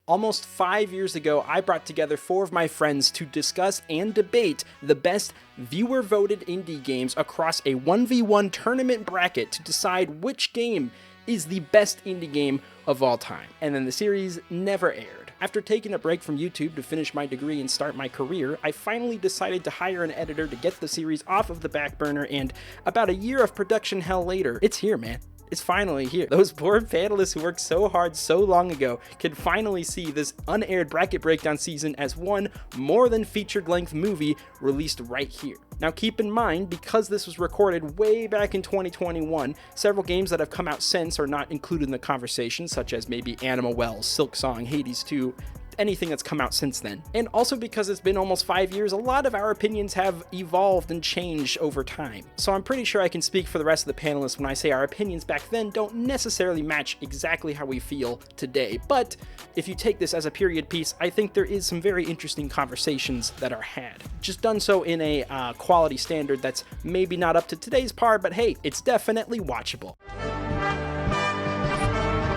Almost 5 years ago, I brought together 4 of my friends to discuss and debate the best viewer-voted indie games across a 1v1 tournament bracket to decide which game is the best indie game of all time. And then the series never aired. After taking a break from YouTube to finish my degree and start my career, I finally decided to hire an editor to get the series off of the back burner, and about a year of production hell later, it's here, man. It's finally here. Those poor panelists who worked so hard so long ago can finally see this unaired bracket breakdown season as one more than featured-length movie released right here. Now keep in mind, because this was recorded way back in 2021, several games that have come out since are not included in the conversation, such as maybe Animal Wells, Silksong, Hades 2, anything that's come out since then. And also because it's been almost 5 years, a lot of our opinions have evolved and changed over time. So I'm pretty sure I can speak for the rest of the panelists when I say our opinions back then don't necessarily match exactly how we feel today. But if you take this as a period piece, I think there is some very interesting conversations that are had. Just done so in a quality standard that's maybe not up to today's par, but hey, it's definitely watchable.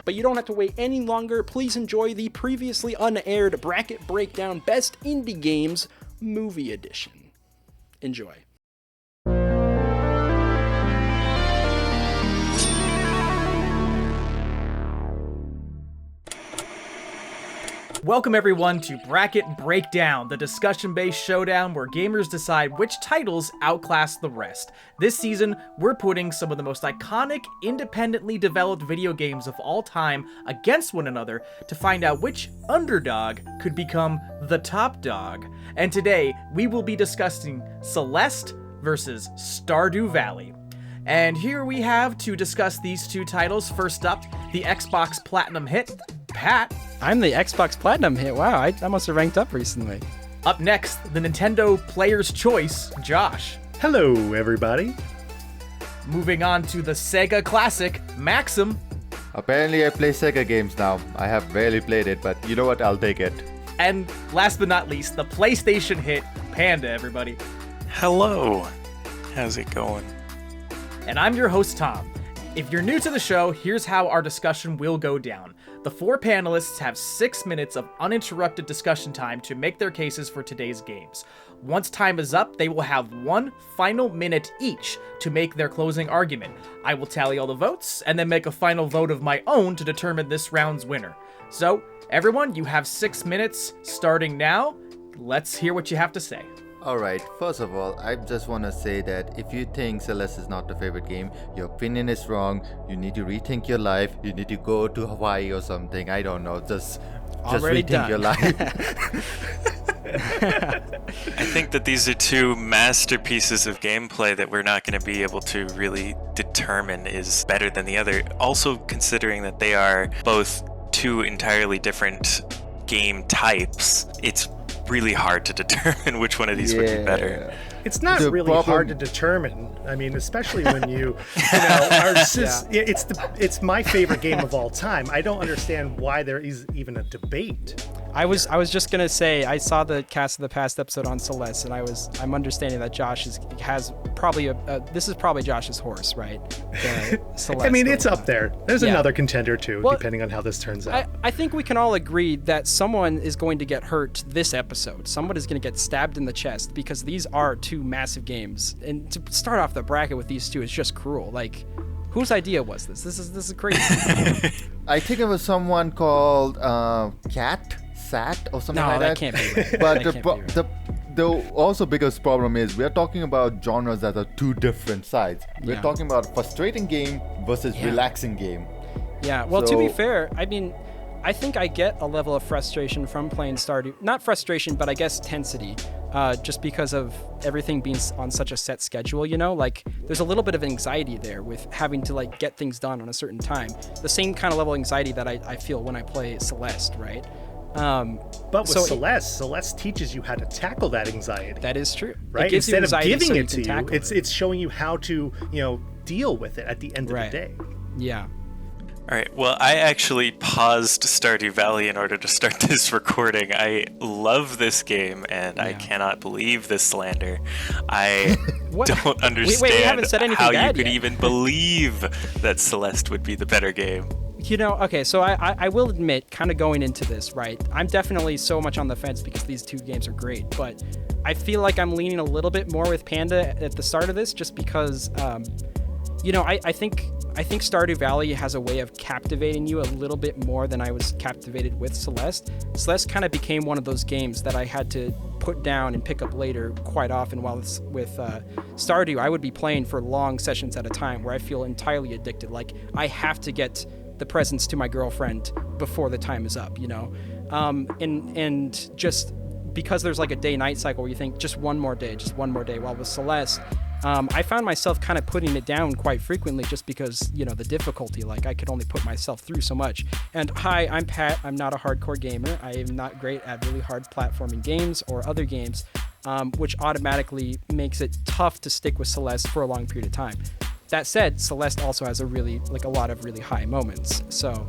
But you don't have to wait any longer. Please enjoy the previously unaired Bracket Breakdown Best Indie Games Movie Edition. Enjoy. Welcome everyone to Bracket Breakdown, the discussion-based showdown where gamers decide which titles outclass the rest. This season, we're putting some of the most iconic, independently developed video games of all time against one another to find out which underdog could become the top dog. And today, we will be discussing Celeste versus Stardew Valley. And here we have to discuss these two titles. First up, the Xbox Platinum hit, Pat. I'm the Xbox Platinum hit. Wow, I must have ranked up recently. Up next, the Nintendo Player's Choice, Josh. Hello, everybody. Moving on to the Sega Classic, Maxim. Apparently I play Sega games now. I have barely played it, but you know what? I'll take it. And last but not least, the PlayStation hit, Panda, everybody. Hello. How's it going? And I'm your host, Tom. If you're new to the show, here's how our discussion will go down. The 4 panelists have 6 minutes of uninterrupted discussion time to make their cases for today's games. Once time is up, they will have 1 final minute each to make their closing argument. I will tally all the votes, and then make a final vote of my own to determine this round's winner. So, everyone, you have 6 minutes starting now. Let's hear what you have to say. Alright, first of all, I just want to say that if you think Celeste is not your favorite game, your opinion is wrong. You need to rethink your life. You need to go to Hawaii or something. I don't know. Just Already rethink done. your life. I think that these are 2 masterpieces of gameplay that we're not going to be able to really determine is better than the other. Also considering that they are both 2 entirely different game types, it's really hard to determine which one of these would be better. It's not really hard to determine. I mean, especially when you know, it's my favorite game of all time. I don't understand why there is even a debate. I was just gonna say, I saw the cast of the past episode on Celeste, and I'm understanding that Josh has probably this is probably Josh's horse, right? Celeste. I mean, it's up there. There's another contender too, depending on how this turns out. I think we can all agree that someone is going to get hurt this episode. Someone is going to get stabbed in the chest, because these are 2 massive games, and to start off the bracket with these 2 is just cruel. Like, whose idea was this? This is crazy. I think it was someone called Sat or something like that. No, that can't be right. But the also biggest problem is we're talking about genres that are 2 different sides. We're talking about frustrating game versus relaxing game. Yeah, well, to be fair, I mean, I think I get a level of frustration from playing Stardew. Not frustration, but I guess tensity. Just because of everything being on such a set schedule, you know? Like, there's a little bit of anxiety there with having to, like, get things done on a certain time. The same kind of level of anxiety that I feel when I play Celeste, right? But with Celeste teaches you how to tackle that anxiety. That is true. Right? Instead of giving it to you, it's showing you how to, deal with it at the end of the day. Yeah. Alright, well, I actually paused Stardew Valley in order to start this recording. I love this game, and I cannot believe this slander. I don't understand we haven't said anything how bad you could yet. even believe that Celeste would be the better game. Okay, so I will admit, kind of going into this, right, I'm definitely so much on the fence because these two games are great, but I feel like I'm leaning a little bit more with Panda at the start of this just because, I think Stardew Valley has a way of captivating you a little bit more than I was captivated with Celeste. Celeste kind of became one of those games that I had to put down and pick up later quite often, while with Stardew, I would be playing for long sessions at a time where I feel entirely addicted. Like, I have to get the presents to my girlfriend before the time is up, and just because there's like a day-night cycle where you think just one more day, while with Celeste, I found myself kind of putting it down quite frequently just because, the difficulty, like I could only put myself through so much. And hi, I'm Pat. I'm not a hardcore gamer. I am not great at really hard platforming games or other games, which automatically makes it tough to stick with Celeste for a long period of time. That said, Celeste also has a lot of really high moments. So,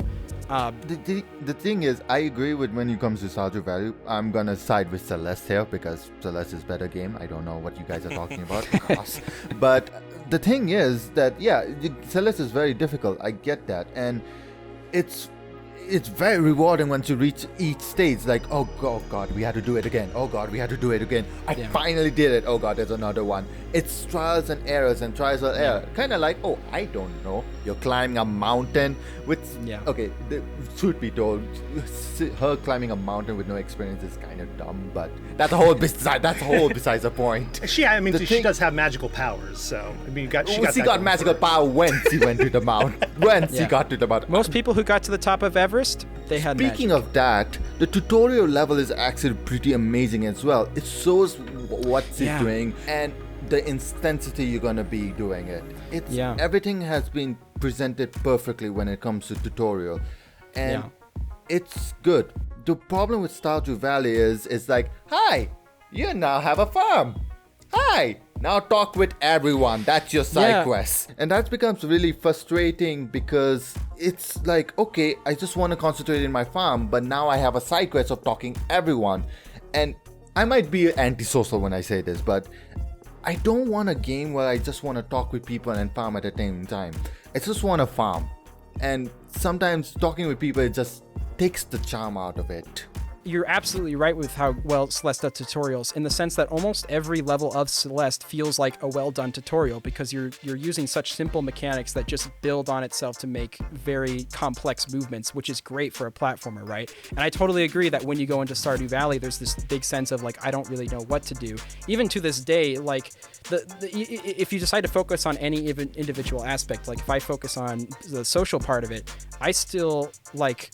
the thing is, I agree with when it comes to Stardew Valley. I'm gonna side with Celeste here because Celeste is a better game. I don't know what you guys are talking about, of course. But the thing is that, Celeste is very difficult. I get that. And it's very rewarding once you reach each stage. Like, oh God, we had to do it again. Oh God, we had to do it again. I finally did it. Oh God, there's another one. It's trials and errors and trials and error. Kind of like, I don't know. You're climbing a mountain with... Okay, truth be told, her climbing a mountain with no experience is kind of dumb, but that's a whole besides the point. She does have magical powers, so she got magical power when she went to the mountain. She got to the mountain. Most people who got to the top of Everest, they had Speaking magic. of that, the tutorial level is actually pretty amazing as well. It shows what it's doing and the intensity you're gonna be doing it. Everything has been presented perfectly when it comes to tutorial, and it's good. The problem with Stardew Valley is it's like, hi, you now have a farm. Hi, now talk with everyone. That's your side quest. And that becomes really frustrating because it's like, okay, I just want to concentrate in my farm, but now I have a side quest of talking everyone. And I might be antisocial when I say this, but I don't want a game where I just want to talk with people and farm at the same time. I just want to farm. And sometimes talking with people, it just takes the charm out of it. You're absolutely right with how well Celeste does tutorials, in the sense that almost every level of Celeste feels like a well-done tutorial because you're using such simple mechanics that just build on itself to make very complex movements, which is great for a platformer, right? And I totally agree that when you go into Stardew Valley, there's this big sense of like, I don't really know what to do. Even to this day, like if you decide to focus on any individual aspect, like if I focus on the social part of it, I still like,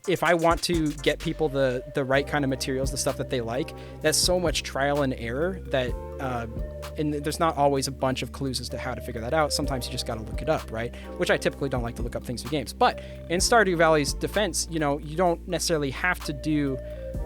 if I want to get people the right kind of materials, the stuff that they like, that's so much trial and error that and there's not always a bunch of clues as to how to figure that out. Sometimes you just got to look it up, right? Which I typically don't like to look up things for games. But in Stardew Valley's defense, you don't necessarily have to do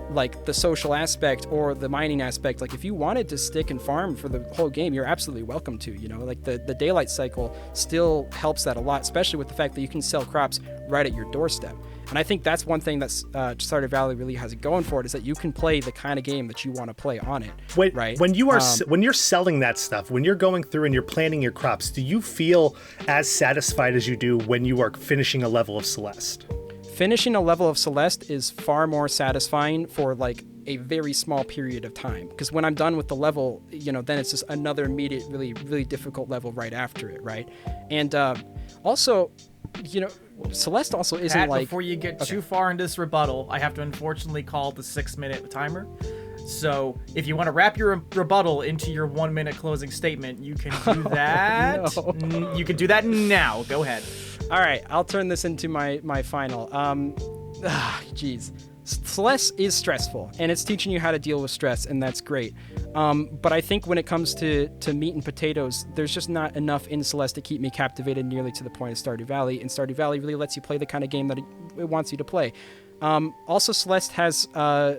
like the social aspect or the mining aspect. Like if you wanted to stick and farm for the whole game, you're absolutely welcome to, like the daylight cycle still helps that a lot, especially with the fact that you can sell crops right at your doorstep. And I think that's one thing that's Stardew Valley really has it going for it, is that you can play the kind of game that you want to play on it. Right? When you're selling that stuff, when you're going through and you're planting your crops, do you feel as satisfied as you do when you are finishing a level of Celeste? Finishing a level of Celeste is far more satisfying for like a very small period of time, because when I'm done with the level, then it's just another immediate, really, really difficult level right after it, right? And also, Celeste also isn't Pat, like... Before you get too far into this rebuttal, I have to unfortunately call the 6-minute timer. So if you want to wrap your rebuttal into your 1-minute closing statement, you can do that. You can do that now. Go ahead. All right, I'll turn this into my final. Geez. Celeste is stressful, and it's teaching you how to deal with stress, and that's great. But I think when it comes to meat and potatoes, there's just not enough in Celeste to keep me captivated nearly to the point of Stardew Valley, and Stardew Valley really lets you play the kind of game that it wants you to play. Also, Celeste has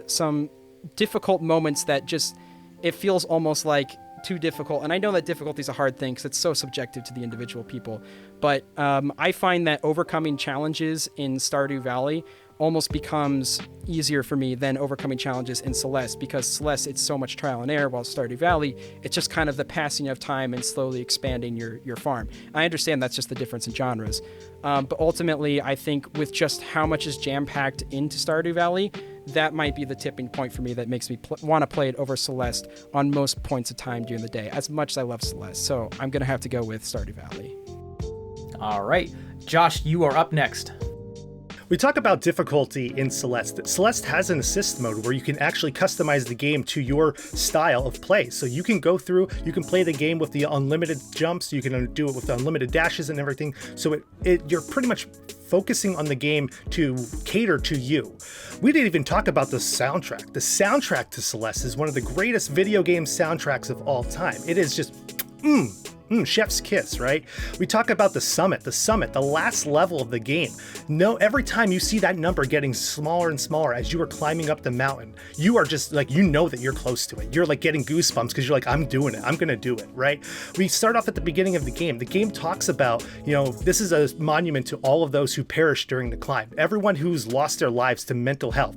some difficult moments that just, it feels almost like too difficult. And I know that difficulty is a hard thing because it's so subjective to the individual people. But I find that overcoming challenges in Stardew Valley almost becomes easier for me than overcoming challenges in Celeste, because Celeste, it's so much trial and error, while Stardew Valley, it's just kind of the passing of time and slowly expanding your farm. I understand that's just the difference in genres. But ultimately, I think with just how much is jam-packed into Stardew Valley, that might be the tipping point for me that makes me want to play it over Celeste on most points of time during the day, as much as I love Celeste. So I'm going to have to go with Stardew Valley. All right. Josh, you are up next. We talk about difficulty in Celeste. Celeste has an assist mode where you can actually customize the game to your style of play. So you can go through, you can play the game with the unlimited jumps, you can do it with the unlimited dashes and everything. So you're pretty much focusing on the game to cater to you. We didn't even talk about the soundtrack. The soundtrack to Celeste is one of the greatest video game soundtracks of all time. It is just, chef's kiss, right? We talk about the summit, the last level of the game. No, every time you see that number getting smaller and smaller as you are climbing up the mountain, you are just like, you know that you're close to it. You're like getting goosebumps because you're like, I'm doing it. I'm going to do it, right? We start off at the beginning of the game. The game talks about, this is a monument to all of those who perished during the climb. Everyone who's lost their lives to mental health.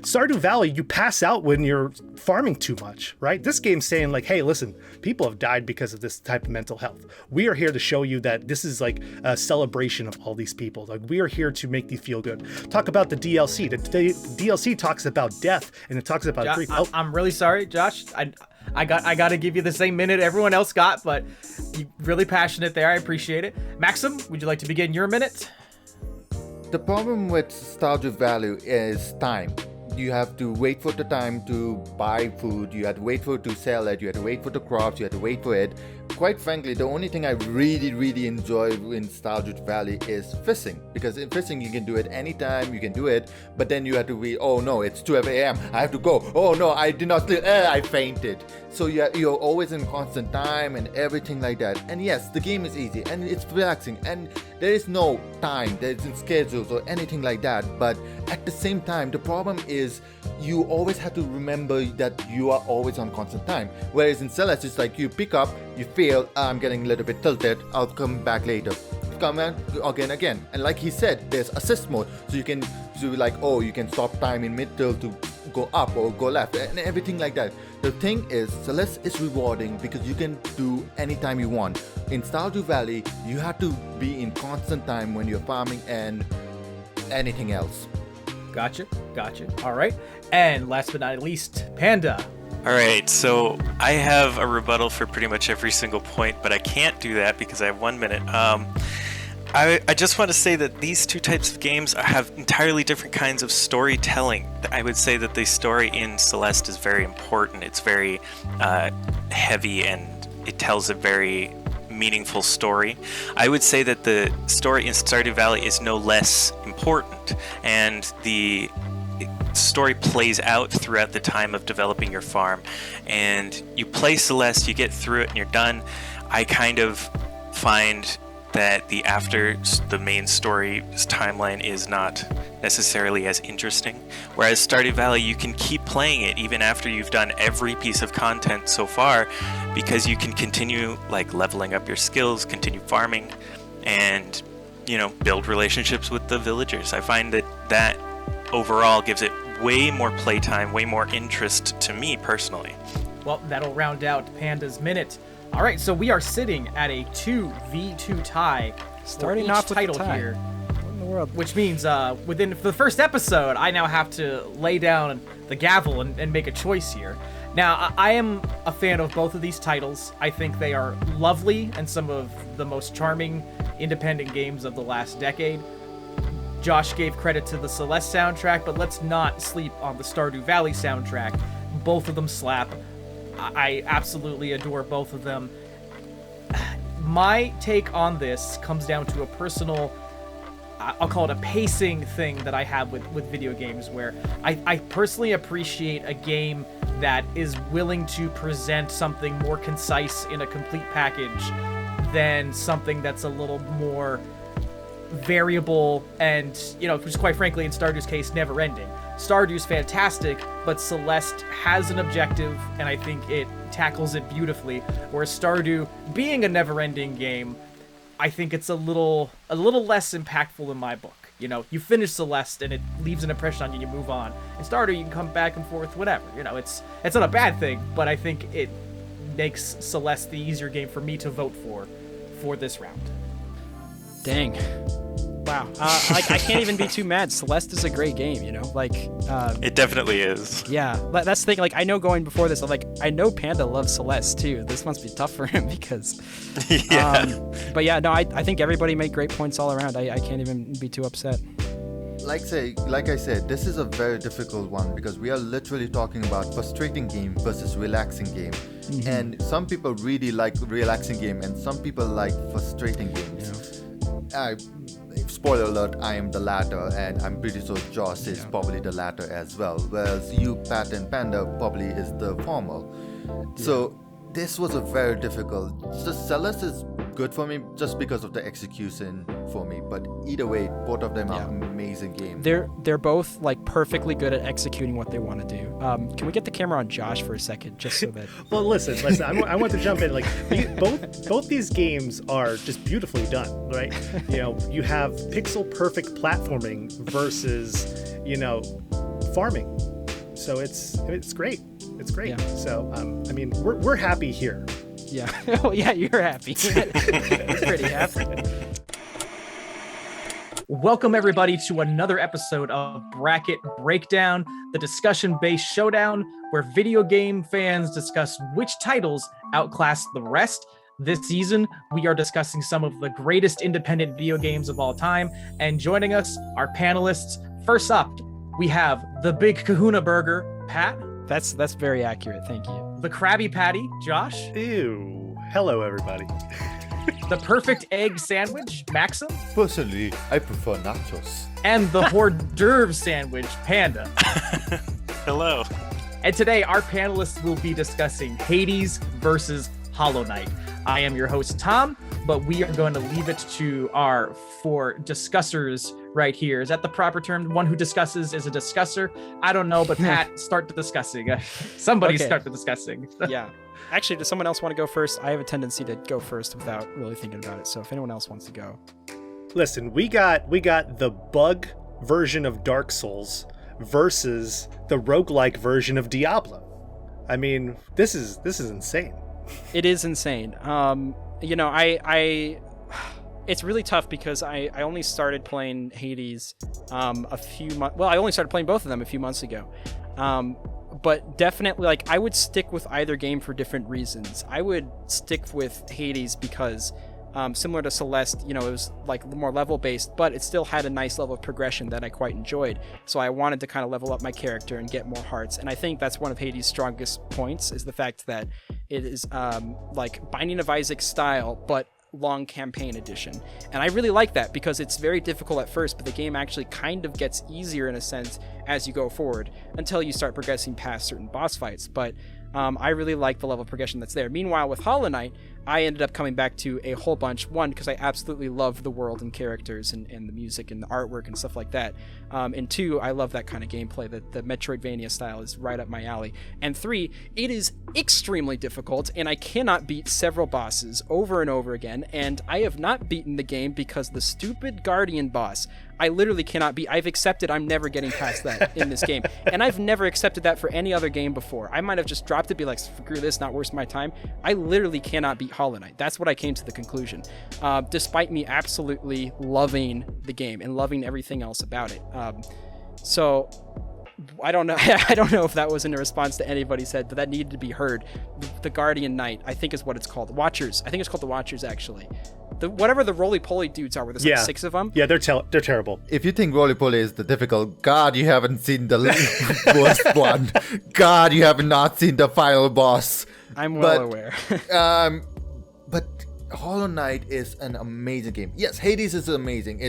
Stardew Valley, you pass out when you're farming too much, right? This game's saying like, hey, listen, people have died because of this type of mental health. We are here to show you that this is like a celebration of all these people. Like, we are here to make you feel good. Talk about the DLC. The DLC talks about death and it talks about grief. I'm really sorry, Josh. I got to give you the same minute everyone else got, but you're really passionate there. I appreciate it. Maxim, would you like to begin your minute? The problem with Stardew Valley is time. You have to wait for the time to buy food, you have to wait for it to sell it, you have to wait for the crops, you have to wait for it. Quite frankly, the only thing I really enjoy in Stardew Valley is fishing. Because in fishing, you can do it anytime, you can do it, but then you have to wait, oh no, it's 12 a.m, I have to go, oh no, I did not sleep, I fainted. So you're always in constant time and everything like that. And yes, the game is easy and it's relaxing and there is no time, there isn't schedules or anything like that. But at the same time, the problem is you always have to remember that you are always on constant time. Whereas in Celeste, it's like you pick up, you fail, I'm getting a little bit tilted, I'll come back later. Come again. And like he said, there's assist mode. So you can do like, you can stop time in mid-till to go up or go left and everything like that. The thing is, Celeste is rewarding because you can do anytime you want. In Stardew Valley, you have to be in constant time when you're farming and anything else. Gotcha. All right. And last but not least, Panda. All right, so I have a rebuttal for pretty much every single point, but I can't do that because I have 1 minute. I just want to say that these two types of games have entirely different kinds of storytelling. I would say that the story in Celeste is very important. It's very heavy and it tells a very meaningful story. I would say that the story in Stardew Valley is no less important, and the story plays out throughout the time of developing your farm. And you play Celeste, you get through it and you're done. I kind of find that after the main story's timeline is not necessarily as interesting. Whereas Stardew Valley, you can keep playing it even after you've done every piece of content so far, because you can continue like leveling up your skills, continue farming, and build relationships with the villagers. I find that overall gives it way more playtime, way more interest to me personally. Well, that'll round out Panda's minute. All right, so we are sitting at a 2v2 tie. Starting off with title the tie. here. What in the world? Which means within the first episode, I now have to lay down the gavel and make a choice here. Now, I am a fan of both of these titles. I think they are lovely and some of the most charming independent games of the last decade. Josh gave credit to the Celeste soundtrack, but let's not sleep on the Stardew Valley soundtrack. Both of them slap. I absolutely adore both of them. My take on this comes down to a personal, I'll call it a pacing thing that I have with video games, where I personally appreciate a game that is willing to present something more concise in a complete package than something that's a little more variable and, just quite frankly, in Stardew's case, never ending. Stardew's fantastic, but Celeste has an objective, and I think it tackles it beautifully. Whereas Stardew, being a never-ending game, I think it's a little less impactful in my book. You know, you finish Celeste and it leaves an impression on you and you move on. In Stardew, you can come back and forth, whatever. You know, it's not a bad thing, but I think it makes Celeste the easier game for me to vote for this round. Dang. Wow. I can't even be too mad. Celeste is a great game, you know? Like, it definitely is. Yeah, that's the thing. Like, I know going before this, I know Panda loves Celeste too. This must be tough for him because. Yeah. But yeah, no, I think everybody made great points all around. I can't even be too upset. Like I said, this is a very difficult one because we are literally talking about frustrating game versus relaxing game. Mm-hmm. And some people really like relaxing game and some people like frustrating games. Yeah. Spoiler alert, I am the latter, and I'm pretty sure Josh is probably the latter as well, whereas you, Pat, and Panda probably is the former. So this was a very difficult. Just Celeste is good for me just because of the execution for me, but either way, both of them are amazing games. They're both like perfectly good at executing what they want to do. Can we get the camera on Josh for a second, just so that? Well, listen. I want to jump in. Like both these games are just beautifully done, right? You know, you have pixel perfect platforming versus, you know, farming. So it's great. It's great. Yeah. So I mean, we're happy here. Yeah. Oh yeah, you're happy. You're pretty happy. Welcome everybody to another episode of Bracket Breakdown, the discussion-based showdown where video game fans discuss which titles outclass the rest. This season, we are discussing some of the greatest independent video games of all time, and joining us are panelists. First up, we have the Big Kahuna Burger, Pat. That's very accurate, thank you. The Krabby Patty, Josh. Ew. Hello, everybody. The Perfect Egg Sandwich, Maxim. Personally, I prefer nachos. And the Hors d'oeuvre Sandwich, Panda. Hello. And today, our panelists will be discussing Hades versus Hollow Knight. I am your host, Tom, but we are going to leave it to our four discussers right here. Is that the proper term? One who discusses is a discusser? I don't know, but Pat, start the discussing. Somebody start the discussing. Yeah. Actually, does someone else want to go first? I have a tendency to go first without really thinking about it. So if anyone else wants to go. Listen, we got the bug version of Dark Souls versus the roguelike version of Diablo. I mean, this is insane. It is insane. You know, I it's really tough because I only started playing Hades a few months. Well, I only started playing both of them a few months ago. But definitely, like, I would stick with either game for different reasons. I would stick with Hades because, similar to Celeste, you know, it was like more level based, but it still had a nice level of progression that I quite enjoyed. So I wanted to kind of level up my character and get more hearts. And I think that's one of Hades' strongest points is the fact that it is like Binding of Isaac style, but long campaign edition. And I really like that because it's very difficult at first, but the game actually kind of gets easier in a sense as you go forward until you start progressing past certain boss fights. But I really like the level of progression that's there. Meanwhile, with Hollow Knight, I ended up coming back to a whole bunch. One, because I absolutely love the world and characters and the music and the artwork and stuff like that. And two, I love that kind of gameplay. That the Metroidvania style is right up my alley. And three, it is extremely difficult, and I cannot beat several bosses over and over again. And I have not beaten the game because the stupid Guardian boss, I literally cannot beat. I've accepted I'm never getting past that in this game. And I've never accepted that for any other game before. I might have just dropped it, be like, screw this, not worth my time. I literally cannot beat Hollow Knight. That's what I came to the conclusion. Despite me absolutely loving the game and loving everything else about it. So I don't know. I don't know if that was in a response to anybody's head, but that needed to be heard. The Guardian Knight, I think is what it's called. Watchers. I think it's called the Watchers, actually. Whatever the roly-poly dudes are, where there's like 6 of them. Yeah, they're terrible. If you think roly-poly is the difficult, God, you haven't seen the worst one. God, you have not seen the final boss. I'm well aware. But Hollow Knight is an amazing game. Yes, Hades is amazing.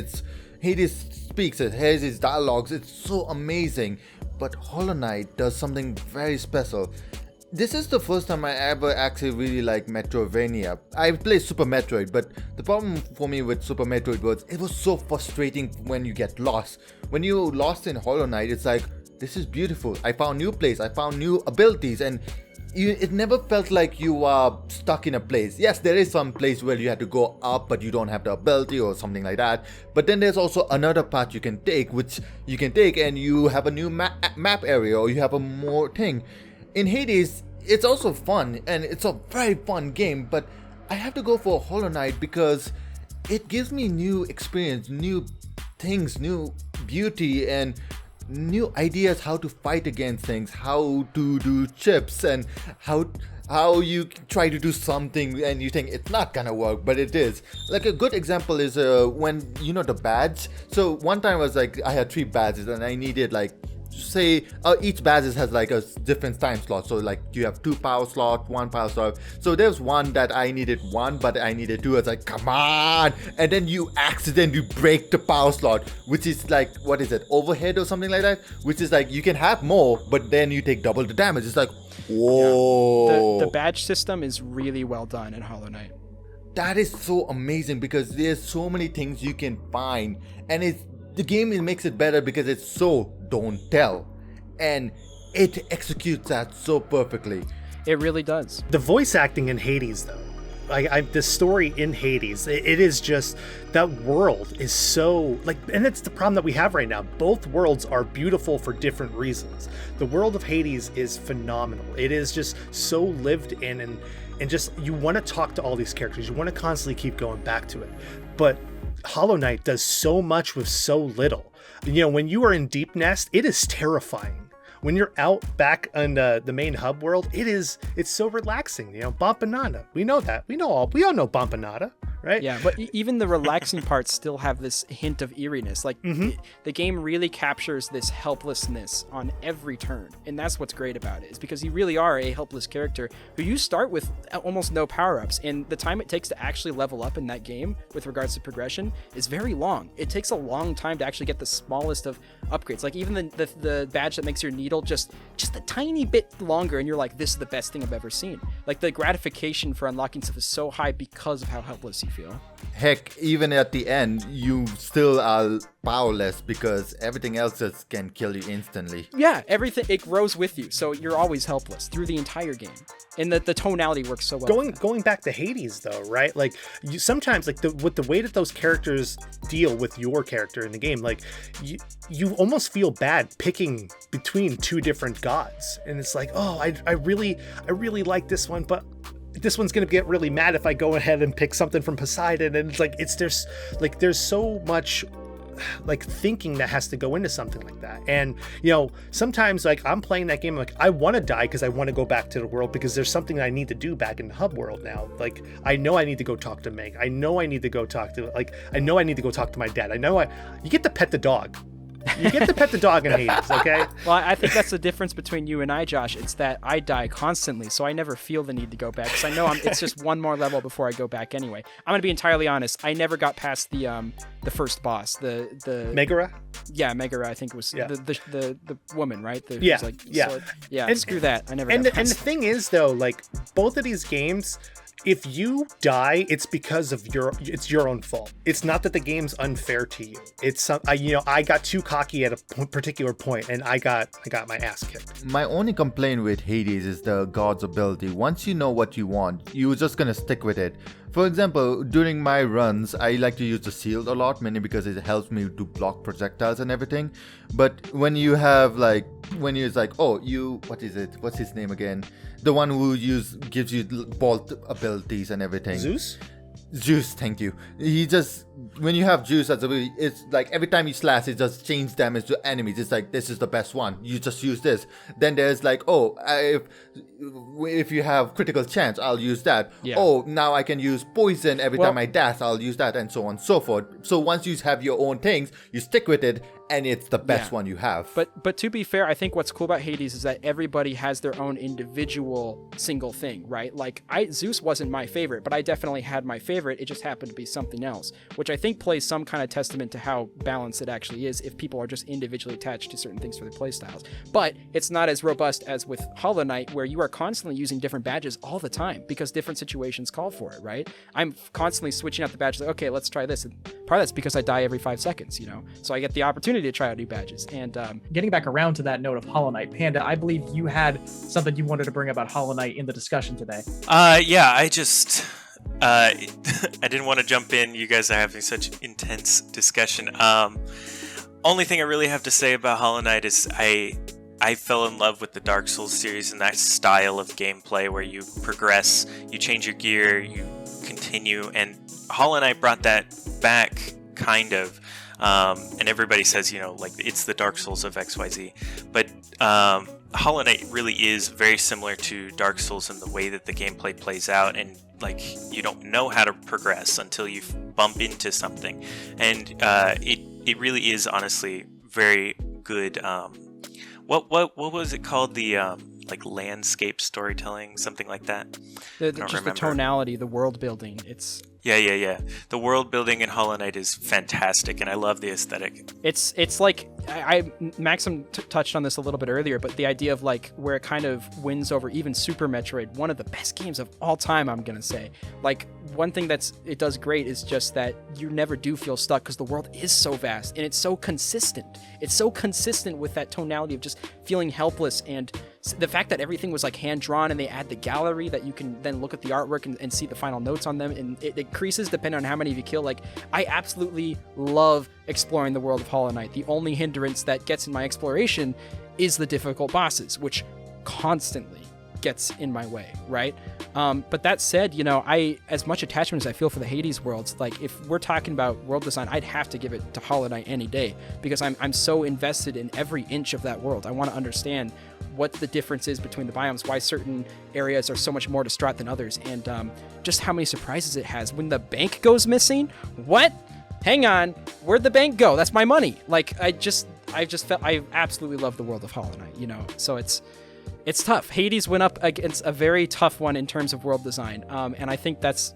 Hades speaks it, Hades dialogues, it's so amazing. But Hollow Knight does something very special. This is the first time I ever actually really like Metroidvania. I played Super Metroid, but the problem for me with Super Metroid was it was so frustrating when you get lost. When you're lost in Hollow Knight, it's like, this is beautiful. I found new place, I found new abilities, and it never felt like you are stuck in a place. Yes, there is some place where you have to go up, but you don't have the ability or something like that. But then there's also another path you can take, and you have a new map area, or you have a more thing. In Hades, it's also fun, and it's a very fun game, but I have to go for Hollow Knight because it gives me new experience, new things, new beauty, and new ideas how to fight against things, how to do chips, and how you try to do something and you think it's not gonna work, but it is. Like a good example is when the badge. So one time I was like, I had 3 badges and I needed like, say each badge has like a different time slot. So like you have 2 power slot, 1 power slot. So there's one that I needed 1, but I needed 2. I was like, come on, and then you accidentally break the power slot, which is like, what is it, overhead or something like that, which is like you can have more, but then you take double the damage. It's like, whoa. The badge system is really well done in Hollow Knight. That is so amazing because there's so many things you can find, and the game makes it better because it's so don't tell, and it executes that so perfectly. It really does. The voice acting in Hades, though, the story in Hades, it is just, that world is so like, and it's the problem that we have right now. Both worlds are beautiful for different reasons. The world of Hades is phenomenal. It is just so lived in, and just, you want to talk to all these characters. You want to constantly keep going back to it. But Hollow Knight does so much with so little. When you are in Deep Nest, it is terrifying. When you're out back on the main hub world, it's so relaxing. Bompanada. We know that. We all know Bompanada, right? Yeah, but even the relaxing parts still have this hint of eeriness. Like the game really captures this helplessness on every turn, and that's what's great about it. Is because you really are a helpless character who you start with almost no power-ups, and the time it takes to actually level up in that game with regards to progression is very long. It takes a long time to actually get the smallest of upgrades. Like even the badge that makes your needle just a tiny bit longer, and you're like, this is the best thing I've ever seen. Like the gratification for unlocking stuff is so high because of how helpless you feel. Heck, even at the end, you still are powerless because everything else just can kill you instantly. Yeah, everything, it grows with you, so you're always helpless through the entire game. And the tonality works so well. Going back to Hades though, right? Like you sometimes, like with the way that those characters deal with your character in the game, like you almost feel bad picking between 2 different gods, and it's like, oh, I really like this one, but this one's gonna get really mad if I go ahead and pick something from Poseidon. And it's like, there's so much like thinking that has to go into something like that. And sometimes like I'm playing that game, like I want to die because I want to go back to the world because there's something I need to do back in the hub world now. Like I know I need to go talk to Meg. I know I need to go talk to my dad. You get to pet the dog. You get to pet the dog in Hades, okay? Well, I think that's the difference between you and I, Josh. It's that I die constantly, so I never feel the need to go back, because I know it's just one more level before I go back anyway. I'm going to be entirely honest. I never got past the first boss, the Megara? Yeah, Megara, I think it was the woman, right? Yeah. Sword. Yeah, and screw that. I never got past And the thing is, though, like, both of these games, if you die, it's because of it's your own fault. It's not that the game's unfair to you. It's I got too cocky at a particular point, and I got my ass kicked. My only complaint with Hades is the god's ability. Once you know what you want, you're just gonna stick with it. For example, during my runs, I like to use the shield a lot, mainly because it helps me to block projectiles and everything. But when you have what is it? What's his name again? The one who gives you bolt abilities and everything. Zeus, thank you. When you have Zeus as ability, it's like every time you slash, it just changes damage to enemies. It's like, this is the best one. You just use this. Then there's like, if you have critical chance, I'll use that. Yeah. Oh, now I can use poison every time I dash, I'll use that, and so on and so forth. So once you have your own things, you stick with it, and it's the best one you have. But to be fair, I think what's cool about Hades is that everybody has their own individual single thing, right? Like Zeus wasn't my favorite, but I definitely had my favorite. It just happened to be something else, which I think plays some kind of testament to how balanced it actually is if people are just individually attached to certain things for their playstyles. But it's not as robust as with Hollow Knight, where you are constantly using different badges all the time because different situations call for it, right? I'm constantly switching out the badges. Like, okay, let's try this. And part of that's because I die every 5 seconds, so I get the opportunity to try out new badges. And getting back around to that note of Hollow Knight, Panda, I believe you had something you wanted to bring about Hollow Knight in the discussion today. Yeah, I just I didn't want to jump in. You guys are having such intense discussion. Only thing I really have to say about Hollow Knight is I fell in love with the Dark Souls series and that style of gameplay where you progress, you change your gear, you continue, and Hollow Knight brought that back, kind of. And everybody says, like, it's the Dark Souls of XYZ. But Hollow Knight really is very similar to Dark Souls in the way that the gameplay plays out, and like you don't know how to progress until you bump into something. And it really is honestly very good. What was it called? The like landscape storytelling, something like that. Just the tonality, the world building. It's yeah. The world building in Hollow Knight is fantastic, and I love the aesthetic. It's like Maxim touched on this a little bit earlier, but the idea of like where it kind of wins over even Super Metroid, one of the best games of all time, I'm gonna say. Like one thing it does great is just that you never do feel stuck because the world is so vast and it's so consistent. It's so consistent with that tonality of just feeling helpless, and the fact that everything was like hand drawn and they add the gallery that you can then look at the artwork and see the final notes on them, and it increases depending on how many of you kill. Like I absolutely love exploring the world of Hollow Knight. The only hindrance that gets in my exploration is the difficult bosses, which constantly gets in my way, right? But that said, I, as much attachment as I feel for the Hades worlds, like if we're talking about world design, I'd have to give it to Hollow Knight any day, because I'm so invested in every inch of that world. I want to understand what the difference is between the biomes, why certain areas are so much more distraught than others, and just how many surprises it has. When the bank goes missing, what? Hang on, where'd the bank go? That's my money. Like I absolutely love the world of Hollow Knight, so it's tough. Hades went up against a very tough one in terms of world design, and I think that's,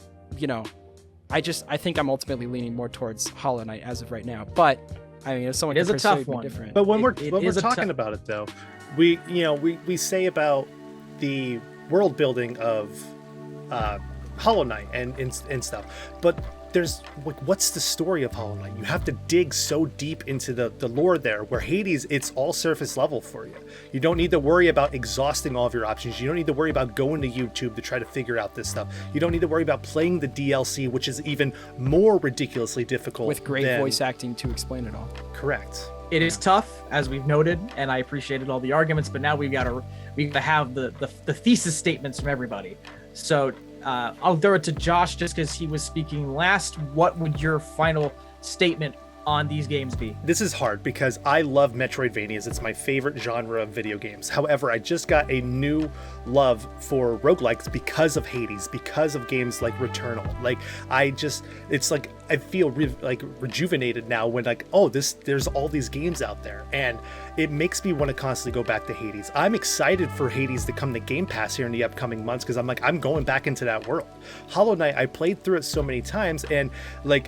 I think I'm ultimately leaning more towards Hollow Knight as of right now. But I mean, if someone is a tough one, different. But when we're talking about it though, we say about the world building of Hollow Knight and stuff, but there's like, what's the story of Hollow Knight? You have to dig so deep into the lore there, where Hades, it's all surface level for you. You don't need to worry about exhausting all of your options. You don't need to worry about going to YouTube to try to figure out this stuff. You don't need to worry about playing the DLC, which is even more ridiculously difficult. With great voice acting to explain it all. Correct. It is tough, as we've noted, and I appreciated all the arguments, but now we've got to have the thesis statements from everybody. So I'll throw it to Josh just because he was speaking last. What would your final statement on these games be? This is hard because I love Metroidvanias. It's my favorite genre of video games. However, I just got a new love for roguelikes because of Hades, because of games like Returnal. Like it's like I feel rejuvenated now when like, oh, there's all these games out there, and it makes me want to constantly go back to Hades. I'm excited for Hades to come to Game Pass here in the upcoming months because I'm going back into that world. Hollow Knight, I played through it so many times, and like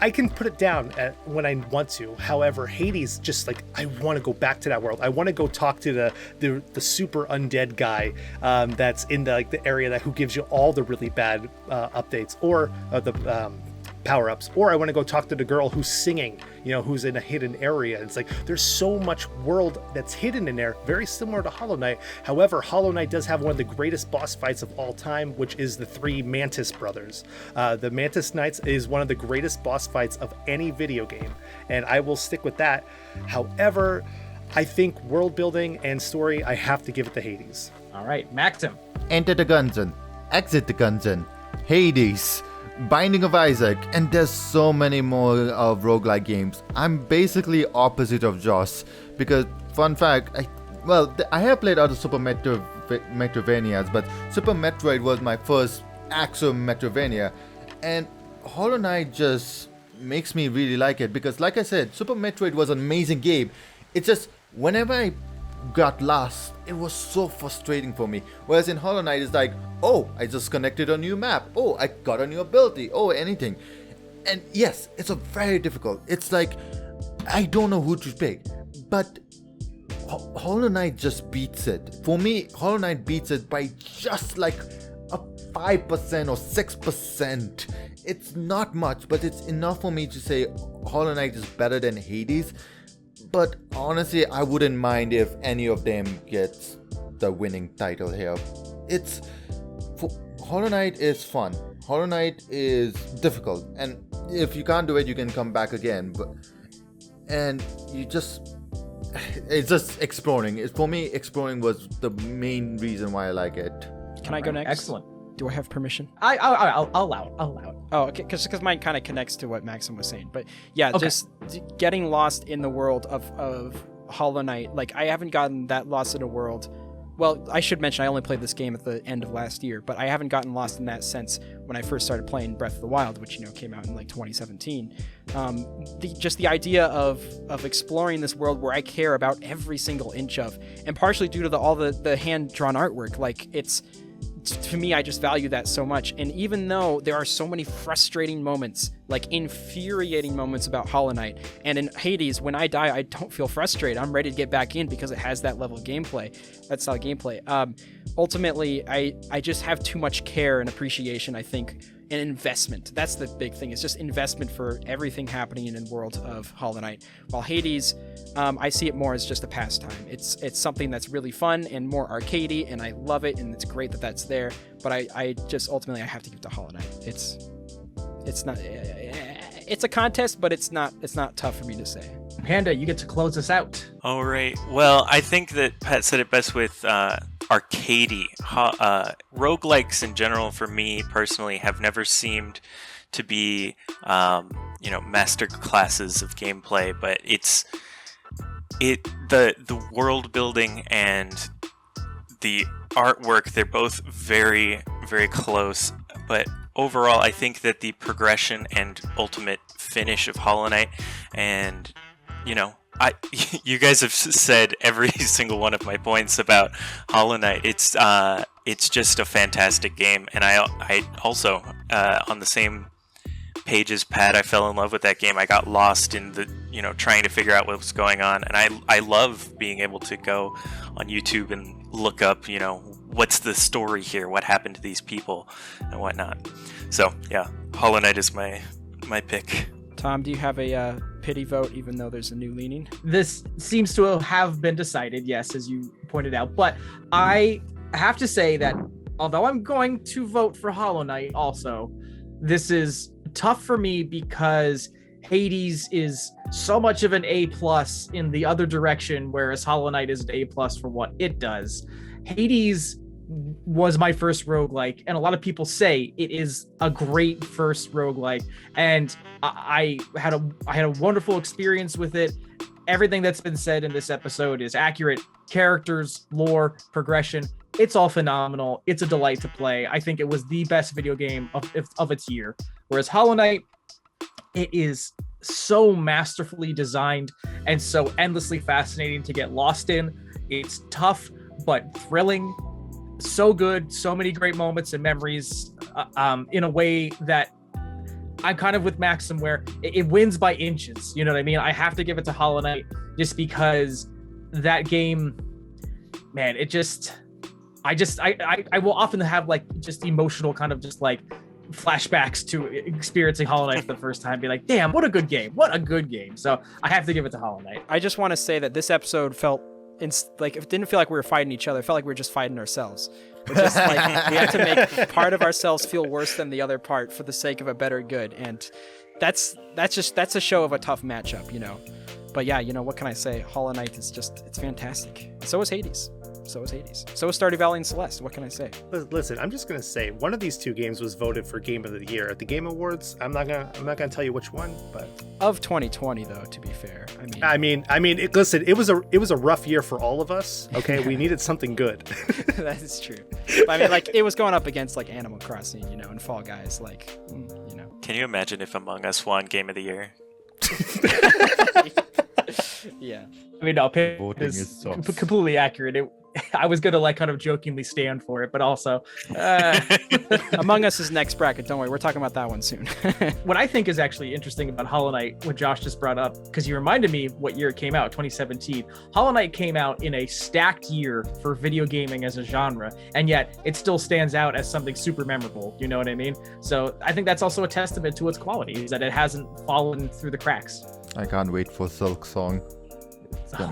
I can put it down when I want to. However, Hades, just like, I want to go back to that world. I want to go talk to the super undead guy that's in the area who gives you all the really bad updates, or the power-ups, or I want to go talk to the girl who's singing, who's in a hidden area. It's like there's so much world that's hidden in there, very similar to Hollow Knight. However, Hollow Knight does have one of the greatest boss fights of all time, which is the 3 Mantis brothers. The Mantis Knights is one of the greatest boss fights of any video game, and I will stick with that. However, I think world building and story, I have to give it to Hades. All right, Maxim. Enter the Gungeon, exit the Gungeon, Hades, Binding of Isaac, and there's so many more of roguelike games. I'm basically opposite of Josh, because fun fact, I have played other Super Metroidvanias, but Super Metroid was my first actual Metroidvania, and Hollow Knight just makes me really like it, because like I said, Super Metroid was an amazing game. It's just whenever I got lost, it was so frustrating for me. Whereas in Hollow Knight, it's like, oh, I just connected a new map. Oh, I got a new ability. Oh, anything. And yes, it's a very difficult. It's like, I don't know who to pick. But Hollow Knight just beats it. For me, Hollow Knight beats it by just like a 5% or 6. It's not much, but it's enough for me to say Hollow Knight is better than Hades. But honestly, I wouldn't mind if any of them gets the winning title here. Hollow Knight is fun. Hollow Knight is difficult, and if you can't do it, you can come back again. It's just exploring. For me, exploring was the main reason why I like it. Can I go next? Excellent. Do I have permission? I'll allow it. Oh, okay, because mine kind of connects to what Maxim was saying. But yeah, okay. Just getting lost in the world of Hollow Knight. Like, I haven't gotten that lost in a world. Well, I should mention I only played this game at the end of last year, but I haven't gotten lost in that sense when I first started playing Breath of the Wild, which, came out in like 2017. The idea of exploring this world where I care about every single inch of, and partially due to all the hand-drawn artwork, like to me, I just value that so much. And even though there are so many frustrating moments, like infuriating moments about Hollow Knight, and in Hades, when I die, I don't feel frustrated. I'm ready to get back in because it has that level of gameplay, that style of gameplay. Ultimately, I just have too much care and appreciation, I think, and investment. That's the big thing. It's just investment for everything happening in the world of Hollow Knight. While Hades, I see it more as just a pastime. It's something that's really fun and more arcadey, and I love it, and it's great that that's there. But I just ultimately I have to give it to Hollow Knight. It's not. It's a contest, but it's not tough for me to say. Panda, you get to close us out. All right. Well, I think that Pat said it best with arcadey. Roguelikes in general, for me personally, have never seemed to be master classes of gameplay, but the world building and the artwork, they're both very, very close. But overall, I think that the progression and ultimate finish of Hollow Knight, and you guys have said every single one of my points about Hollow Knight. It's just a fantastic game, and I also on the same page as Pat, I fell in love with that game. I got lost in the trying to figure out what was going on, and I love being able to go on YouTube and look up what's the story here, what happened to these people and whatnot. So yeah, Hollow Knight is my pick. Tom, do you have a pity vote, even though there's a new leaning? This seems to have been decided, yes, as you pointed out. But I have to say that although I'm going to vote for Hollow Knight also, this is tough for me because Hades is so much of an A+ in the other direction, whereas Hollow Knight is an A+ for what it does. Hades was my first roguelike, and a lot of people say it is a great first roguelike, and I had a wonderful experience with it. Everything that's been said in this episode is accurate. Characters, lore, progression, it's all phenomenal. It's a delight to play. I think it was the best video game of its year. Whereas Hollow Knight, it is so masterfully designed and so endlessly fascinating to get lost in. It's tough but thrilling. So good, so many great moments and memories in a way that I'm kind of with Maxim, where it wins by inches. You know what I mean? I have to give it to Hollow Knight just because that game, man, I will often have like just emotional kind of just like flashbacks to experiencing Hollow Knight for the first time, be like, damn, what a good game. So I have to give it to Hollow Knight. I just want to say that this episode felt like it didn't feel like we were fighting each other. It felt like we were just fighting ourselves. We're just like we have to make part of ourselves feel worse than the other part for the sake of a better good, and that's a show of a tough matchup, But yeah, what can I say? Hollow Knight is it's fantastic. So is Hades. So is Stardew Valley and Celeste. What can I say? Listen, I'm just gonna say one of these two games was voted for Game of the Year at the Game Awards. I'm not gonna tell you which one, but of 2020 though, to be fair. Listen, it was a rough year for all of us. Okay, we needed something good. That is true. But it was going up against like Animal Crossing, and Fall Guys, Can you imagine if Among Us won Game of the Year? Yeah. No, voting is completely accurate. I was gonna like kind of jokingly stand for it, but also Among Us is next bracket. Don't worry, we're talking about that one soon. what I think is actually interesting about Hollow Knight, what Josh just brought up, because you reminded me what year it came out, 2017. Hollow Knight came out in a stacked year for video gaming as a genre, and yet it still stands out as something super memorable. You know what I mean? So I think that's also a testament to its quality, is that it hasn't fallen through the cracks. I can't wait for Silk Song.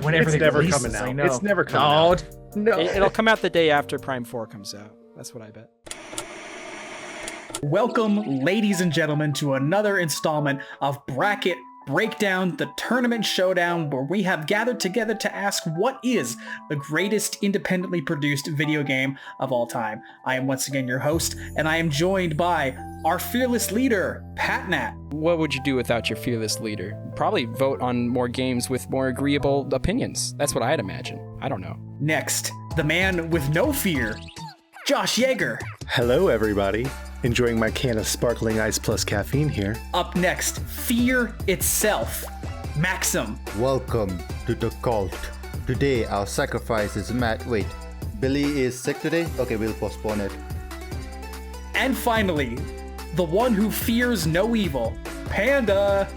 Whenever It's they never release coming this, out. I know. It's never coming out. No. It'll come out the day after Prime 4 comes out. That's what I bet. Welcome, ladies and gentlemen, to another installment of Bracket Breakdown, the tournament showdown, where we have gathered together to ask what is the greatest independently produced video game of all time. I am once again your host, and I am joined by our fearless leader, Patnat. What would you do without your fearless leader? Probably vote on more games with more agreeable opinions. That's what I'd imagine. I don't know. Next, the man with no fear, Josh Yeager. Hello, everybody. Enjoying my can of sparkling ice plus caffeine here. Up next, fear itself, Maxim. Welcome to the cult. Today our sacrifice is Matt. Wait, Billy is sick today? Okay, we'll postpone it. And finally, the one who fears no evil, Panda.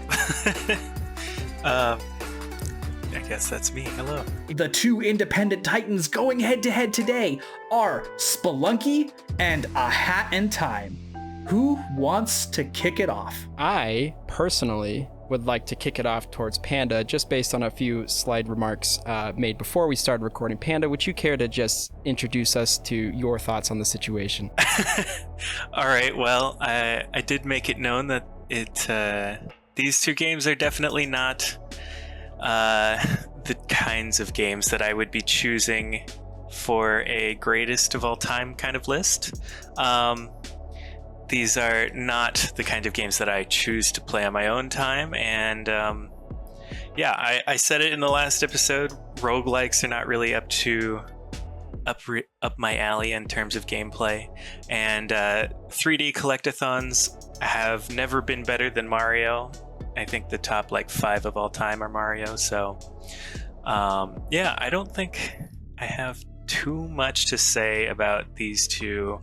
I guess that's me. Hello. The two independent titans going head to head today are Spelunky and A Hat in Time. Who wants to kick it off? I, personally, would like to kick it off towards Panda, just based on a few slide remarks made before we started recording. Panda, would you care to just introduce us to your thoughts on the situation? All right. Well, I did make it known that these two games are definitely not the kinds of games that I would be choosing for a greatest of all time kind of list. These are not the kind of games that I choose to play on my own time, and I said it in the last episode, roguelikes are not really up my alley in terms of gameplay, and 3D collectathons have never been better than Mario. I think the top 5 of all time are Mario, so I don't think I have too much to say about these two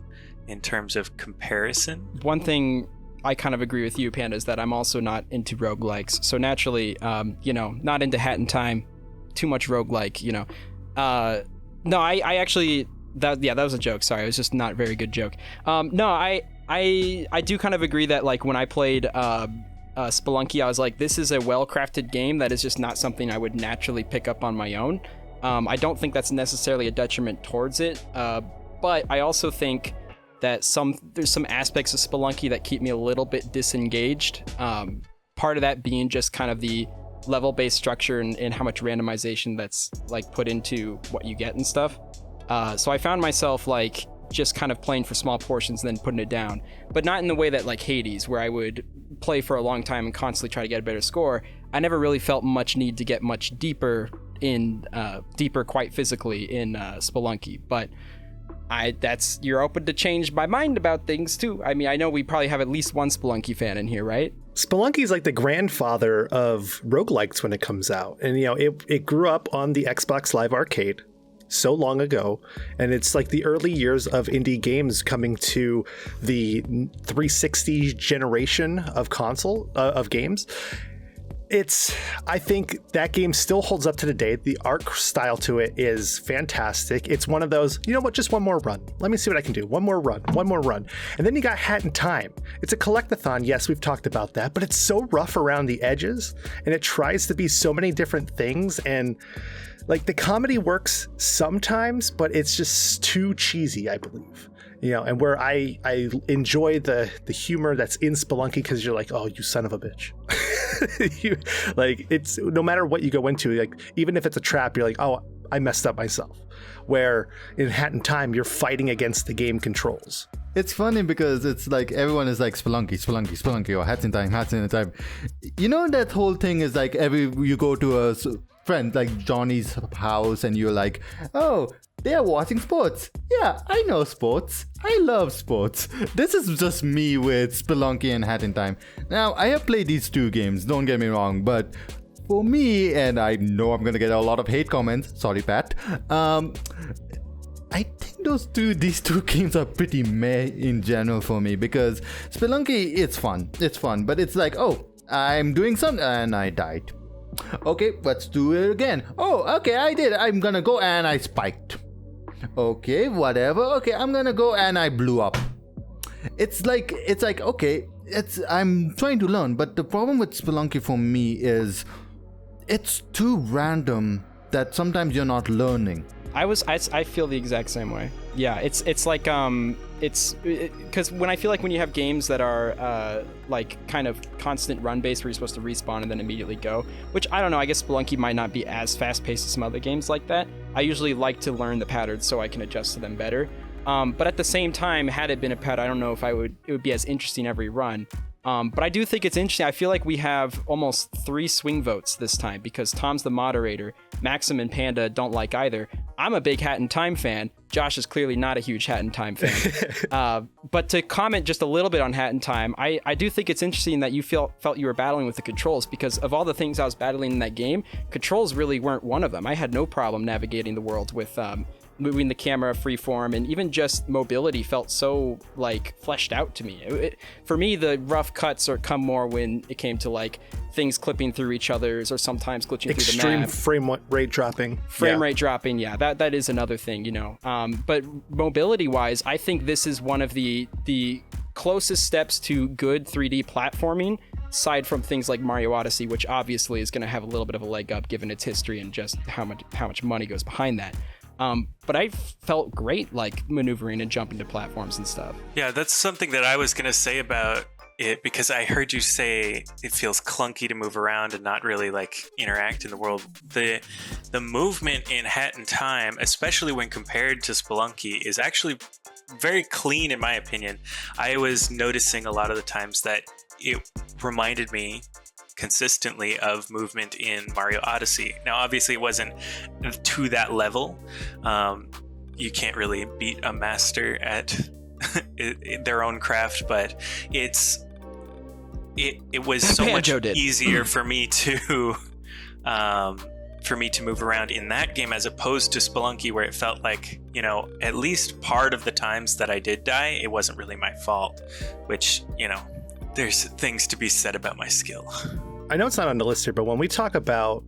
in terms of comparison. One thing I kind of agree with you, Panda, is that I'm also not into roguelikes. So naturally, not into Hat in Time, too much roguelike, No, I actually, that was a joke. Sorry, it was just not a very good joke. I do kind of agree that when I played Spelunky, I was like, this is a well-crafted game that is just not something I would naturally pick up on my own. I don't think that's necessarily a detriment towards it, but I also think that there's some aspects of Spelunky that keep me a little bit disengaged. Part of that being just kind of the level-based structure and how much randomization that's put into what you get and stuff. So I found myself just kind of playing for small portions and then putting it down, but not in the way that Hades, where I would play for a long time and constantly try to get a better score. I never really felt much need to get much deeper quite physically in Spelunky, but you're open to change my mind about things too. I mean, I know we probably have at least one Spelunky fan in here, right? Spelunky is the grandfather of roguelikes when it comes out. And, it grew up on the Xbox Live Arcade so long ago. And it's the early years of indie games coming to the 360 generation of console of games. I think that game still holds up to the day. The art style to it is fantastic. It's one of those, just one more run. Let me see what I can do. One more run. And then you got Hat in Time. It's a collectathon. Yes, we've talked about that, but it's so rough around the edges and it tries to be so many different things. And the comedy works sometimes, but it's just too cheesy, I believe. And where I enjoy the humor that's in Spelunky, because you're oh, you son of a bitch. It's no matter what you go into, even if it's a trap, you're oh, I messed up myself. Where in Hat in Time, you're fighting against the game controls. It's funny because it's everyone is Spelunky, or Hats in Time. That whole thing is you go to a friend Johnny's house and you're oh, they are watching sports. Yeah, I know sports. I love sports. This is just me with Spelunky and Hat in Time. Now, I have played these two games, don't get me wrong, but for me, and I know I'm gonna get a lot of hate comments, sorry Pat, I think these two games are pretty meh in general for me, because Spelunky, it's fun, but it's like, oh, I'm doing something and I died. Okay, let's do it again. Oh, okay, I did. I'm gonna go and I spiked. Okay, whatever. Okay, I'm gonna go and I blew up. It's like, okay, I'm trying to learn, but the problem with Spelunky for me is it's too random that sometimes you're not learning. I feel the exact same way. Yeah, it's like because when I feel like when you have games that are like kind of constant run based where you're supposed to respawn and then immediately go, which I don't know, I guess Spelunky might not be as fast paced as some other games like that. I usually like to learn the patterns so I can adjust to them better. But at the same time, had it been a pet, I don't know if it would be as interesting every run. But I do think it's interesting. I feel like we have almost 3 swing votes this time because Tom's the moderator. Maxim and Panda don't like either. I'm a big Hat in Time fan. Josh is clearly not a huge Hat in Time fan. But to comment just a little bit on Hat in Time, I do think it's interesting that you felt you were battling with the controls, because of all the things I was battling in that game, controls really weren't one of them. I had no problem navigating the world with moving the camera freeform, and even just mobility felt so like fleshed out to me. For me, the rough cuts come more when it came to like things clipping through each other's or sometimes glitching through the map. Extreme frame rate dropping. Rate dropping, yeah, that is another thing, you know. But mobility wise, I think this is one of the closest steps to good 3D platforming, aside from things like Mario Odyssey, which obviously is going to have a little bit of a leg up given its history and just how much money goes behind that. But I felt great like maneuvering and jumping to platforms and stuff. Yeah, that's something that I was going to say about it, because I heard you say it feels clunky to move around and not really like interact in the world. The movement in Hat in Time, especially when compared to Spelunky, is actually very clean in my opinion. I was noticing a lot of the times that it reminded me consistently of movement in Mario Odyssey. Now, obviously, it wasn't to that level. You can't really beat a master at their own craft, but it was so much easier for me to move around in that game as opposed to Spelunky, where it felt like, you know, at least part of the times that I did die, it wasn't really my fault, which, you know, there's things to be said about my skill. I know it's not on the list here, but when we talk about,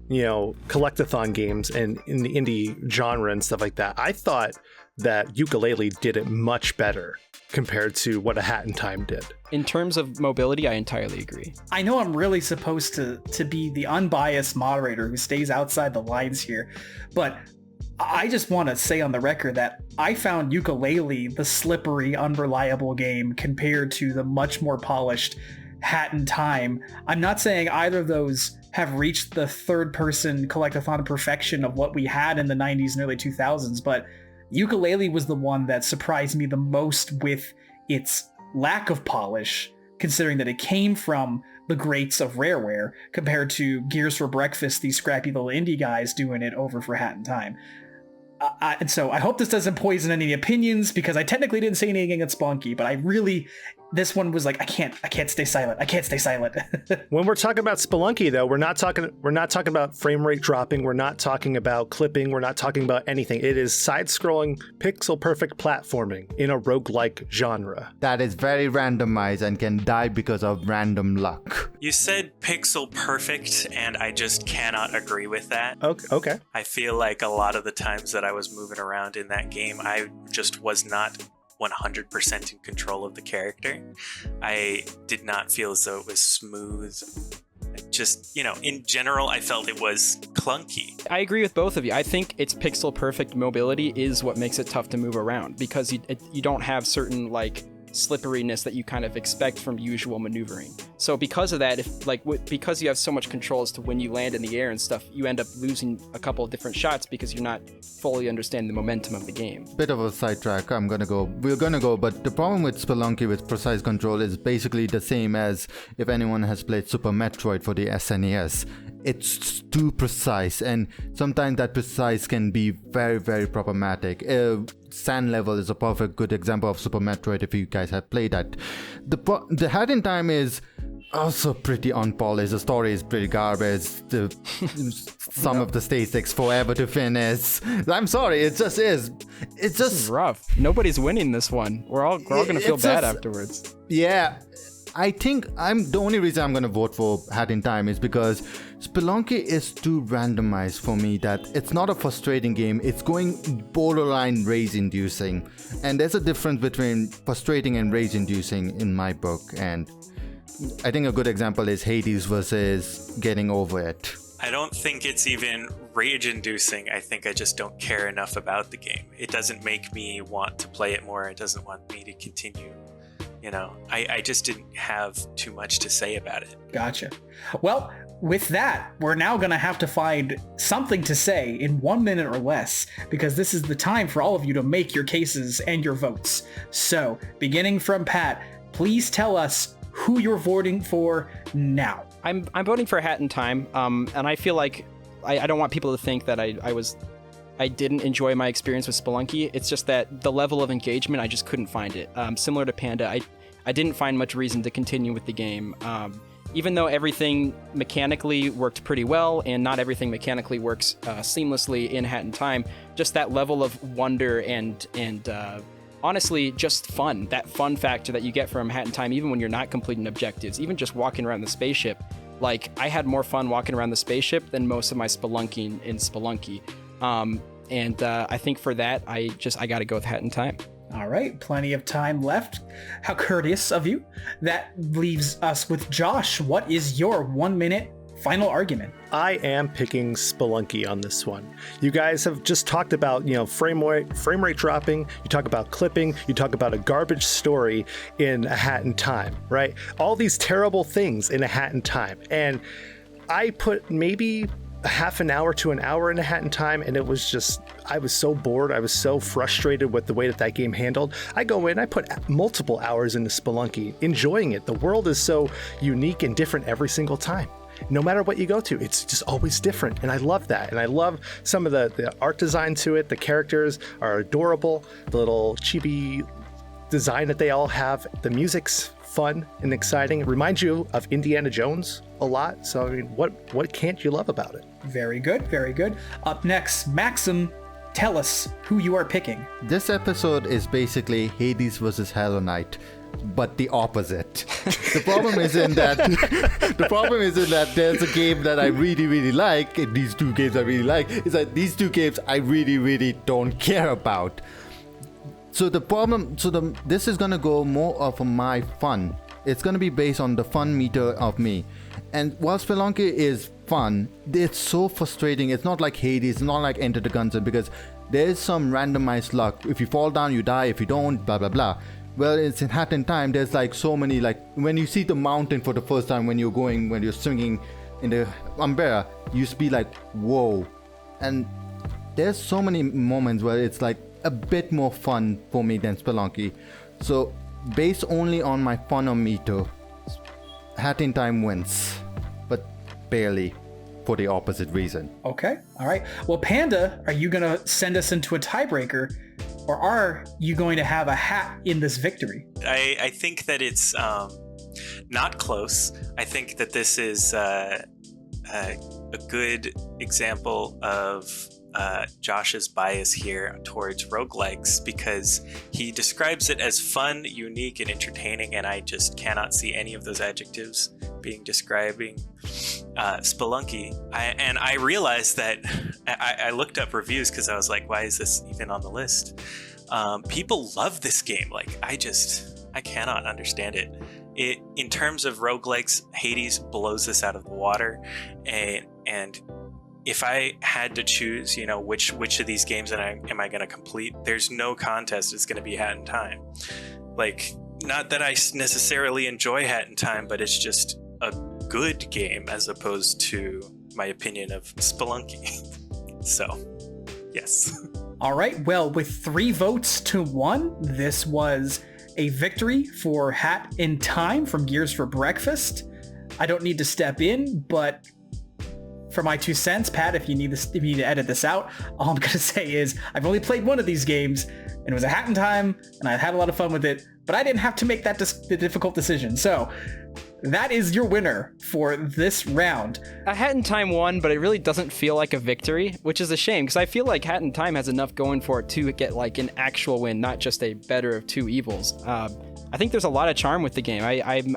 you know, collectathon games and in the indie genre and stuff like that, I thought that Yooka-Laylee did it much better compared to what a Hat in Time did. In terms of mobility, I entirely agree. I know I'm really supposed to be the unbiased moderator who stays outside the lines here, but I just want to say on the record that I found Yooka-Laylee the slippery, unreliable game compared to the much more polished Hat in Time. I'm not saying either of those have reached the third-person collectathon perfection of what we had in the 90s and early 2000s, but Yooka-Laylee was the one that surprised me the most with its lack of polish, considering that it came from the greats of Rareware, compared to Gears for Breakfast, these scrappy little indie guys doing it over for Hat in Time. And so I hope this doesn't poison any opinions, because I technically didn't say anything against Spelunky, but I really, this one was like, I can't stay silent. I can't stay silent. When we're talking about Spelunky, though, we're not talking about frame rate dropping. We're not talking about clipping. We're not talking about anything. It is side-scrolling, pixel-perfect platforming in a roguelike genre. That is very randomized and can die because of random luck. You said pixel perfect, and I just cannot agree with that. Okay. I feel like a lot of the times that I was moving around in that game, I just was not 100% in control of the character. I did not feel as though it was smooth. Just, you know, in general, I felt it was clunky. I agree with both of you. I think its pixel perfect mobility is what makes it tough to move around, because you don't have certain like slipperiness that you kind of expect from usual maneuvering. So because of that, because you have so much control as to when you land in the air and stuff, you end up losing a couple of different shots because you're not fully understanding the momentum of the game. Bit of a sidetrack, we're gonna go, but the problem with Spelunky with precise control is basically the same as if anyone has played Super Metroid for the SNES. It's too precise, and sometimes that precise can be very, very problematic. Sand Level is a perfect good example of Super Metroid if you guys have played that. The Hat in Time is also pretty unpolished. The story is pretty garbage. Some of the statistics forever to finish. I'm sorry, it just is. It's This is just rough. Nobody's winning this one. We're all gonna feel bad afterwards. Yeah, I think the only reason I'm gonna vote for Hat in Time is because Spelunky is too randomized for me that it's not a frustrating game. It's going borderline rage-inducing, and there's a difference between frustrating and rage-inducing in my book. And I think a good example is Hades versus Getting Over It. I don't think it's even rage-inducing. I think I just don't care enough about the game. It doesn't make me want to play it more. It doesn't want me to continue. You know, I just didn't have too much to say about it. Gotcha. Well, with that, we're now going to have to find something to say in 1 minute or less, because this is the time for all of you to make your cases and your votes. So, beginning from Pat, please tell us who you're voting for now. I'm voting for Hat in Time, and I feel like I don't want people to think that I didn't enjoy my experience with Spelunky. It's just that the level of engagement, I just couldn't find it. Similar to Panda, I didn't find much reason to continue with the game. Even though everything mechanically worked pretty well, and not everything mechanically works seamlessly in Hat in Time, just that level of wonder and honestly, just fun. That fun factor that you get from Hat in Time, even when you're not completing objectives, even just walking around the spaceship. Like, I had more fun walking around the spaceship than most of my spelunking in Spelunky. And I think for that, I got to go with Hat in Time. All right, plenty of time left. How courteous of you. That leaves us with Josh. What is your 1 minute final argument? I am picking Spelunky on this one. You guys have just talked about, frame rate dropping. You talk about clipping. You talk about a garbage story in A Hat in Time, right? All these terrible things in A Hat in Time. And I put maybe a half an hour to an hour in A Hat in Time, and it was just, I was so bored. I was so frustrated with the way that game handled. I go in, I put multiple hours into Spelunky, enjoying it. The world is so unique and different every single time. No matter what you go to, it's just always different. And I love that. And I love some of the art design to it. The characters are adorable. The little chibi design that they all have. The music's fun and exciting. It reminds you of Indiana Jones a lot. So, I mean, what can't you love about it? Very good, very good. Up next, Maxim, tell us who you are picking. This episode is basically Hades versus Helynt, but the opposite. The problem isn't that there's a game that I really, really like, and these two games I really like, is that these two games I really, really don't care about. So this is gonna go more of my fun. It's gonna be based on the fun meter of me. And while Spelunky is fun, it's so frustrating. It's not like Hades, it's not like Enter the Gungeon, because there's some randomized luck. If you fall down, you die. If you don't, blah blah blah. Well, it's in Hat in Time. There's like so many, like when you see the mountain for the first time, when you're swinging in the umbrella, you just be like, whoa. And there's so many moments where it's like a bit more fun for me than Spelunky. So based only on my funometer, Hat in Time wins, but barely, for the opposite reason. Okay, all right. Well, Panda, are you gonna send us into a tiebreaker, or are you going to have a hat in this victory? I think that it's not close. I think that this is a good example of Josh's bias here towards roguelikes, because he describes it as fun, unique, and entertaining, and I just cannot see any of those adjectives being describing Spelunky. I realized that I looked up reviews because I was like, why is this even on the list? People love this game. Like, I cannot understand it. In terms of roguelikes, Hades blows this out of the water, and if I had to choose, which of these games am I going to complete, there's no contest. It's going to be Hat in Time. Like, not that I necessarily enjoy Hat in Time, but it's just a good game as opposed to my opinion of Spelunky. So, yes. All right. Well, with 3 votes to 1, this was a victory for Hat in Time from Gears for Breakfast. I don't need to step in, but for my 2 cents, Pat, if you need to edit this out, all I'm gonna say is I've only played one of these games, and it was A Hat in Time, and I had a lot of fun with it, but I didn't have to make that the difficult decision. So that is your winner for this round. A Hat in Time won, but it really doesn't feel like a victory, which is a shame, because I feel like Hat in Time has enough going for it to get like an actual win, not just a better of two evils. I think there's a lot of charm with the game.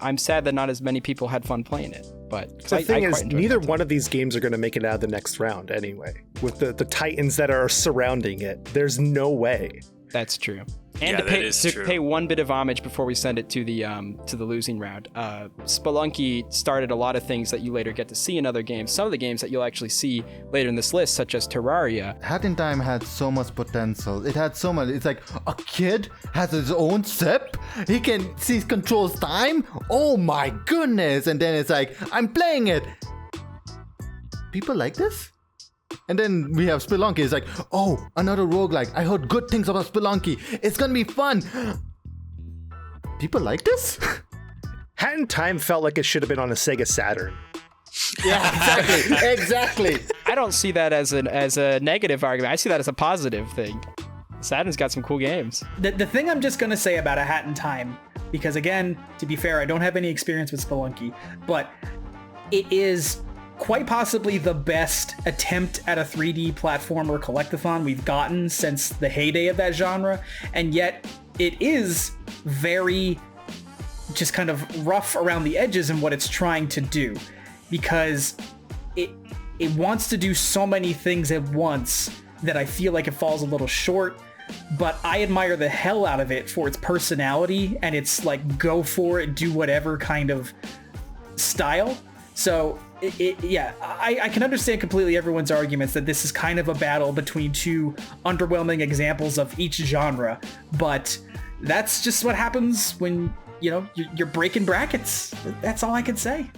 I'm sad that not as many people had fun playing it. But the thing is, neither one of these games are going to make it out of the next round anyway. With the titans that are surrounding it, there's no way. That's true. And to pay one bit of homage before we send it to the losing round, Spelunky started a lot of things that you later get to see in other games. Some of the games that you'll actually see later in this list, such as Terraria. Hat in Time had so much potential. It had so much. It's like a kid has his own ship. He controls time. Oh my goodness! And then it's like, I'm playing it. People like this? And then we have Spelunky. It's like, oh, another roguelike. I heard good things about Spelunky. It's gonna be fun. People like this? Hat in Time felt like it should have been on a Sega Saturn. Yeah, exactly. I don't see that as a negative argument. I see that as a positive thing. Saturn's got some cool games. The thing I'm just gonna say about A Hat in Time, because again, to be fair, I don't have any experience with Spelunky, but it is quite possibly the best attempt at a 3D platformer collectathon we've gotten since the heyday of that genre, and yet it is very just kind of rough around the edges in what it's trying to do, because it wants to do so many things at once that I feel like it falls a little short, but I admire the hell out of it for its personality and its like go for it, do whatever kind of style. So I can understand completely everyone's arguments that this is kind of a battle between two underwhelming examples of each genre, but that's just what happens when, you're breaking brackets. That's all I can say.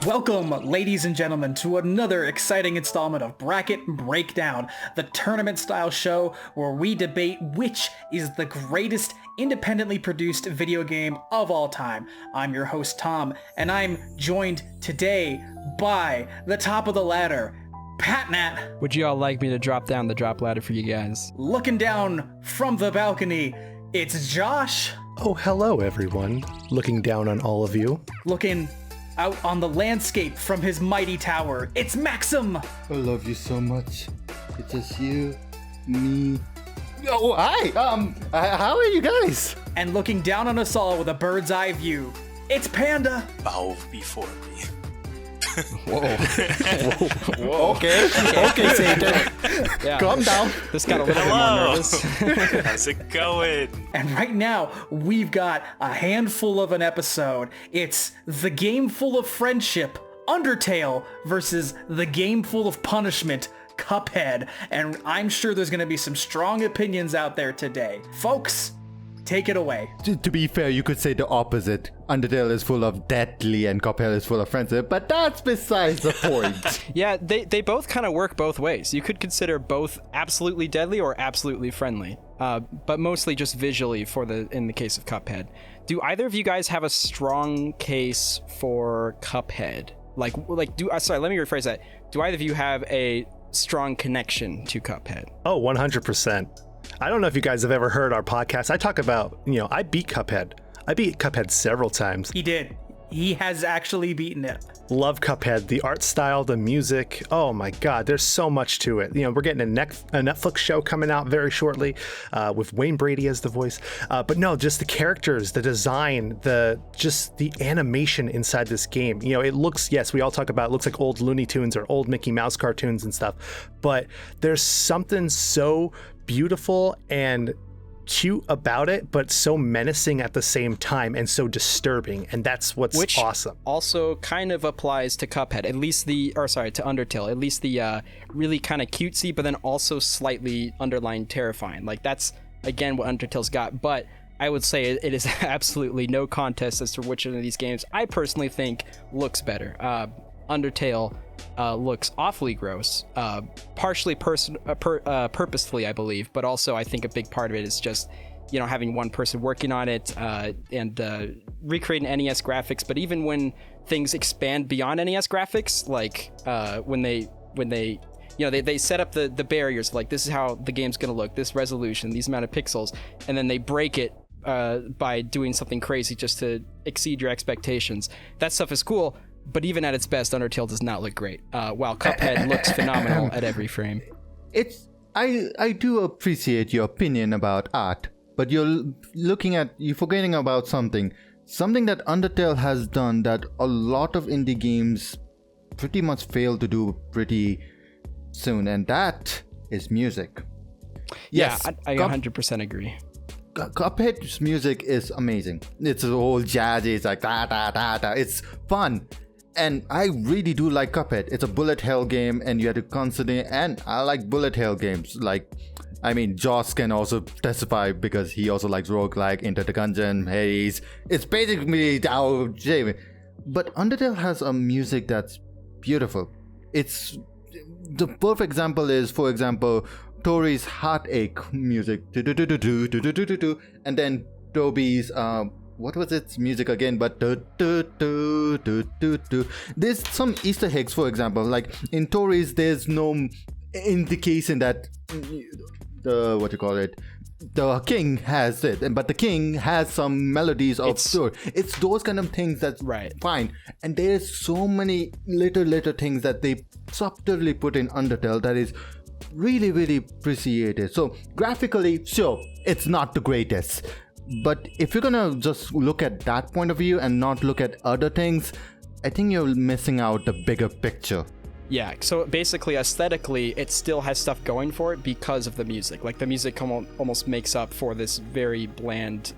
Welcome, ladies and gentlemen, to another exciting installment of Bracket Breakdown, the tournament-style show where we debate which is the greatest independently produced video game of all time. I'm your host, Tom, and I'm joined today by the top of the ladder, Patnat. Would you all like me to drop down the drop ladder for you guys? Looking down from the balcony, it's Josh. Oh, hello, everyone. Looking down on all of you. Looking out on the landscape from his mighty tower, it's Maxim. I love you so much. It's just you, me. Oh, hi. How are you guys? And looking down on us all with a bird's eye view, it's Panda. Bow before me. Whoa. Okay, Satan. Yeah. Calm down. This got a little bit more nervous. How's it going? And right now, we've got a handful of an episode. It's the game full of friendship, Undertale, versus the game full of punishment, Cuphead. And I'm sure there's going to be some strong opinions out there today. Folks, take it away. To be fair, you could say the opposite. Undertale is full of deadly and Cuphead is full of friendship, but that's besides the point. Yeah, they both kind of work both ways. You could consider both absolutely deadly or absolutely friendly, but mostly just visually in the case of Cuphead. Do either of you guys have a strong case for Cuphead? Sorry, let me rephrase that. Do either of you have a strong connection to Cuphead? Oh, 100%. I don't know if you guys have ever heard our podcast. I talk about, I beat Cuphead. I beat Cuphead several times. He did. He has actually beaten it. Love Cuphead. The art style, the music. Oh my God, there's so much to it. We're getting a Netflix show coming out very shortly with Wayne Brady as the voice. But no, just the characters, the design, the animation inside this game. It looks, yes, we all talk about it looks like old Looney Tunes or old Mickey Mouse cartoons and stuff. But there's something so beautiful and cute about it, but so menacing at the same time and so disturbing, and that's what's awesome. Also kind of applies to Cuphead, to Undertale, at least the really kind of cutesy, but then also slightly underlying terrifying. Like that's again what Undertale's got, but I would say it is absolutely no contest as to which one of these games I personally think looks better. Undertale looks awfully gross, partially purposefully, I believe, but also I think a big part of it is just, having one person working on it and recreating NES graphics. But even when things expand beyond NES graphics, like when they they set up the barriers, like this is how the game's gonna look, this resolution, these amount of pixels, and then they break it by doing something crazy just to exceed your expectations. That stuff is cool, but even at its best, Undertale does not look great, while Cuphead looks phenomenal at every frame. I do appreciate your opinion about art, but you're forgetting about something that Undertale has done that a lot of indie games pretty much fail to do pretty soon, and that is music. Yes, yeah, I 100% agree. Cuphead's music is amazing. It's all jazzy, it's like da da da da. It's fun. And I really do like Cuphead. It's a bullet hell game, and you have to constantly, and I like bullet hell games. Like, I mean, Joss can also testify because he also likes roguelike, Enter the Gungeon, Hades. It's basically our game. But Undertale has a music that's beautiful. It's the perfect example is, for example, Tori's Heartache music, and then Toby's what was its music again? But there's some Easter eggs, for example, like in Tori's, there's no indication that the king has it, but the king has some melodies of Tori. It's those kind of things that's fine, and there's so many little things that they subtly put in Undertale that is really, really appreciated. So graphically, sure, it's not the greatest, but if you're gonna just look at that point of view and not look at other things, I think you're missing out the bigger picture. Yeah, so basically aesthetically it still has stuff going for it because of the music. Like the music almost makes up for this very bland,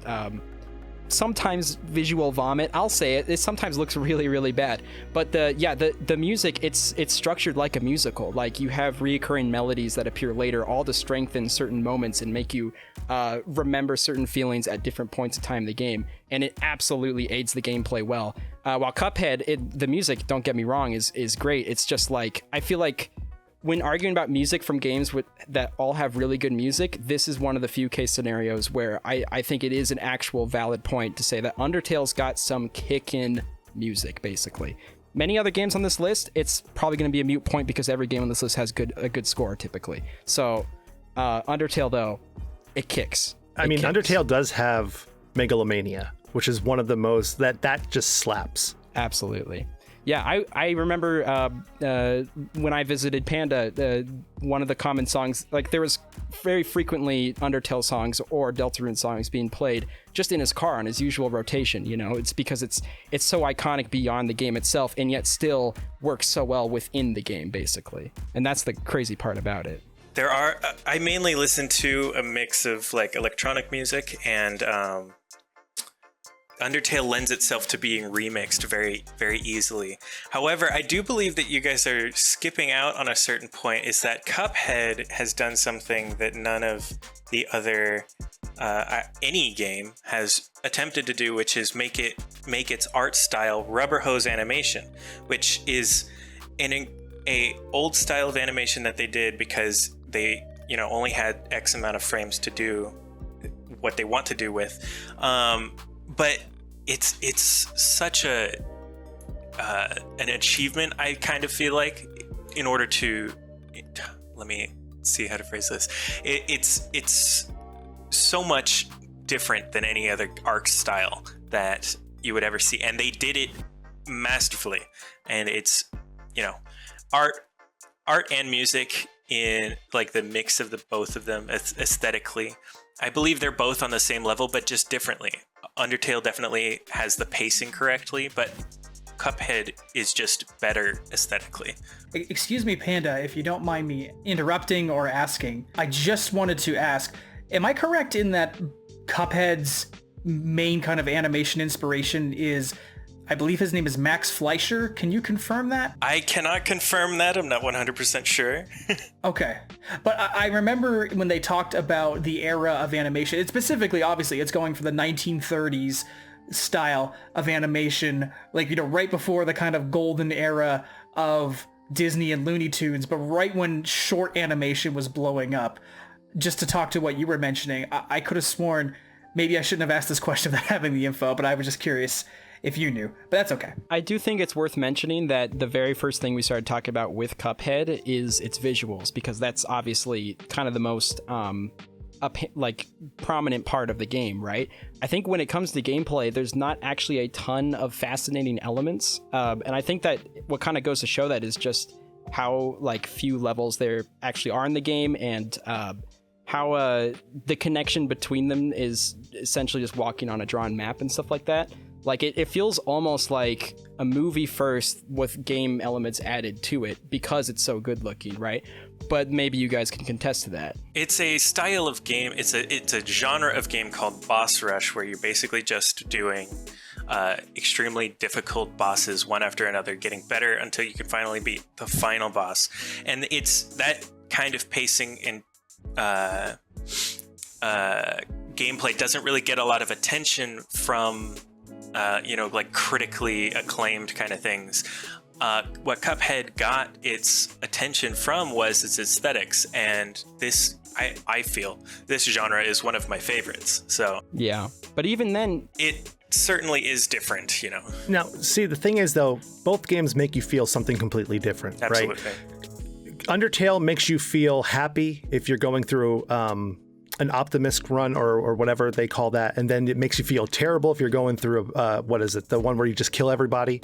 sometimes visual vomit. I'll say it sometimes looks really, really bad, but the music, it's structured like a musical. Like you have reoccurring melodies that appear later, all to strengthen certain moments and make you remember certain feelings at different points in time in the game, and it absolutely aids the gameplay well. While Cuphead, the music, don't get me wrong, is great. It's just like, I feel like when arguing about music from games that all have really good music, this is one of the few case scenarios where I think it is an actual valid point to say that Undertale's got some kick-in music, basically. Many other games on this list, it's probably going to be a moot point because every game on this list has a good score, typically. So, Undertale, though, it kicks. I mean, Undertale does have Megalomania, which is one of the most, that just slaps. Absolutely. Yeah, I remember when I visited Panda, one of the common songs, like there was very frequently Undertale songs or Deltarune songs being played just in his car on his usual rotation. It's because it's so iconic beyond the game itself, and yet still works so well within the game, basically. And that's the crazy part about it. I mainly listen to a mix of like electronic music, and Undertale lends itself to being remixed very, very easily. However, I do believe that you guys are skipping out on a certain point, is that Cuphead has done something that none of the other, any game has attempted to do, which is make its art style rubber hose animation, which is a old style of animation that they did because they, only had X amount of frames to do what they want to do with. But it's such an achievement, I kind of feel like, in order to, let me see how to phrase this. It's so much different than any other art style that you would ever see, and they did it masterfully. And it's, art and music in like the mix of the both of them aesthetically. I believe they're both on the same level, but just differently. Undertale definitely has the pacing correctly, but Cuphead is just better aesthetically. Excuse me, Panda, if you don't mind me interrupting or asking. I just wanted to ask, am I correct in that Cuphead's main kind of animation inspiration is, I believe his name is Max Fleischer? Can you confirm that? I cannot confirm that. I'm not 100% sure. Okay. But I remember when they talked about the era of animation, it's specifically, obviously, it's going for the 1930s style of animation, like, right before the kind of golden era of Disney and Looney Tunes, but right when short animation was blowing up. Just to talk to what you were mentioning, I could have sworn, maybe I shouldn't have asked this question without having the info, but I was just curious if you knew, but that's okay. I do think it's worth mentioning that the very first thing we started talking about with Cuphead is its visuals, because that's obviously kind of the most prominent part of the game, right? I think when it comes to gameplay, there's not actually a ton of fascinating elements, and I think that what kind of goes to show that is just how few levels there actually are in the game, and how the connection between them is essentially just walking on a drawn map and stuff like that. It feels almost like a movie first with game elements added to it because it's so good looking, right? But maybe you guys can contest to that. It's a style of game, it's a genre of game called boss rush, where you're basically just doing extremely difficult bosses one after another, getting better until you can finally beat the final boss. And it's that kind of pacing and gameplay doesn't really get a lot of attention from critically acclaimed kind of things. What Cuphead got its attention from was its aesthetics, and this, I feel, this genre is one of my favorites. So yeah, but even then, it certainly is different, Now, see, the thing is, though, both games make you feel something completely different, Absolutely. Right? Undertale makes you feel happy if you're going through an optimist run or whatever they call that, and then it makes you feel terrible if you're going through what is it, the one where you just kill everybody?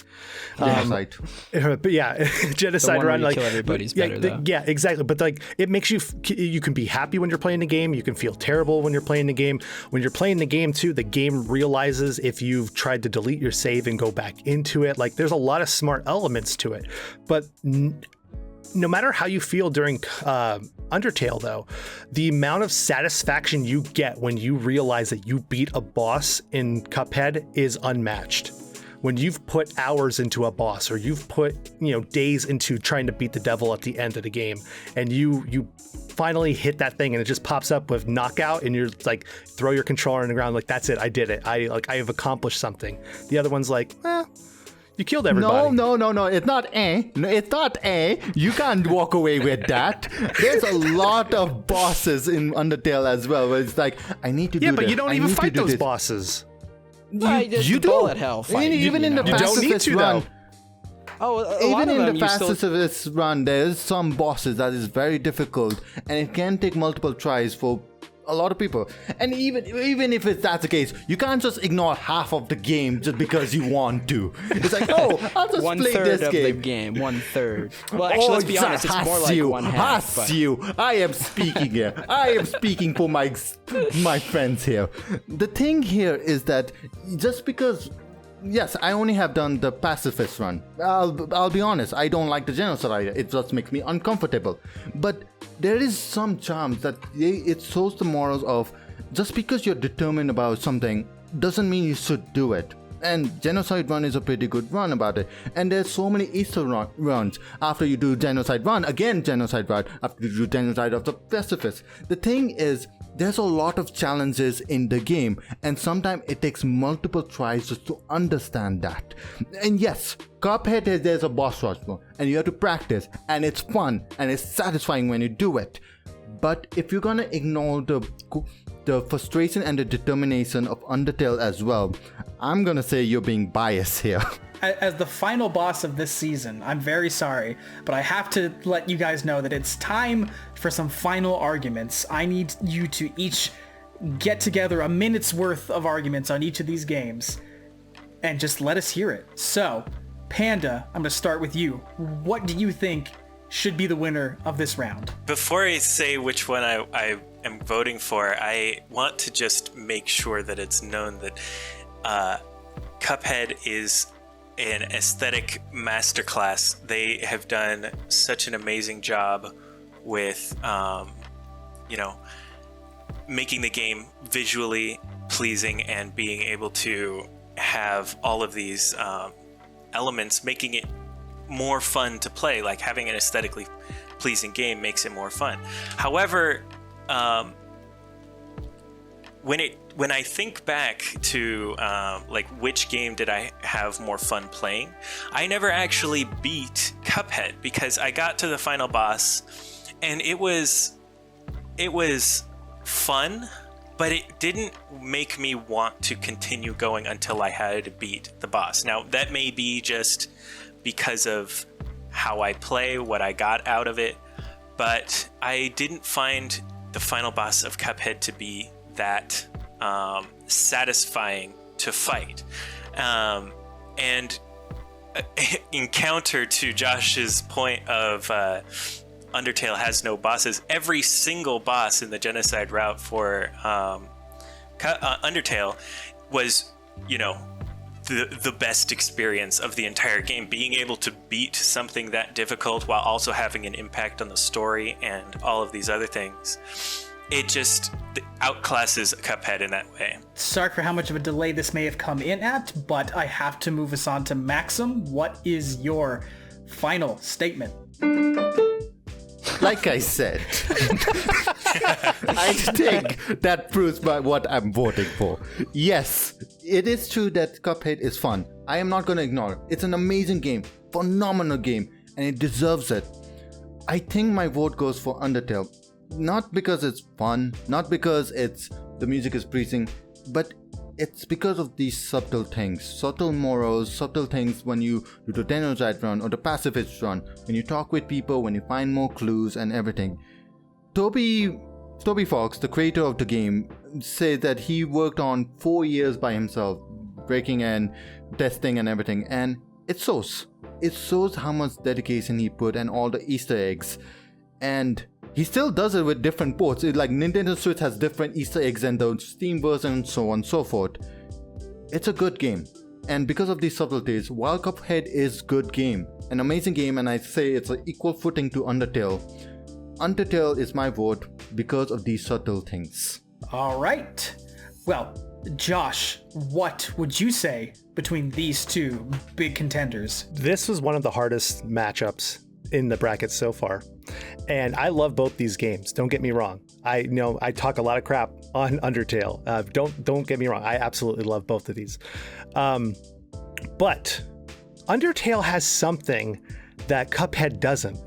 Genocide. But yeah, genocide run. Kill everybody's better, though. Yeah, exactly. But it makes you can be happy when you're playing the game. You can feel terrible when you're playing the game. When you're playing the game too, the game realizes if you've tried to delete your save and go back into it. There's a lot of smart elements to it, but no matter how you feel during Undertale, though, the amount of satisfaction you get when you realize that you beat a boss in Cuphead is unmatched. When you've put hours into a boss, or you've put days into trying to beat the devil at the end of the game, and you finally hit that thing and it just pops up with knockout, and you're throw your controller on the ground, that's it, I did it, I have accomplished something. The other one's you killed everybody. No. It's not No, it's not You can't walk away with that. There's a lot of bosses in Undertale as well, where it's I need to do this. Yeah, but you don't even fight those this. bosses. You do. Bullet hell fight. Even in the fastest run. Even in the fastest run, there's some bosses that is very difficult, and it can take multiple tries for a lot of people. And even if that's the case, you can't just ignore half of the game just because you want to. It's I'll just play this game. One-third of the game. 1/3. Well, actually, let's be honest. It's more like 1/2. You. I am speaking here. I am speaking for my friends here. The thing here is that just because... Yes, I only have done the pacifist run. I'll be honest, I don't like the genocide. It just makes me uncomfortable. But there is some charms that it shows the morals of just because you're determined about something doesn't mean you should do it. And Genocide Run is a pretty good run about it. And there's so many Easter runs. After you do Genocide Run, again Genocide Run. After you do Genocide of the Pacifist. The thing is, there's a lot of challenges in the game, and sometimes it takes multiple tries just to understand that. And yes, Cuphead, there's a boss rush mode, and you have to practice, and it's fun, and it's satisfying when you do it. But if you're gonna ignore the frustration and the determination of Undertale as well, I'm gonna say you're being biased here. As the final boss of this season, I'm very sorry, but I have to let you guys know that it's time for some final arguments. I need you to each get together a minute's worth of arguments on each of these games and just let us hear it. So, Panda, I'm gonna start with you. What do you think should be the winner of this round? Before I say which one I am voting for, I want to just make sure that it's known that Cuphead is an aesthetic masterclass. They have done such an amazing job with, making the game visually pleasing and being able to have all of these elements, making it more fun to play. Like having an aesthetically pleasing game makes it more fun. However, when I think back to which game did I have more fun playing, I never actually beat Cuphead because I got to the final boss and it was fun, but it didn't make me want to continue going until I had beat the boss. Now, that may be just because of how I play, what I got out of it, but I didn't find the final boss of Cuphead to be that satisfying to fight. And in counter to Josh's point of Undertale has no bosses, every single boss in the genocide route for Undertale was, the best experience of the entire game. Being able to beat something that difficult while also having an impact on the story and all of these other things, it just outclasses Cuphead in that way. Sorry for how much of a delay this may have come in at, but I have to move us on to Maxim. What is your final statement? Like I said, I think that proves by what I'm voting for. Yes, it is true that Cuphead is fun. I am not going to ignore it. It's an amazing game, phenomenal game, and it deserves it. I think my vote goes for Undertale. Not because it's fun, not because the music is pleasing, but it's because of these subtle things, subtle morals, subtle things when you do the genocide run or the pacifist run, when you talk with people, when you find more clues and everything. Toby Fox, the creator of the game, said that he worked on 4 years by himself, breaking and testing and everything, and it shows. It shows how much dedication he put and all the Easter eggs. And he still does it with different ports. Like Nintendo Switch has different Easter eggs and the Steam version and so on and so forth. It's a good game. And because of these subtleties, while Cuphead is good game, an amazing game, and I say it's an equal footing to Undertale, Undertale is my vote because of these subtle things. All right. Well, Josh, what would you say between these two big contenders? This was one of the hardest matchups in the bracket so far. And I love both these games. Don't get me wrong. I know I talk a lot of crap on Undertale. Don't get me wrong. I absolutely love both of these. But Undertale has something that Cuphead doesn't.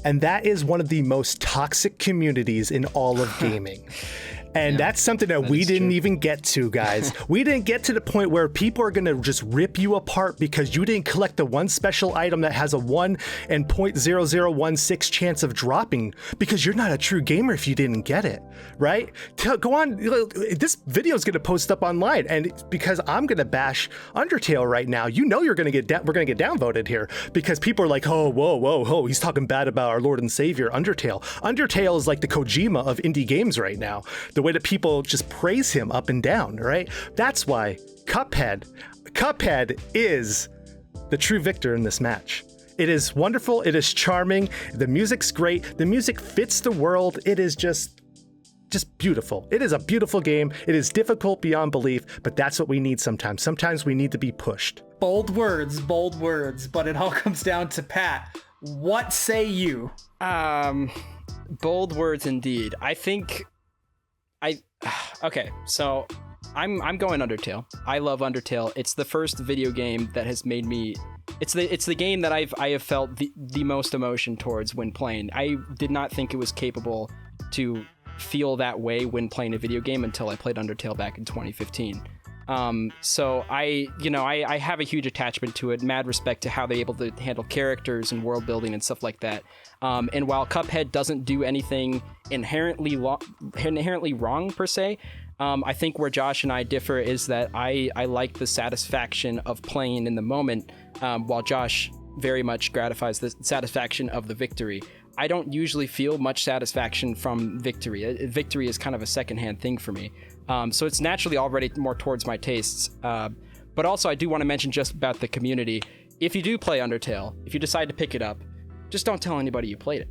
And that is one of the most toxic communities in all of gaming. And that's something that we didn't even get to, guys. We didn't get to the point where people are going to just rip you apart because you didn't collect the one special item that has a 1 in 0.0016 chance of dropping, because you're not a true gamer if you didn't get it, right? Go on. This video is going to post up online, and because I'm going to bash Undertale right now, you're going to we're going to get downvoted here because people are like, oh, whoa, he's talking bad about our Lord and Savior, Undertale. Undertale is like the Kojima of indie games right now. The way that people just praise him up and down, right? That's why Cuphead is the true victor in this match. It is wonderful. It is charming. The music's great. The music fits the world. It is just beautiful. It is a beautiful game. It is difficult beyond belief, but that's what we need sometimes. Sometimes we need to be pushed. Bold words, but it all comes down to Pat. What say you? Bold words indeed. Okay, so I'm going Undertale. I love Undertale. It's the first video game that has made me. It's the game that I have felt the most emotion towards when playing. I did not think it was capable to feel that way when playing a video game until I played Undertale back in 2015. So I have a huge attachment to it, mad respect to how they're able to handle characters and world building and stuff like that. And while Cuphead doesn't do anything inherently wrong per se, I think where Josh and I differ is that I like the satisfaction of playing in the moment, while Josh very much gratifies the satisfaction of the victory. I don't usually feel much satisfaction from victory. Victory is kind of a secondhand thing for me. So it's naturally already more towards my tastes. But also I do want to mention just about the community. If you do play Undertale, if you decide to pick it up, just don't tell anybody you played it.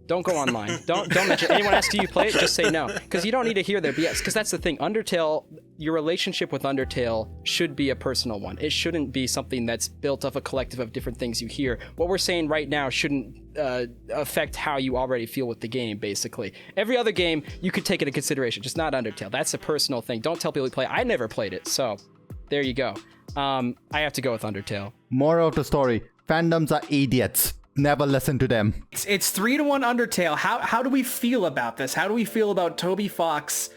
Don't go online. Don't mention anyone asks you play it, just say no. Because you don't need to hear their BS. Because that's the thing. Undertale, your relationship with Undertale should be a personal one. It shouldn't be something that's built of a collective of different things you hear. What we're saying right now shouldn't affect how you already feel with the game, basically. Every other game, you could take it into consideration, just not Undertale. That's a personal thing. Don't tell people you play. I never played it, so there you go. I have to go with Undertale. Moral of the story, fandoms are idiots. Never listen to them. It's 3-1 Undertale. How do we feel about this? How do we feel about Toby Fox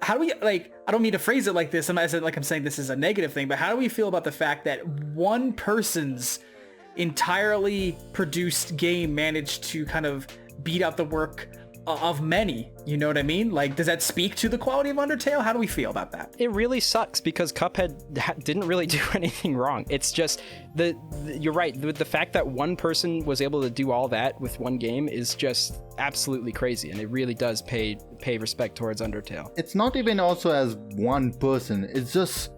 how do we, like, I don't mean to phrase it like this, I'm saying this is a negative thing, but how do we feel about the fact that one person's entirely produced game managed to kind of beat out the work of many? You know what I mean? Like, does that speak to the quality of Undertale? How do we feel about that? It really sucks because Cuphead didn't really do anything wrong. It's just you're right. The fact that one person was able to do all that with one game is just absolutely crazy, and it really does pay respect towards Undertale. It's not even also as one person. It's just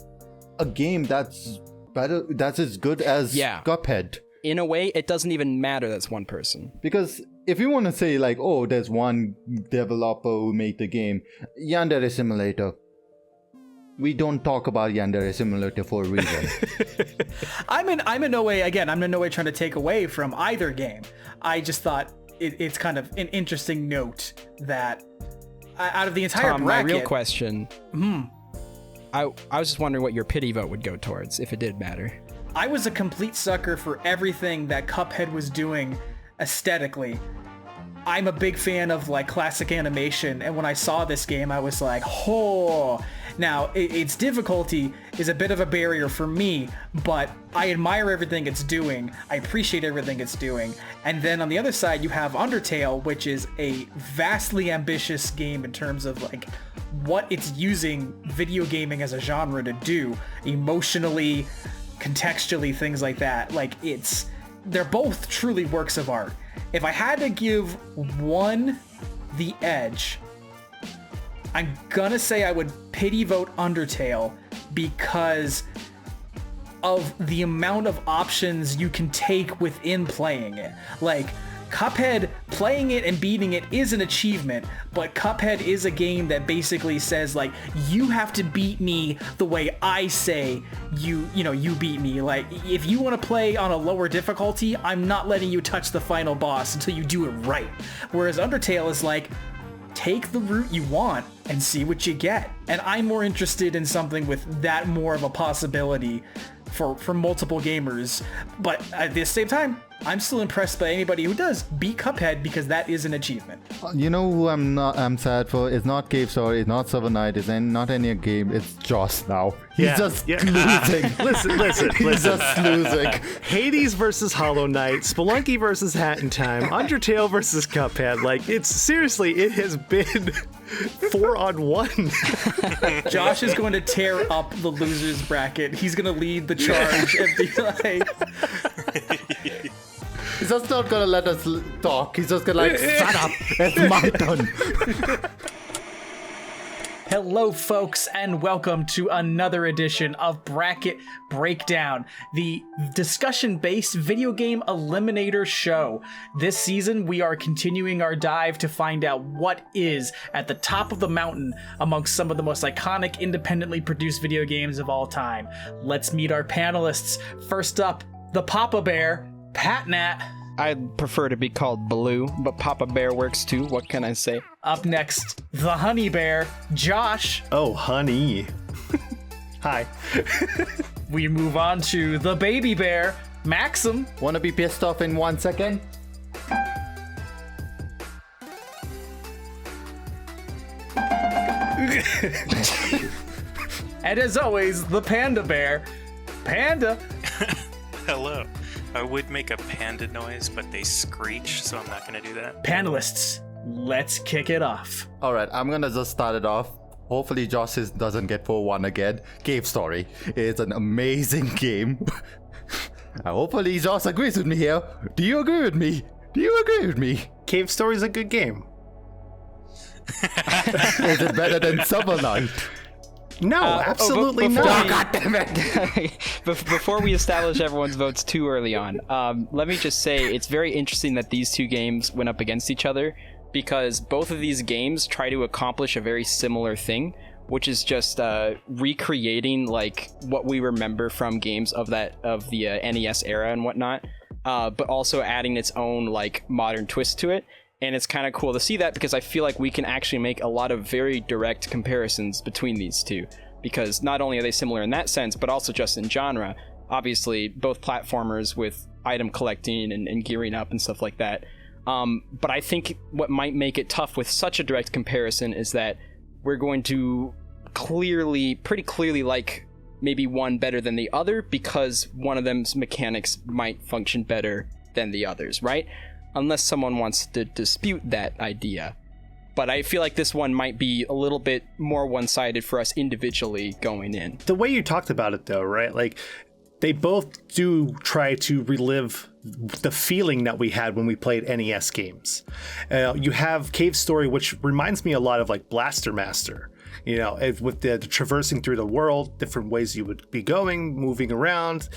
a game that's better, that's as good as Cuphead. In a way, it doesn't even matter that's one person. Because if you want to say like, oh, there's one developer who made the game, Yandere Simulator. We don't talk about Yandere Simulator for a reason. I'm in no way trying to take away from either game. I just thought it's kind of an interesting note that out of the entire Tom, bracket... my real question... I was just wondering what your pity vote would go towards, if it did matter. I was a complete sucker for everything that Cuphead was doing aesthetically. I'm a big fan of like classic animation, and when I saw this game, I was like, oh. Now, its difficulty is a bit of a barrier for me, but I admire everything it's doing. I appreciate everything it's doing. And then on the other side, you have Undertale, which is a vastly ambitious game in terms of like what it's using video gaming as a genre to do, emotionally, contextually, things like that. Like, they're both truly works of art. If I had to give one the edge, I'm gonna say I would pity vote Undertale because of the amount of options you can take within playing it. Like, Cuphead, playing it and beating it is an achievement, but Cuphead is a game that basically says, like, you have to beat me the way I say you beat me. Like, if you want to play on a lower difficulty, I'm not letting you touch the final boss until you do it right. Whereas Undertale is like, take the route you want and see what you get. And I'm more interested in something with that more of a possibility for multiple gamers. But at the same time, I'm still impressed by anybody who does beat Cuphead, because that is an achievement. You know who I'm sad for? It's not Cave Story, it's not Seven Night, it's not any game, it's Joss now. He's just losing. Listen. He's just losing. Hades versus Hollow Knight, Spelunky versus Hat in Time, Undertale versus Cuphead. Like, it has been 4-on-1. Josh is going to tear up the losers bracket. He's going to lead the charge and be like... He's just not gonna let us talk. He's just gonna shut up. It's my turn. Hello, folks, and welcome to another edition of Bracket Breakdown, the discussion-based video game eliminator show. This season, we are continuing our dive to find out what is at the top of the mountain amongst some of the most iconic independently produced video games of all time. Let's meet our panelists. First up, the Papa Bear, Pat Nat. I'd prefer to be called Blue, but Papa Bear works too. What can I say? Up next, the Honey Bear, Josh. Oh, honey. Hi. We move on to the Baby Bear, Maxim. Wanna be pissed off in 1 second? And as always, the Panda Bear, Panda. Hello. I would make a panda noise, but they screech, so I'm not going to do that. Panelists, let's kick it off. Alright, I'm gonna just start it off. Hopefully Josh doesn't get 4-1 again. Cave Story is an amazing game. Hopefully Josh agrees with me here. Do you agree with me? Cave Story's a good game. Is it better than Summer Night? No, absolutely not. Oh, God damn it. Before we establish everyone's votes too early on, let me just say it's very interesting that these two games went up against each other, because both of these games try to accomplish a very similar thing, which is just recreating like what we remember from games of the NES era and whatnot, but also adding its own like modern twist to it. And it's kind of cool to see that, because I feel like we can actually make a lot of very direct comparisons between these two, because not only are they similar in that sense, but also just in genre. Obviously, both platformers with item collecting and gearing up and stuff like that. But I think what might make it tough with such a direct comparison is that we're going to pretty clearly like maybe one better than the other because one of them's mechanics might function better than the others, right? Unless someone wants to dispute that idea. But I feel like this one might be a little bit more one-sided for us individually going in. The way you talked about it, though, right? Like, they both do try to relive the feeling that we had when we played NES games. You have Cave Story, which reminds me a lot of like Blaster Master. You know, with the traversing through the world, different ways you would be going, moving around,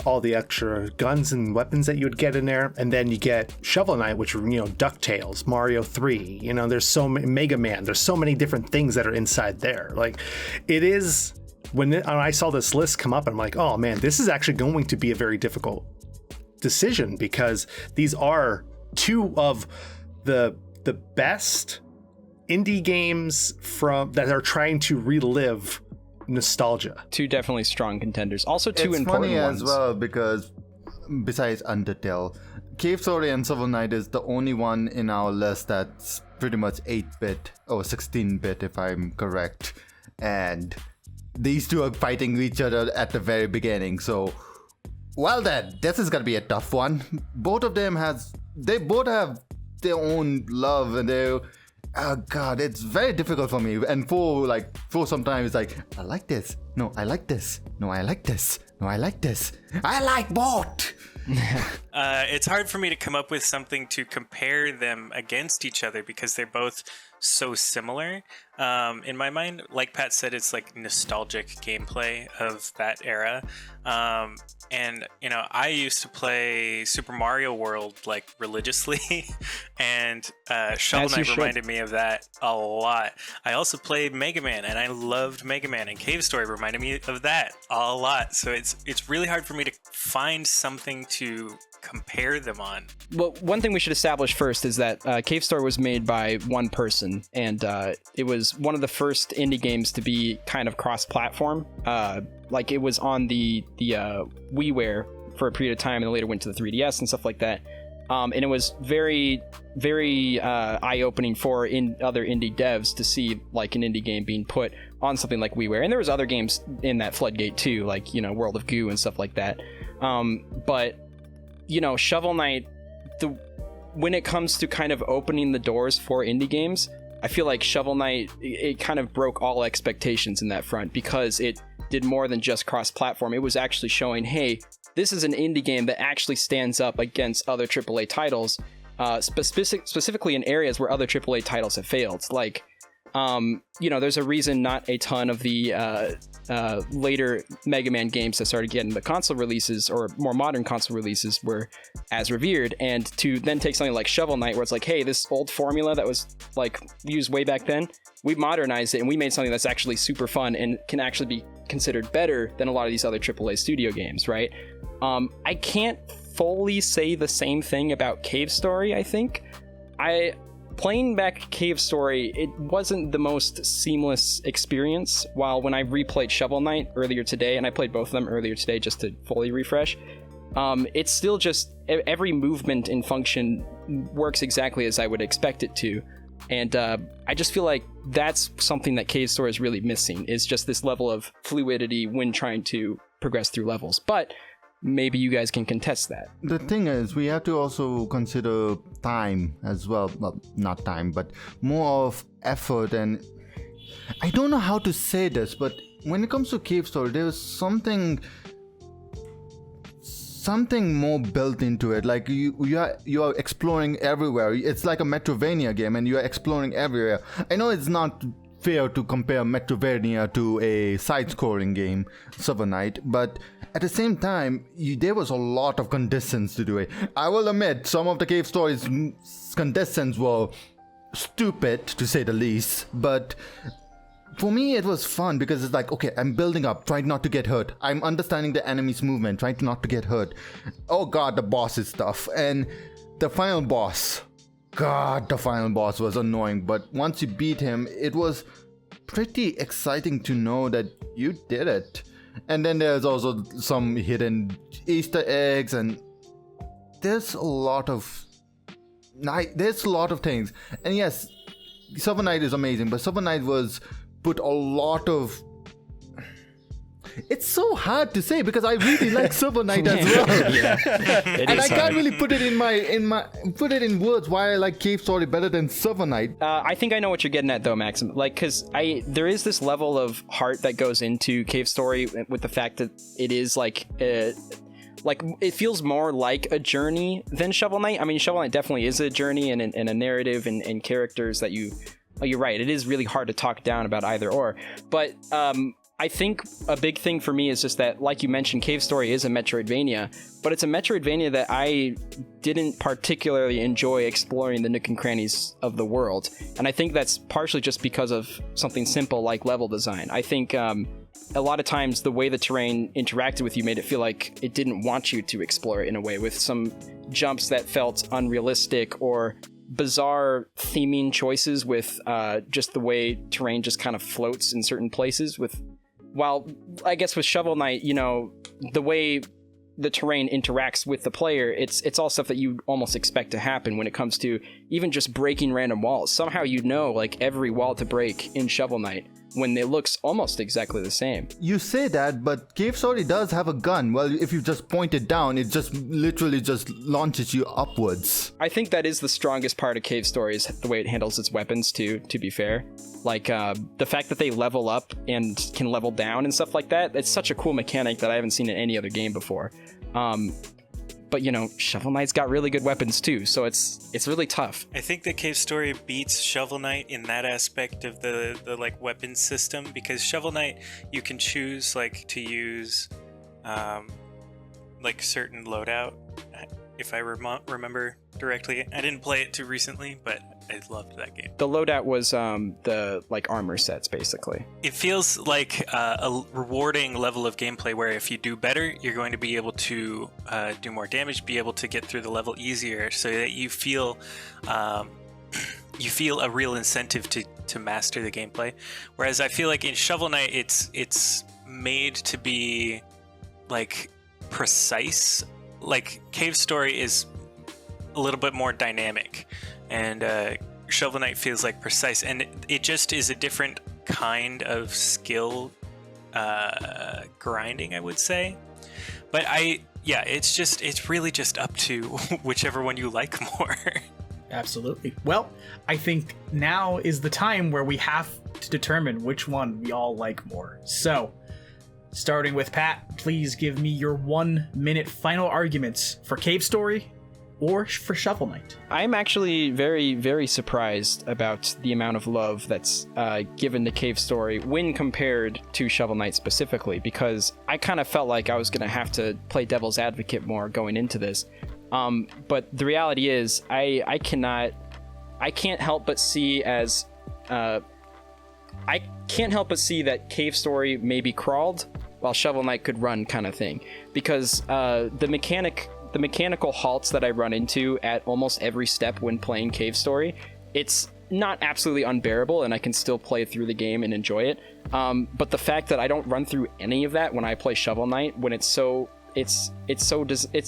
all the extra guns and weapons that you would get in there. And then you get Shovel Knight, which are, DuckTales, Mario 3, there's so many, Mega Man, there's so many different things that are inside there. Like, it is, when I saw this list come up, I'm like, oh man, this is actually going to be a very difficult decision because these are two of the best indie games that are trying to relive nostalgia. Two definitely strong contenders. Also two important ones. It's funny as well because besides Undertale, Cave Story and Shovel Knight is the only one in our list that's pretty much 8-bit or 16-bit if I'm correct. And these two are fighting each other at the very beginning. So, well then, this is gonna be a tough one. Both of them they both have their own love and their oh god, it's very difficult for me. And for sometimes it's like, I like this. No, I like this. No, I like this. No, I like this. I like both. It's hard for me to come up with something to compare them against each other because they're both so similar. In my mind, like Pat said, it's like nostalgic gameplay of that era. And I used to play Super Mario World like religiously, and Shovel Knight reminded me of that a lot. I also played Mega Man, and I loved Mega Man, and Cave Story reminded me of that a lot. So it's really hard for me to find something to compare them on. Well, one thing we should establish first is that Cave Story was made by one person, and it was one of the first indie games to be kind of cross-platform. Like, it was on the WiiWare for a period of time, and then later went to the 3DS and stuff like that. And it was very, very eye-opening for other indie devs to see like an indie game being put on something like WiiWare. And there was other games in that floodgate too, like World of Goo and stuff like that. But Shovel Knight, when it comes to kind of opening the doors for indie games, I feel like Shovel Knight, it kind of broke all expectations in that front because it did more than just cross-platform. It was actually showing, hey, this is an indie game that actually stands up against other AAA titles, specifically in areas where other AAA titles have failed. Like, there's a reason not a ton of the later Mega Man games that started getting the console releases or more modern console releases were as revered, and to then take something like Shovel Knight where it's like, hey, this old formula that was like used way back then, we modernized it and we made something that's actually super fun and can actually be considered better than a lot of these other AAA studio games, right? I can't fully say the same thing about Cave Story, I think. Playing back Cave Story, it wasn't the most seamless experience, while when I replayed Shovel Knight earlier today, and I played both of them earlier today just to fully refresh, it's still just every movement and function works exactly as I would expect it to. And I just feel like that's something that Cave Story is really missing, is just this level of fluidity when trying to progress through levels. But maybe you guys can contest that. The thing is, we have to also consider time as well. Well, not time, but more of effort. And I don't know how to say this, but when it comes to Cave Story, there's something more built into it. Like you are exploring everywhere. It's like a Metrovania game, and you are exploring everywhere. I know it's not fair to compare Metrovania to a side-scrolling game, Shovel Knight, but at the same time, there was a lot of contestants to do it. I will admit, some of the Cave Story's contestants were stupid, to say the least, but for me, it was fun because it's like, okay, I'm building up, trying not to get hurt. I'm understanding the enemy's movement, trying not to get hurt. Oh god, the boss is tough. And the final boss, god, the final boss was annoying. But once you beat him, it was pretty exciting to know that you did it. And then there's also some hidden Easter eggs, and there's a lot of things. And yes, Shovel Knight is amazing, but Shovel Knight was put a lot of. It's so hard to say because I really like Shovel Knight as well. Yeah, and I can't really put it in words why I like Cave Story better than Shovel Knight. I think I know what you're getting at though, Maxim. Like, because there is this level of heart that goes into Cave Story with the fact that it is like it feels more like a journey than Shovel Knight. I mean, Shovel Knight definitely is a journey and a narrative and characters that you. Oh, you're right. It is really hard to talk down about either or, but I think a big thing for me is just that, like you mentioned, Cave Story is a Metroidvania, but it's a Metroidvania that I didn't particularly enjoy exploring the nook and crannies of the world. And I think that's partially just because of something simple like level design. I think a lot of times the way the terrain interacted with you made it feel like it didn't want you to explore it in a way, with some jumps that felt unrealistic or bizarre theming choices with just the way terrain just kind of floats in certain places while I guess with Shovel Knight, you know, the way the terrain interacts with the player, it's all stuff that you almost expect to happen when it comes to even just breaking random walls. Somehow you know like every wall to break in Shovel Knight when it looks almost exactly the same. You say that, but Cave Story does have a gun. Well, if you just point it down, it just literally just launches you upwards. I think that is the strongest part of Cave Story, is the way it handles its weapons too, to be fair. Like the fact that they level up and can level down and stuff like that, it's such a cool mechanic that I haven't seen in any other game before. But you know, Shovel Knight's got really good weapons too, so it's really tough. I think that Cave Story beats Shovel Knight in that aspect of the like weapon system, because Shovel Knight you can choose like to use like certain loadout, if I remember directly. I didn't play it too recently, but I loved that game. The loadout was the like armor sets basically. It feels like a rewarding level of gameplay where if you do better, you're going to be able to do more damage, be able to get through the level easier, so that you feel a real incentive to master the gameplay. Whereas I feel like in Shovel Knight, it's made to be like precise. Like Cave Story is a little bit more dynamic, and Shovel Knight feels like precise, and it just is a different kind of skill grinding, I would say. But it's really just up to whichever one you like more. Absolutely. Well, I think now is the time where we have to determine which one we all like more. So, starting with Pat, please give me your 1-minute final arguments for Cave Story or for Shovel Knight. I'm actually very, very surprised about the amount of love that's given to Cave Story when compared to Shovel Knight specifically, because I kind of felt like I was going to have to play devil's advocate more going into this. But the reality is, I can't help but see that Cave Story maybe crawled while Shovel Knight could run, kind of thing, because the mechanical halts that I run into at almost every step when playing Cave Story, it's not absolutely unbearable, and I can still play through the game and enjoy it. But the fact that I don't run through any of that when I play Shovel Knight, when it's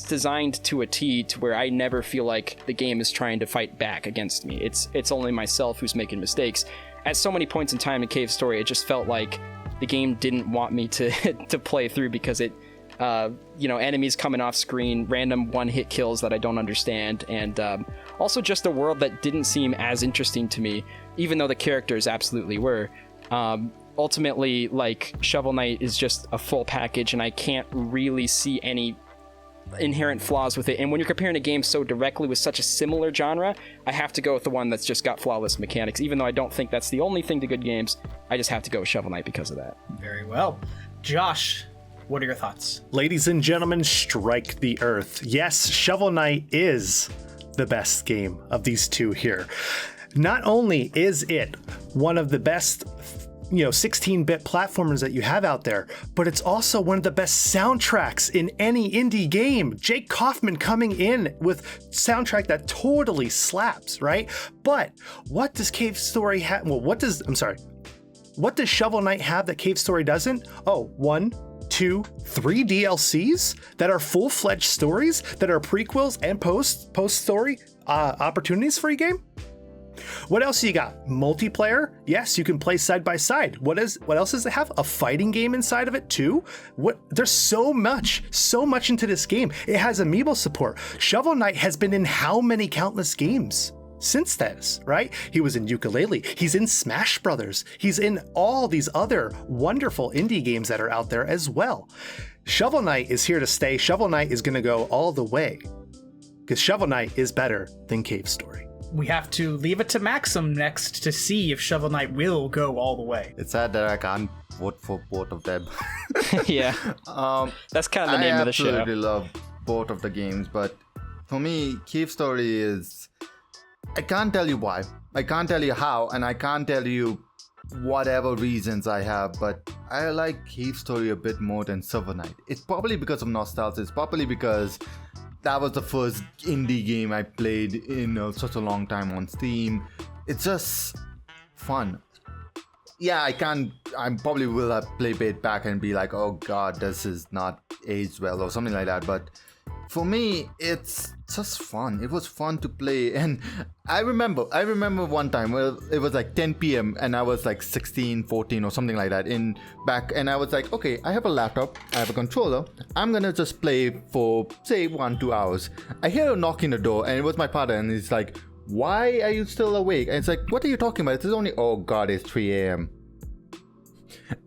designed to a T, to where I never feel like the game is trying to fight back against me. It's only myself who's making mistakes. At so many points in time in Cave Story, it just felt like the game didn't want me to play through, because it enemies coming off screen, random one-hit kills that I don't understand, and also just a world that didn't seem as interesting to me, even though the characters absolutely were. Ultimately, like, Shovel Knight is just a full package, and I can't really see any inherent flaws with it. And when you're comparing a game so directly with such a similar genre, I have to go with the one that's just got flawless mechanics. Even though I don't think that's the only thing to good games, I just have to go with Shovel Knight because of that. Very well. Josh, what are your thoughts? Ladies and gentlemen, strike the earth. Yes, Shovel Knight is the best game of these two here. Not only is it one of the best 16-bit platformers that you have out there, but it's also one of the best soundtracks in any indie game. Jake Kaufman coming in with soundtrack that totally slaps, right? But what does Cave Story have? Well, what does Shovel Knight have that Cave Story doesn't? Oh, 1, 2, 3 DLCs that are full-fledged stories that are prequels and post-story opportunities for your game? What else you got? Multiplayer? Yes, you can play side by side. What else does it have? A fighting game inside of it too? There's so much into this game. It has amiibo support. Shovel Knight has been in how many countless games since this, right? He was in Yooka-Laylee. He's in Smash Brothers. He's in all these other wonderful indie games that are out there as well. Shovel Knight is here to stay. Shovel Knight is going to go all the way because Shovel Knight is better than Cave Story. We have to leave it to Maxim next to see if Shovel Knight will go all the way. It's sad that I can't vote for both of them. Yeah. That's kind of the name of the show. I absolutely love both of the games, but for me, Cave Story is... I can't tell you why. I can't tell you how, and I can't tell you whatever reasons I have, but I like Cave Story a bit more than Shovel Knight. It's probably because of nostalgia. It's probably because that was the first indie game I played in such a long time on Steam. It's just fun. Yeah, I probably will have played it back and be like, oh god, this is not aged well or something like that. But for me, it's just fun. It was fun to play. And I remember one time where it was like 10 p.m. and I was like 16, 14 or something like that and I was like, okay, I have a laptop, I have a controller, I'm gonna just play for say 1-2 hours. I hear a knock in the door and it was my father and he's like, why are you still awake? And it's like, what are you talking about? It's only, oh god, it's 3 a.m.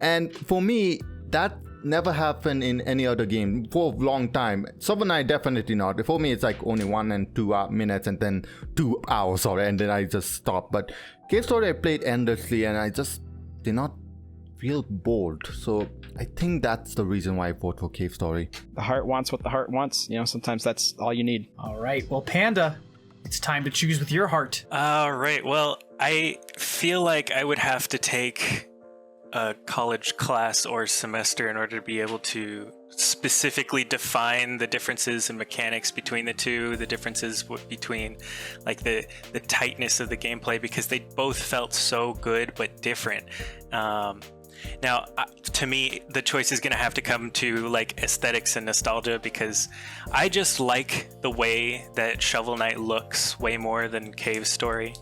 And for me, that never happened in any other game for a long time. Shovel Knight definitely not. For me, it's like only 1 and 2 minutes and then 2 hours, sorry, and then I just stop. But Cave Story I played endlessly and I just did not feel bored. So I think that's the reason why I vote for Cave Story. The heart wants what the heart wants. Sometimes that's all you need. All right. Well, Panda, it's time to choose with your heart. All right. Well, I feel like I would have to take a college class or semester in order to be able to specifically define the differences in mechanics between the two, the differences between like the tightness of the gameplay, because they both felt so good but different. Now, to me, the choice is going to have to come to like aesthetics and nostalgia, because I just like the way that Shovel Knight looks way more than Cave Story.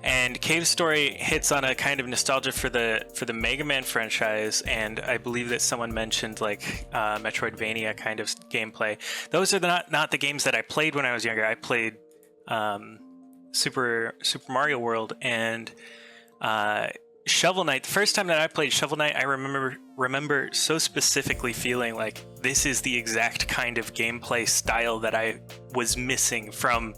And Cave Story hits on a kind of nostalgia for the Mega Man franchise, and I believe that someone mentioned like Metroidvania kind of gameplay. Those are not the games that I played when I was younger. I played Super Mario World and Shovel Knight. The first time that I played Shovel Knight, I remember so specifically feeling like this is the exact kind of gameplay style that I was missing from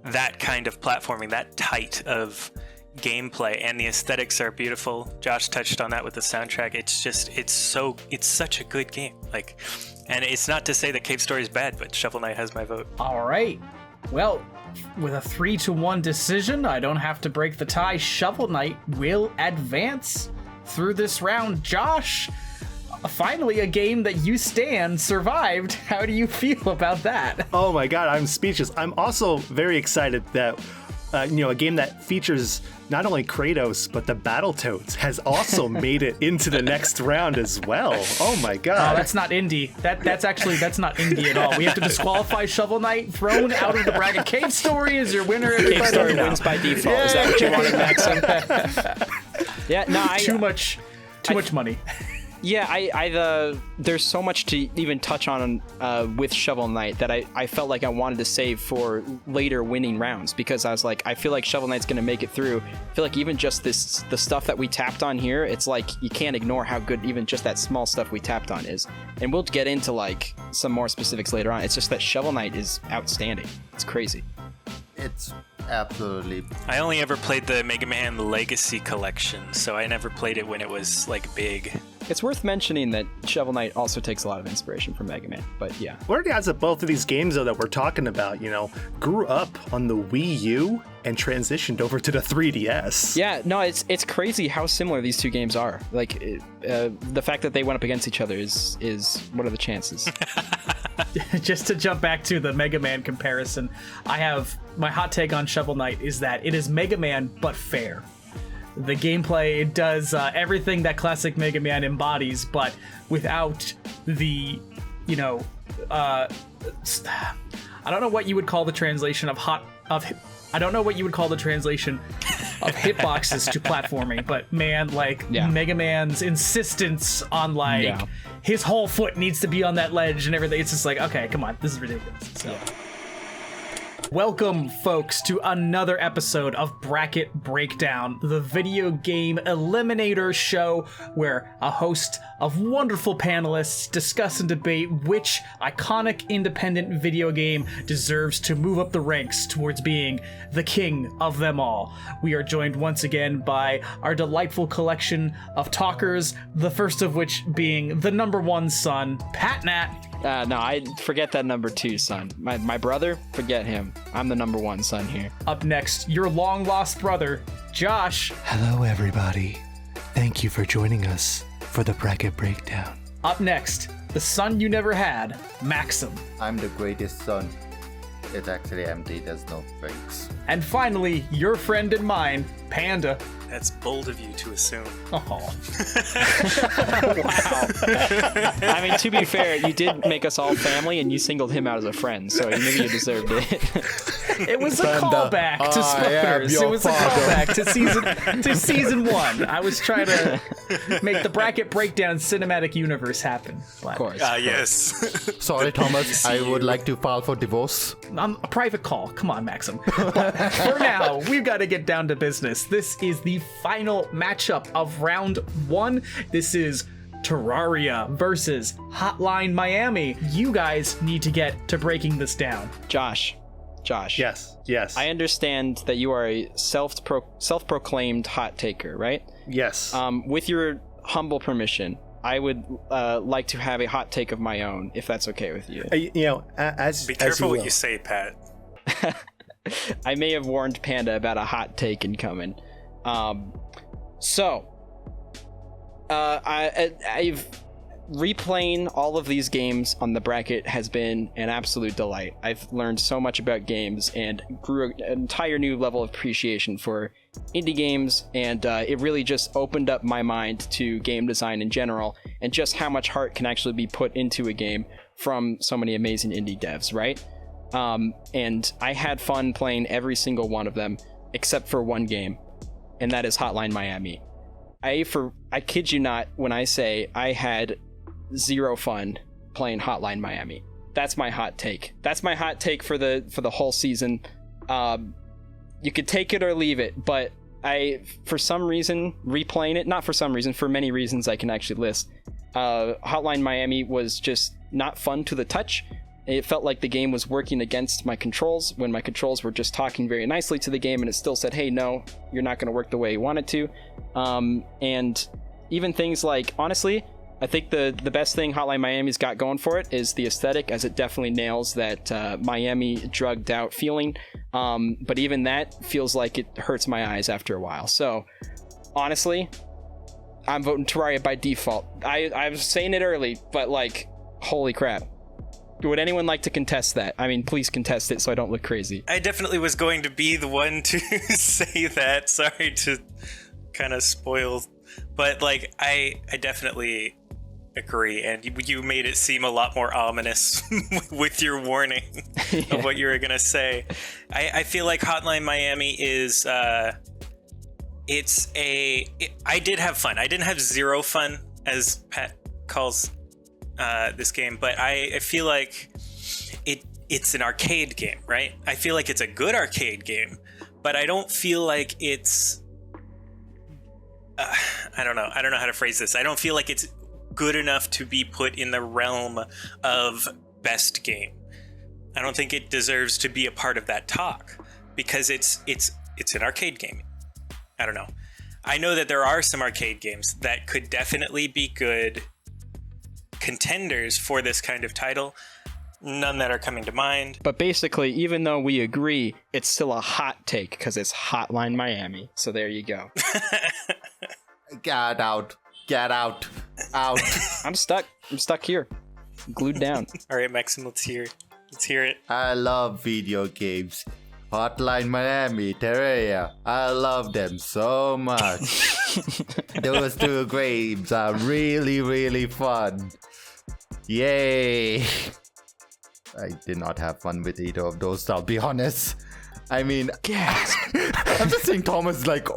that kind of platforming, that tight of gameplay. And the aesthetics are beautiful. Josh touched on that with the soundtrack. It's such a good game. Like, and it's not to say that Cave Story is bad, but Shovel Knight has my vote. All right. Well, with a 3-1 decision, I don't have to break the tie. Shovel Knight will advance through this round. Josh, finally a game that you survived. How do you feel about that? Oh my god, I'm speechless. I'm also very excited that a game that features not only Kratos but the Battletoads has also made it into the next round as well. Oh my god. Oh, that's not indie. That's not indie at all. We have to disqualify Shovel Knight, thrown out of the bracket. Cave Story is your winner. Cave Story wins by default. Is that what you wanted, Maxim? Yeah, no, too much money. Yeah, there's so much to even touch on with Shovel Knight that I felt like I wanted to save for later winning rounds, because I was like, I feel like Shovel Knight's going to make it through. I feel like even just the stuff that we tapped on here, it's like you can't ignore how good even just that small stuff we tapped on is. And we'll get into like some more specifics later on. It's just that Shovel Knight is outstanding. It's crazy. It's absolutely. I only ever played the Mega Man Legacy Collection, so I never played it when it was like big. It's worth mentioning that Shovel Knight also takes a lot of inspiration from Mega Man, but yeah. What are the odds that both of these games, though, that we're talking about, grew up on the Wii U and transitioned over to the 3DS? Yeah, no, it's crazy how similar these two games are. Like, the fact that they went up against each other is what are the chances? Just to jump back to the Mega Man comparison, I have my hot take on Shovel Knight is that it is Mega Man, but fair. The gameplay does everything that classic Mega Man embodies, but without the, I don't know what you would call the translation of I don't know what you would call the translation of hitboxes to platforming, but man, like Mega Man's insistence on his whole foot needs to be on that ledge and everything. It's just like, okay, come on, this is ridiculous. So. Welcome, folks, to another episode of Bracket Breakdown, the video game eliminator show where a host of wonderful panelists discuss and debate which iconic independent video game deserves to move up the ranks towards being the king of them all. We are joined once again by our delightful collection of talkers, the first of which being the number one son, Pat Nat. No, I forget that number 2 son. My brother, forget him. I'm the number 1 son here. Up next, your long lost brother, Josh. Hello, everybody. Thank you for joining us for the Bracket Breakdown. Up next, the son you never had, Maxim. I'm the greatest son. It's actually empty, there's no breaks. And finally, your friend and mine, Panda. That's bold of you to assume. Oh. Wow. I mean, to be fair, you did make us all family, and you singled him out as a friend, so maybe you deserved it. It was a callback to Spoilers. It was a callback to season 1. I was trying to make the Bracket Breakdown cinematic universe happen. Of course. Yes. Sorry, Thomas, I would like to file for divorce. A private call. Come on, Maxim. But for now, we've got to get down to business. This is the final matchup of round 1. This is Terraria versus Hotline Miami. You guys need to get to breaking this down. Josh. Yes. I understand that you are a self-proclaimed hot taker, right? Yes. With your humble permission, I would like to have a hot take of my own, if that's okay with you. As Be careful what will. you say, Pat. I may have warned Panda about a hot take incoming. I've replaying all of these games on the bracket has been an absolute delight. I've learned so much about games and grew an entire new level of appreciation for indie games, and it really just opened up my mind to game design in general and just how much heart can actually be put into a game from so many amazing indie devs, right? And I had fun playing every single one of them except for one game, and that is Hotline Miami. I kid you not when I say I had zero fun playing Hotline Miami. That's my hot take. That's my hot take for the whole season. You could take it or leave it, but for some reason, replaying it, not for some reason, for many reasons I can actually list, Hotline Miami was just not fun to the touch. It felt like the game was working against my controls when my controls were just talking very nicely to the game, and it still said, hey, no, you're not going to work the way you want it to. And even things like, honestly, I think the best thing Hotline Miami's got going for it is the aesthetic, as it definitely nails that Miami drugged out feeling. But even that feels like it hurts my eyes after a while. So honestly, I'm voting Terraria by default. I was saying it early, but like, holy crap. Would anyone like to contest that? I mean, please contest it so I don't look crazy. I definitely was going to be the one to say that. Sorry to kind of spoil, but like I definitely agree, and you made it seem a lot more ominous with your warning of what you were gonna say. I feel like Hotline Miami is I did have fun. I didn't have zero fun, as Pat calls this game, but I feel like it's an arcade game, right? I feel like it's a good arcade game, but I don't feel like it's I don't know how to phrase this. I don't feel like it's good enough to be put in the realm of best game. I don't think it deserves to be a part of that talk because it's an arcade game. I don't know. I know that there are some arcade games that could definitely be good contenders for this kind of title. None that are coming to mind. But basically, even though we agree, it's still a hot take because it's Hotline Miami. So there you go. Get out. Out. I'm stuck here. Glued down. All right, Maxim, let's hear it. I love video games. Hotline Miami, Terraria. I love them so much. Those two games are really, really fun. Yay. I did not have fun with either of those, I'll be honest. I mean, I'm just saying Thomas like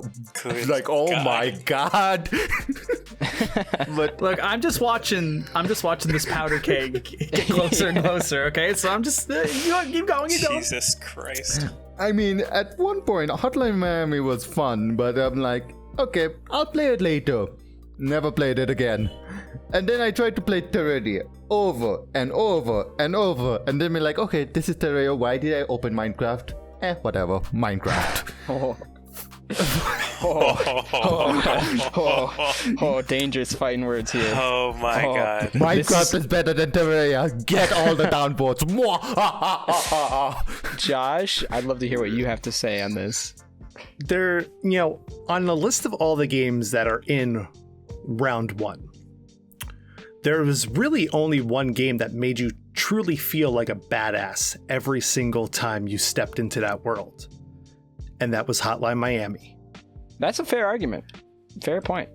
oh my god. But Look, I'm just watching this powder keg get closer and closer. Okay, so I'm just keep going. Jesus Christ. I mean, at one point, Hotline Miami was fun, but I'm like, okay, I'll play it later. Never played it again. And then I tried to play Terraria over and over and over, and then be like, okay, this is Terraria. Why did I open Minecraft? Whatever, Minecraft. Dangerous fighting words here. Oh my god. Minecraft is better than Terraria. Get all the downvotes. Josh, I'd love to hear what you have to say on this. There, on the list of all the games that are in round one, there was really only one game that made you truly feel like a badass every single time you stepped into that world. And that was Hotline Miami. That's a fair argument. Fair point.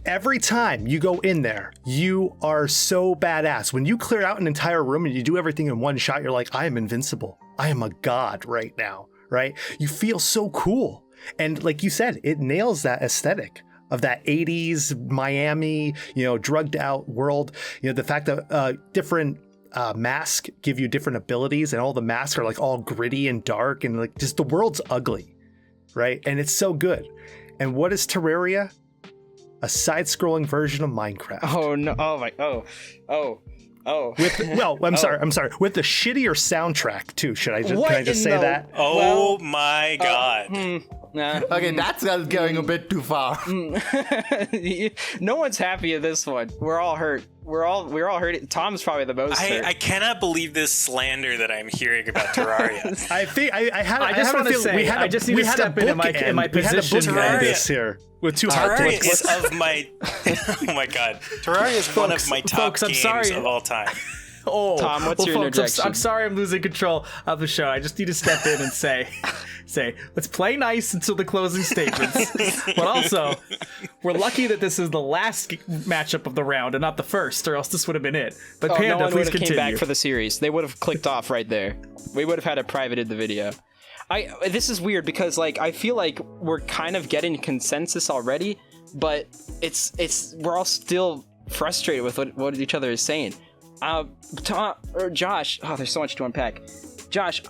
Every time you go in there, you are so badass. When you clear out an entire room and you do everything in one shot, you're like, I am invincible. I am a god right now, right? You feel so cool. And like you said, it nails that aesthetic of that 80s Miami, drugged out world. The fact that different masks give you different abilities, and all the masks are like all gritty and dark, and like just the world's ugly, right? And it's so good. And what is Terraria? A side-scrolling version of Minecraft. Oh no! Oh my! I'm sorry. With the shittier soundtrack too. Can I just say that? Oh my god. Okay, that's going a bit too far. No one's happy at this one. We're all hurt. We're all hurt. Tom's probably the most hurt. I cannot believe this slander that I'm hearing about Terraria. I just need to step in my position. This here with two Terraria is of my. Oh my god, Terraria is one of my top games of all time. Tom, what's your interjection? I'm sorry I'm losing control of the show. I just need to step in and say, let's play nice until the closing statements. But also, we're lucky that this is the last matchup of the round and not the first, or else this would have been it. But Panda, no one please would have continue. came back for the series. They would have clicked off right there. We would have had it privated the video. This is weird because I feel like we're kind of getting consensus already, but we're all still frustrated with what each other is saying. Tom or Josh, there's so much to unpack. Josh,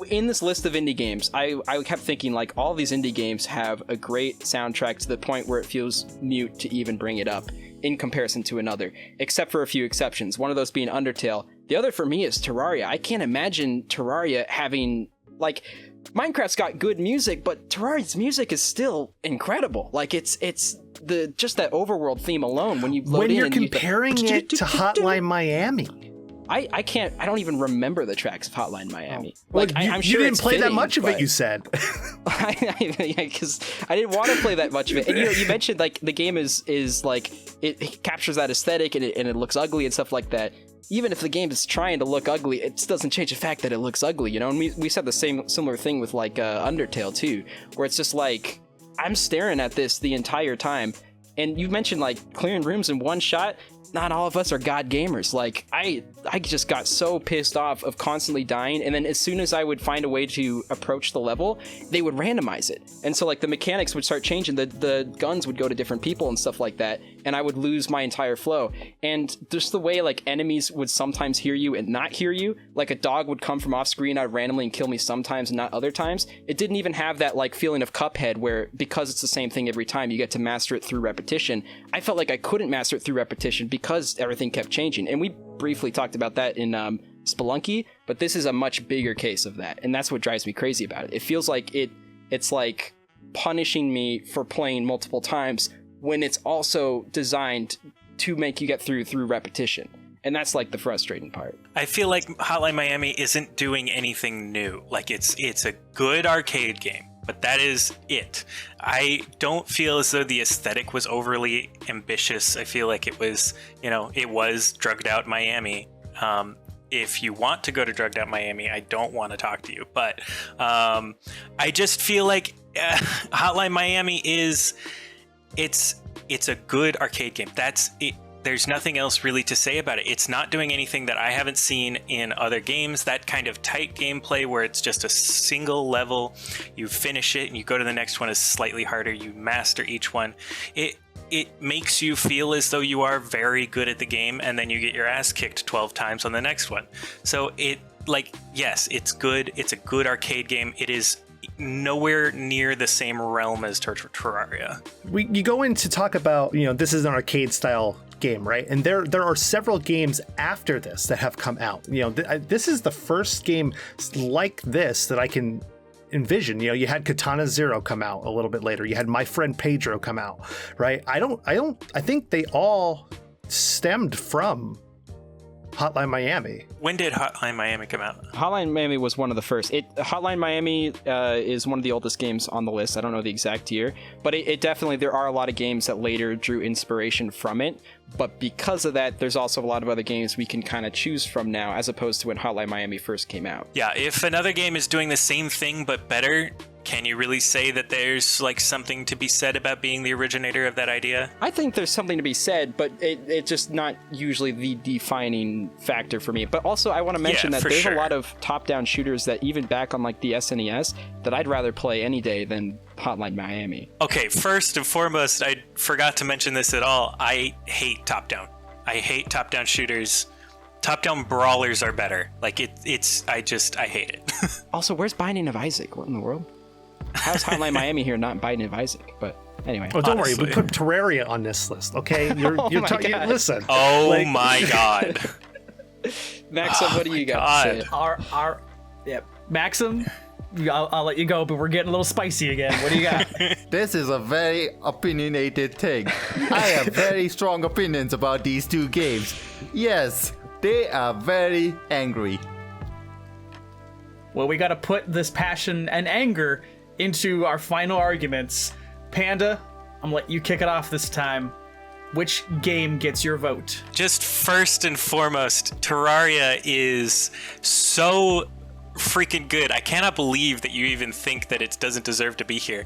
in this list of indie games, I kept thinking like all these indie games have a great soundtrack to the point where it feels mute to even bring it up in comparison to another, except for a few exceptions. One of those being Undertale. The other for me is Terraria. I can't imagine Terraria having Minecraft's got good music, but Terraria's music is still incredible. Like it's just that overworld theme alone when you load when in you're and comparing it to Hotline Miami. I don't even remember the tracks of Hotline Miami. I'm sure you didn't play that much of it, you said. Because I didn't want to play that much of it. And you mentioned like the game is like it captures that aesthetic and it looks ugly and stuff like that. Even if the game is trying to look ugly, it doesn't change the fact that it looks ugly, And we said the similar thing with Undertale too, where it's just like I'm staring at this the entire time. And you mentioned like clearing rooms in one shot. Not all of us are god gamers. Like I just got so pissed off of constantly dying, and then as soon as I would find a way to approach the level, they would randomize it, and so like the mechanics would start changing. The guns would go to different people and stuff like that, and I would lose my entire flow. And just the way like enemies would sometimes hear you and not hear you, like a dog would come from off screen out randomly and kill me sometimes and not other times. It didn't even have that like feeling of Cuphead where because it's the same thing every time you get to master it through repetition. I felt like I couldn't master it through repetition because everything kept changing. And we briefly talked about that in Spelunky, but this is a much bigger case of that, and that's what drives me crazy about it. It feels like it's like punishing me for playing multiple times when it's also designed to make you get through repetition. And that's like the frustrating part. I feel like Hotline Miami isn't doing anything new. Like it's a good arcade game, but that is it. I don't feel as though the aesthetic was overly ambitious. I feel like it was, it was drugged out Miami. If you want to go to drugged out Miami, I don't want to talk to you. But I just feel like Hotline Miami it's a good arcade game. That's it. there's nothing else really to say about it. It's not doing anything that I haven't seen in other games. That kind of tight gameplay where it's just a single level, you finish it and you go to the next one is slightly harder, you master each one. It makes you feel as though you are very good at the game, and then you get your ass kicked 12 times on the next one. So yes, it's good. It's a good arcade game. It is nowhere near the same realm as Terraria. You go in to talk about, this is an arcade style game, right? And there are several games after this that have come out. This is the first game like this that I can envision. You had Katana Zero come out a little bit later. You had My Friend Pedro come out, right? I think they all stemmed from Hotline Miami. When did Hotline Miami come out? Hotline Miami was one of the first. Hotline Miami is one of the oldest games on the list. I don't know the exact year, but it definitely, there are a lot of games that later drew inspiration from it. But because of that, there's also a lot of other games we can kind of choose from now, as opposed to when Hotline Miami first came out. Yeah, if another game is doing the same thing but better, can you really say that there's like something to be said about being the originator of that idea? I think there's something to be said, but it's just not usually the defining factor for me. But also, I want to mention that there's a lot of top-down shooters that even back on like the SNES that I'd rather play any day than Hotline Miami. Okay, first and foremost, I forgot to mention this at all. I hate top-down. I hate top-down shooters. Top-down brawlers are better. Like I hate it. Also, where's Binding of Isaac? What in the world? How's Hotline Miami here, not Binding of Isaac? But anyway. Oh, don't worry. We put Terraria on this list, okay? Listen. Oh my god. Maxim, what do you got to say? Yep. Maxim, I'll let you go, but we're getting a little spicy again. What do you got? This is a very opinionated thing. I have very strong opinions about these two games. Yes, they are very angry. Well, we got to put this passion and anger into our final arguments. Panda, I'm gonna let you kick it off this time. Which game gets your vote? Just first and foremost, Terraria is so freaking good. I cannot believe that you even think that it doesn't deserve to be here.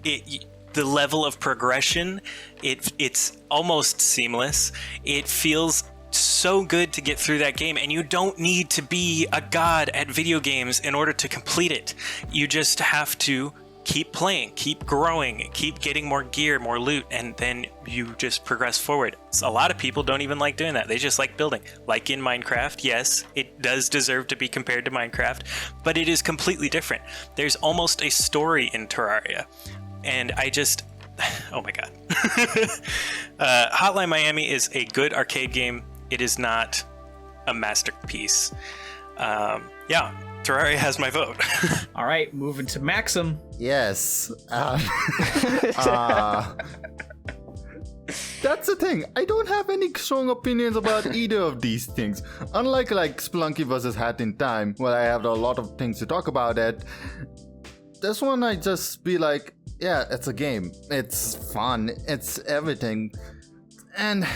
The level of progression, it's almost seamless. It feels so good to get through that game, and you don't need to be a god at video games in order to complete it. You just have to keep playing, keep growing, keep getting more gear, more loot, and then you just progress forward. So a lot of people don't even like doing that. They just like building. Like in Minecraft, yes, it does deserve to be compared to Minecraft, but it is completely different. There's almost a story in Terraria, and oh my god. Hotline Miami is a good arcade game. It is not a masterpiece. Terraria has my vote. All right, moving to Maxim. Yes. That's the thing. I don't have any strong opinions about either of these things. Unlike Spelunky versus Helynt Time, where I have a lot of things to talk about it, this one I just be like, yeah, it's a game. It's fun. It's everything. And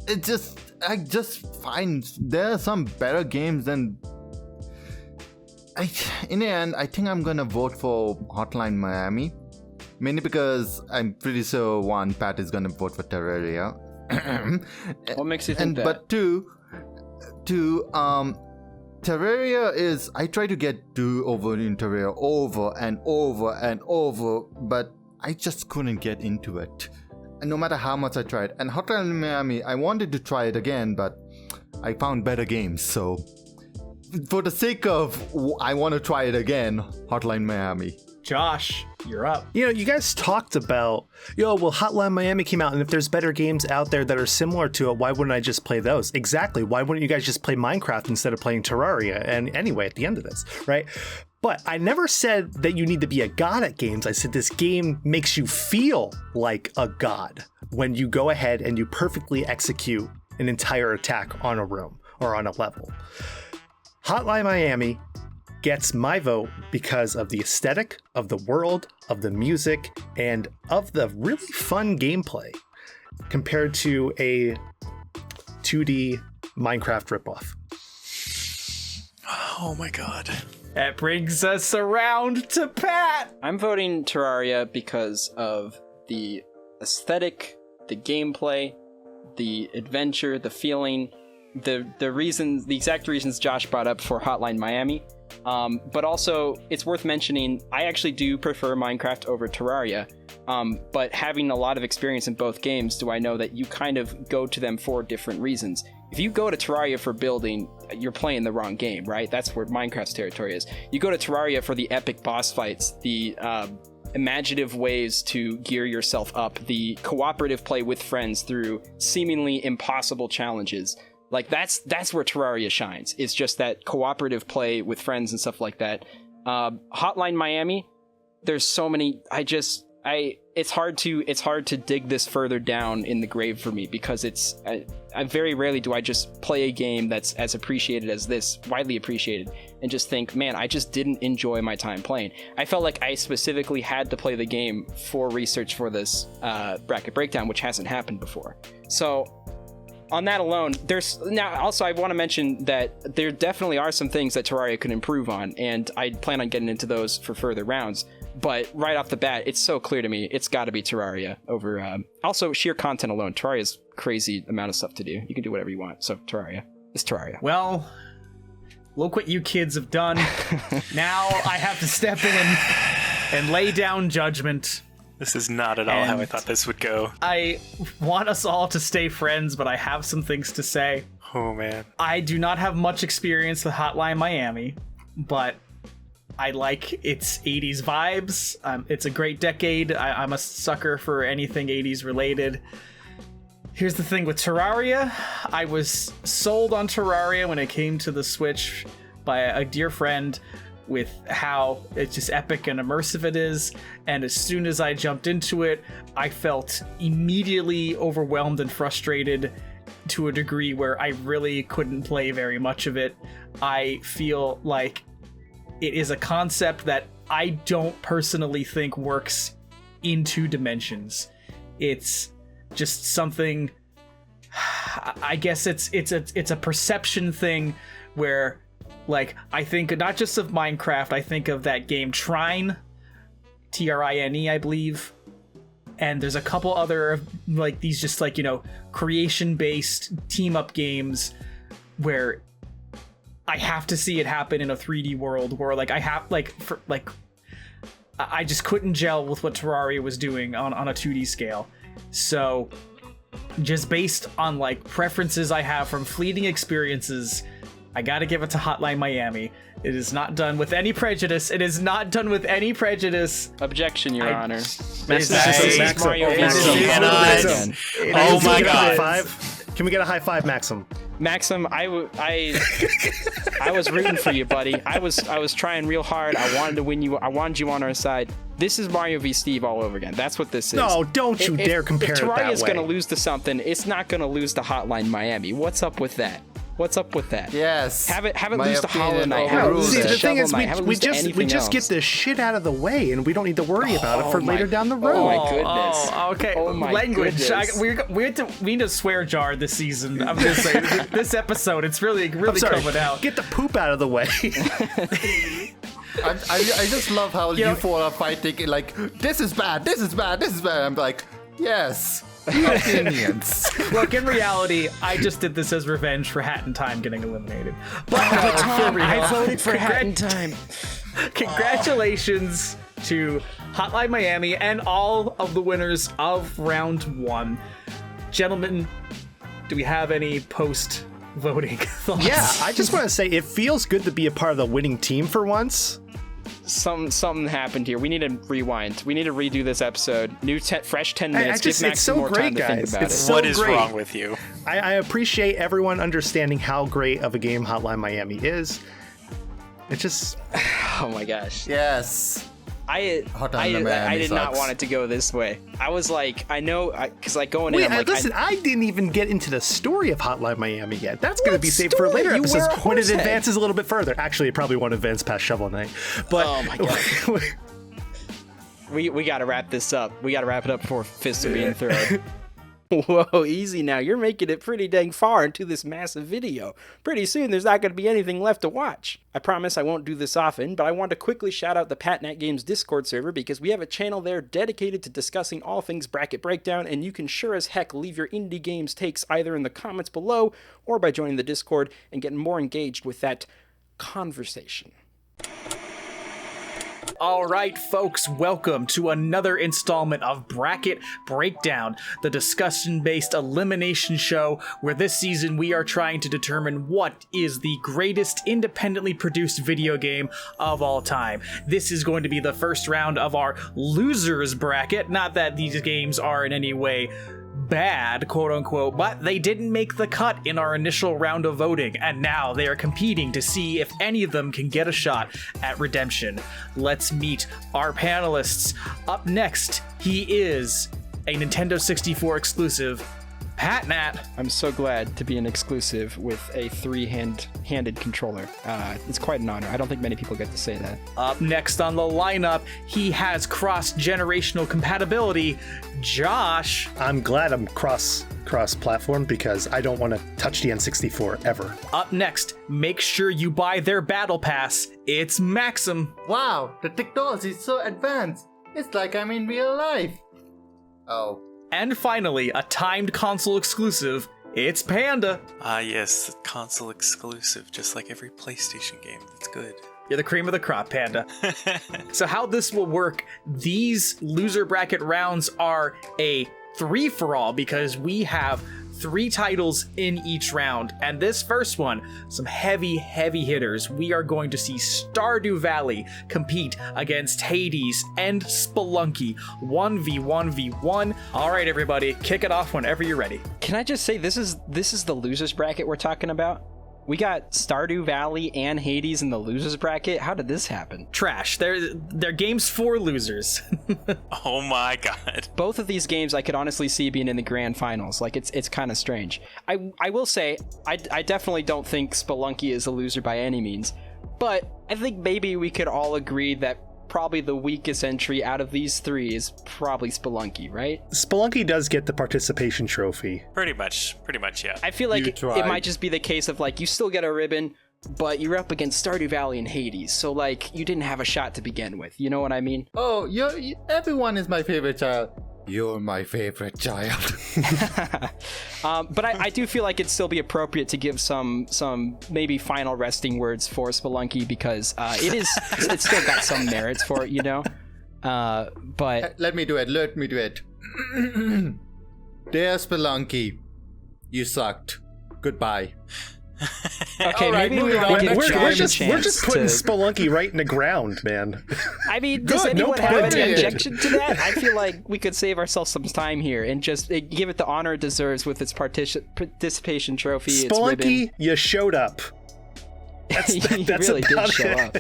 I just find there are some better games than. In the end, I think I'm gonna vote for Hotline Miami, mainly because I'm pretty sure Pat is gonna vote for Terraria. What makes you think that? But two, Terraria is. I try to get over in Terraria over and over and over, but I just couldn't get into it. And no matter how much I tried. And Hotline Miami, I wanted to try it again, but I found better games. So, for the sake of I want to try it again, Hotline Miami. Josh, you're up. You guys talked about, Hotline Miami came out, and if there's better games out there that are similar to it, why wouldn't I just play those? Exactly. Why wouldn't you guys just play Minecraft instead of playing Terraria? And anyway, at the end of this, right? But I never said that you need to be a god at games. I said this game makes you feel like a god when you go ahead and you perfectly execute an entire attack on a room or on a level. Hotline Miami gets my vote because of the aesthetic, of the world, of the music, and of the really fun gameplay compared to a 2D Minecraft ripoff. Oh my god. That brings us around to Pat. I'm voting Terraria because of the aesthetic, the gameplay, the adventure, the feeling, the exact reasons Josh brought up for Hotline Miami. But also, it's worth mentioning, I actually do prefer Minecraft over Terraria. But having a lot of experience in both games, do I know that you kind of go to them for different reasons. If you go to Terraria for building, you're playing the wrong game, right? That's where Minecraft's territory is. You go to Terraria for the epic boss fights, the imaginative ways to gear yourself up, the cooperative play with friends through seemingly impossible challenges. Like, that's where Terraria shines. It's just that cooperative play with friends and stuff like that. Hotline Miami, there's so many, it's hard to dig this further down in the grave for me, because I very rarely do I just play a game that's as appreciated as this, widely appreciated, and just think, man, I just didn't enjoy my time playing. I felt like I specifically had to play the game for research for this bracket breakdown, which hasn't happened before. So on that alone, I want to mention that there definitely are some things that Terraria could improve on, and I plan on getting into those for further rounds. But right off the bat, it's so clear to me, it's got to be Terraria over... also, sheer content alone. Terraria's crazy amount of stuff to do. You can do whatever you want. So Terraria. It's Terraria. Well, look what you kids have done. Now I have to step in and lay down judgment. This is not at all how I thought this would go. I want us all to stay friends, but I have some things to say. Oh, man. I do not have much experience with Hotline Miami, but I like its 80s vibes. It's a great decade. I'm a sucker for anything 80s related. Here's the thing with Terraria. I was sold on Terraria when it came to the Switch by a dear friend with how it's just epic and immersive it is. And as soon as I jumped into it, I felt immediately overwhelmed and frustrated to a degree where I really couldn't play very much of it. I feel like it is a concept that I don't personally think works in 2 dimensions. It's just something, I guess it's a perception thing where, like, I think not just of Minecraft, I think of that game Trine, Trine, I believe. And there's a couple other, like, these just, like, you know, creation-based team-up games where I have to see it happen in a 3D world where, like, I just couldn't gel with what Terraria was doing on a 2D scale. So, just based on, like, preferences I have from fleeting experiences, I gotta give it to Hotline Miami. It is not done with any prejudice. It is not done with any prejudice. Objection, Your Honor. Maxim. Oh my God. Can we get a high five, Maxim? Maxim, I was rooting for you, buddy. I was trying real hard. I wanted to win you. I wanted you on our side. This is Mario v. Steve all over again. That's what this is. No, don't you dare compare it that way. If Terraria's going to lose to something, it's not going to lose to Hotline Miami. What's up with that? What's up with that? Yes. Have it lose to Hollow Knight. See, the thing is, we just get this shit out of the way, and we don't need to worry about it for later down the road. Oh my goodness. Okay. Oh my language. goodness. We need to swear jar this season. I'm gonna say this episode. It's really coming out. Get the poop out of the way. I just love how you four are fighting. Like, this is bad. This is bad. This is bad. I'm like, yes. Opinions. Look, in reality, I just did this as revenge for Hat in Time getting eliminated. But I voted for Hat in Time. Congratulations to Hotline Miami and all of the winners of round 1. Gentlemen, do we have any post-voting thoughts? Yeah, I just want to say it feels good to be a part of the winning team for once. Something happened here. We need to rewind. We need to redo this episode. Fresh 10 minutes. It's so great, guys. What is wrong with you? I appreciate everyone understanding how great of a game Hotline Miami is. It just... Oh my gosh. Yes. I did not want it to go this way. I was like, I know, because like going in, I'm like, listen, I didn't even get into the story of Hotline Miami yet. That's going to be saved for later episodes when it advances a little bit further. Actually, it probably won't advance past Shovel Knight. But oh my god. we got to wrap this up. We got to wrap it up before fists are being thrown. Whoa, easy now. You're making it pretty dang far into this massive video. Pretty soon there's not going to be anything left to watch. I promise I won't do this often, but I want to quickly shout out the PatNat Games Discord server because we have a channel there dedicated to discussing all things Bracket Breakdown, and you can sure as heck leave your indie games takes either in the comments below or by joining the Discord and getting more engaged with that conversation. All right, folks, welcome to another installment of Bracket Breakdown, the discussion-based elimination show where this season we are trying to determine what is the greatest independently produced video game of all time. This is going to be the first round of our losers bracket. Not that these games are in any way bad, quote unquote, but they didn't make the cut in our initial round of voting, and now they are competing to see if any of them can get a shot at redemption. Let's meet our panelists. Up next, he is a Nintendo 64 exclusive, PatNat. I'm so glad to be an exclusive with a three-handed controller. It's quite an honor. I don't think many people get to say that. Up next on the lineup, he has cross-generational compatibility, Josh. I'm glad I'm cross-platform because I don't want to touch the N64 ever. Up next, make sure you buy their battle pass. It's Maxim. Wow, the technology is so advanced. It's like I'm in real life. Oh. And finally, a timed console exclusive, it's Panda. Ah, yes, console exclusive, just like every PlayStation game. That's good. You're the cream of the crop, Panda. So how this will work, these loser bracket rounds are a three-for-all because we have 3 titles in each round. And this first one, some heavy hitters. We are going to see Stardew Valley compete against Hades and Spelunky 1v1v1. All right, everybody, kick it off whenever you're ready. Can I just say this is the losers bracket we're talking about? We got Stardew Valley and Hades in the losers bracket. How did this happen? Trash. They're games for losers. Oh my god. Both of these games I could honestly see being in the grand finals. Like, it's kind of strange. I will say, I definitely don't think Spelunky is a loser by any means, but I think maybe we could all agree that probably the weakest entry out of these 3 is probably Spelunky, right? Spelunky does get the participation trophy. Pretty much, yeah. I feel like it might just be the case of, like, you still get a ribbon, but you're up against Stardew Valley and Hades, so, like, you didn't have a shot to begin with. You know what I mean? Oh, everyone is my favorite child. You're my favorite child. But I do feel like it'd still be appropriate to give some maybe final resting words for Spelunky because it's still got some merits for it, you know? But Let me do it. Dear Spelunky, you sucked. Goodbye. Okay, right, maybe we want to give We're Josh a chance just putting to... Spelunky right in the ground, man. I mean, does Good, no anyone have pun any intended. objection to that? I feel like we could save ourselves some time here and just give it the honor it deserves with its participation trophy, its ribbon. Spelunky, you showed up. That's really did about show it. up.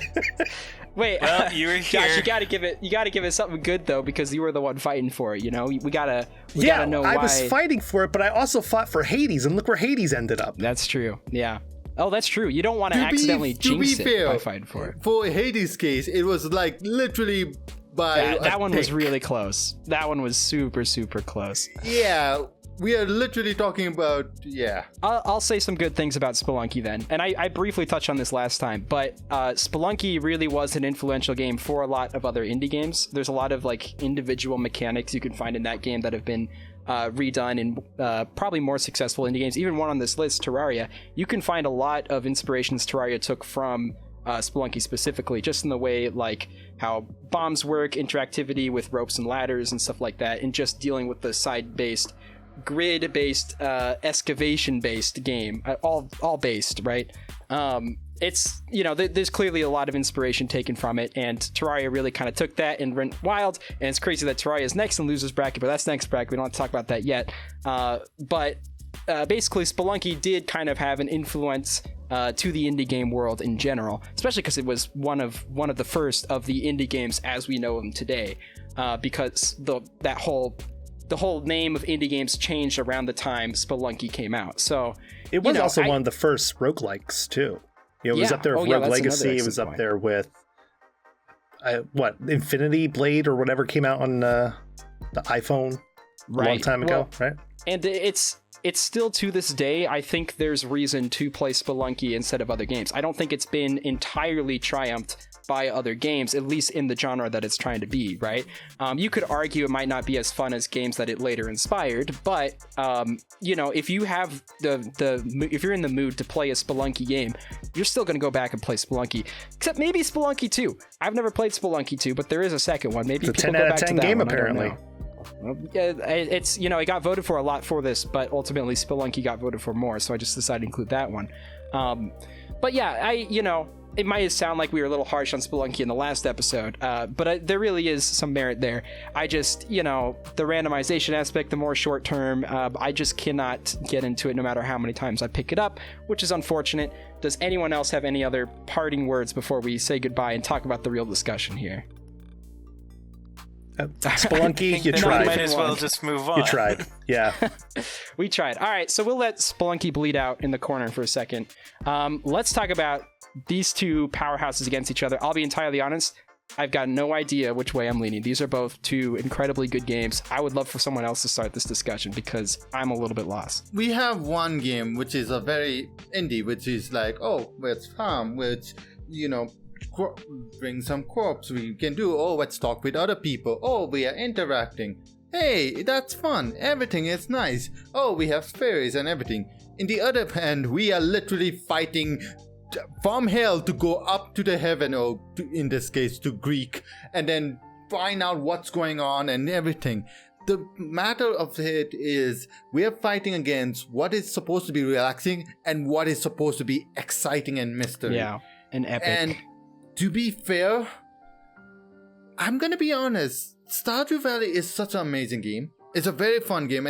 Wait, Well, you were here. Josh, you gotta give it something good though, because you were the one fighting for it. You know, we gotta know why. I was fighting for it, but I also fought for Hades, and look where Hades ended up. That's true. Yeah. Oh, that's true. You don't want to accidentally jinx it by fighting for it. For Hades' case, it was like literally by That one was pick. really close. That one was super close. Yeah, we are literally talking about, yeah. I'll say some good things about Spelunky then. And I briefly touched on this last time, but Spelunky really was an influential game for a lot of other indie games. There's a lot of like individual mechanics you can find in that game that have been redone in probably more successful indie games. Even one on this list, Terraria, you can find a lot of inspirations Terraria took from Spelunky specifically, just in the way like how bombs work, interactivity with ropes and ladders and stuff like that, and just dealing with the side-based, grid-based, excavation-based game, all based, right? It's, you know, there's clearly a lot of inspiration taken from it, and Terraria really kind of took that and went wild, and it's crazy that Terraria is next in losers bracket, but that's next bracket. We don't have to talk about that yet. But basically, Spelunky did kind of have an influence to the indie game world in general, especially because it was one of the first of the indie games as we know them today, because the whole name of indie games changed around the time Spelunky came out. So it was also one of the first roguelikes too. It was up there with Rogue Legacy. It was up there with Infinity Blade or whatever came out on the iPhone. right. a long time ago, right? And it's still to this day, I think there's reason to play Spelunky instead of other games. I don't think it's been entirely triumphed by other games, at least in the genre that it's trying to be, right? You could argue it might not be as fun as games that it later inspired, but if you have if you're in the mood to play a Spelunky game, you're still going to go back and play Spelunky. Except maybe Spelunky 2. I've never played Spelunky 2, but there is a second one. Maybe it's a people 10 go out back of 10 to that game one. apparently. It's it got voted for a lot for this, but ultimately Spelunky got voted for more, so I just decided to include that one. But yeah, it might sound like we were a little harsh on Spelunky in the last episode, but there really is some merit there. I just, the randomization aspect, the more short term, I just cannot get into it no matter how many times I pick it up, which is unfortunate. Does anyone else have any other parting words before we say goodbye and talk about the real discussion here? Spelunky, you tried. Might as well just move on. You tried, yeah. We tried. All right, so we'll let Spelunky bleed out in the corner for a second. Let's talk about these two powerhouses against each other. I'll be entirely honest, I've got no idea which way I'm leaning. These are both two incredibly good games. I would love for someone else to start this discussion because I'm a little bit lost. We have one game which is a very indie, which is like, let's farm, which, bring some crops we can do. Let's talk with other people. We are interacting. Hey, that's fun. Everything is nice. We have fairies and everything. In the other hand, we are literally fighting from hell to go up to the heaven, or in this case to Greek, and then find out what's going on and everything. The matter of it is we are fighting against what is supposed to be relaxing and what is supposed to be exciting and mystery. Yeah, and epic. And to be fair, I'm gonna be honest, Stardew Valley is such an amazing game. It's a very fun game,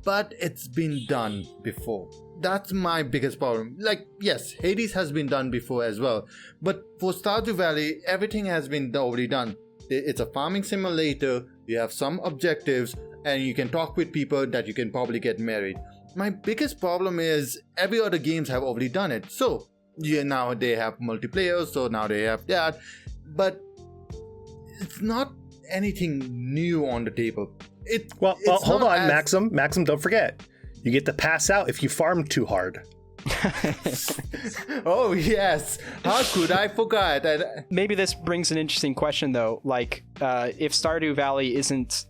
but it's been done before. That's my biggest problem. Like, yes, Hades has been done before as well, but for Stardew Valley, everything has been already done. It's a farming simulator, you have some objectives, and you can talk with people that you can probably get married. My biggest problem is every other games have already done it. So, now they have multiplayer, so now they have that, but it's not anything new on the table. Well, hold on, Maxim, don't forget. You get to pass out if you farm too hard. Oh, yes. How could I forget? Maybe this brings an interesting question, though. Like, if Stardew Valley isn't...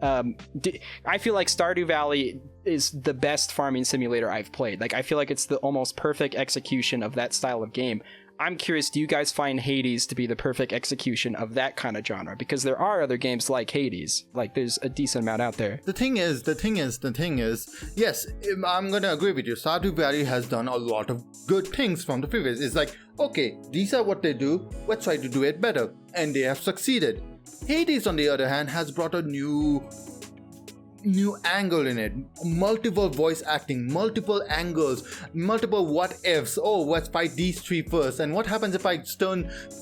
I feel like Stardew Valley is the best farming simulator I've played. Like, I feel like it's the almost perfect execution of that style of game. I'm curious, do you guys find Hades to be the perfect execution of that kind of genre? Because there are other games like Hades. Like, there's a decent amount out there. The thing is, yes, I'm gonna agree with you. Stardew Valley has done a lot of good things from the previous. It's like, okay, these are what they do, let's try to do it better. And they have succeeded. Hades, on the other hand, has brought a new angle in it. Multiple voice acting, multiple angles, multiple what ifs. Let's fight these three first. And what happens if I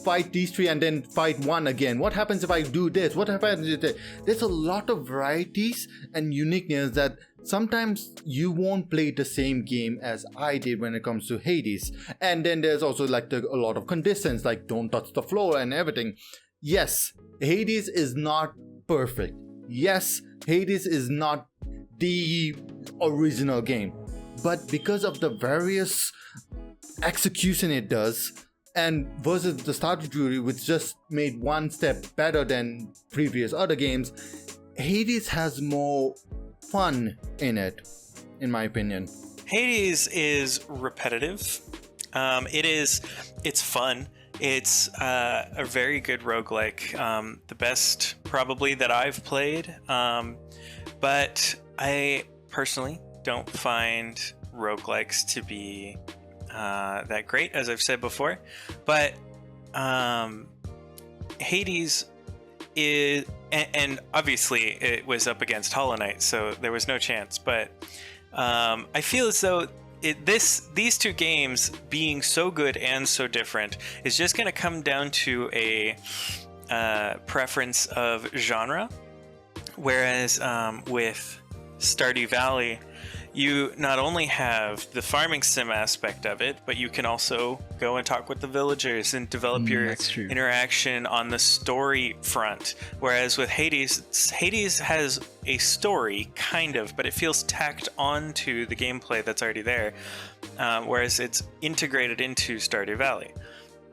fight these three and then fight one again? What happens if I do this? What happens if this? There's a lot of varieties and uniqueness that sometimes you won't play the same game as I did when it comes to Hades. And then there's also like a lot of conditions, like don't touch the floor and everything. Yes, Hades is not perfect. Yes, Hades is not the original game, but because of the various execution it does, and versus the Stardew Valley, which just made one step better than previous other games, Hades has more fun in it, in my opinion. Hades is repetitive. It's fun. It's a very good roguelike, the best probably that I've played, but I personally don't find roguelikes to be that great, as I've said before, but Hades is, and obviously it was up against Hollow Knight, so there was no chance, but I feel as though these two games being so good and so different is just going to come down to a preference of genre. Whereas with Stardew Valley, you not only have the farming sim aspect of it, but you can also go and talk with the villagers and develop your interaction on the story front. Whereas with Hades has a story, kind of, but it feels tacked onto the gameplay that's already there, whereas it's integrated into Stardew Valley.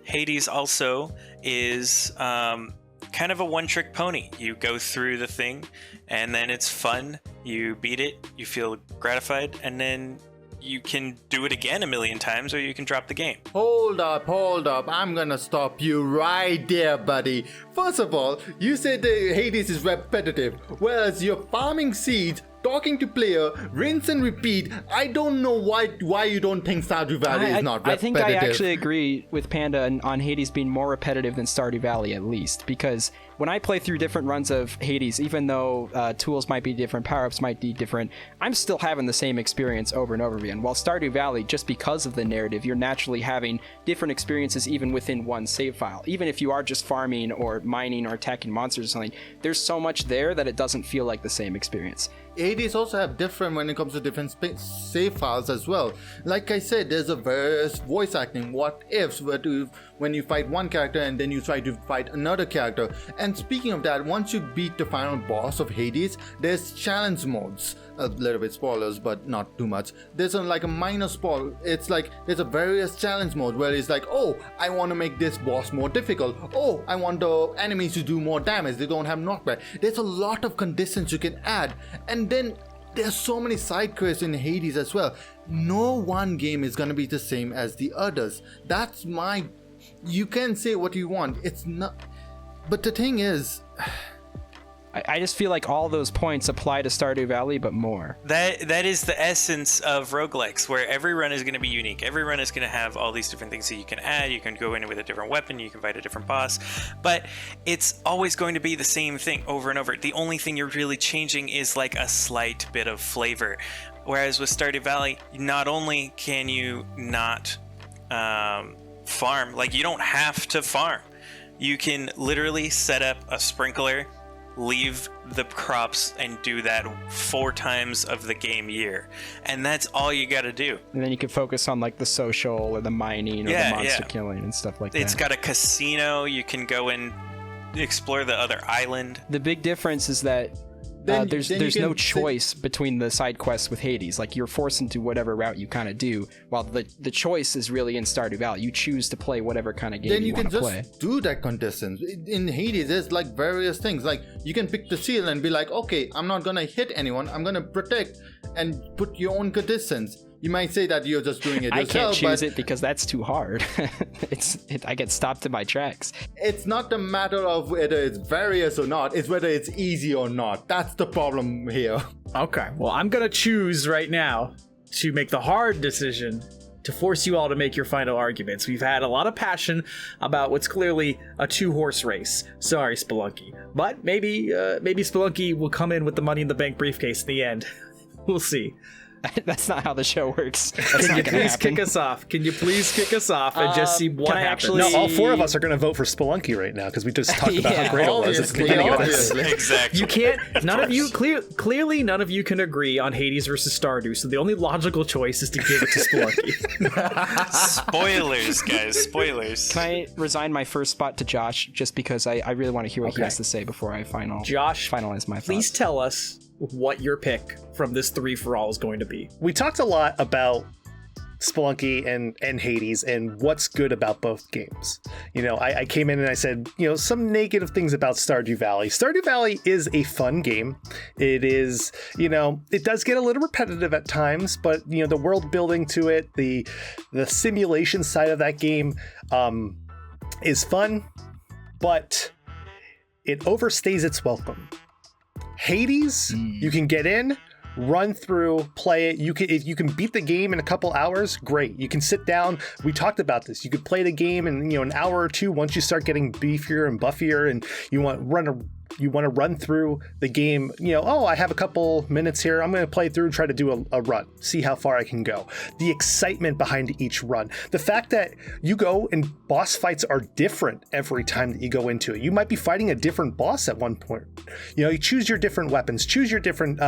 Hades also is kind of a one-trick pony. You go through the thing, and then it's fun. You beat it, you feel gratified, and then you can do it again a million times, or you can drop the game. Hold up. I'm gonna stop you right there, buddy. First of all, you said that Hades is repetitive, whereas you're farming seeds, talking to player, rinse and repeat. I don't know why you don't think Stardew Valley is not repetitive. I think I actually agree with Panda on Hades being more repetitive than Stardew Valley, at least, because when I play through different runs of Hades, even though tools might be different, power-ups might be different, I'm still having the same experience over and over again. While Stardew Valley, just because of the narrative, you're naturally having different experiences even within one save file. Even if you are just farming or mining or attacking monsters or something, there's so much there that it doesn't feel like the same experience. Hades also have different when it comes to different save files as well. Like I said, there's a various voice acting, what ifs, when you fight one character and then you try to fight another character. And speaking of that, once you beat the final boss of Hades, there's challenge modes. A little bit spoilers, but not too much. There's like a minor spoil. It's like there's a various challenge mode where it's like, oh, I want to make this boss more difficult. Oh, I want the enemies to do more damage. They don't have knockback. There's a lot of conditions you can add. And then there's so many side quests in Hades as well. No one game is going to be the same as the others. You can say what you want. It's not. But the thing is, I just feel like all those points apply to Stardew Valley, but more. That is the essence of roguelikes, where every run is going to be unique. Every run is going to have all these different things that you can add. You can go in with a different weapon. You can fight a different boss. But it's always going to be the same thing over and over. The only thing you're really changing is like a slight bit of flavor. Whereas with Stardew Valley, not only can you not farm, like you don't have to farm. You can literally set up a sprinkler, leave the crops, and do that 4 times of the game year, and that's all you got to do. And then you can focus on like the social or the mining or the monster killing and stuff like that. It's got a casino. You can go and explore the other island. The big difference is that there's no choice between the side quests with Hades. Like, you're forced into whatever route you kind of do, while the choice is really in Stardew Valley. You choose to play whatever kind of game you want to play. Then you can just do that contestants. In Hades, there's like various things. Like, you can pick the seal and be like, okay, I'm not gonna hit anyone. I'm gonna protect, and put your own contestants. You might say that you're just doing it yourself. I can't choose it because that's too hard. I get stopped in my tracks. It's not a matter of whether it's various or not. It's whether it's easy or not. That's the problem here. Okay, well, I'm gonna choose right now to make the hard decision to force you all to make your final arguments. We've had a lot of passion about what's clearly a 2-horse race. Sorry, Spelunky. But maybe Spelunky will come in with the Money in the Bank briefcase in the end. We'll see. That's not how the show works. Can you please kick us off? Can you please kick us off and just see what happens? No, all 4 of us are going to vote for Spelunky right now because we just talked about how great it was at the beginning of this. Exactly. You can't. None of you clearly none of you can agree on Hades versus Stardew. So the only logical choice is to give it to Spelunky. Spoilers, guys. Spoilers. Can I resign my first spot to Josh just because I really want to hear what he has to say before I finalize my thoughts? Please tell us what your pick from this 3-for-all is going to be. We talked a lot about Spelunky and Hades and what's good about both games. You know, I came in and I said, some negative things about Stardew Valley. Stardew Valley is a fun game. It is, it does get a little repetitive at times, but the world building to it, the simulation side of that game is fun, but it overstays its welcome. Hades, you can get in, run through, play it. If you can beat the game in a couple hours, great. You can sit down. We talked about this. You could play the game in an hour or two once you start getting beefier and buffier, and you want run You want to run through the game, I have a couple minutes here. I'm going to play through and try to do a run, see how far I can go. The excitement behind each run. The fact that you go and boss fights are different every time that you go into it. You might be fighting a different boss at one point. You choose your different weapons, choose your different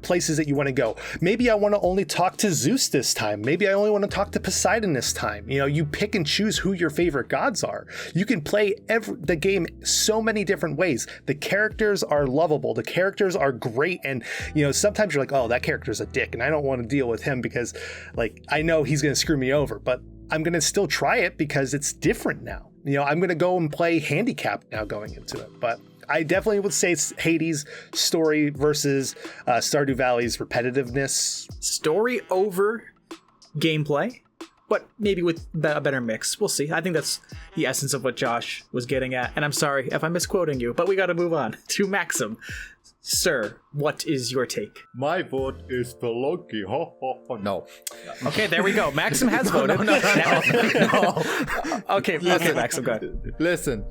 places that you want to go. Maybe I want to only talk to Zeus this time. Maybe I only want to talk to Poseidon this time. You pick and choose who your favorite gods are. You can play the game so many different ways. The characters are lovable. The characters are great. And, sometimes you're like, oh, that character's a dick and I don't want to deal with him because I know he's going to screw me over, but I'm going to still try it because it's different now. I'm going to go and play handicap now going into it. But I definitely would say it's Hades' story versus Stardew Valley's repetitiveness. Story over gameplay, but maybe with a better mix. We'll see. I think that's the essence of what Josh was getting at. And I'm sorry if I'm misquoting you, but we got to move on to Maxim. Sir, what is your take? My vote is Spelunky. No. Okay, there we go. Maxim has voted. No. Okay, Maxim, go ahead. Listen,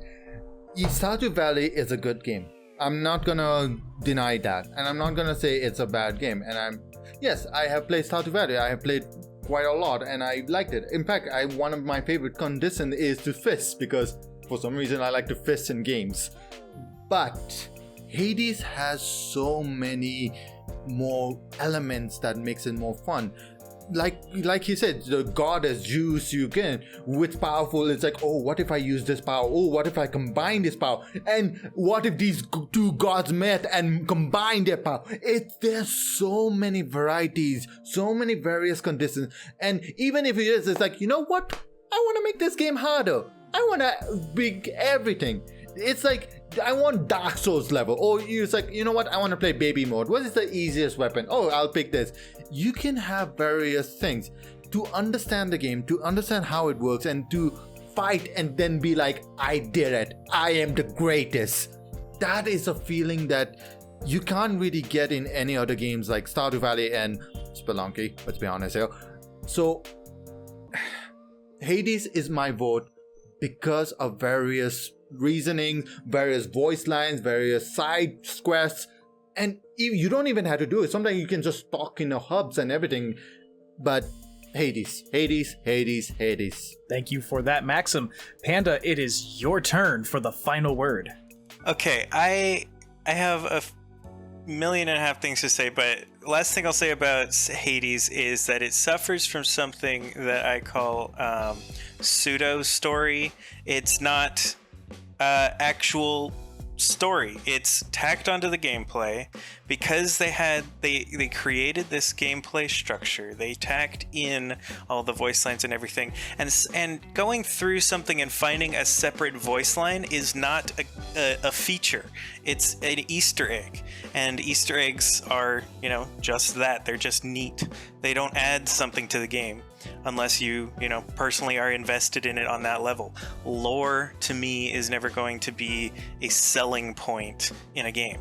Stardew Valley is a good game. I'm not gonna deny that, and I'm not gonna say it's a bad game. And yes, I have played Stardew Valley. I have played quite a lot, and I liked it. In fact, one of my favorite conditions is to fist, because for some reason I like to fist in games. But Hades has so many more elements that makes it more fun. Like you said, the god as Zeus, you can with powerful. It's like, oh, what if I use this power? Oh, what if I combine this power? And what if these two gods met and combined their power? There's so many varieties, so many various conditions. And even if it's like, you know what? I want to make this game harder. I want to big everything. It's like, I want Dark Souls level. Or it's like, you know what? I want to play baby mode. What is the easiest weapon? Oh, I'll pick this. You can have various things to understand the game, to understand how it works, and to fight and then be like, I did it. I am the greatest. That is a feeling that you can't really get in any other games like Stardew Valley and Spelunky. Let's be honest here. So, Hades is my vote because of various reasoning, various voice lines, various side quests, and you don't even have to do it. Sometimes you can just talk in the hubs and everything. But Hades. Thank you for that, Maxim. Panda, it is your turn for the final word. Okay, I have a million and a half things to say, but last thing I'll say about Hades is that it suffers from something that I call pseudo story. It's not actual story. It's tacked onto the gameplay because they created this gameplay structure. They tacked in all the voice lines and everything, and going through something and finding a separate voice line is not a feature. It's an Easter egg, and Easter eggs are, just that. They're just neat. They don't add something to the game unless you personally are invested in it on that level. Lore, to me, is never going to be a selling point in a game.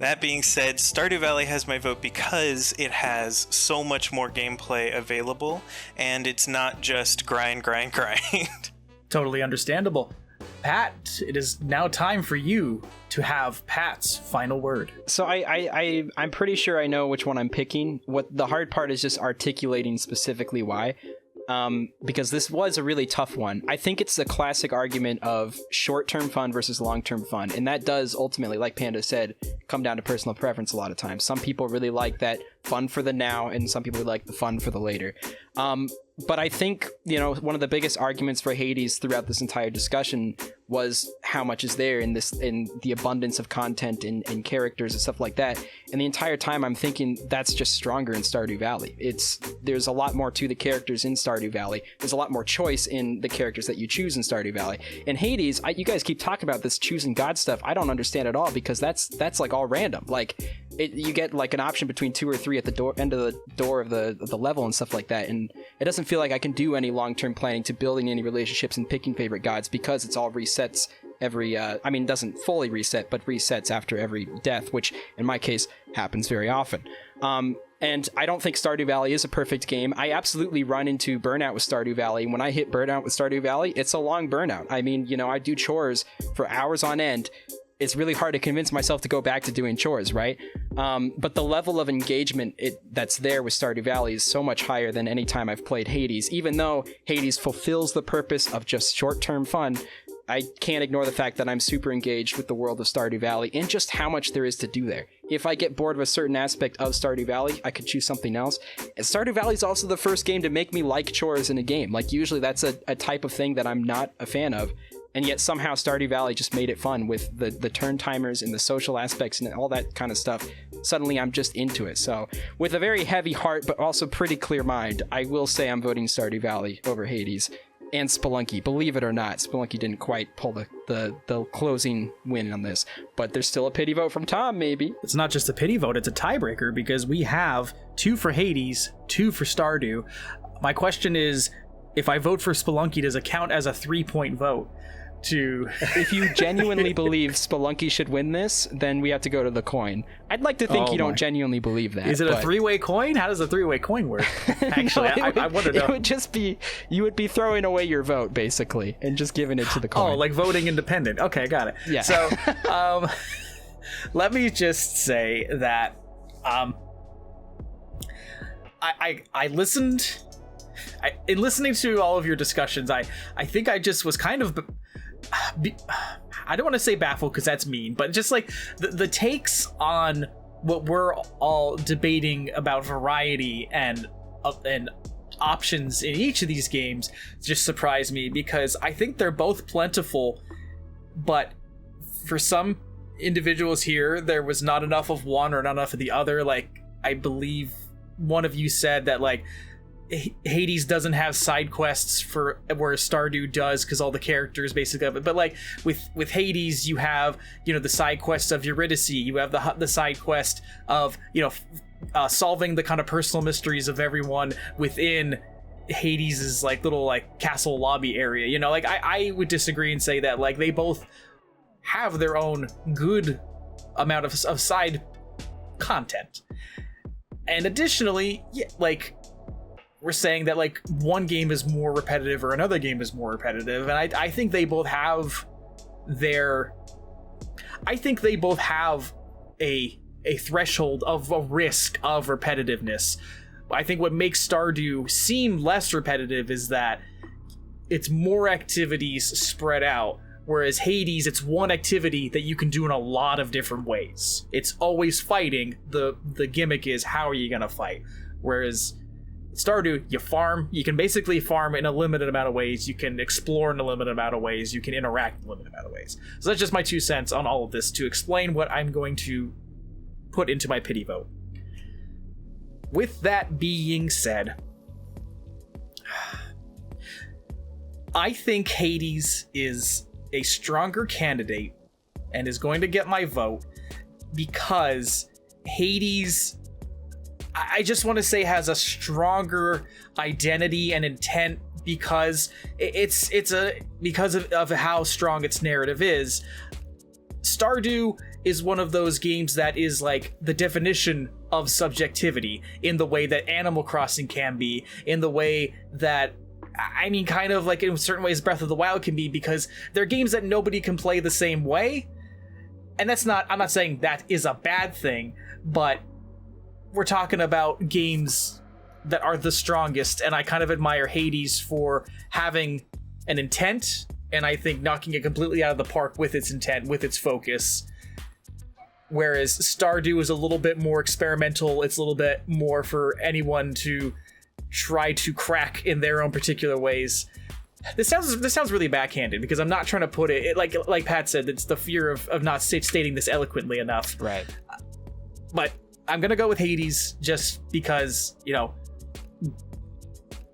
That being said, Stardew Valley has my vote because it has so much more gameplay available, and it's not just grind. Totally understandable. Pat, it is now time for you to have Pat's final word. So I'm pretty sure I know which one I'm picking. What the hard part is just articulating specifically why. Because this was a really tough one. I think it's the classic argument of short-term fun versus long-term fun. And that does ultimately, like Panda said, come down to personal preference a lot of times. Some people really like that fun for the now, and some people like the fun for the later. But I think, one of the biggest arguments for Hades throughout this entire discussion was how much is there in the abundance of content and characters and stuff like that. And the entire time I'm thinking that's just stronger in Stardew Valley. There's a lot more to the characters in Stardew Valley. There's a lot more choice in the characters that you choose in Stardew Valley. In Hades, you guys keep talking about this choosing God stuff. I don't understand at all, because that's like all random. Like you get like an option between 2 or 3 at the end of the door of the level and stuff like that. And it doesn't feel like I can do any long-term planning to building any relationships and picking favorite gods, because it's all resets every it doesn't fully reset, but resets after every death, which in my case happens very often. And I don't think Stardew Valley is a perfect game. I absolutely run into burnout with Stardew Valley. When I hit burnout with Stardew Valley, it's a long burnout. I mean, I do chores for hours on end. it's really hard to convince myself to go back to doing chores, right? But the level of engagement that's there with Stardew Valley is so much higher than any time I've played Hades. Even though Hades fulfills the purpose of just short-term fun, I can't ignore the fact that I'm super engaged with the world of Stardew Valley and just how much there is to do there. If I get bored of a certain aspect of Stardew Valley, I could choose something else. And Stardew Valley is also the first game to make me like chores in a game. Like, usually that's a type of thing that I'm not a fan of. And yet somehow Stardew Valley just made it fun with the turn timers and the social aspects and all that kind of stuff. Suddenly I'm just into it. So with a very heavy heart, but also pretty clear mind, I will say I'm voting Stardew Valley over Hades. And Spelunky. Believe it or not, Spelunky didn't quite pull the closing win on this, but there's still a pity vote from Tom, maybe. It's not just a pity vote, it's a tiebreaker, because we have 2 for Hades, 2 for Stardew. My question is, if I vote for Spelunky, does it count as a 3-point vote? If you genuinely believe Spelunky should win this, then we have to go to the coin. I'd like to think you don't genuinely believe that. Is it a 3-way coin? How does a 3-way coin work? Actually, I want to know. It would just be, you would be throwing away your vote, basically, and just giving it to the coin. Oh, like voting independent. Okay, got it. Yeah. So, let me just say that I listened... in listening to all of your discussions, I think I just was kind of... I don't want to say baffled because that's mean, but just like the takes on what we're all debating about variety and options in each of these games just surprised me, because I think they're both plentiful, but for some individuals here, there was not enough of one or not enough of the other. Like, I believe one of you said that, like, Hades doesn't have side quests for where Stardew does, because all the characters basically have it. But like with Hades, you have, you know, the side quests of Eurydice, you have the side quest of, you know, solving the kind of personal mysteries of everyone within Hades's like little like castle lobby area. You know, like I would disagree and say that like they both have their own good amount of side content, and additionally, yeah, like, we're saying that like one game is more repetitive or another game is more repetitive, and I think they both have a threshold of a risk of repetitiveness. I think what makes Stardew seem less repetitive is that it's more activities spread out, whereas Hades, it's one activity that you can do in a lot of different ways. It's always fighting. The gimmick is, how are you gonna fight? Whereas Stardew, you can basically farm in a limited amount of ways, you can explore in a limited amount of ways, you can interact in a limited amount of ways. So that's just my 2 cents on all of this to explain what I'm going to put into my pity vote. With that being said, I think Hades is a stronger candidate and is going to get my vote, because Hades, I just want to say, has a stronger identity and intent, because because of how strong its narrative is. Stardew is one of those games that is like the definition of subjectivity, in the way that Animal Crossing can be, in the way that, I mean, kind of like in certain ways Breath of the Wild can be, because they're games that nobody can play the same way. And I'm not saying that is a bad thing, but we're talking about games that are the strongest, and I kind of admire Hades for having an intent, and I think knocking it completely out of the park with its intent, with its focus. Whereas Stardew is a little bit more experimental, it's a little bit more for anyone to try to crack in their own particular ways. This sounds really backhanded, because I'm not trying to put it like Pat said, it's the fear of not stating this eloquently enough. Right. But I'm gonna go with Hades just because, you know,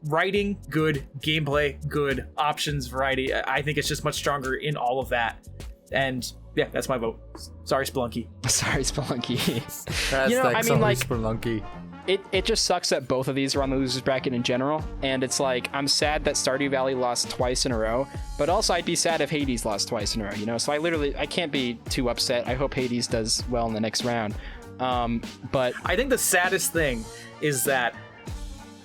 writing good, gameplay good, options, variety. I think it's just much stronger in all of that. And yeah, that's my vote. Sorry, Spelunky. Sorry, Spelunky. Spelunky. It just sucks that both of these are on the losers bracket in general, and it's like, I'm sad that Stardew Valley lost twice in a row, but also I'd be sad if Hades lost twice in a row, you know? So I can't be too upset. I hope Hades does well in the next round. But I think the saddest thing is that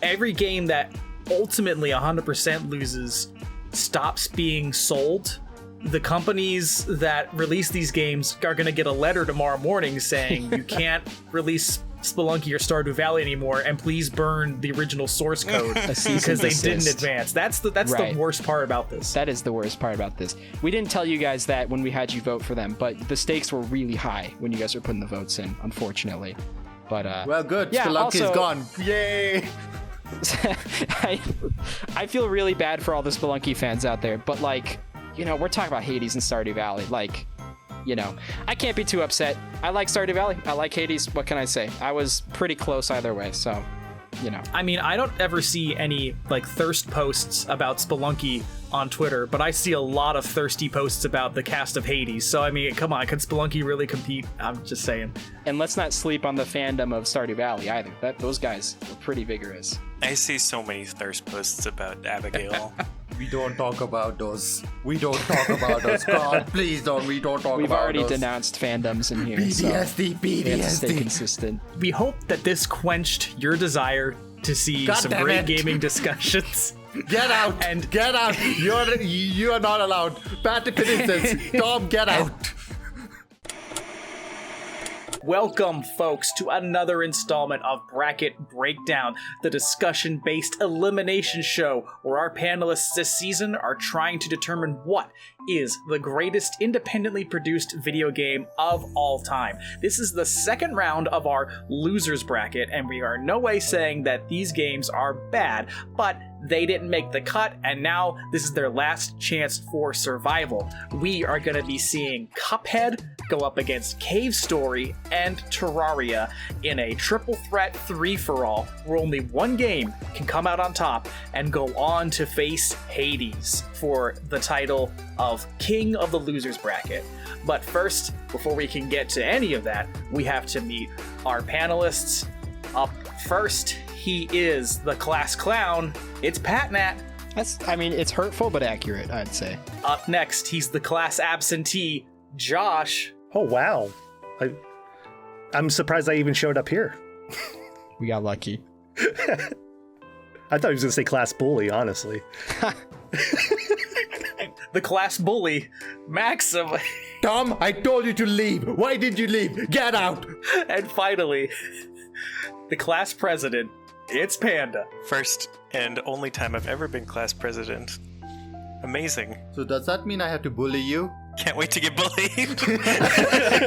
every game that ultimately 100% loses stops being sold the companies that release these games are going to get a letter tomorrow morning saying you can't release Spelunky or Stardew Valley anymore, and please burn the original source code because they didn't advance. That's the worst part about this. That is the worst part about this. We didn't tell you guys that when we had you vote for them, but the stakes were really high when you guys were putting the votes in, unfortunately. But well, good. Yeah, Spelunky's also, gone. Yay! I feel really bad for all the Spelunky fans out there, but like, you know, we're talking about Hades and Stardew Valley. Like, you know, I can't be too upset. I like Stardew Valley. I like Hades. What can I say? I was pretty close either way, so, you know. I mean, I don't ever see any, like, thirst posts about Spelunky on Twitter, but I see a lot of thirsty posts about the cast of Hades. So, I mean, come on, can Spelunky really compete? I'm just saying. And let's not sleep on the fandom of Stardew Valley either. Those guys are pretty vigorous. I see so many thirst posts about Abigail. We don't talk about those. We don't talk about those. God, please don't. We don't talk We've about already those. denounced fandoms in here. PTSD, so we have to stay PTSD. consistent. We hope that this quenched your desire to see God some damn great it. gaming discussions. Get out! And- Get out! You are not allowed. Pat Finishes. Tom, get out! Welcome, folks, to another installment of Bracket Breakdown, the discussion-based elimination show where our panelists this season are trying to determine what is the greatest independently produced video game of all time. This is the second round of our losers bracket, and we are in no way saying that these games are bad, but they didn't make the cut, and now this is their last chance for survival. We are going to be seeing Cuphead go up against Cave Story and Terraria in a triple threat three-for-all where only one game can come out on top and go on to face Hades for the title of King of the Losers Bracket. But first, before we can get to any of that, we have to meet our panelists. Up first, he is the class clown. It's Patnat. It's hurtful but accurate, I'd say. Up next, he's the class absentee, Josh. Oh, wow. I'm surprised I even showed up here. We got lucky. I thought he was going to say class bully, honestly. The class bully, Maxim. Tom, I told you to leave. Why did you leave? Get out! And finally, the class president, it's Panda. First and only time I've ever been class president. Amazing. So does that mean I have to bully you? Can't wait to get bullied.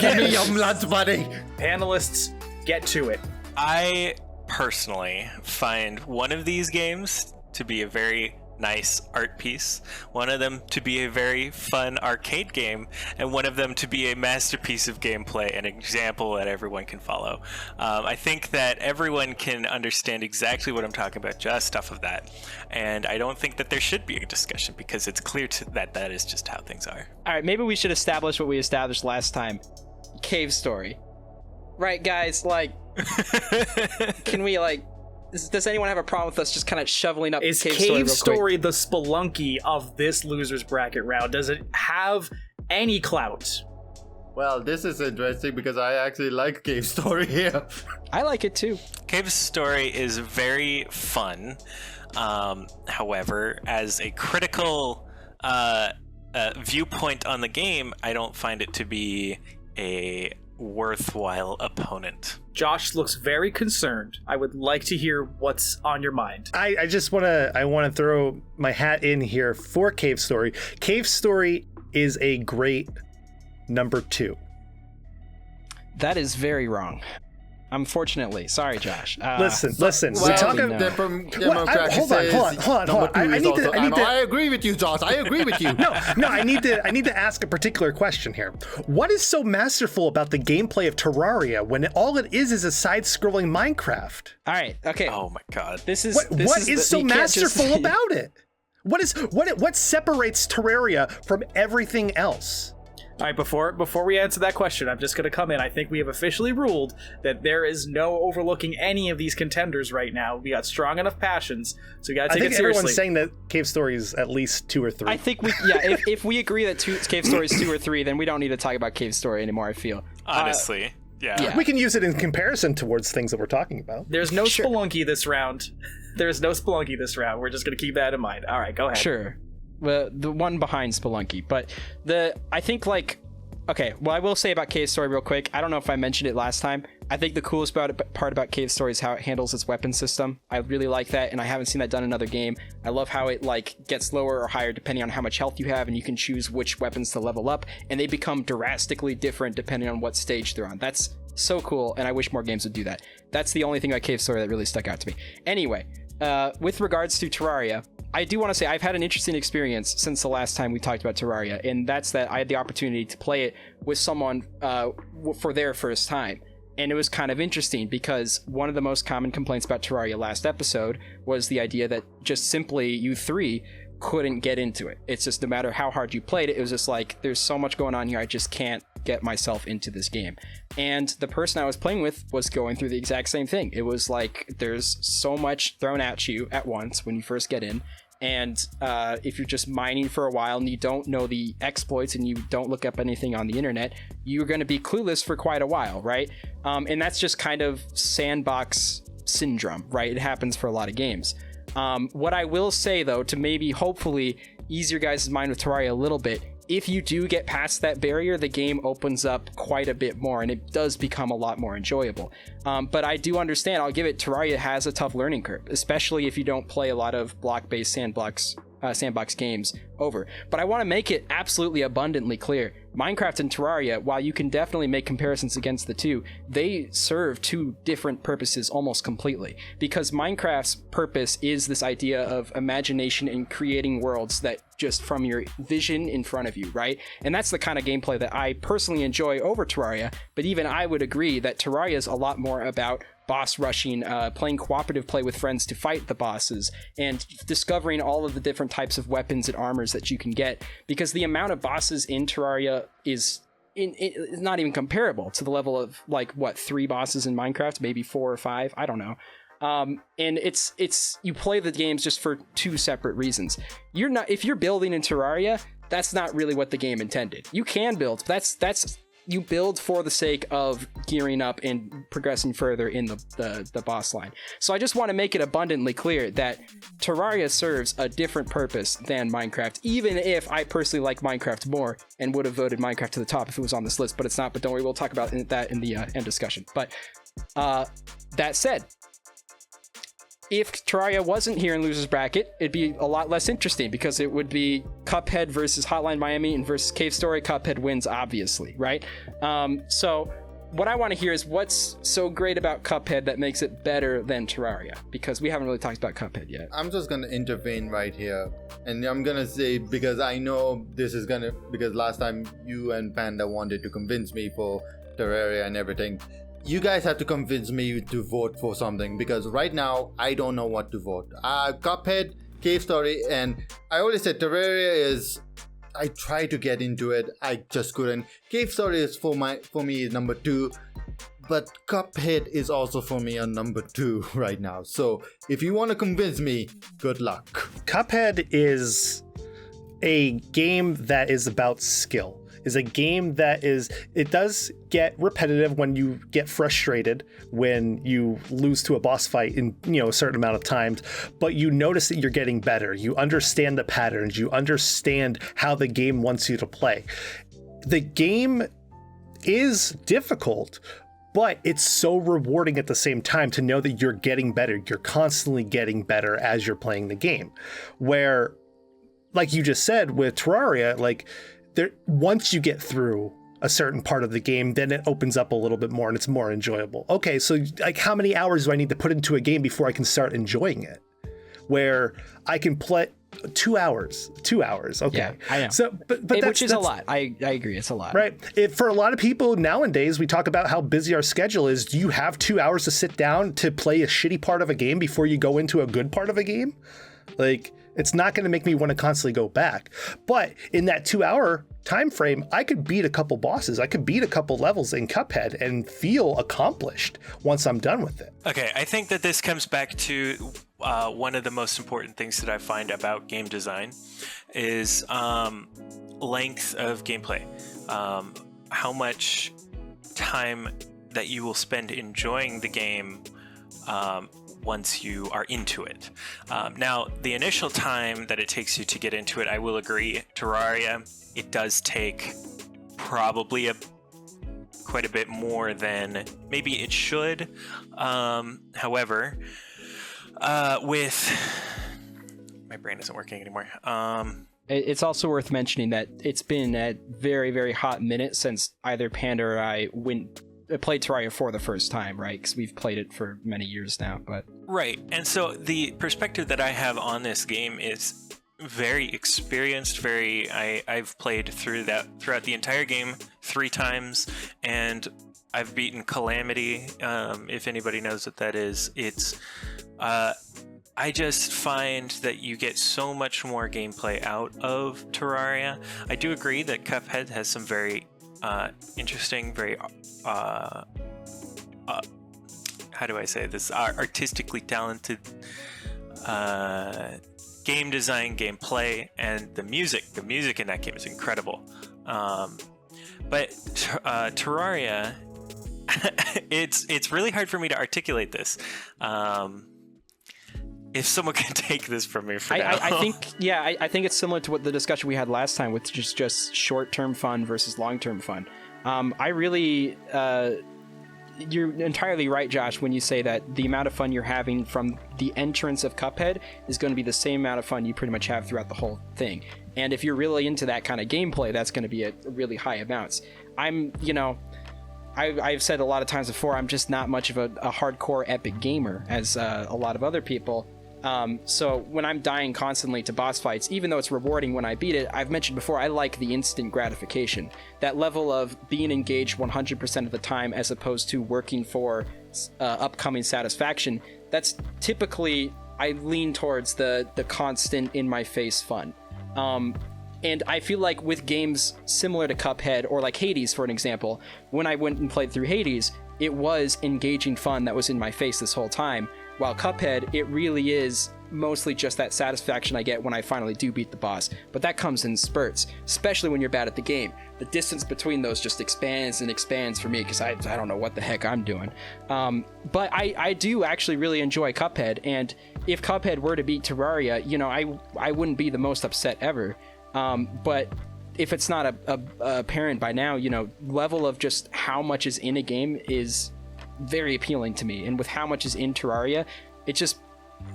Give me your lunch, buddy! Panelists, get to it. I personally find one of these games to be a very nice art piece, one of them to be a very fun arcade game, and one of them to be a masterpiece of gameplay, an example that everyone can follow. I think that everyone can understand exactly what I'm talking about just off of that, and I don't think that there should be a discussion because it's clear that that is just how things are. All right, maybe we should establish what we established last time. Cave Story. Right, guys, like, can we, like, does anyone have a problem with us just kind of shoveling up Is Cave Cave Story the Spelunky of this losers bracket round? Does it have any clout? Well, this is interesting because I actually like Cave Story here. I like it too. Cave Story is very fun. However, as a critical viewpoint on the game, I don't find it to be a worthwhile opponent. Josh looks very concerned. I would like to hear what's on your mind. I just want to throw my hat in here for Cave Story. Cave Story is a great number 2. That is very wrong. Unfortunately. Sorry, Josh. Listen. well, We're talking. no. Hold on. I need to. I agree with you, Josh. I agree with you. No. I need to ask a particular question here. What is so masterful about the gameplay of Terraria when all it is a side-scrolling Minecraft? All right. Okay. Oh my god. What is so masterful about it? What separates Terraria from everything else? All right, before we answer that question, I'm just going to come in. I think we have officially ruled that there is no overlooking any of these contenders right now. We got strong enough passions, so we got to take it seriously. Everyone's saying that Cave Story is at least 2 or 3. I think if we agree that Cave Story is 2 or 3, then we don't need to talk about Cave Story anymore, I feel. Honestly, yeah. We can use it in comparison towards things that we're talking about. There's no Spelunky this round. There's no Spelunky this round. We're just going to keep that in mind. All right, go ahead. Sure. the one behind Spelunky. But I think like, okay, what I will say about Cave Story real quick, I don't know if I mentioned it last time. I think the coolest part about Cave Story is how it handles its weapon system. I really like that, and I haven't seen that done in another game. I love how it like gets lower or higher depending on how much health you have, and you can choose which weapons to level up, and they become drastically different depending on what stage they're on. That's so cool, and I wish more games would do that. That's the only thing about Cave Story that really stuck out to me. Anyway, with regards to Terraria, I do want to say I've had an interesting experience since the last time we talked about Terraria, and that's that I had the opportunity to play it with someone for their first time. And it was kind of interesting because one of the most common complaints about Terraria last episode was the idea that just simply you three couldn't get into it. It's just no matter how hard you played it, it was just like, there's so much going on here, I just can't get myself into this game. And the person I was playing with was going through the exact same thing. It was like, there's so much thrown at you at once when you first get in. And if you're just mining for a while and you don't know the exploits and you don't look up anything on the internet, you're going to be clueless for quite a while, right? And that's just kind of sandbox syndrome, right? It happens for a lot of games. What I will say, though, to maybe hopefully ease your guys' mind with Terraria a little bit, if you do get past that barrier, the game opens up quite a bit more and it does become a lot more enjoyable. But I do understand, I'll give it, Terraria has a tough learning curve, especially if you don't play a lot of block-based sandbox games over. But I want to make it absolutely abundantly clear, Minecraft and Terraria, while you can definitely make comparisons against the two, they serve two different purposes almost completely. Because Minecraft's purpose is this idea of imagination and creating worlds that just from your vision in front of you, right? And that's the kind of gameplay that I personally enjoy over Terraria, but even I would agree that Terraria is a lot more about boss rushing, playing cooperative play with friends to fight the bosses, and discovering all of the different types of weapons and armors that you can get, because the amount of bosses in Terraria is not even comparable to the level of, like, what, 3 bosses in Minecraft, maybe 4 or 5, I don't know. And it's you play the games just for 2 separate reasons. If you're building in Terraria, that's not really what the game intended. You can build, that's you build for the sake of gearing up and progressing further in the boss line. So I just want to make it abundantly clear that Terraria serves a different purpose than Minecraft, even if I personally like Minecraft more and would have voted Minecraft to the top if it was on this list, but it's not. But don't worry, we'll talk about that in the end discussion. But that said, if Terraria wasn't here in Loser's Bracket, it'd be a lot less interesting because it would be Cuphead versus Hotline Miami and versus Cave Story. Cuphead wins, obviously, right? So what I want to hear is what's so great about Cuphead that makes it better than Terraria, because we haven't really talked about Cuphead yet. I'm just going to intervene right here, and I'm going to say, because I know this is going to, because last time you and Panda wanted to convince me for Terraria and everything, you guys have to convince me to vote for something, because right now I don't know what to vote. Cuphead, Cave Story, and I always said Terraria is, I tried to get into it, I just couldn't. Cave Story is for me is number 2, but Cuphead is also for me on number 2 right now. So if you want to convince me, good luck. Cuphead is a game that is about skill. Is a game that it does get repetitive when you get frustrated when you lose to a boss fight in a certain amount of times, but you notice that you're getting better. You understand the patterns, you understand how the game wants you to play. The game is difficult, but it's so rewarding at the same time to know that you're getting better. You're constantly getting better as you're playing the game. Where, like you just said with Terraria, like, once you get through a certain part of the game, then it opens up a little bit more and it's more enjoyable. Okay, so like, how many hours do I need to put into a game before I can start enjoying it? Where I can play 2 hours. Okay, yeah, I know. So, but which is a lot. I agree, it's a lot. Right. For a lot of people nowadays, we talk about how busy our schedule is. Do you have 2 hours to sit down to play a shitty part of a game before you go into a good part of a game? Like, it's not going to make me want to constantly go back. But in that 2-hour time frame, I could beat a couple bosses. I could beat a couple levels in Cuphead and feel accomplished once I'm done with it. Okay, I think that this comes back to one of the most important things that I find about game design is length of gameplay. How much time that you will spend enjoying the game once you are into it. Now, the initial time that it takes you to get into it, I will agree, Terraria, it does take probably quite a bit more than maybe it should. However, with... My brain isn't working anymore. It's also worth mentioning that it's been a very, very hot minute since either Panda or I played Terraria for the first time, right? Because we've played it for many years now. But right, and so the perspective that I have on this game is very experienced. I've played throughout the entire game 3 times, and I've beaten Calamity. If anybody knows what that is, it's. I just find that you get so much more gameplay out of Terraria. I do agree that Cuphead has some very interesting, very how do I say this? Artistically talented game design, gameplay, and the music. The music in that game is incredible. But Terraria, it's really hard for me to articulate this. If someone can take this from me for now. I think it's similar to what the discussion we had last time with just short-term fun versus long-term fun. You're entirely right, Josh, when you say that the amount of fun you're having from the entrance of Cuphead is going to be the same amount of fun you pretty much have throughout the whole thing. And if you're really into that kind of gameplay, that's going to be at really high amounts. I've said a lot of times before, I'm just not much of a hardcore epic gamer as a lot of other people. So when I'm dying constantly to boss fights, even though it's rewarding when I beat it, I've mentioned before, I like the instant gratification. That level of being engaged 100% of the time as opposed to working for upcoming satisfaction, that's typically, I lean towards the constant in-my-face fun. And I feel like with games similar to Cuphead or like Hades, for an example, when I went and played through Hades, it was engaging fun that was in my face this whole time. While Cuphead, it really is mostly just that satisfaction I get when I finally do beat the boss. But that comes in spurts, especially when you're bad at the game. The distance between those just expands and expands for me because I don't know what the heck I'm doing. But I do actually really enjoy Cuphead, and if Cuphead were to beat Terraria, I wouldn't be the most upset ever. But if it's not apparent by now, level of just how much is in a game is very appealing to me. And with how much is in Terraria, it's just,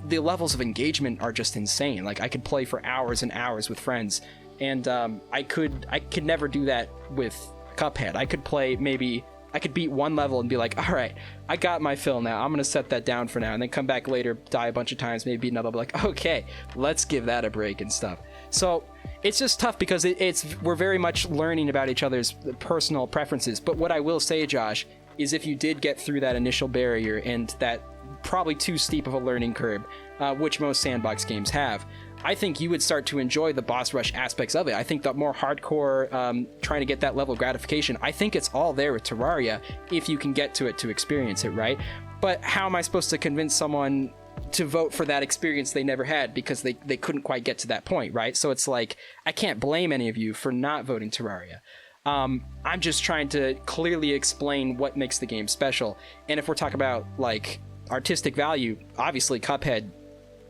the levels of engagement are just insane. Like, I could play for hours and hours with friends, and I could never do that with Cuphead. I could beat one level and be like, all right, I got my fill now. I'm going to set that down for now, and then come back later, die a bunch of times, maybe beat another, be like, okay, let's give that a break and stuff. So it's just tough because we're very much learning about each other's personal preferences. But what I will say, Josh, is if you did get through that initial barrier and that probably too steep of a learning curve, which most sandbox games have, I think you would start to enjoy the boss rush aspects of it. I think the more hardcore, trying to get that level of gratification, I think it's all there with Terraria if you can get to it to experience it, right? But how am I supposed to convince someone to vote for that experience they never had because they couldn't quite get to that point, right? So it's like, I can't blame any of you for not voting Terraria. I'm just trying to clearly explain what makes the game special. And if we're talking about like artistic value, obviously Cuphead,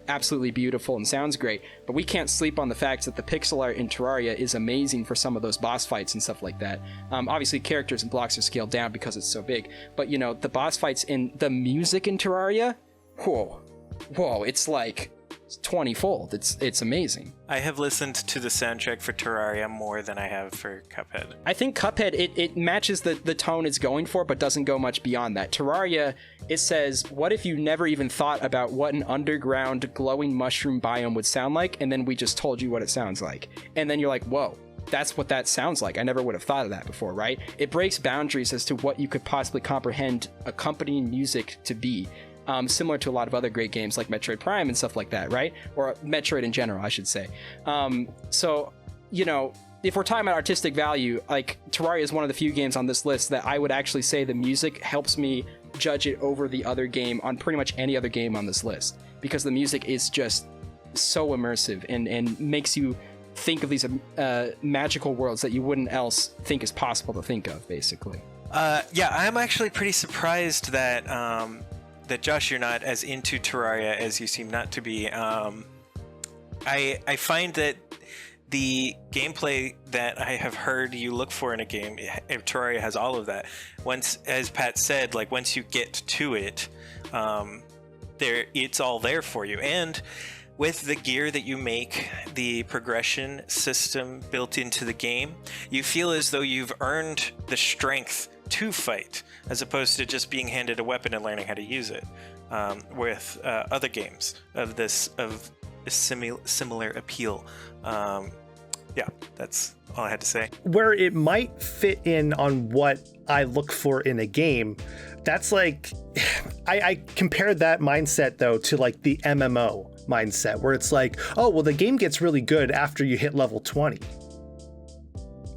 absolutely beautiful and sounds great, but we can't sleep on the fact that the pixel art in Terraria is amazing for some of those boss fights and stuff like that. Obviously characters and blocks are scaled down because it's so big, but the boss fights in the music in Terraria, whoa, it's like 20-fold. It's amazing. I have listened to the soundtrack for Terraria more than I have for Cuphead. I think Cuphead, it matches the tone it's going for, but doesn't go much beyond that. Terraria, it says, what if you never even thought about what an underground glowing mushroom biome would sound like, and then we just told you what it sounds like. And then you're like, whoa, that's what that sounds like. I never would have thought of that before, right? It breaks boundaries as to what you could possibly comprehend accompanying music to be. Similar to a lot of other great games like Metroid Prime and stuff like that, right? Or Metroid in general, I should say. So, if we're talking about artistic value, like Terraria is one of the few games on this list that I would actually say the music helps me judge it over the other game on pretty much any other game on this list, because the music is just so immersive and makes you think of these magical worlds that you wouldn't else think is possible to think of, basically. Yeah, I'm actually pretty surprised that that Josh, you're not as into Terraria as you seem not to be. I find that the gameplay that I have heard you look for in a game, Terraria has all of that. Once, as Pat said, like once you get to it, it's all there for you. And with the gear that you make, the progression system built into the game, you feel as though you've earned the strength to fight, as opposed to just being handed a weapon and learning how to use it. With other games of a similar appeal. Yeah, that's all I had to say. Where it might fit in on what I look for in a game, that's like, I compared that mindset though to like the MMO mindset, where it's like, oh, well, the game gets really good after you hit level 20.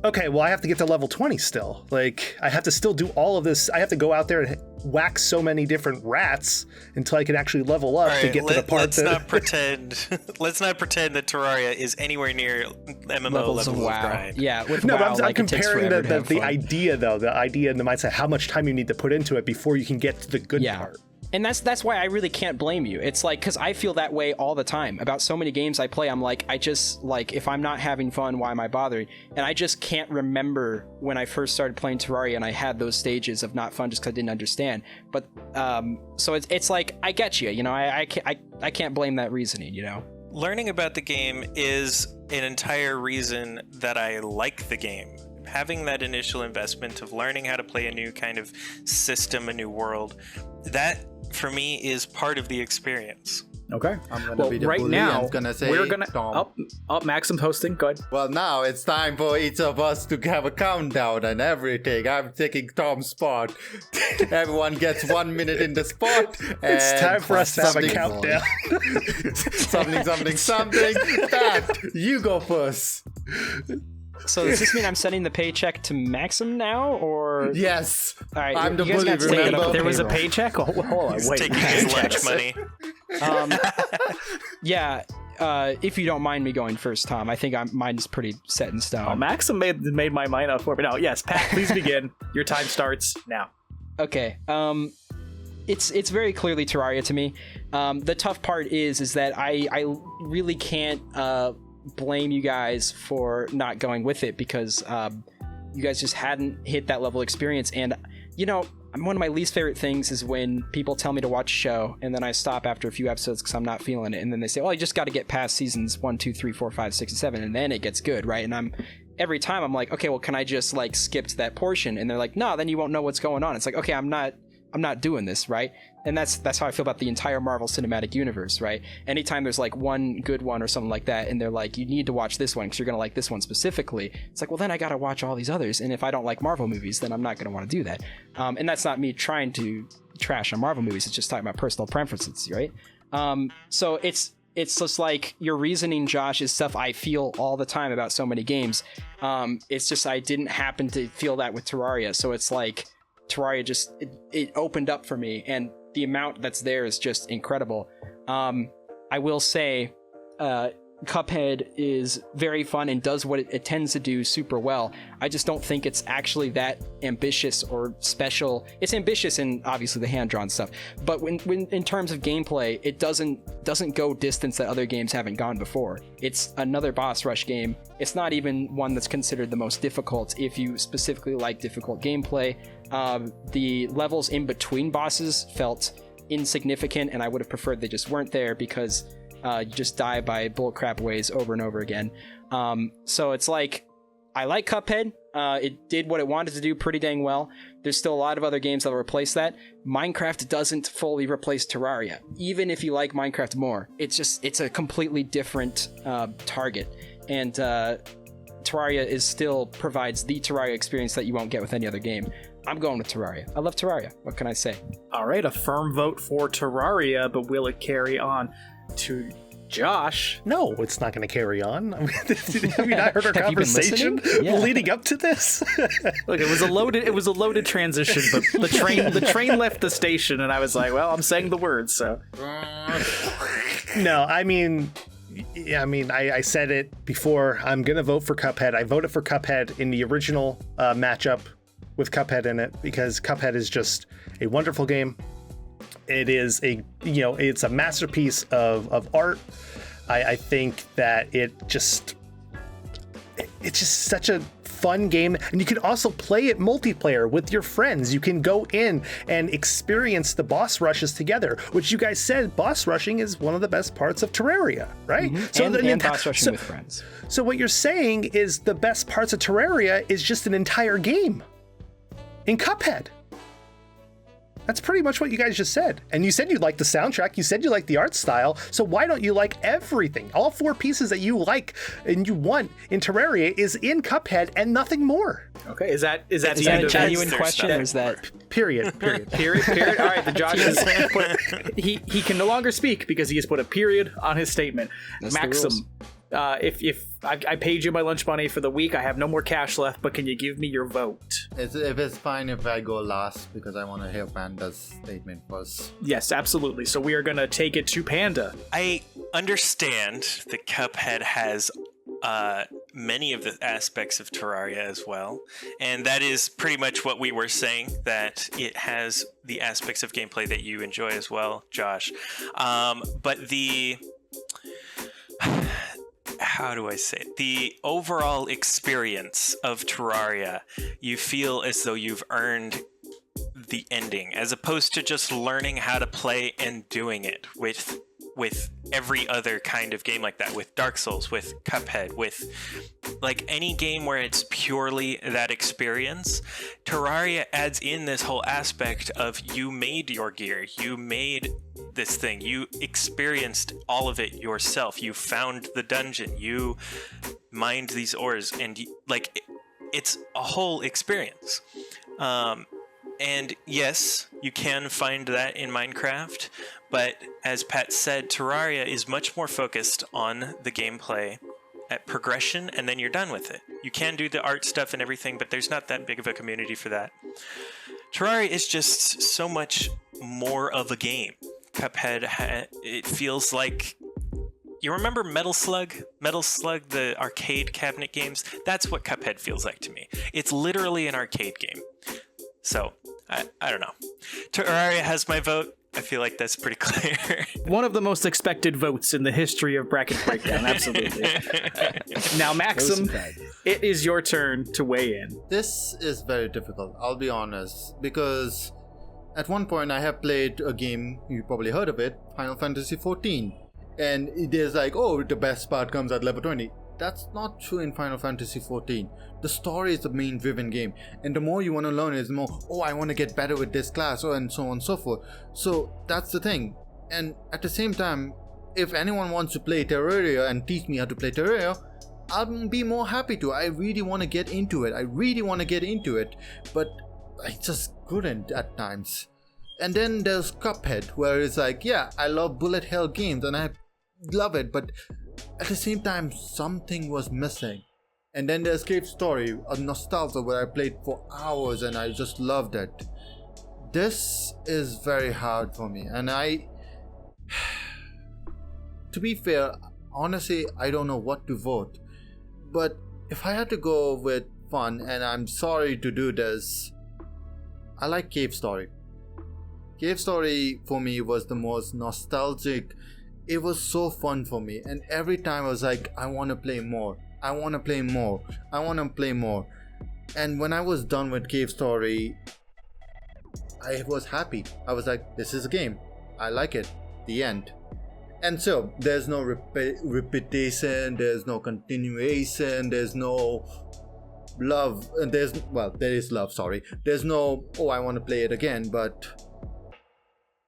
Okay, well, I have to get to level 20 still. Like, I have to still do all of this. I have to go out there and whack so many different rats until I can actually level up to get to the part let's not pretend that Terraria is anywhere near MMO levels of grind. Yeah, with no, WoW, but I'm comparing the fun. idea, though, the idea and the mindset, how much time you need to put into it before you can get to the good part. And that's why I really can't blame you. It's like, because I feel that way all the time about so many games I play. I'm like, I just, like, if I'm not having fun, why am I bothering? And I just can't remember when I first started playing Terraria and I had those stages of not fun just because I didn't understand. But so it's like, I get you, you know, I can't blame that reasoning, you know. Learning about the game is an entire reason that I like the game. Having that initial investment of learning how to play a new kind of system, a new world, that for me is part of the experience. Okay. I'm gonna be the right bully. now I'm gonna say we're gonna Tom. Maxim's hosting. Good. Well, now it's time for each of us to have a countdown and everything. I'm taking Tom's spot. Everyone gets 1 minute in the spot. It's time for us to have a countdown. something. Pat, you go first. So does this mean I'm sending the paycheck to Maxim now, or? Yes. All right, I'm the you guys bully, got to take it up remember? the There was a payroll. paycheck? Oh, hold on, He's wait. taking his lunch money. Yeah, if you don't mind me going first, Tom, I think mine is pretty set in stone. Oh, Maxim made my mind up for me. No, yes, Pat, please begin. Your time starts now. Okay. It's very clearly Terraria to me. The tough part is that I really can't blame you guys for not going with it, because you guys just hadn't hit that level of experience. And you know, one of my least favorite things is when people tell me to watch a show and then I stop after a few episodes because I'm not feeling it, and then they say, well, you just got to get past seasons 1, 2, 3, 4, 5, 6, and 7 and then it gets good, right? And every time I'm like, okay, well, can I just like skip to that portion? And they're like, no, then you won't know what's going on. It's like, okay, I'm not doing this, right? And that's how I feel about the entire Marvel Cinematic Universe, right? Anytime there's like one good one or something like that, and they're like, you need to watch this one because you're gonna like this one specifically, it's like, well, then I gotta watch all these others, and if I don't like Marvel movies, then I'm not gonna want to do that. And that's not me trying to trash on Marvel movies, it's just talking about personal preferences, right? So it's just like your reasoning, Josh, is stuff I feel all the time about so many games. It's just I didn't happen to feel that with Terraria, so it's like Terraria just it opened up for me, and the amount that's there is just incredible. I will say Cuphead is very fun and does what it tends to do super well. I just don't think it's actually that ambitious or special. It's ambitious in obviously the hand-drawn stuff, but when in terms of gameplay, it doesn't go distance that other games haven't gone before. It's another boss rush game. It's not even one that's considered the most difficult if you specifically like difficult gameplay. The levels in between bosses felt insignificant, and I would have preferred they just weren't there, because you just die by bullcrap ways over and over again. So it's like, I like Cuphead. It did what it wanted to do pretty dang well. There's still a lot of other games that'll replace that. Minecraft doesn't fully replace Terraria. Even if you like Minecraft more, it's a completely different target. And Terraria still provides the Terraria experience that you won't get with any other game. I'm going with Terraria. I love Terraria. What can I say? All right, a firm vote for Terraria, but will it carry on to Josh? No, it's not going to carry on. I mean, have you not heard our Have you been conversation listening? leading up to this? Look, it was a loaded transition, but the train left the station, and I was like, well, I'm saying the words, so. No, I mean, I said it before. I'm going to vote for Cuphead. I voted for Cuphead in the original matchup with Cuphead in it, because Cuphead is just a wonderful game. It is it's a masterpiece of art. I think that it's just such a fun game, and you can also play it multiplayer with your friends. You can go in and experience the boss rushes together, which you guys said boss rushing is one of the best parts of Terraria, right? Mm-hmm. And boss rushing with friends. So what you're saying is the best parts of Terraria is just an entire game in Cuphead. That's pretty much what you guys just said. And you said you liked the soundtrack, you said you liked the art style, so why don't you like everything? All 4 pieces that you like and you want in Terraria is in Cuphead and nothing more. Okay, is that a genuine question, or is that... Period. All right, the Josh has he can no longer speak because he has put a period on his statement. That's Maxim, if I paid you my lunch money for the week, I have no more cash left, but can you give me your vote? If it's fine if I go last, because I want to hear Panda's statement first. Yes, absolutely. So we are going to take it to Panda. I understand that Cuphead has many of the aspects of Terraria as well, and that is pretty much what we were saying, that it has the aspects of gameplay that you enjoy as well, Josh. But the... how do I say it? The overall experience of Terraria, you feel as though you've earned the ending, as opposed to just learning how to play and doing it with every other kind of game like that, with Dark Souls, with Cuphead, with like any game where it's purely that experience. Terraria adds in this whole aspect of you made your gear, you made this thing, you experienced all of it yourself, you found the dungeon, you mined these ores, and it's a whole experience. And yes, you can find that in Minecraft, but as Pat said, Terraria is much more focused on the gameplay at progression, and then you're done with it. You can do the art stuff and everything, but there's not that big of a community for that. Terraria is just so much more of a game. Cuphead, it feels like... You remember Metal Slug? Metal Slug, the arcade cabinet games? That's what Cuphead feels like to me. It's literally an arcade game. So, I don't know. Terraria has my vote. I feel like that's pretty clear. One of the most expected votes in the history of Bracket Breakdown, absolutely. Now, Maxim, it is your turn to weigh in. This is very difficult, I'll be honest, because at one point I have played a game, you probably heard of it, Final Fantasy XIV. And it is like, oh, the best part comes at level 20. That's not true in Final Fantasy XIV. The story is the main driven game, and the more you want to learn is the more, oh, I want to get better with this class, and so on and so forth. So that's the thing. And at the same time, if anyone wants to play Terraria and teach me how to play Terraria, I'll be more happy to. I really want to get into it. But I just couldn't at times. And then there's Cuphead, where it's like, yeah, I love bullet hell games and I love it, but at the same time, something was missing. And then there's Cave Story, a nostalgia where I played for hours and I just loved it. This is very hard for me, and to be fair, honestly, I don't know what to vote. But if I had to go with fun, and I'm sorry to do this, I like Cave Story. Cave Story for me was the most nostalgic. It was so fun for me, and every time I was like, I want to play more. And when I was done with Cave Story, I was happy. I was like, this is a game. I like it. The end. And so, there's no repetition, there's no continuation, there's no love. There is love, sorry. There's no, oh, I want to play it again, but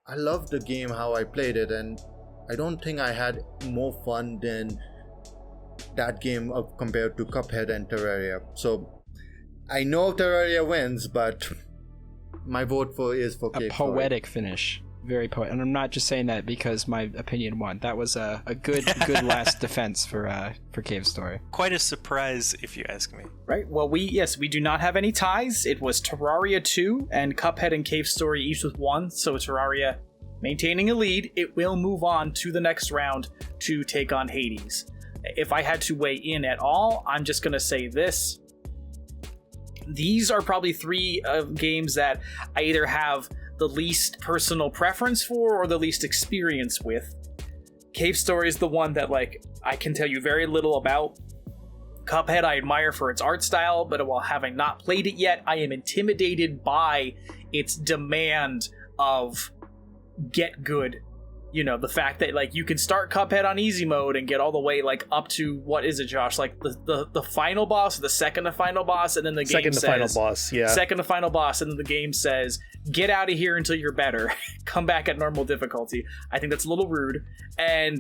I loved the game, how I played it, and I don't think I had more fun than that game compared to Cuphead and Terraria. So I know Terraria wins, but my vote is for Cave Story. A poetic finish. Very poetic. And I'm not just saying that because my opinion won. That was a good last defense for Cave Story. Quite a surprise, if you ask me. Right. Well, we do not have any ties. It was Terraria 2 and Cuphead and Cave Story each with 1. So Terraria maintaining a lead. It will move on to the next round to take on Hades. If I had to weigh in at all, I'm just going to say this. These are probably 3 games that I either have the least personal preference for or the least experience with. Cave Story is the one that, like, I can tell you very little about. Cuphead I admire for its art style, but while having not played it yet, I am intimidated by its demand of get good. You know, the fact that, like, you can start Cuphead on easy mode and get all the way, like, up to, what is it, Josh? Like, the final boss, or the second to final boss, and then the game says... Second to final boss, yeah. Second to final boss, and then the game says, get out of here until you're better. Come back at normal difficulty. I think that's a little rude. And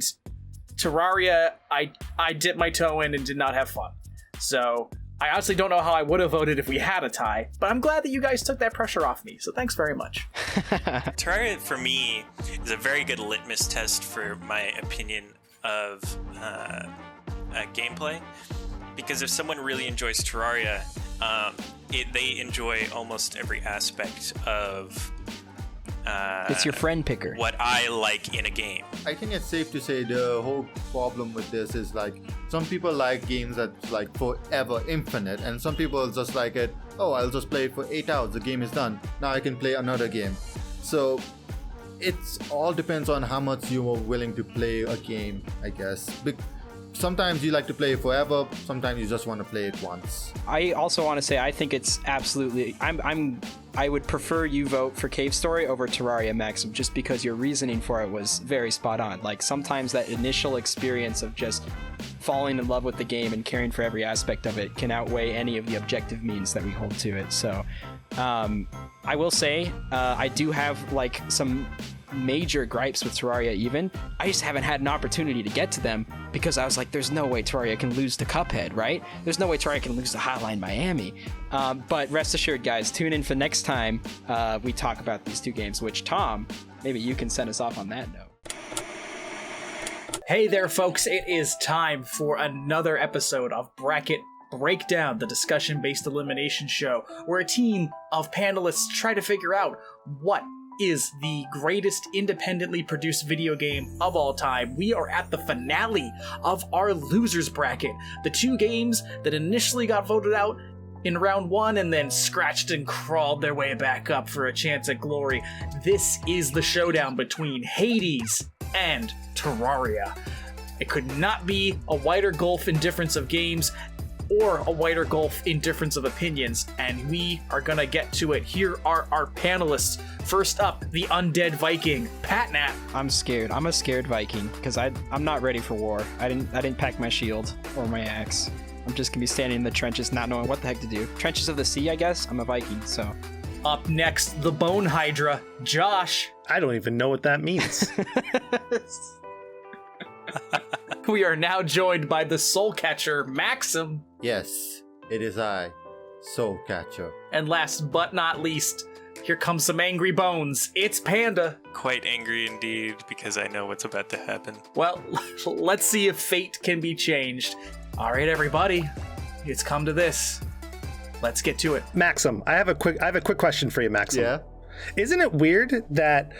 Terraria, I dipped my toe in and did not have fun. So... I honestly don't know how I would have voted if we had a tie, but I'm glad that you guys took that pressure off me, so thanks very much. Terraria, for me, is a very good litmus test for my opinion of gameplay, because if someone really enjoys Terraria, they enjoy almost every aspect of it's your friend picker. What I like in a game. I think it's safe to say the whole problem with this is, like, some people like games that's like forever infinite, and some people just like it, oh, I'll just play it for 8 hours, the game is done, now I can play another game. So it's all depends on how much you are willing to play a game, I guess. Sometimes you like to play it forever, sometimes you just want to play it once. I also want to say I think it's absolutely... I would prefer you vote for Cave Story over Terraria, Maxim, just because your reasoning for it was very spot on. Like, sometimes that initial experience of just falling in love with the game and caring for every aspect of it can outweigh any of the objective means that we hold to it. So I will say I do have, like, some major gripes with Terraria even. I just haven't had an opportunity to get to them because I was like, there's no way Terraria can lose to Cuphead, right? There's no way Terraria can lose to Hotline Miami. But rest assured, guys, tune in for next time we talk about these two games, which, Tom, maybe you can send us off on that note. Hey there, folks. It is time for another episode of Bracket Breakdown, the discussion-based elimination show, where a team of panelists try to figure out what is the greatest independently produced video game of all time. We are at the finale of our losers bracket. The two games that initially got voted out in round one and then scratched and crawled their way back up for a chance at glory. This is the showdown between Hades and Terraria. It could not be a wider gulf in difference of games or a wider gulf in difference of opinions, and we are gonna get to it. Here are our panelists. First up, the undead Viking, Pat Nat. I'm scared. I'm a scared Viking because I'm not ready for war. I didn't pack my shield or my axe. I'm just gonna be standing in the trenches, not knowing what the heck to do. Trenches of the sea, I guess. I'm a Viking, so. Up next, the Bone Hydra, Josh. I don't even know what that means. We are now joined by the Soul Catcher, Maxim. Yes, it is I, Soul Catcher. And last but not least, here comes some angry bones. It's Panda. Quite angry indeed, because I know what's about to happen. Well, let's see if fate can be changed. All right, everybody, it's come to this. Let's get to it. Maxim, I have a quick question for you, Maxim. Yeah? Isn't it weird that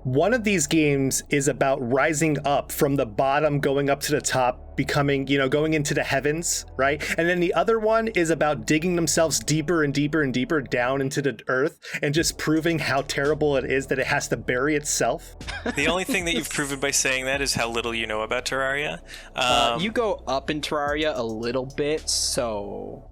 one of these games is about rising up from the bottom, going up to the top, becoming, going into the heavens, right? And then the other one is about digging themselves deeper and deeper and deeper down into the earth and just proving how terrible it is that it has to bury itself? The only thing that you've proven by saying that is how little you know about Terraria. You go up in Terraria a little bit, so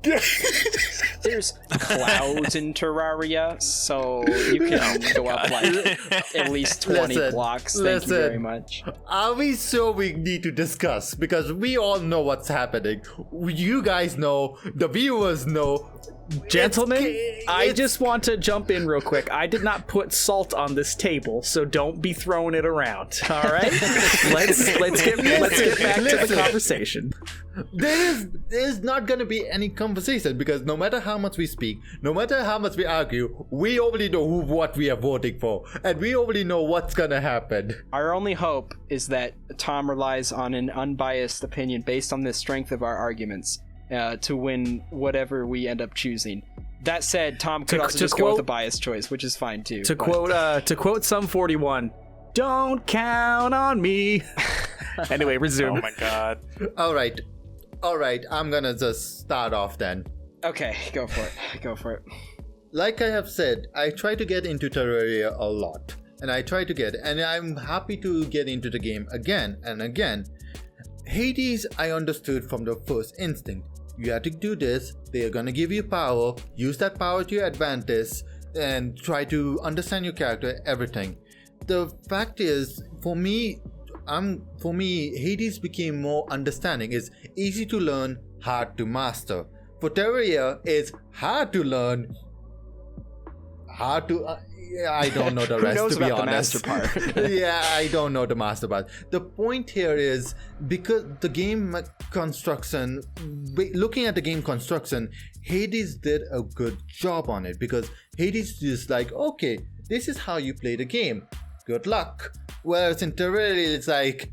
there's clouds in Terraria, so you can go up like at least 20 blocks. Thank you very much. Are we sure we need to discuss? Because we all know what's happening. You guys know, the viewers know. Gentlemen, I just want to jump in real quick. I did not put salt on this table, so don't be throwing it around. All right, let's get back to the conversation. There's not gonna be any conversation because no matter how much we speak, no matter how much we argue, we already know what we are voting for, and we already know what's gonna happen. Our only hope is that Tom relies on an unbiased opinion based on the strength of our arguments. To win whatever we end up choosing. That said, Tom could also just go with a biased choice, which is fine too. To quote Sum 41, "Don't count on me." Anyway, resume. Oh my god. All right. I'm gonna just start off then. Okay, go for it. like I have said, I try to get into Terraria a lot. And I'm happy to get into the game again and again. Hades, I understood from the first instinct. You have to do this, they're gonna give you power, use that power to your advantage, and try to understand your character, everything. The fact is, for me, Hades became more understanding. It's easy to learn, hard to master. For Terraria, it's hard to learn, I don't know the rest, to be honest. The master part? Yeah, I don't know the master part. The point here is, because the game construction, looking at the game construction, Hades did a good job on it, because Hades is like, okay, this is how you play the game. Good luck. Whereas in Terraria, it's like,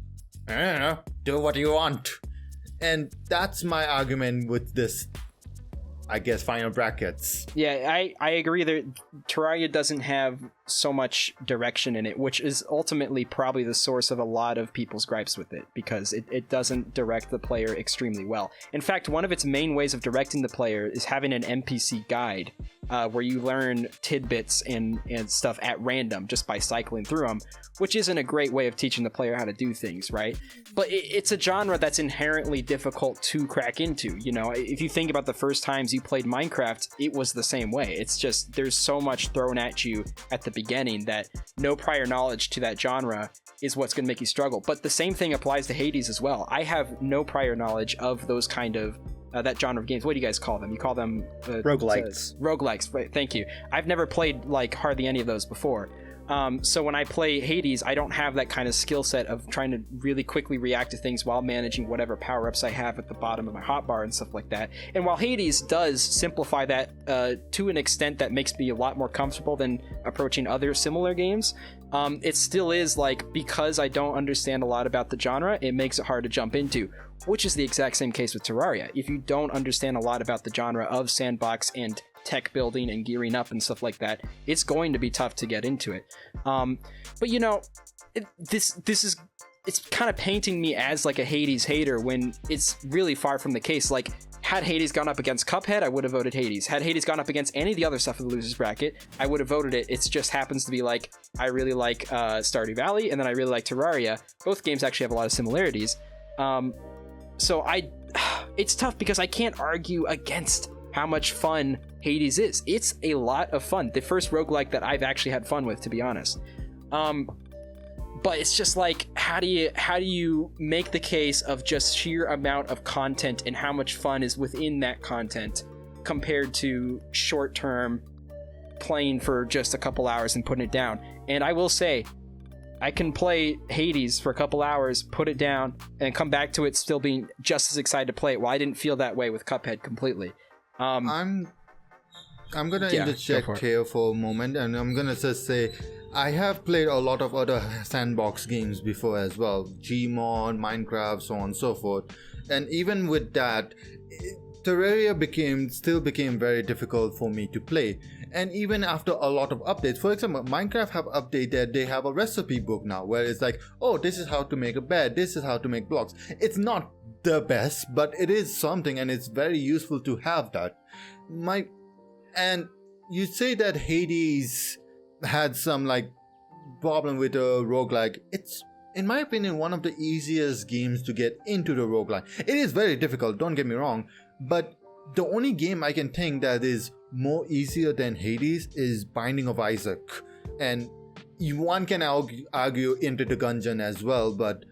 I don't know, do what you want. And that's my argument with this, I guess, final brackets. Yeah, I agree that Terraria doesn't have so much direction in it, which is ultimately probably the source of a lot of people's gripes with it, because it doesn't direct the player extremely well. In fact, one of its main ways of directing the player is having an NPC guide, where you learn tidbits and stuff at random just by cycling through them, which isn't a great way of teaching the player how to do things, right? But it's a genre that's inherently difficult to crack into. You know, if you think about the first times you played Minecraft, it was the same way. It's just, there's so much thrown at you at the beginning that no prior knowledge to that genre is what's going to make you struggle. But the same thing applies to Hades as well. I have no prior knowledge of those kind of that genre of games. What do you guys call them? You call them roguelikes. Roguelikes, right? Thank you. I've never played like hardly any of those before. So when I play Hades, I don't have that kind of skill set of trying to really quickly react to things while managing whatever power-ups I have at the bottom of my hotbar and stuff like that. And while Hades does simplify that to an extent that makes me a lot more comfortable than approaching other similar games, it still is like, because I don't understand a lot about the genre, it makes it hard to jump into, which is the exact same case with Terraria. If you don't understand a lot about the genre of sandbox and tech building and gearing up and stuff like that, it's going to be tough to get into it. But you know, it's kind of painting me as like a Hades hater when it's really far from the case. Like, had Hades gone up against Cuphead, I would have voted Hades. Had Hades gone up against any of the other stuff in the losers bracket, I would have voted it. It just happens to be like, I really like Stardew Valley, and then I really like Terraria. Both games actually have a lot of similarities. So it's tough because I can't argue against how much fun Hades is. It's a lot of fun. The first roguelike that I've actually had fun with, to be honest. But it's just like, how do you make the case of just sheer amount of content and how much fun is within that content compared to short-term playing for just a couple hours and putting it down? And I will say, I can play Hades for a couple hours, put it down, and come back to it still being just as excited to play it. Well, I didn't feel that way with Cuphead completely. I'm gonna interject here for a moment, and I'm gonna just say I have played a lot of other sandbox games before as well, Gmod, Minecraft, so on and so forth, and even with that, Terraria still became very difficult for me to play. And even after a lot of updates, for example, Minecraft have updated, they have a recipe book now where it's like, oh, this is how to make a bed, this is how to make blocks. It's not the best, but it is something, and it's very useful to have that. And you say that Hades had some like problem with a roguelike. It's, in my opinion, one of the easiest games to get into the roguelike. It is very difficult, don't get me wrong, but the only game I can think that is more easier than Hades is Binding of Isaac. And one can argue Into the Gungeon as well, but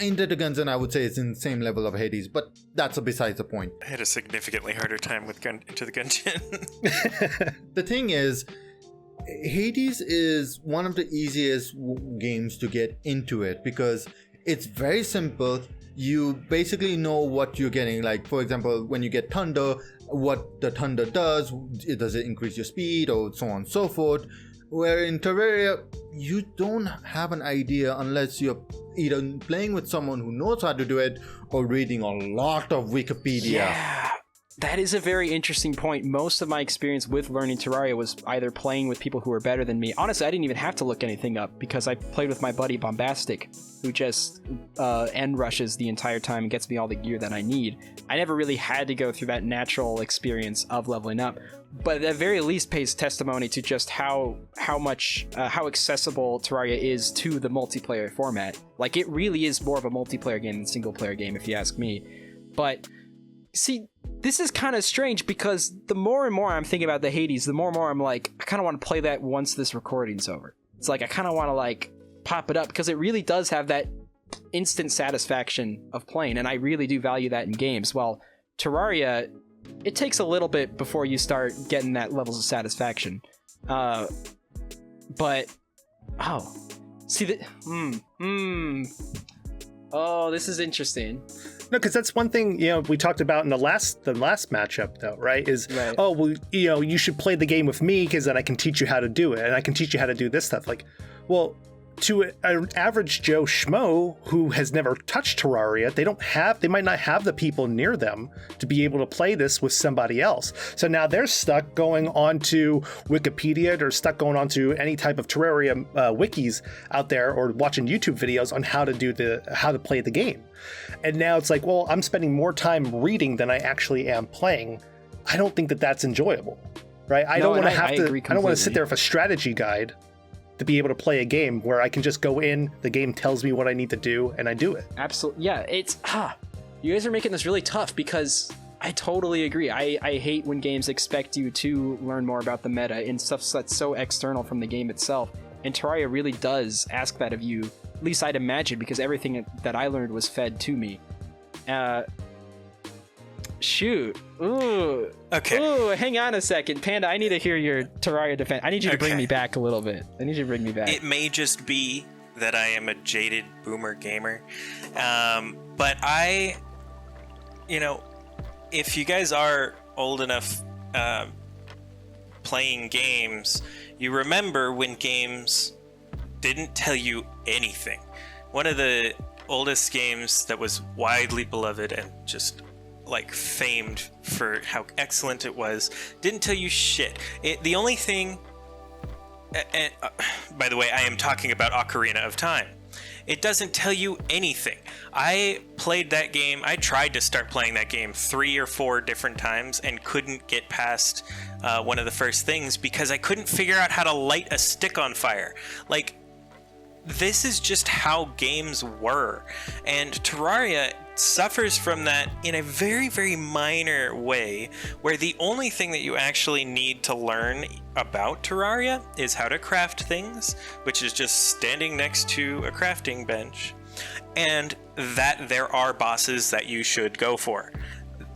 Into the Gungeon, I would say, is in the same level of Hades, but that's besides the point. I had a significantly harder time with Into the Gungeon. The thing is, Hades is one of the easiest games to get into it because it's very simple. You basically know what you're getting. Like, for example, when you get thunder, what the thunder does, does it increase your speed or so on and so forth. Where in Terraria, you don't have an idea unless you're either playing with someone who knows how to do it or reading a lot of Wikipedia. That is a very interesting point. Most of my experience with learning Terraria was either playing with people who were better than me. Honestly, I didn't even have to look anything up because I played with my buddy Bombastic, who just end rushes the entire time and gets me all the gear that I need. I never really had to go through that natural experience of leveling up, but at the very least pays testimony to just how accessible Terraria is to the multiplayer format. Like, it really is more of a multiplayer game than single player game, if you ask me. But see, this is kind of strange because the more and more I'm thinking about the Hades, the more and more I'm like, I kind of want to play that once this recording's over. It's like, I kind of want to like pop it up because it really does have that instant satisfaction of playing, and I really do value that in games. While Terraria, it takes a little bit before you start getting that levels of satisfaction. But, oh, see that, oh, this is interesting. No, because that's one thing, you know, we talked about in the last matchup, though, right? Right. Oh, well, you know, you should play the game with me because then I can teach you how to do it, and I can teach you how to do this stuff. Like, well, to an average Joe Schmo who has never touched Terraria, they might not have the people near them to be able to play this with somebody else. So now they're stuck going onto Wikipedia, or stuck going onto any type of Terraria wikis out there, or watching YouTube videos on how to play the game. And now it's like, well, I'm spending more time reading than I actually am playing. I don't think that that's enjoyable, right? I don't want to sit there with a strategy guide to be able to play a game where I can just go in, the game tells me what I need to do, and I do it. Absolutely. Yeah, you guys are making this really tough because I totally agree. I hate when games expect you to learn more about the meta and stuff that's so external from the game itself. And Terraria really does ask that of you, at least I'd imagine, because everything that I learned was fed to me. Shoot. Ooh. Okay. Ooh, hang on a second. Panda, I need to hear your Terraria defense. I need you to bring me back a little bit. It may just be that I am a jaded boomer gamer. But if you guys are old enough playing games, you remember when games didn't tell you anything. One of the oldest games that was widely beloved and just like famed for how excellent it was didn't tell you shit. The only thing, by the way, I am talking about Ocarina of Time. It doesn't tell you anything. I played that game. I tried to start playing that game 3 or 4 different times and couldn't get past one of the first things because I couldn't figure out how to light a stick on fire. Like, this is just how games were. And Terraria suffers from that in a very, very minor way, where the only thing that you actually need to learn about Terraria is how to craft things, which is just standing next to a crafting bench, and that there are bosses that you should go for.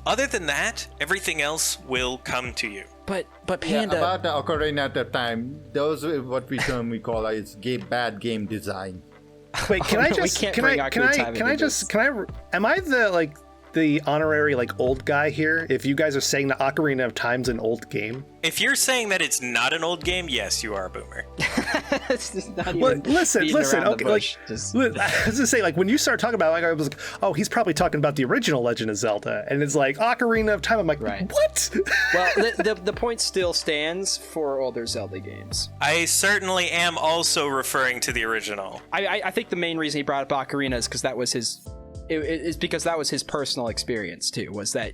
Other than that, everything else will come to you. But Panda... Yeah, about the Ocarina at that time, those are what we call is bad game design. Wait, am I the honorary old guy here? If you guys are saying that Ocarina of Time's an old game, if you're saying that it's not an old game, yes, you are a boomer. Listen. Okay, I was gonna say, when you start talking about it, I was like, oh, he's probably talking about the original Legend of Zelda, and it's like Ocarina of Time. I'm like, right. What? Well, the point still stands for older Zelda games. I certainly am also referring to the original. I think the main reason he brought up Ocarina is because that was his. It's because that was his personal experience too, was that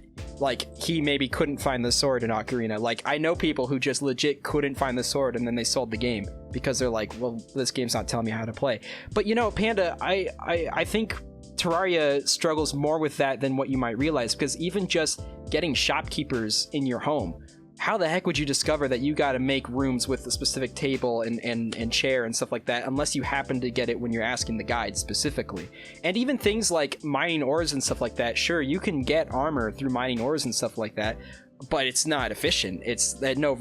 he maybe couldn't find the sword in Ocarina. I know people who just legit couldn't find the sword and then they sold the game because they're like, well, this game's not telling me how to play. But Panda, I think Terraria struggles more with that than what you might realize, because even just getting shopkeepers in your home, how the heck would you discover that you got to make rooms with a specific table and chair and stuff like that unless you happen to get it when you're asking the guide specifically? And even things like mining ores and stuff like that, sure, you can get armor through mining ores and stuff like that, but it's not efficient. It's at no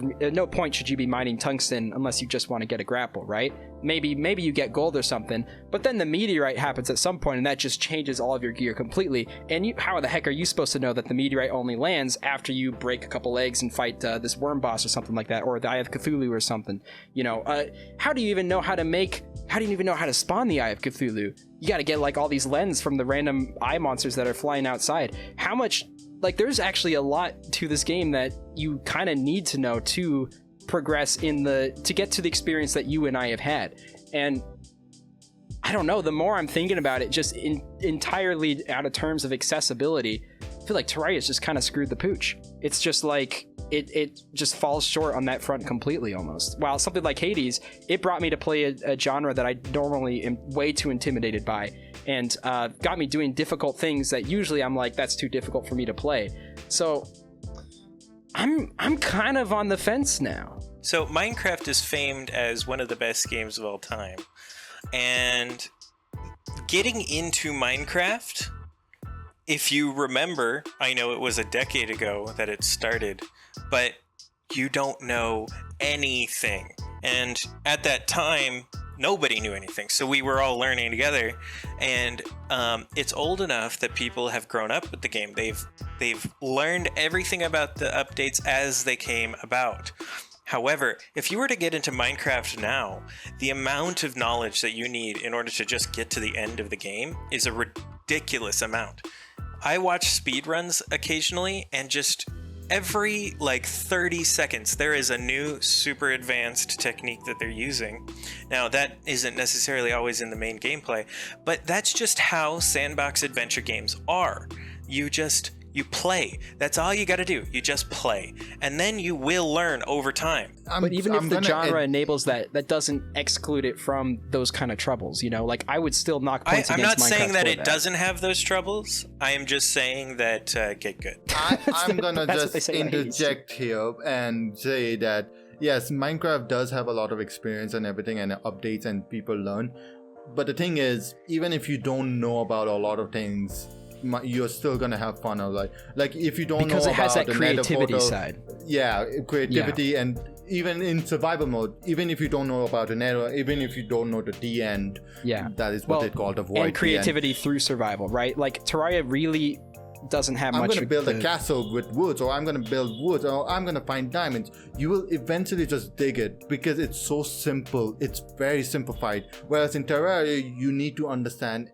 point should you be mining tungsten unless you just want to get a grapple, right? Maybe you get gold or something, but then the meteorite happens at some point and that just changes all of your gear completely. And how the heck are you supposed to know that the meteorite only lands after you break a couple eggs and fight this worm boss or something like that, or the Eye of Cthulhu or something? How do you even know how to spawn the Eye of Cthulhu? you got to get like all these lens from the random eye monsters that are flying outside. How much, like, there's actually a lot to this game that you kind of need to know to progress to get to the experience that you and I have had. And I don't know, the more I'm thinking about it, just entirely out of terms of accessibility, I feel like Terraria's just kind of screwed the pooch. It's just like, it just falls short on that front completely almost. While something like Hades, it brought me to play a genre that I normally am way too intimidated by, and got me doing difficult things that usually I'm like, that's too difficult for me to play. So I'm kind of on the fence now. So Minecraft is famed as one of the best games of all time. And getting into Minecraft, if you remember, I know it was a decade ago that it started, but you don't know anything. And at that time, nobody knew anything. So we were all learning together. And it's old enough that people have grown up with the game. They've learned everything about the updates as they came about. However, if you were to get into Minecraft now, the amount of knowledge that you need in order to just get to the end of the game is a ridiculous amount. I watch speedruns occasionally, and just every like 30 seconds there is a new super advanced technique that they're using. Now, that isn't necessarily always in the main gameplay, but that's just how sandbox adventure games are. You play. That's all you got to do. You just play. And then you will learn over time. But even if the genre enables that doesn't exclude it from those kind of troubles, you know? Like, I would still knock points against Minecraft. I'm not saying that it doesn't have those troubles. I am just saying that get good. I'm going to just interject here and say that, yes, Minecraft does have a lot of experience and everything and updates and people learn. But the thing is, even if you don't know about a lot of things, you're still gonna have fun. Like if you don't because know it has about that the creativity portal, side. Yeah, creativity, yeah. And even in survival mode, even if you don't know about the nether, even if you don't know the end, yeah, that is what they call the void. And creativity through survival, right? Like Terraria really doesn't have much. I'm gonna build a castle with woods, or I'm gonna build woods, or I'm gonna find diamonds. You will eventually just dig it because it's so simple. It's very simplified. Whereas in Terraria, you need to understand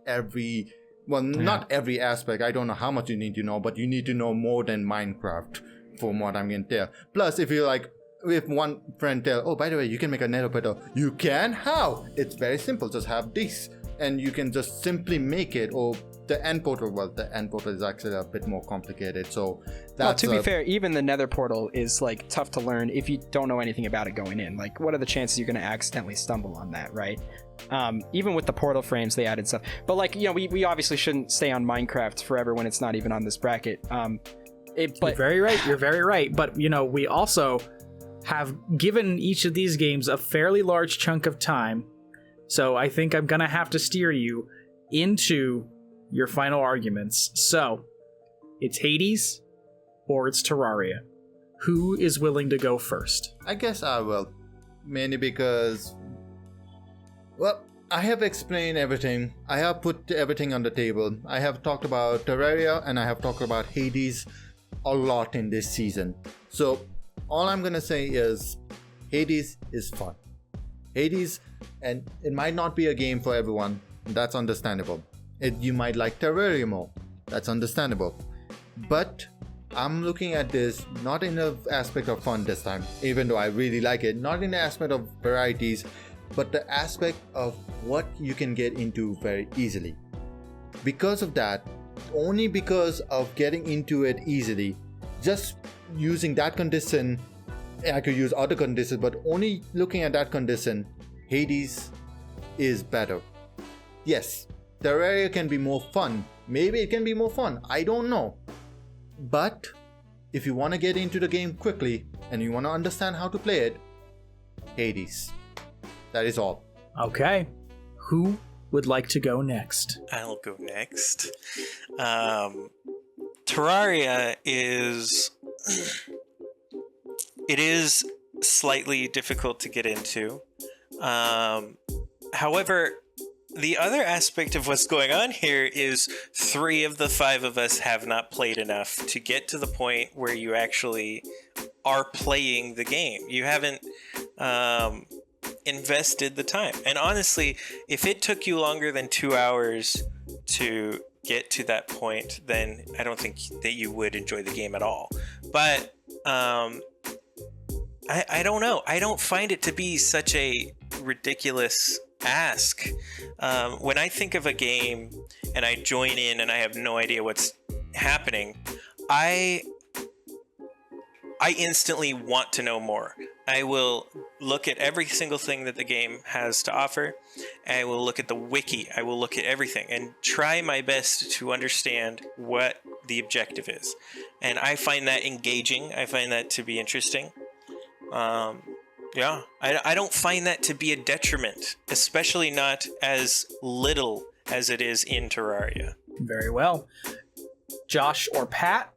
not every aspect. I don't know how much you need to know, but you need to know more than Minecraft, from what I'm going to tell. Plus, if one friend tell, oh, by the way, you can make a nether portal. You can? How? It's very simple. Just have this, and you can just simply make it. Or the end portal. Well, the end portal is actually a bit more complicated. So that's to be fair, even the nether portal is like tough to learn if you don't know anything about it going in. Like, what are the chances you're going to accidentally stumble on that, right? Even with the portal frames, they added stuff. But like, you know, we obviously shouldn't stay on Minecraft forever when it's not even on this bracket. You're very right. But, you know, we also have given each of these games a fairly large chunk of time. So I think I'm going to have to steer you into your final arguments. So it's Hades or it's Terraria. Who is willing to go first? I guess I will. Mainly because, well, I have explained everything. I have put everything on the table. I have talked about Terraria and I have talked about Hades a lot in this season. So all I'm gonna say is Hades is fun. Hades, and it might not be a game for everyone. That's understandable. You might like Terraria more. That's understandable. But I'm looking at this not in the aspect of fun this time, even though I really like it. Not in the aspect of varieties, but the aspect of what you can get into very easily. Because of that, only because of getting into it easily, just using that condition, I could use other conditions, but only looking at that condition, Hades is better. Yes, Terraria can be more fun. Maybe it can be more fun. I don't know. But if you want to get into the game quickly and you want to understand how to play it, Hades. That is all. Okay. Who would like to go next? I'll go next. Terraria is... it is slightly difficult to get into. However, the other aspect of what's going on here is 3 of the 5 of us have not played enough to get to the point where you actually are playing the game. You haven't invested the time. And honestly, if it took you longer than 2 hours to get to that point, then I don't think that you would enjoy the game at all. But I don't know. I don't find it to be such a ridiculous ask. When I think of a game and I join in and I have no idea what's happening, I instantly want to know more. I will look at every single thing that the game has to offer. I will look at the wiki. I will look at everything and try my best to understand what the objective is. And I find that engaging. I find that to be interesting. Yeah, I don't find that to be a detriment, especially not as little as it is in Terraria. Very well. Josh or Pat,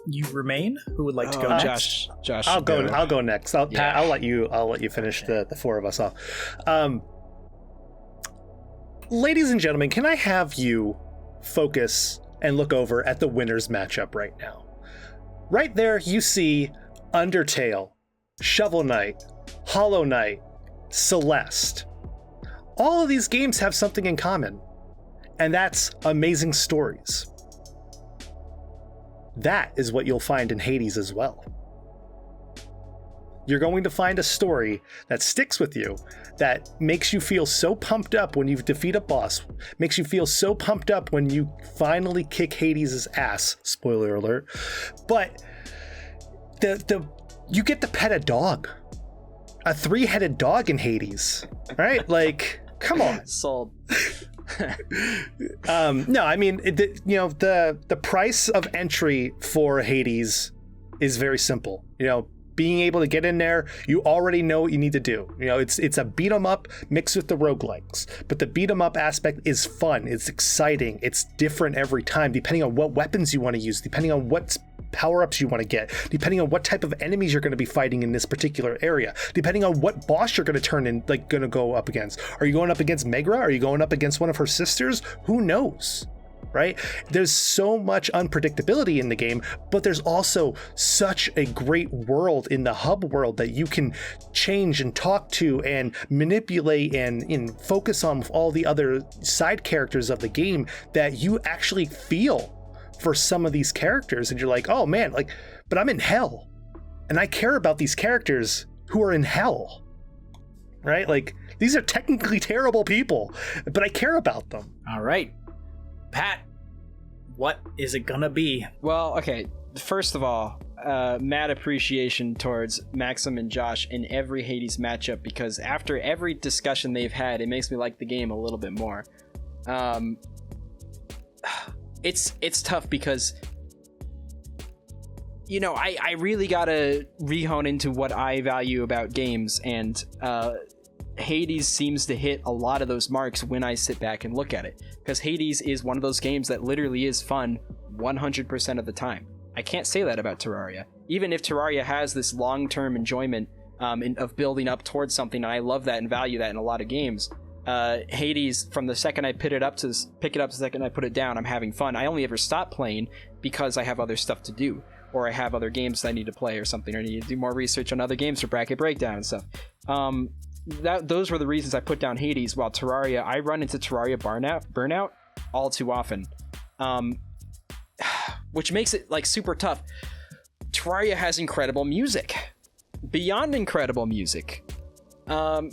you remain. Who would like to go next? Josh. I'll go next. Pat, I'll let you finish the four of us off. Ladies and gentlemen, can I have you focus and look over at the winners matchup right now? Right there, you see Undertale, Shovel Knight, Hollow Knight, Celeste. All of these games have something in common, and that's amazing stories. That is what you'll find in Hades as well. You're going to find a story that sticks with you, that makes you feel so pumped up when you defeat a boss, makes you feel so pumped up when you finally kick Hades' ass, spoiler alert, but you get to pet a dog. A 3-headed dog in Hades, right? Like, come on. Sold. No, I mean, the price of entry for Hades is very simple. Being able to get in there, you already know what you need to do. It's a beat 'em up mixed with the roguelikes, but the beat 'em up aspect is fun. It's exciting. It's different every time, depending on what weapons you want to use, depending on what power-ups you want to get, depending on what type of enemies you're going to be fighting in this particular area, depending on what boss you're going to going to go up against. Are you going up against Megra? Are you going up against one of her sisters? Who knows? Right? There's so much unpredictability in the game, but there's also such a great world in the hub world that you can change and talk to and manipulate and focus on with all the other side characters of the game that you actually feel for some of these characters. And you're like, oh man, but I'm in hell and I care about these characters who are in hell, right? These are technically terrible people, but I care about them. All right. Pat, what is it gonna be? Well, okay, first of all, mad appreciation towards Maxim and Josh in every Hades matchup, because after every discussion they've had, it makes me like the game a little bit more. It's tough because, I really gotta re-hone into what I value about games, and Hades seems to hit a lot of those marks when I sit back and look at it, because Hades is one of those games that literally is fun 100% of the time. I can't say that about Terraria. Even if Terraria has this long-term enjoyment of building up towards something, and I love that and value that in a lot of games, Hades, from the second I pick it up to the second I put it down, I'm having fun. I only ever stop playing because I have other stuff to do, or I have other games that I need to play or something, or I need to do more research on other games for Bracket Breakdown and stuff. Those were the reasons I put down Hades, while Terraria, I run into Terraria burnout all too often, which makes it super tough. Terraria has incredible music, beyond incredible music. But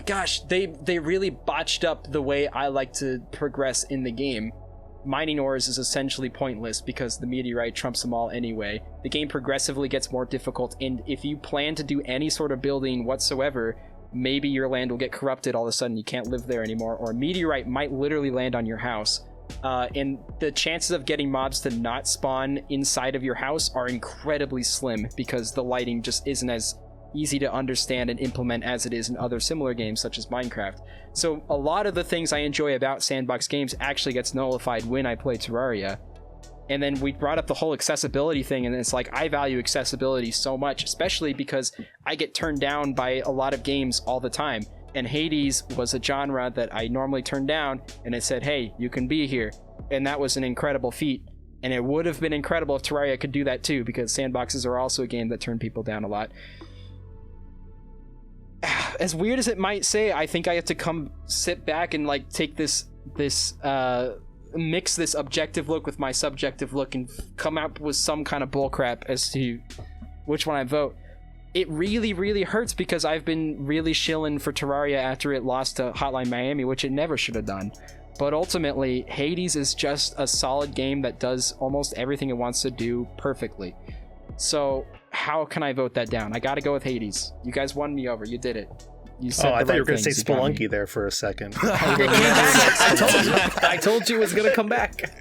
gosh, they really botched up the way I like to progress in the game. Mining ores is essentially pointless because the meteorite trumps them all anyway. The game progressively gets more difficult, and if you plan to do any sort of building whatsoever, maybe your land will get corrupted all of a sudden, you can't live there anymore, or a meteorite might literally land on your house. And the chances of getting mobs to not spawn inside of your house are incredibly slim because the lighting just isn't as easy to understand and implement as it is in other similar games such as Minecraft. So a lot of the things I enjoy about sandbox games actually gets nullified when I play Terraria. And then we brought up the whole accessibility thing, and it's I value accessibility so much, especially because I get turned down by a lot of games all the time. And Hades was a genre that I normally turn down, and it said, hey, you can be here. And that was an incredible feat And it would have been incredible if Terraria could do that too, because sandboxes are also a game that turn people down a lot. As weird as it might say, I think I have to sit back and like take this mix this objective look with my subjective look and come up with some kind of bullcrap as to which one I vote. It really, really hurts because I've been really shilling for Terraria after it lost to Hotline Miami, which it never should have done. But ultimately, Hades is just a solid game that does almost everything it wants to do perfectly. So how can I vote that down? I gotta go with Hades. You guys won me over. You did it. You said I thought you were going to say Spelunky Spelunky there for a second. I told you it was going to come back.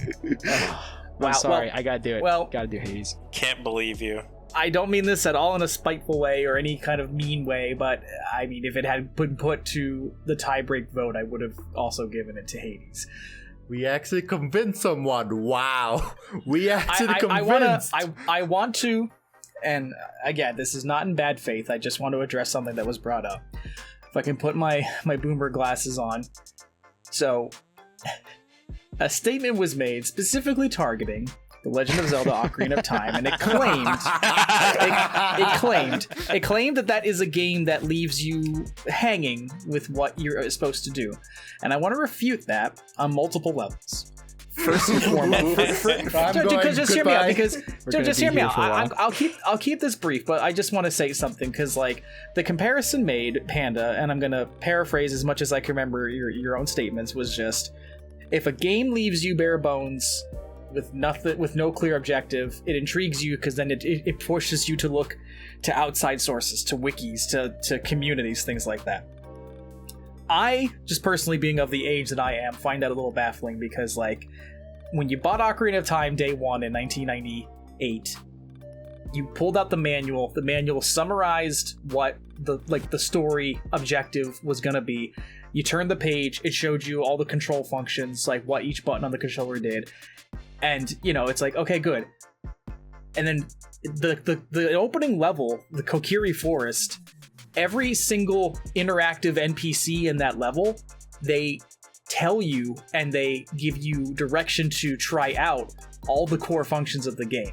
I'm sorry. I gotta do it. Gotta do Hades. Can't believe you. I don't mean this at all in a spiteful way or any kind of mean way, but I mean, if it had been put to the tiebreak vote, I would have also given it to Hades. We actually convinced someone. Wow. We actually convinced. I want to, and again, this is not in bad faith. I just want to address something that was brought up. If I can put my boomer glasses on. So, a statement was made specifically targeting The Legend of Zelda: Ocarina of Time, and it claimed that is a game that leaves you hanging with what you're supposed to do. And I want to refute that on multiple levels. First and foremost, just hear me out, because just hear me out. I'll keep this brief, but I just want to say something, because like the comparison made, Panda, and I'm gonna paraphrase as much as I can remember your own statements, was just, if a game leaves you bare bones with no clear objective, it intrigues you because then it pushes you to look to outside sources, to wikis, to communities, things like that. I, just personally being of the age that I am, find that a little baffling, because like when you bought Ocarina of Time day one in 1998, you pulled out the manual. The manual summarized what the story objective was gonna be. You turned the page, it showed you all the control functions, like what each button on the controller did. And, it's like, okay, good. And then the opening level, the Kokiri Forest, every single interactive NPC in that level, they tell you and they give you direction to try out all the core functions of the game.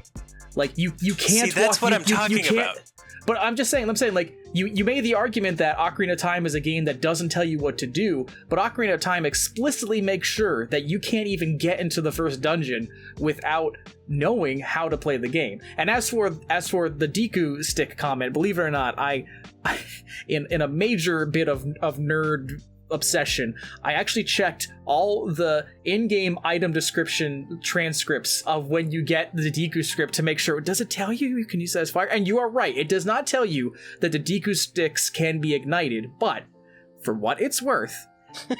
Like, you can't... See, that's what I'm talking about. But I'm saying, like, you made the argument that Ocarina of Time is a game that doesn't tell you what to do, but Ocarina of Time explicitly makes sure that you can't even get into the first dungeon without knowing how to play the game. And as for the Deku stick comment, believe it or not, I in a major bit of nerd obsession, I actually checked all the in-game item description transcripts of when you get the Deku script to make sure, does it tell you can use that as fire? And you are right, it does not tell you that the Deku sticks can be ignited, but for what it's worth,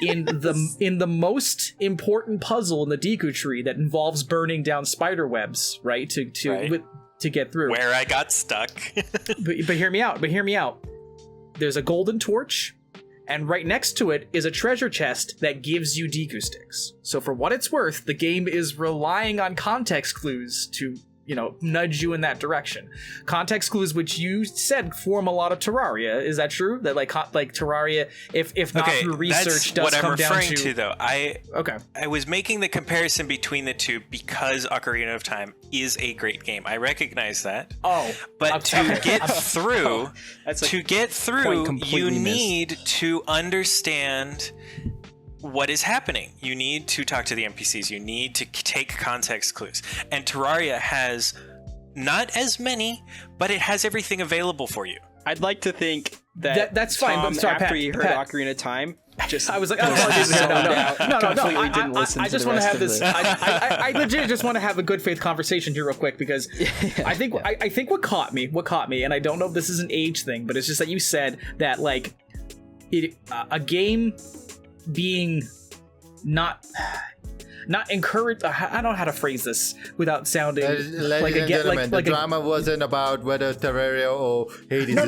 in the most important puzzle in the Deku tree that involves burning down spider webs, right, to get through, where I got stuck. but hear me out. There's a golden torch, and right next to it is a treasure chest that gives you Deku sticks. So for what it's worth, the game is relying on context clues to, nudge you in that direction. Context clues which you said form a lot of Terraria. Is that true? That like Terraria, if not through research, does come down to... That's what I'm referring to, though. I was making the comparison between the two because Ocarina of Time is a great game. I recognize that. But to get through, you need to understand what is happening. You need to talk to the NPCs. You need to take context clues. And Terraria has not as many, but it has everything available for you. I'd like to think that's fine. But sorry, after he heard Ocarina of Time, I was like, no. I just want to have this. I legit just want to have a good faith conversation here, real quick, because I think what caught me, and I don't know if this is an age thing, but it's just that you said that like a game being not encouraged. I don't know how to phrase this without sounding like a the drama wasn't about whether Terraria or Hades. No.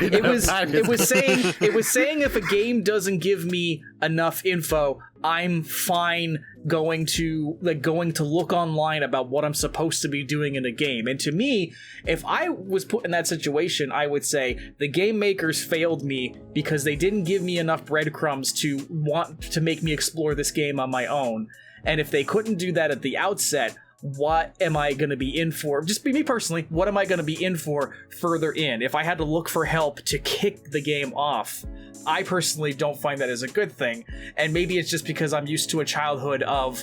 It was saying if a game doesn't give me enough info, I'm fine going to look online about what I'm supposed to be doing in a game. And to me, if I was put in that situation, I would say the game makers failed me because they didn't give me enough breadcrumbs to want to make me explore this game on my own. And if they couldn't do that at the outset, what am I going to be in for? Just me personally, what am I going to be in for further in? If I had to look for help to kick the game off, I personally don't find that as a good thing. And maybe it's just because I'm used to a childhood of,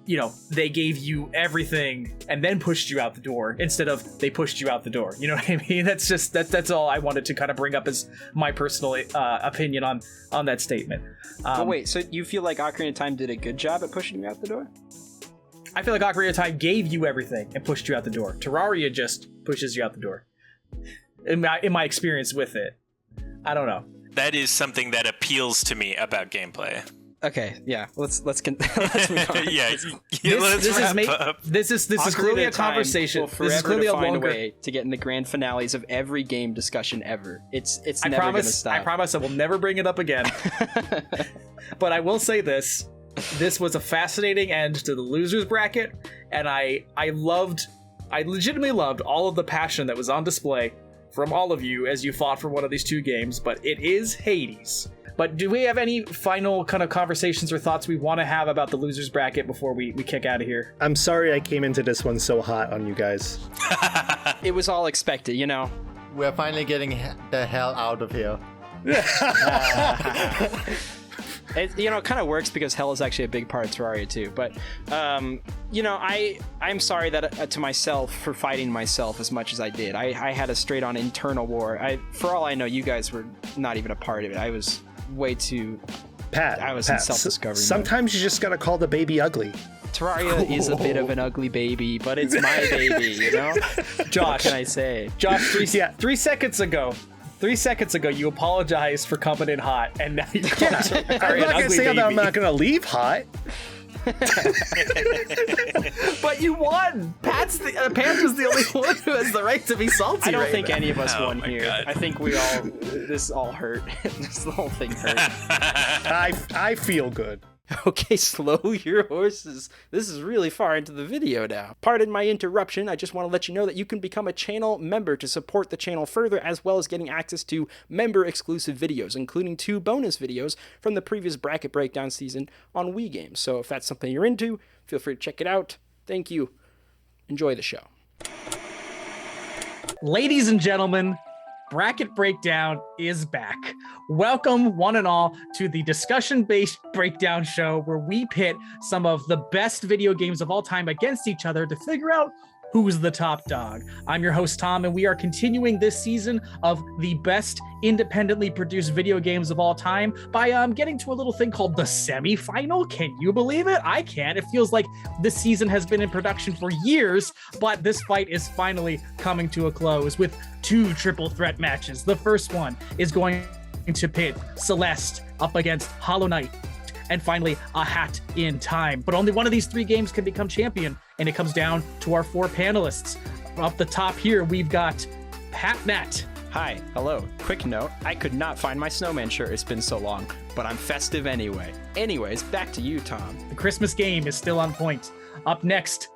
you know, they gave you everything and then pushed you out the door instead of they pushed you out the door. You know what I mean? That's all I wanted to kind of bring up as my personal opinion on that statement. But wait, so you feel like Ocarina of Time did a good job at pushing you out the door? I feel like Ocarina of Time gave you everything and pushed you out the door. Terraria just pushes you out the door. In my experience with it, I don't know. That is something that appeals to me about gameplay. Okay, yeah. Let's move on. Yeah, this is clearly a conversation. This is clearly a longer way to get in the grand finales of every game discussion ever. It's never going to stop. I promise I will never bring it up again. But I will say this. This was a fascinating end to the losers bracket, and I legitimately loved all of the passion that was on display from all of you as you fought for one of these two games, but it is Hades. But do we have any final kind of conversations or thoughts we want to have about the losers bracket before we kick out of here? I'm sorry I came into this one so hot on you guys. It was all expected, you know. We're finally getting the hell out of here. It kind of works because hell is actually a big part of Terraria too. But, I'm sorry that to myself for fighting myself as much as I did. I had a straight-on internal war. For all I know, you guys were not even a part of it. I was way too... Pat, in self-discovery sometimes you just gotta call the baby ugly. Terraria is a bit of an ugly baby, but it's my baby, you know? Josh, what can I say? Josh, 3 seconds ago, you apologized for coming in hot, and now you're I'm not gonna say that I'm not gonna leave hot. But you won. Panda's the only one who has the right to be salty. I don't think now. Any of us won here. God. I think this all hurt. The whole thing hurt. I feel good. Okay, slow your horses. This is really far into the video now. Pardon my interruption. I just want to let you know that you can become a channel member to support the channel further, as well as getting access to member-exclusive videos, including 2 bonus videos from the previous bracket breakdown season on Wii games. So if that's something you're into, feel free to check it out. Thank you. Enjoy the show. Ladies and gentlemen, Bracket Breakdown is back. Welcome, one and all, to the discussion-based breakdown show where we pit some of the best video games of all time against each other to figure out who's the top dog. I'm your host, Tom, and we are continuing this season of the best independently produced video games of all time by getting to a little thing called the semifinal. Can you believe it? I can't. It feels like this season has been in production for years, but this fight is finally coming to a close with 2 triple threat matches. The first one is going to pit Celeste up against Hollow Knight, and finally a Hat in Time. But only one of these 3 games can become champion, and it comes down to our 4 panelists. Up the top here, we've got Hatnat. Hi, hello. Quick note, I could not find my snowman shirt. It's been so long, but I'm festive anyway. Anyways, back to you, Tom. The Christmas game is still on point. Up next,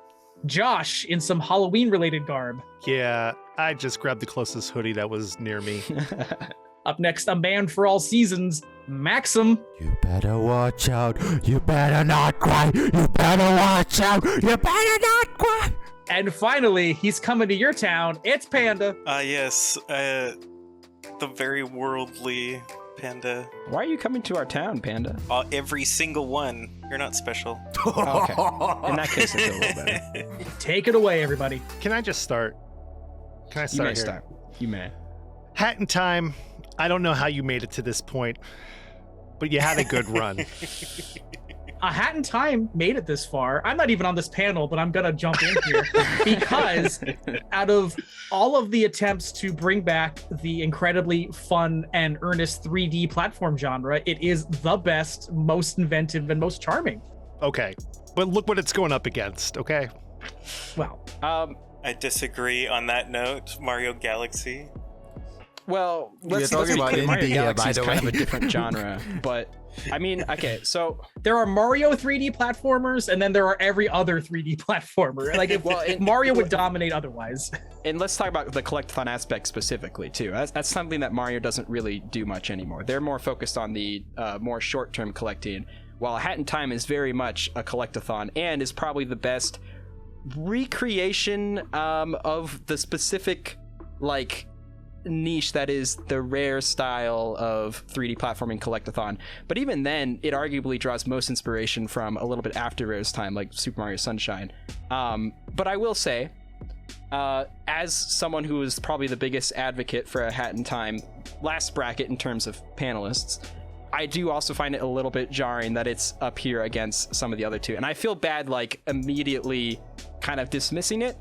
Josh in some Halloween-related garb. Yeah, I just grabbed the closest hoodie that was near me. Up next, a man for all seasons, Maxim. You better watch out. You better not cry. You better watch out. You better not cry. And finally, he's coming to your town. It's Panda. Yes. The very worldly Panda. Why are you coming to our town, Panda? Every single one. You're not special. Oh, okay. In that case, I feel a little better. Take it away, everybody. Can I just start? Can I start You may here? start. You may. Hat in Time. I don't know how you made it to this point, but you had a good run. A Hat in Time made it this far. I'm not even on this panel, but I'm gonna jump in here because out of all of the attempts to bring back the incredibly fun and earnest 3D platform genre, it is the best, most inventive, and most charming. Okay, but look what it's going up against, okay? Well, I disagree on that note. Mario Galaxy. Well, let's talking about be clear, Mario indie, Galaxy by is the kind of way. a different genre, but I mean, okay, so there are Mario 3D platformers, and then there are every other 3D platformer. Like, if Mario would dominate otherwise. And let's talk about the collectathon aspect specifically too. That's something that Mario doesn't really do much anymore. They're more focused on the more short-term collecting, while A Hat in Time is very much a collectathon and is probably the best recreation of the specific like niche that is the rare style of 3D platforming collectathon. But even then, it arguably draws most inspiration from a little bit after Rare's time, like Super Mario Sunshine. But I will say, as someone who is probably the biggest advocate for a Hat in Time last bracket in terms of panelists, I do also find it a little bit jarring that it's up here against some of the other two. And I feel bad like immediately kind of dismissing it.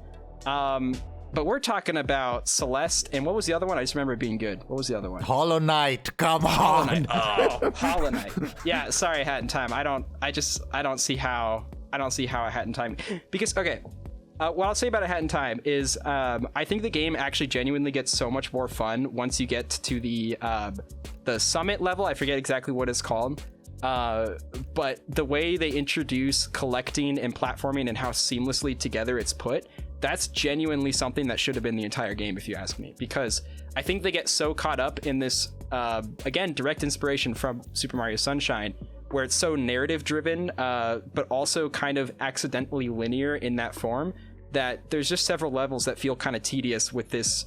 But we're talking about Celeste, and what was the other one? I just remember it being good. What was the other one? Hollow Knight, come Hollow on. Knight. Oh, Hollow Knight. Yeah, sorry, Hat in Time. I don't see how a Hat in Time, because okay, what I'll say about a Hat in Time is I think the game actually genuinely gets so much more fun once you get to the summit level. I forget exactly what it's called. But the way they introduce collecting and platforming and how seamlessly together it's put, that's genuinely something that should have been the entire game, if you ask me, because I think they get so caught up in this, again, direct inspiration from Super Mario Sunshine, where it's so narrative driven, but also kind of accidentally linear in that form, that there's just several levels that feel kind of tedious with this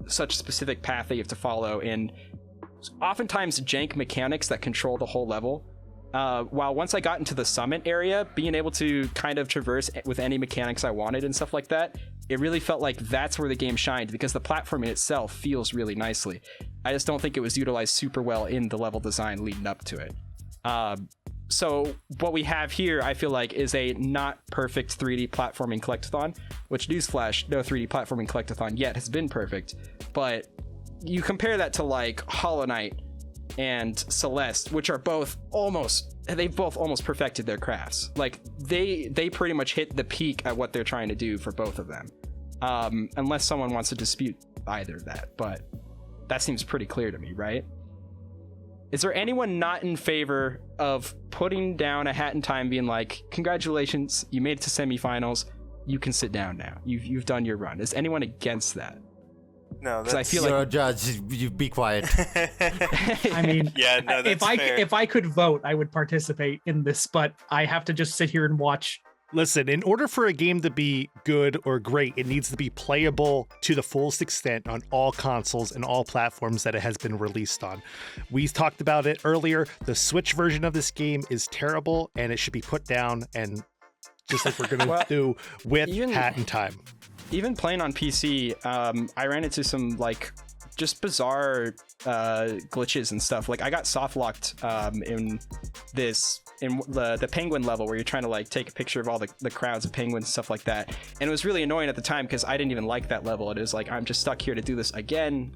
such specific path that you have to follow, and oftentimes jank mechanics that control the whole level. While once I got into the summit area, being able to kind of traverse with any mechanics I wanted and stuff like that, it really felt like that's where the game shined, because the platforming itself feels really nicely. I just don't think it was utilized super well in the level design leading up to it. So what we have here, I feel like, is a not perfect 3D platforming collectathon, which, newsflash, no 3D platforming collectathon yet has been perfect. But you compare that to like Hollow Knight and Celeste, which are both almost perfected their crafts. Like they pretty much hit the peak at what they're trying to do for both of them, unless someone wants to dispute either of that, but that seems pretty clear to me, right? Is there anyone not in favor of putting down a Hat in Time, being like, congratulations, you made it to semifinals, you can sit down now, you've done your run? Is anyone against that? No, because I feel You're like a judge. You be quiet. I mean, yeah, no, that's fair. if I could vote, I would participate in this, but I have to just sit here and watch. Listen, in order for a game to be good or great, it needs to be playable to the fullest extent on all consoles and all platforms that it has been released on. We talked about it earlier. The Switch version of this game is terrible, and it should be put down, and just like we're going to do with Hat in Time. Even playing on PC, I ran into some like just bizarre glitches and stuff. Like I got soft locked in the penguin level, where you're trying to like take a picture of all the crowds of penguins and stuff like that. And it was really annoying at the time because I didn't even like that level. It was like, I'm just stuck here to do this again.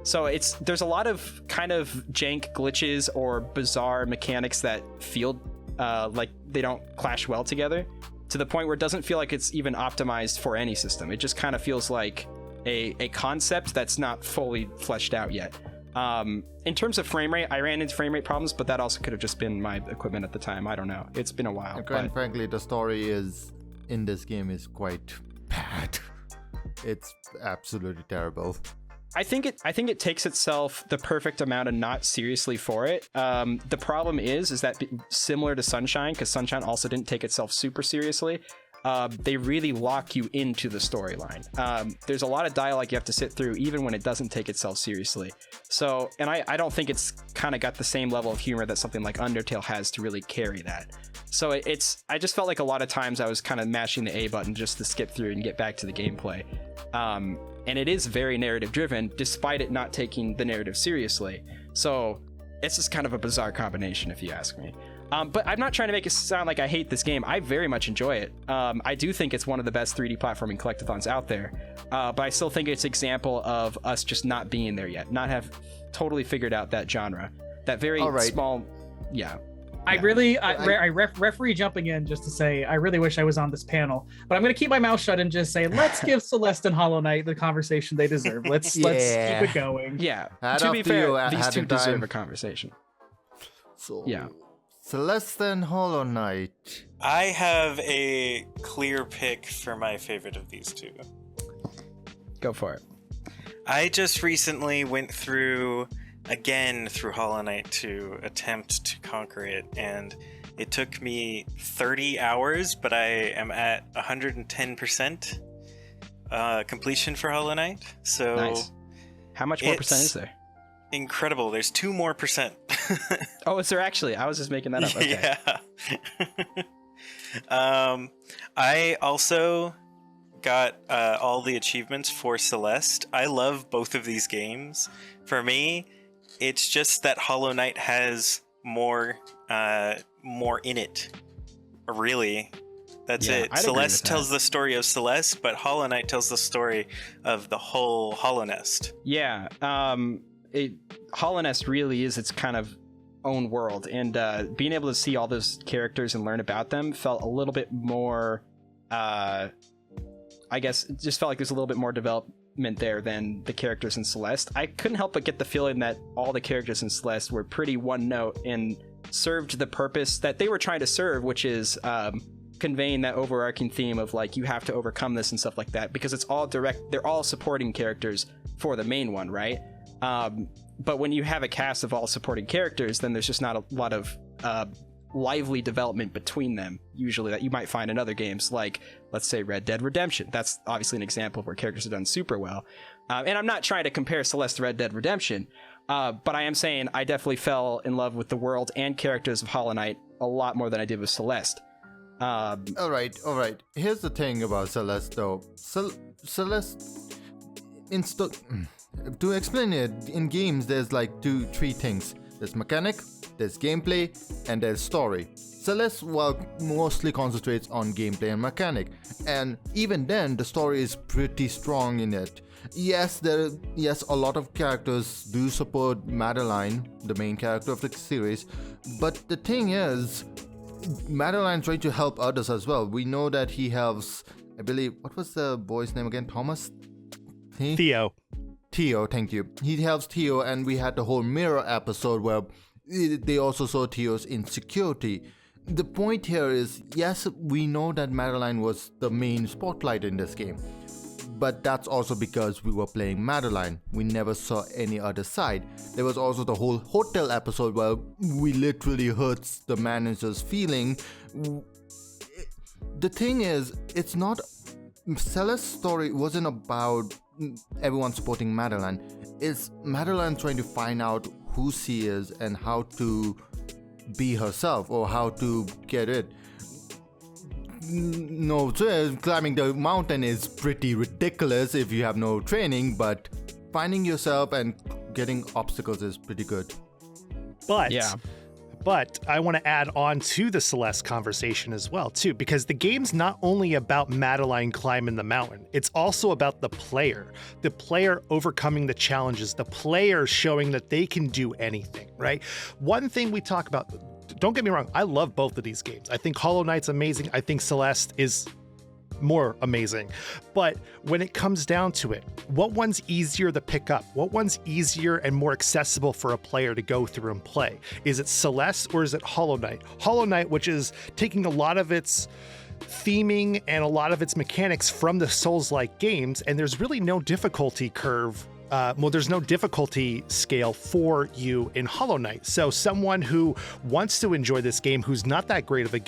So there's a lot of kind of jank glitches or bizarre mechanics that feel like they don't clash well together, to the point where it doesn't feel like it's even optimized for any system. It just kind of feels like a concept that's not fully fleshed out yet. In terms of frame rate, I ran into frame rate problems, but that also could have just been my equipment at the time. I don't know. It's been a while. And frankly, the story in this game is quite bad. It's absolutely terrible. I think it takes itself the perfect amount of not seriously for it. The problem is that similar to Sunshine, because Sunshine also didn't take itself super seriously, they really lock you into the storyline. There's a lot of dialogue you have to sit through, even when it doesn't take itself seriously. So, and I don't think it's kind of got the same level of humor that something like Undertale has to really carry that. So I just felt like a lot of times I was kind of mashing the A button just to skip through and get back to the gameplay. And it is very narrative driven, despite it not taking the narrative seriously. So it's just kind of a bizarre combination, if you ask me. But I'm not trying to make it sound like I hate this game. I very much enjoy it. I do think it's one of the best 3D platforming collectathons out there. But I still think it's an example of us just not being there yet, not have totally figured out that genre. That very small, yeah. Referee jumping in just to say, I really wish I was on this panel, but I'm going to keep my mouth shut and just say, let's give Celeste and Hollow Knight the conversation they deserve. Let's keep it going. Yeah. To be fair, these two deserve a conversation. So, yeah. Celeste and Hollow Knight. I have a clear pick for my favorite of these two. Go for it. I just recently went through Hollow Knight to attempt to conquer it, and It took me 30 hours, but I am at 110% completion for Hollow Knight. So nice. How much more percent is there? Incredible. There's 2 more percent. Oh, is there actually? I was just making that up. Okay. Yeah. I also got all the achievements for Celeste. I love both of these games. For me, it's just that Hollow Knight has more in it. Really. That's it. Celeste tells the story of Celeste, but Hollow Knight tells the story of the whole Hollow Nest. Yeah. Hollow Nest really is its kind of own world, and being able to see all those characters and learn about them felt a little bit more, I guess, it just felt like there's a little bit more development there than the characters in Celeste. I couldn't help but get the feeling that all the characters in Celeste were pretty one note and served the purpose that they were trying to serve, which is conveying that overarching theme of like, you have to overcome this and stuff like that, because it's all direct, they're all supporting characters for the main one, right? But when you have a cast of all supporting characters, then there's just not a lot of lively development between them, usually, that you might find in other games, like, let's say, Red Dead Redemption. That's obviously an example of where characters are done super well. And I'm not trying to compare Celeste to Red Dead Redemption, but I am saying I definitely fell in love with the world and characters of Hollow Knight a lot more than I did with Celeste. All right. Here's the thing about Celeste, though. Celeste... To explain it, in games there's like 3 things. There's mechanic, there's gameplay, and there's story. Celeste mostly concentrates on gameplay and mechanic, and even then the story is pretty strong in it. Yes, a lot of characters do support Madeline, the main character of the series, but the thing is, Madeline's trying to help others as well. We know that he helps, I believe, what was the boy's name again? Thomas? Theo, thank you. He helps Theo, and we had the whole mirror episode where they also saw Theo's insecurity. The point here is, yes, we know that Madeline was the main spotlight in this game, but that's also because we were playing Madeline. We never saw any other side. There was also the whole hotel episode where we literally hurt the manager's feeling. The thing is, it's not... Celeste's story wasn't about everyone supporting Madeline. It's Madeline trying to find out who she is and how to be herself, or how to get it. No, climbing the mountain is pretty ridiculous if you have no training, but finding yourself and getting obstacles is pretty good. But I want to add on to the Celeste conversation as well, too, because the game's not only about Madeline climbing the mountain, it's also about the player overcoming the challenges, the player showing that they can do anything, right? One thing we talk about, don't get me wrong, I love both of these games. I think Hollow Knight's amazing. I think Celeste is more amazing. But when it comes down to it, what one's easier to pick up? What one's easier and more accessible for a player to go through and play? Is it Celeste or is it Hollow Knight? Hollow Knight, which is taking a lot of its theming and a lot of its mechanics from the Souls-like games, and there's really no difficulty curve. There's no difficulty scale for you in Hollow Knight. So someone who wants to enjoy this game, who's not that great of a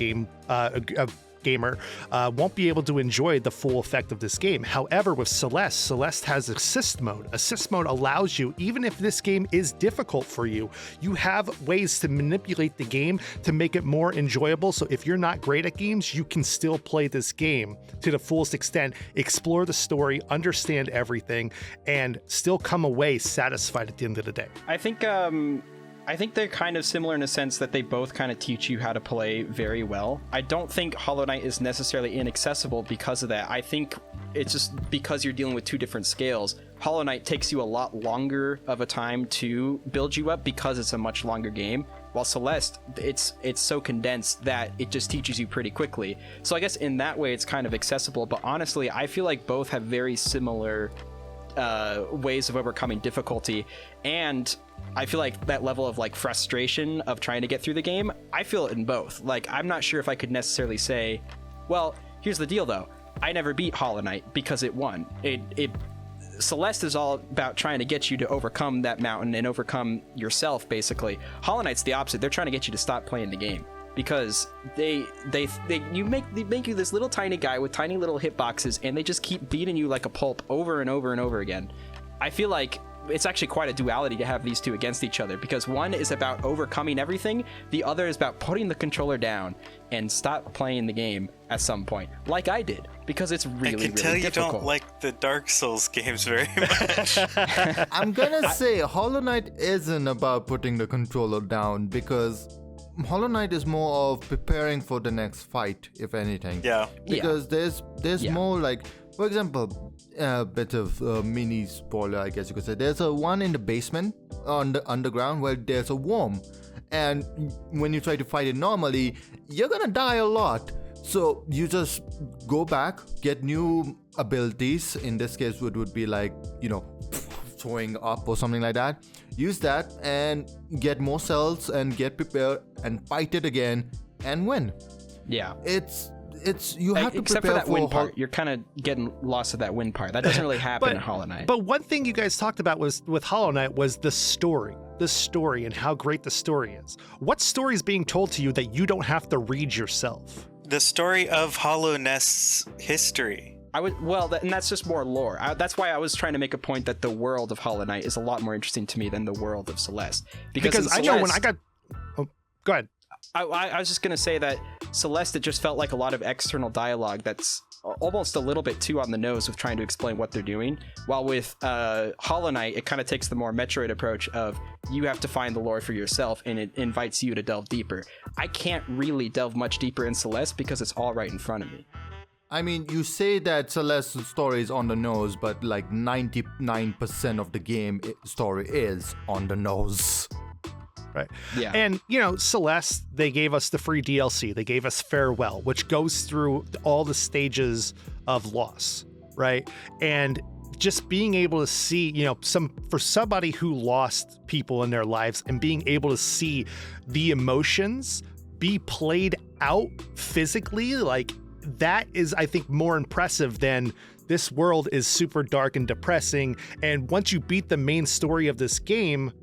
gamer, won't be able to enjoy the full effect of this game. However, with Celeste has assist mode. Assist mode allows you, even if this game is difficult for you, you have ways to manipulate the game to make it more enjoyable. So if you're not great at games, you can still play this game to the fullest extent, explore the story, understand everything, and still come away satisfied at the end of the day. I think they're kind of similar in a sense that they both kind of teach you how to play very well. I don't think Hollow Knight is necessarily inaccessible because of that. I think it's just because you're dealing with 2 different scales. Hollow Knight takes you a lot longer of a time to build you up because it's a much longer game, while Celeste, it's so condensed that it just teaches you pretty quickly. So I guess in that way it's kind of accessible, but honestly, I feel like both have very similar ways of overcoming difficulty, and I feel like that level of like frustration of trying to get through the game, I feel it in both. Like, I'm not sure if I could necessarily say, well, here's the deal though, I never beat Hollow Knight because it won. Celeste is all about trying to get you to overcome that mountain and overcome yourself, basically. Hollow Knight's the opposite. They're trying to get you to stop playing the game because they make you this little tiny guy with tiny little hitboxes, and they just keep beating you like a pulp over and over and over again. I feel like it's actually quite a duality to have these two against each other, because one is about overcoming everything, the other is about putting the controller down and stop playing the game at some point, like I did, because it's really, really difficult. I can tell you don't like the Dark Souls games very much. I'm gonna say Hollow Knight isn't about putting the controller down, because Hollow Knight is more of preparing for the next fight, if anything. Yeah. Because there's more like, for example, a bit of mini spoiler, I guess you could say. There's a one in the basement on the underground where there's a worm, and when you try to fight it normally, you're gonna die a lot. So you just go back, get new abilities. In this case, it would be like, throwing up or something like that. Use that and get more cells and get prepared and fight it again and win. Yeah. It's you have to except prepare for that win part. You're kind of getting lost of that win part. That doesn't really happen in Hollow Knight. But one thing you guys talked about with Hollow Knight was the story and how great the story is. What story is being told to you that you don't have to read yourself? The story of Hollow Knight's history. And that's just more lore. That's why I was trying to make a point that the world of Hollow Knight is a lot more interesting to me than the world of Celeste. Because I know when I got... Oh, go ahead. I was just going to say that Celeste, it just felt like a lot of external dialogue that's almost a little bit too on the nose with trying to explain what they're doing. While with Hollow Knight, it kind of takes the more Metroid approach of you have to find the lore for yourself, and it invites you to delve deeper. I can't really delve much deeper in Celeste because it's all right in front of me. I mean, you say that Celeste's story is on the nose, but like 99% of the game story is on the nose. Right. Yeah. And, Celeste, they gave us the free DLC. They gave us Farewell, which goes through all the stages of loss, right? And just being able to see, for somebody who lost people in their lives and being able to see the emotions be played out physically, like, that is, I think, more impressive than this world is super dark and depressing. And once you beat the main story of this game,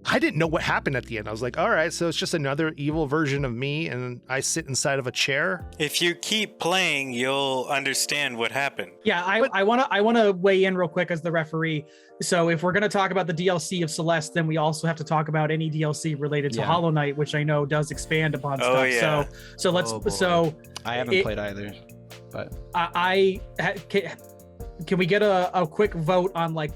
I didn't know what happened at the end. I was like, all right, so it's just another evil version of me, and I sit inside of a chair. If you keep playing, you'll understand what happened. Yeah, I want to weigh in real quick as the referee. So if we're going to talk about the DLC of Celeste, then we also have to talk about any DLC related to Hollow Knight, which I know does expand upon stuff. Yeah. So let's. I haven't played either, but can we get a quick vote on, like,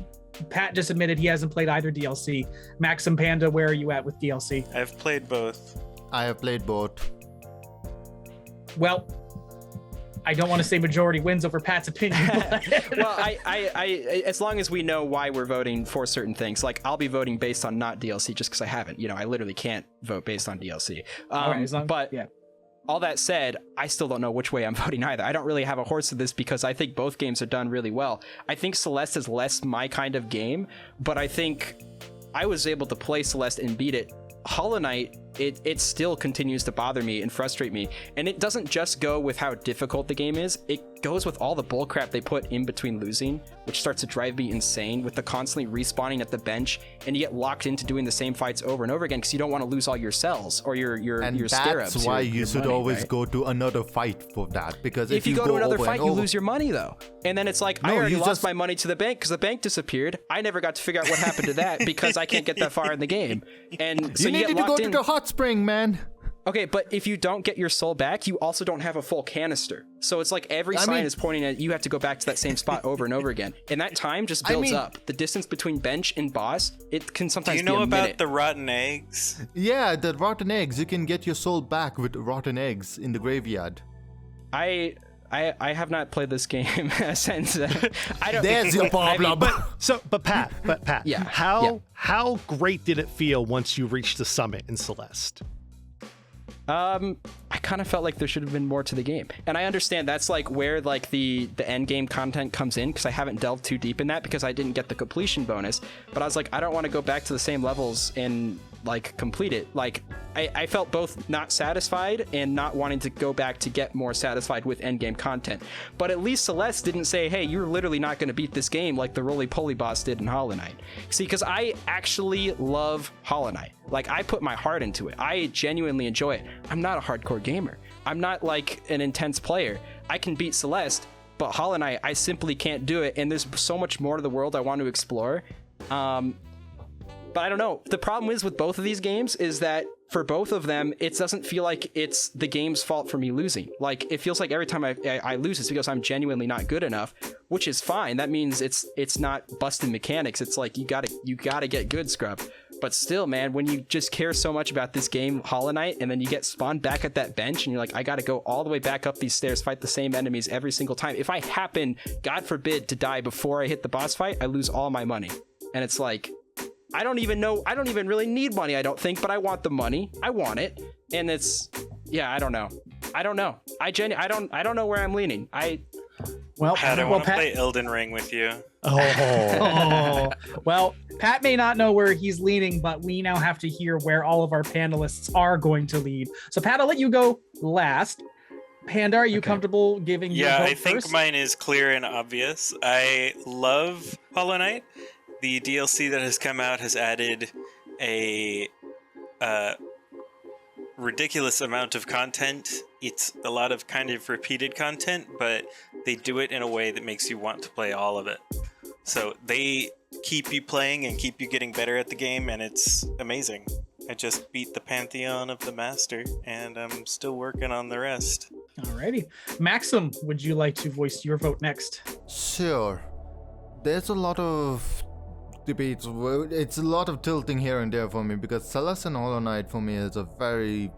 Pat just admitted he hasn't played either DLC. Max and Panda, where are you at with DLC? I've played both. I have played both. Well, I don't want to say majority wins over Pat's opinion. Well, I as long as we know why we're voting for certain things, like I'll be voting based on not DLC just because I haven't. I literally can't vote based on DLC. All that said, I still don't know which way I'm voting either. I don't really have a horse in this because I think both games are done really well. I think Celeste is less my kind of game, but I think I was able to play Celeste and beat it. Hollow Knight, it still continues to bother me and frustrate me. And it doesn't just go with how difficult the game is, it goes with all the bullcrap they put in between losing, which starts to drive me insane with the constantly respawning at the bench, and you get locked into doing the same fights over and over again because you don't want to lose all your cells or your scarabs. That's why you should always go to another fight for that, because if you go to another fight, you lose your money though. And then it's like, I already lost my money to the bank because the bank disappeared. I never got to figure out what happened to that because I can't get that far in the game. And so you needed to go to the hot spring, man. Okay, but if you don't get your soul back, you also don't have a full canister. So it's like every sign is pointing at you have to go back to that same spot over and over again. And that time just builds up. The distance between bench and boss, it can sometimes be a minute. Do you know about the rotten eggs? Yeah, the rotten eggs. You can get your soul back with rotten eggs in the graveyard. I have not played this game since. I don't. There's your problem. But Pat. Yeah. How great did it feel once you reached the summit in Celeste? I kind of felt like there should have been more to the game, and I understand that's like where like the end game content comes in, because I haven't delved too deep in that because I didn't get the completion bonus. But I was like, I don't want to go back to the same levels and like complete it. Like I felt both not satisfied and not wanting to go back to get more satisfied with endgame content. But at least Celeste didn't say, hey, you're literally not going to beat this game like the roly-poly boss did in Hollow Knight. See, because I actually love Hollow Knight. Like, I put my heart into it. I genuinely enjoy it. I'm not a hardcore gamer. I'm not like an intense player. I can beat Celeste, but Hollow Knight, I simply can't do it. And there's so much more to the world I want to explore. But I don't know. The problem is with both of these games is that for both of them, it doesn't feel like it's the game's fault for me losing. Like, it feels like every time I lose, it's because I'm genuinely not good enough, which is fine. That means it's not busted mechanics. It's like, you gotta get good, scrub. But still, man, when you just care so much about this game, Hollow Knight, and then you get spawned back at that bench and you're like, I gotta go all the way back up these stairs, fight the same enemies every single time. If I happen, God forbid, to die before I hit the boss fight, I lose all my money. And it's like, I don't even really need money, I don't think, but I want the money. I want it. And it's, yeah, I don't know. I don't know where I'm leaning. Pat, I want to play Elden Ring with you. Well, Pat may not know where he's leaning, but we now have to hear where all of our panelists are going to lead. So, Pat, I'll let you go last. Panda, are you comfortable giving your vote I think first? mine is clear and obvious. I love Hollow Knight. The DLC that has come out has added a ridiculous amount of content. It's a lot of kind of repeated content, but they do it in a way that makes you want to play all of it. So they keep you playing and keep you getting better at the game, and it's amazing. I just beat the Pantheon of the Master, and I'm still working on the rest. Alrighty. Maxim, would you like to voice your vote next? Sure. There's a lot of debates. It's a lot of tilting here and there for me because Celeste and Hollow Knight for me is a very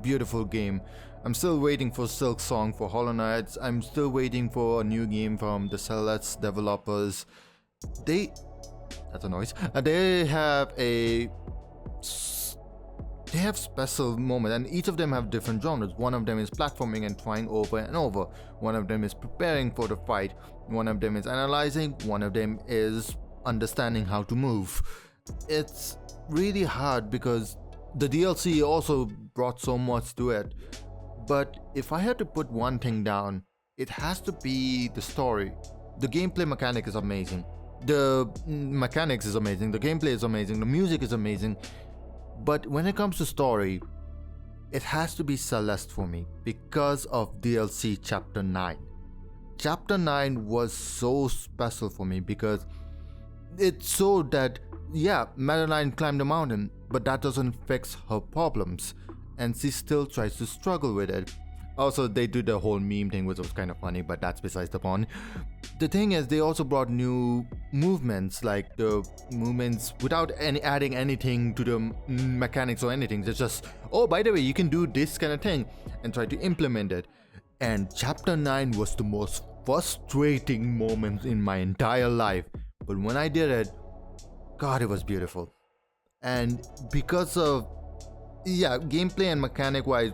beautiful game. I'm still waiting for Silk Song for Hollow Knight. I'm still waiting for a new game from the Celeste developers. That's a noise. They have special moments, and each of them have different genres. One of them is platforming and trying over and over. One of them is preparing for the fight. One of them is analyzing. One of them is understanding how to move. It's really hard because the DLC also brought so much to it. But if I had to put one thing down, it has to be the story. The gameplay mechanic is amazing. The mechanics is amazing. The gameplay is amazing. The music is amazing. But when it comes to story, it has to be Celeste for me because of DLC Chapter 9. Chapter 9 was so special for me because it showed that, yeah, Madeline climbed a mountain, but that doesn't fix her problems, and she still tries to struggle with it. Also, they do the whole meme thing, which was kind of funny, but that's besides the point. The thing is, they also brought new movements, like the movements without adding anything to the mechanics or anything. It's just, oh, by the way, you can do this kind of thing, and try to implement it. And Chapter 9 was the most frustrating moment in my entire life. But when I did it, God, it was beautiful. And because of, gameplay and mechanic wise,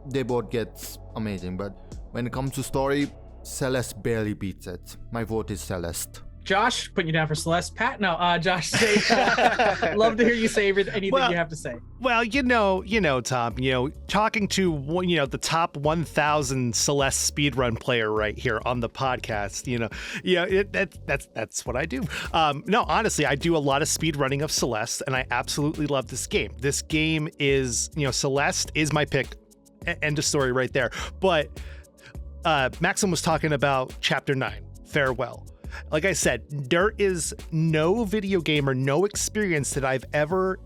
they both get amazing. But when it comes to story, Celeste barely beats it. My vote is Celeste. Josh, putting you down for Celeste. Pat, no, Josh, say, love to hear you say anything you have to say. Well, Tom, talking to the top 1,000 Celeste speedrun player right here on the podcast, that's what I do. No, honestly, I do a lot of speedrunning of Celeste, and I absolutely love this game. This game is, Celeste is my pick. End of story right there. But Maxim was talking about Chapter 9, Farewell. Like I said, there is no video game or no experience that I've ever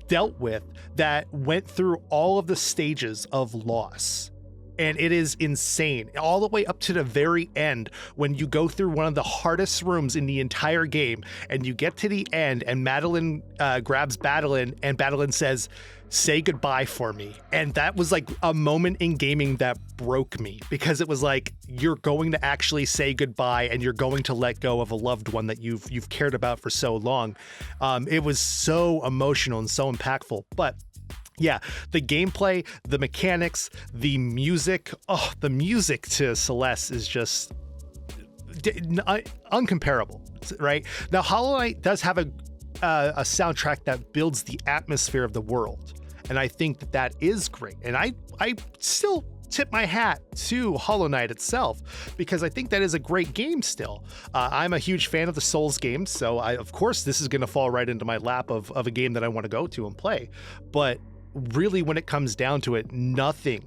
dealt with that went through all of the stages of loss. And it is insane. All the way up to the very end, when you go through one of the hardest rooms in the entire game, and you get to the end, and Madeline grabs Madeline, and Madeline says, "Say goodbye for me." And that was like a moment in gaming that broke me, because it was like, you're going to actually say goodbye, and you're going to let go of a loved one that you've cared about for so long. It was so emotional and so impactful. But yeah, the gameplay, the mechanics, the music. Oh, the music to Celeste is just uncomparable, right? Now, Hollow Knight does have a soundtrack that builds the atmosphere of the world. And I think that that is great. And I still tip my hat to Hollow Knight itself, because I think that is a great game still. I'm a huge fan of the Souls games, so of course this is going to fall right into my lap of a game that I want to go to and play. But really, when it comes down to it, nothing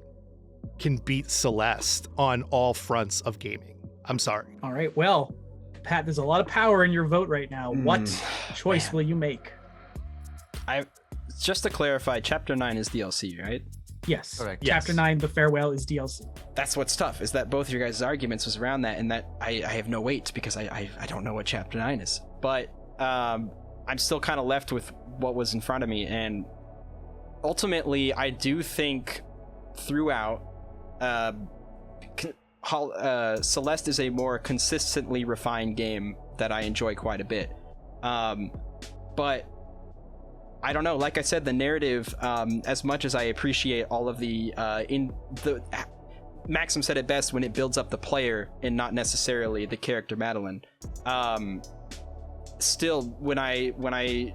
can beat Celeste on all fronts of gaming. I'm sorry. All right, well, Pat, there's a lot of power in your vote right now. What choice will you make? Just to clarify, Chapter 9 is DLC, right? Yes. Correct. Chapter 9, The Farewell, is DLC. That's what's tough, is that both of your guys' arguments was around that, and that I have no weight because I don't know what Chapter 9 is. But I'm still kind of left with what was in front of me, and ultimately, I do think throughout, Celeste is a more consistently refined game that I enjoy quite a bit. But I don't know, like I said, the narrative, as much as I appreciate all of the Maxim said it best when it builds up the player and not necessarily the character Madeline. Still, when I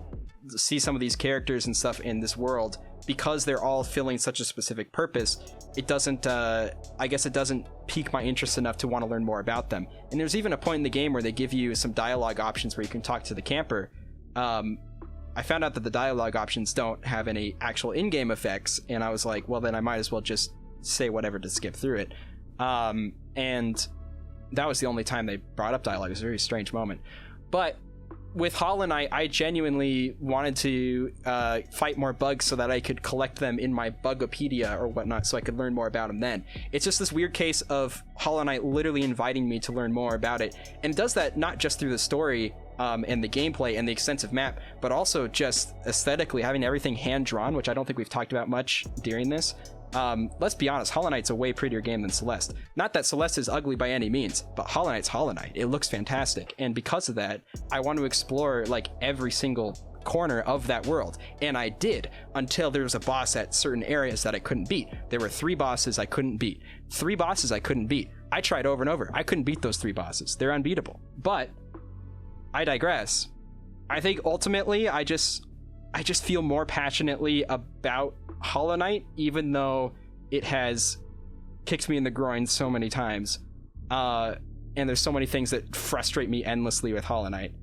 see some of these characters and stuff in this world, because they're all filling such a specific purpose, it doesn't, I guess it doesn't pique my interest enough to want to learn more about them. And there's even a point in the game where they give you some dialogue options where you can talk to the camper. I found out that the dialogue options don't have any actual in-game effects, and I was like, well, then I might as well just say whatever to skip through it. And that was the only time they brought up dialogue. It was a very strange moment. But with Hollow Knight, I genuinely wanted to fight more bugs so that I could collect them in my Bugopedia or whatnot, so I could learn more about them then. It's just this weird case of Hollow Knight literally inviting me to learn more about it. And it does that not just through the story and the gameplay and the extensive map, but also just aesthetically having everything hand-drawn, which I don't think we've talked about much during this. Let's be honest, Hollow Knight's a way prettier game than Celeste. Not that Celeste is ugly by any means, but Hollow Knight's Hollow Knight. It looks fantastic, and because of that, I want to explore like every single corner of that world, and I did, until there was a boss at certain areas that I couldn't beat. There were 3 bosses I couldn't beat. 3 bosses I couldn't beat. I tried over and over. I couldn't beat those 3 bosses. They're unbeatable. But I digress. I think ultimately I just feel more passionately about Hollow Knight, even though it has kicked me in the groin so many times. And there's so many things that frustrate me endlessly with Hollow Knight.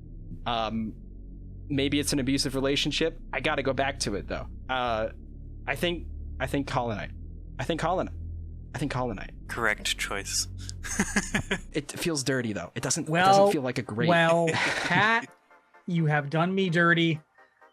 Maybe it's an abusive relationship. I gotta go back to it though. I think Hollow Knight. I think Hollow Knight. Correct choice. It feels dirty though. It doesn't feel like a great... Well, Pat, you have done me dirty.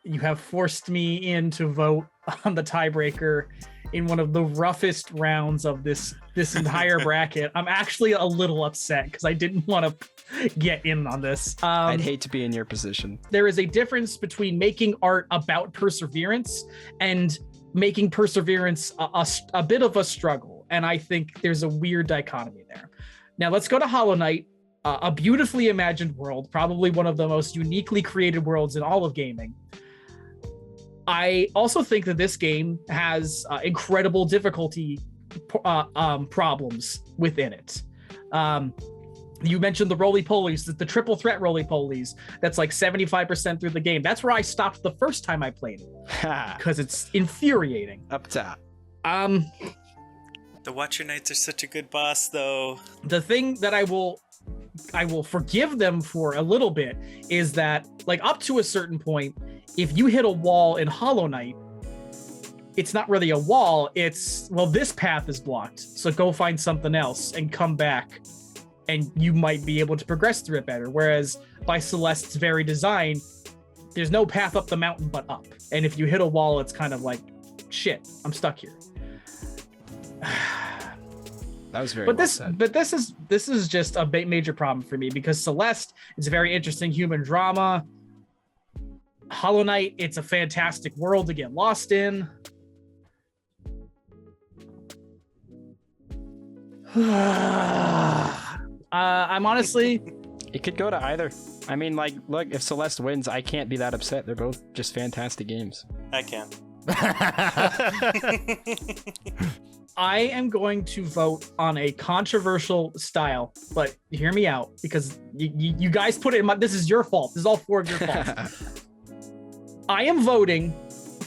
You have forced me in to vote on the tiebreaker in one of the roughest rounds of this entire bracket. I'm actually a little upset because I didn't want to get in on this. I'd hate to be in your position. There is a difference between making art about perseverance and making perseverance a bit of a struggle. And I think there's a weird dichotomy there. Now let's go to Hollow Knight, a beautifully imagined world, probably one of the most uniquely created worlds in all of gaming. I also think that this game has incredible difficulty problems within it. You mentioned the roly-polies, the triple threat roly-polies. That's like 75% through the game. That's where I stopped the first time I played it, because it's infuriating. Up top. The Watcher Knights are such a good boss, though. The thing that I will forgive them for a little bit is that, like, up to a certain point, if you hit a wall in Hollow Knight, it's not really a wall. It's, well, this path is blocked, so go find something else and come back, and you might be able to progress through it better. Whereas by Celeste's very design, there's no path up the mountain but up. And if you hit a wall, it's kind of like, shit, I'm stuck here. That was very but well this said. But this is just a major problem for me, because Celeste is a very interesting human drama. Hollow Knight, it's a fantastic world to get lost in. I'm honestly... It could go to either. I mean, like, look, if Celeste wins, I can't be that upset. They're both just fantastic games. I can. I am going to vote on a controversial style, but hear me out, because you guys put it in my... This is your fault. This is all 4 of your fault. I am voting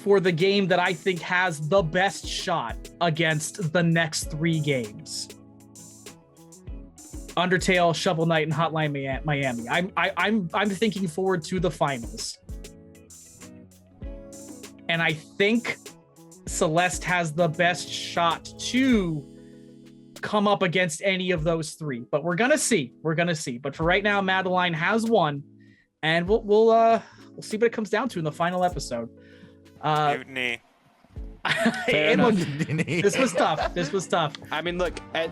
for the game that I think has the best shot against the next 3 games. Undertale, Shovel Knight, and Hotline Miami. I'm thinking forward to the finals. And I think Celeste has the best shot to come up against any of those 3. But we're gonna see. But for right now, Madeline has won, and we'll see what it comes down to in the final episode. Mutiny. This was tough. I mean, look, at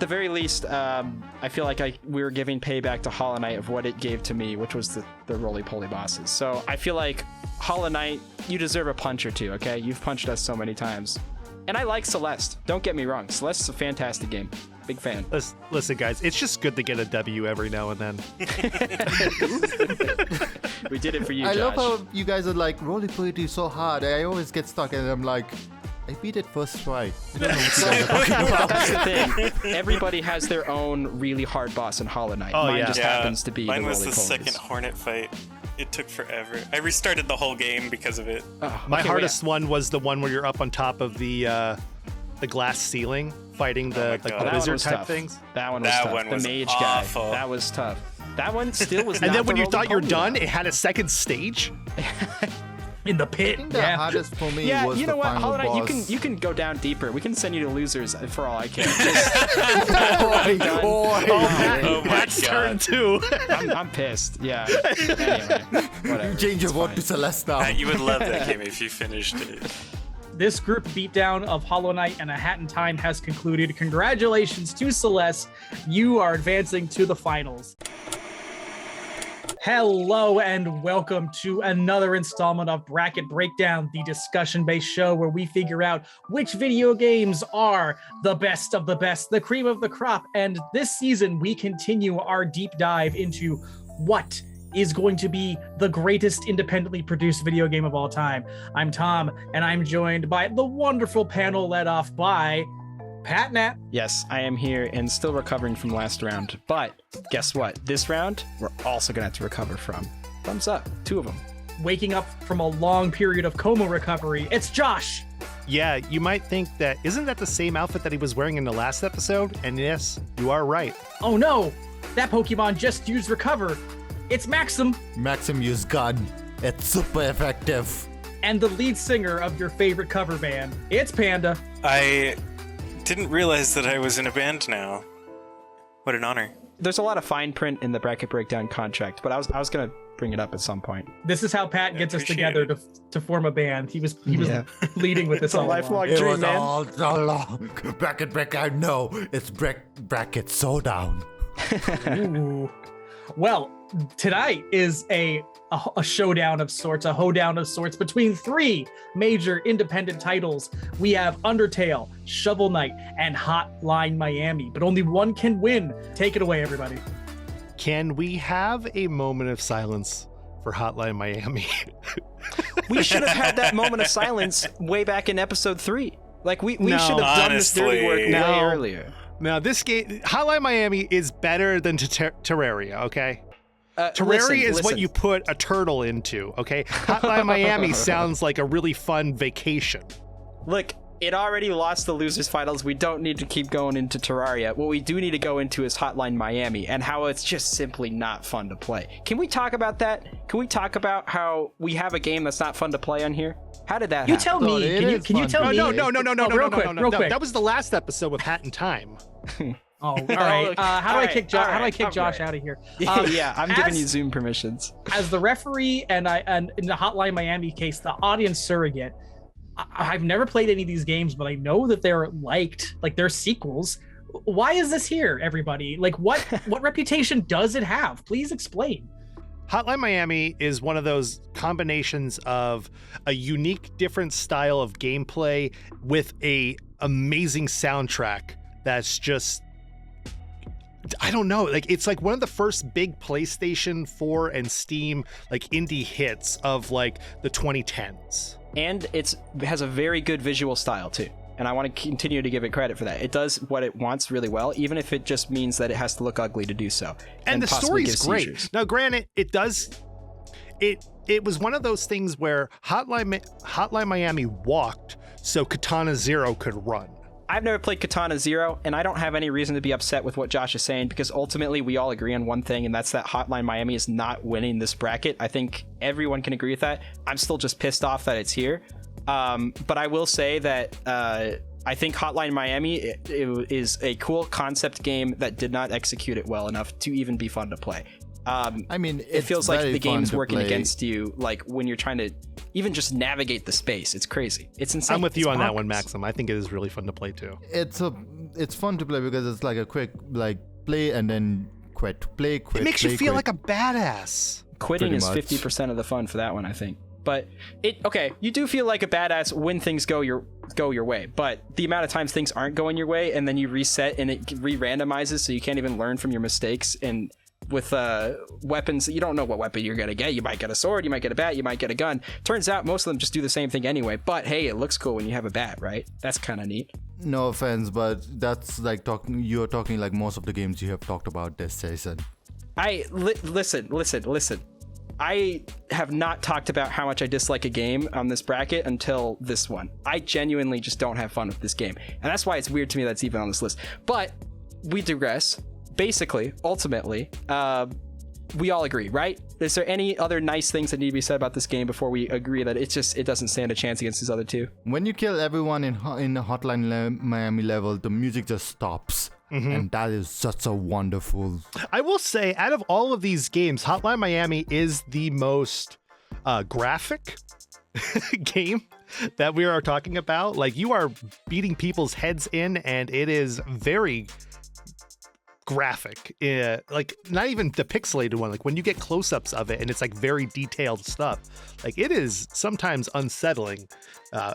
the very least, I feel like we were giving payback to Hollow Knight of what it gave to me, which was the roly-poly bosses. So I feel like Hollow Knight, you deserve a punch or two, okay? You've punched us so many times. And I like Celeste. Don't get me wrong. Celeste's a fantastic game. Big fan. Listen, guys, it's just good to get a W every now and then. We did it for you, I Josh. love how you guys are like, roly-poly is so hard. I always get stuck and I'm like, I beat it first try. I don't know what you guys are talking about. That's the thing. Everybody has their own really hard boss in Hollow Knight. Oh, Mine yeah. just happens to be Mine the was the roly-polies. second Hornet fight. It took forever. I restarted the whole game because of it. My hardest one was the one where you're up on top of the glass ceiling fighting the wizard type things. That one was tough. One was the mage awful. guy. That was tough. That one still was. And not then when the you thought you're roly-poly done, it had a second stage. In the I pit. think the hardest for me Yeah, was you know the what, final Hollow Knight, boss. you can go down deeper. We can send you to losers for all I care. That's turn 2. I'm pissed. Yeah. Anyway, whatever. Change your It's vote fine. to Celeste now. You would love that game if you finished it. This group beatdown of Hollow Knight and A Hat in Time has concluded. Congratulations to Celeste. You are advancing to the finals. Hello and welcome to another installment of Bracket Breakdown, the discussion-based show where we figure out which video games are the best of the best, the cream of the crop. And this season, we continue our deep dive into what is going to be the greatest independently produced video game of all time. I'm Tom, and I'm joined by the wonderful panel led off by Pat Nat. Yes, I am here and still recovering from last round. But guess what? This round, we're also going to have to recover from. Thumbs up. 2 of them. Waking up from a long period of coma recovery, it's Josh. Yeah, you might think that, isn't that the same outfit that he was wearing in the last episode? And yes, you are right. Oh no, that Pokemon just used recover. It's Maxim. Maxim used gun. It's super effective. And the lead singer of your favorite cover band, it's Panda. I didn't realize that I was in a band now. What an honor. There's a lot of fine print in the Bracket Breakdown contract, but I was going to bring it up at some point. This is how Pat gets us appreciate together to form a band. He was Yeah. leading with this all along. It was all so long. Bracket breakout. No, it's bracket showdown. Ooh. Well, tonight is a showdown of sorts, a hoedown of sorts between 3 major independent titles. We have Undertale, Shovel Knight, and Hotline Miami, but only one can win. Take it away, everybody. Can we have a moment of silence for Hotline Miami? We should have had that moment of silence way back in episode 3. Like, we No. should have done this dirty work Honestly. way No. earlier. Now, this game, Hotline Miami, is better than Terraria, okay? Terraria Listen, is what listen. you put a turtle into, okay? Hotline Miami sounds like a really fun vacation. Look, it already lost the losers finals. We don't need to keep going into Terraria. What we do need to go into is Hotline Miami and how it's just simply not fun to play. Can we talk about that? Can we talk about how we have a game that's not fun to play on here? How did that You happen? tell me. it Can you is can you fun. tell me? No. Real quick. That was the last episode with Hat in Time. Oh, all right. How do I kick Josh? How do I kick Josh out of here? Yeah, I'm giving as- you Zoom permissions. As the referee and in the Hotline Miami case, the audience surrogate, I've never played any of these games, but I know that they're liked, like they're sequels. Why is this here, everybody? Like, what reputation does it have? Please explain. Hotline Miami is one of those combinations of a unique, different style of gameplay with a amazing soundtrack that's just, I don't know, like it's like one of the first big PlayStation 4 and Steam like indie hits of like the 2010s. And it has a very good visual style too. And I want to continue to give it credit for that. It does what it wants really well, even if it just means that it has to look ugly to do so. And the possibly story's give great. seizures. Now, granted, it it was one of those things where Hotline Miami walked so Katana Zero could run. I've never played Katana Zero, and I don't have any reason to be upset with what Josh is saying, because ultimately we all agree on one thing, and that's that Hotline Miami is not winning this bracket. I think everyone can agree with that. I'm still just pissed off that it's here. But I will say that I think Hotline Miami it is a cool concept game that did not execute it well enough to even be fun to play. I mean, it feels like the game's working play. against you, like when you're trying to even just navigate the space. It's crazy. It's insane. I'm with you on that one, bonkers. Maxim. I think it is really fun to play too. It's fun to play because it's like a quick play and then quit. Play, quit. It makes play, you feel quit. like a badass. Quitting Pretty is much. 50% of the fun for that one, I think. But you do feel like a badass when things go your way. But the amount of times things aren't going your way and then you reset and it re-randomizes, so you can't even learn from your mistakes. And with weapons, you don't know what weapon you're gonna get. You might get a sword, you might get a bat, you might get a gun. Turns out most of them just do the same thing anyway. But hey, it looks cool when you have a bat, right? That's kind of neat. No offense, but that's like you're talking like most of the games you have talked about this season. Listen. I have not talked about how much I dislike a game on this bracket until this one. I genuinely just don't have fun with this game. And that's why it's weird to me that's even on this list. But we digress. Basically, ultimately, we all agree, right? Is there any other nice things that need to be said about this game before we agree that it doesn't stand a chance against these other two? When you kill everyone in the Hotline Miami level, the music just stops. Mm-hmm. And that is such a wonderful... I will say, out of all of these games, Hotline Miami is the most graphic game that we are talking about. Like, you are beating people's heads in, and it is very graphic. Like, not even the pixelated one. Like, when you get close-ups of it, and it's like very detailed stuff. Like, it is sometimes unsettling.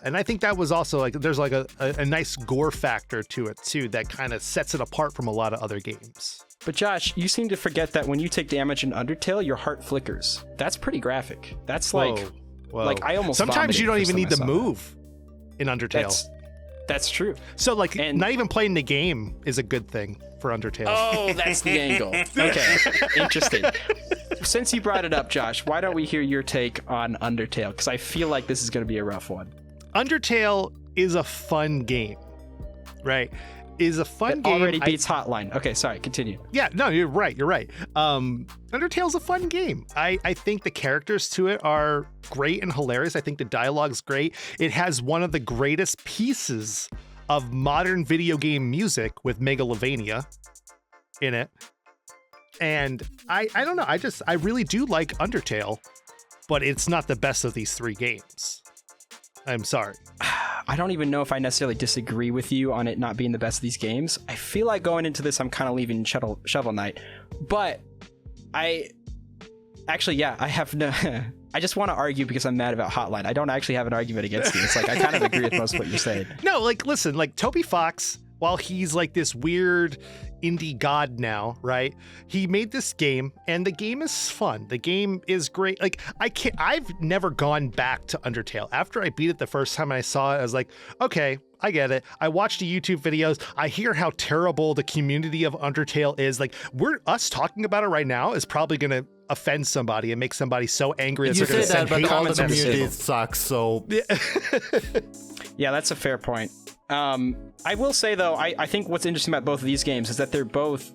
And I think that was also like, there's like a nice gore factor to it too that kind of sets it apart from a lot of other games. But Josh, you seem to forget that when you take damage in Undertale, your heart flickers. That's pretty graphic. That's like, Whoa. like I almost sometimes you don't vomited even need first to time I saw move in Undertale. That's true. So like, And- not even playing the game is a good thing for Undertale. Oh, that's the angle. Okay, interesting. Since you brought it up, Josh, why don't we hear your take on Undertale? Because I feel like this is going to be a rough one. Undertale is a fun game, right? Is a fun It game. already beats Hotline. Okay, sorry, continue. Yeah, no, you're right. Undertale's a fun game. I think the characters to it are great and hilarious. I think the dialogue's great. It has one of the greatest pieces of modern video game music with Megalovania in it. And I don't know. I really do like Undertale, but it's not the best of these three games. I'm sorry. I don't even know if I necessarily disagree with you on it not being the best of these games. I feel like going into this, I'm kind of leaving Shovel Knight. But I have no... I just want to argue because I'm mad about Hotline. I don't actually have an argument against you. It's like I kind of agree with most of what you're saying. No, like, listen, like Toby Fox, while he's like this weird indie god now, right? He made this game and the game is fun. The game is great. Like I've never gone back to Undertale. After I beat it the first time I saw it, I was like, okay, I get it. I watched the YouTube videos. I hear how terrible the community of Undertale is. Like us talking about it right now is probably going to offend somebody and make somebody so angry that You they're going say to send that, but hate all the comments. communities suck, so... Yeah, that's a fair point. I will say, though, I think what's interesting about both of these games is that they're both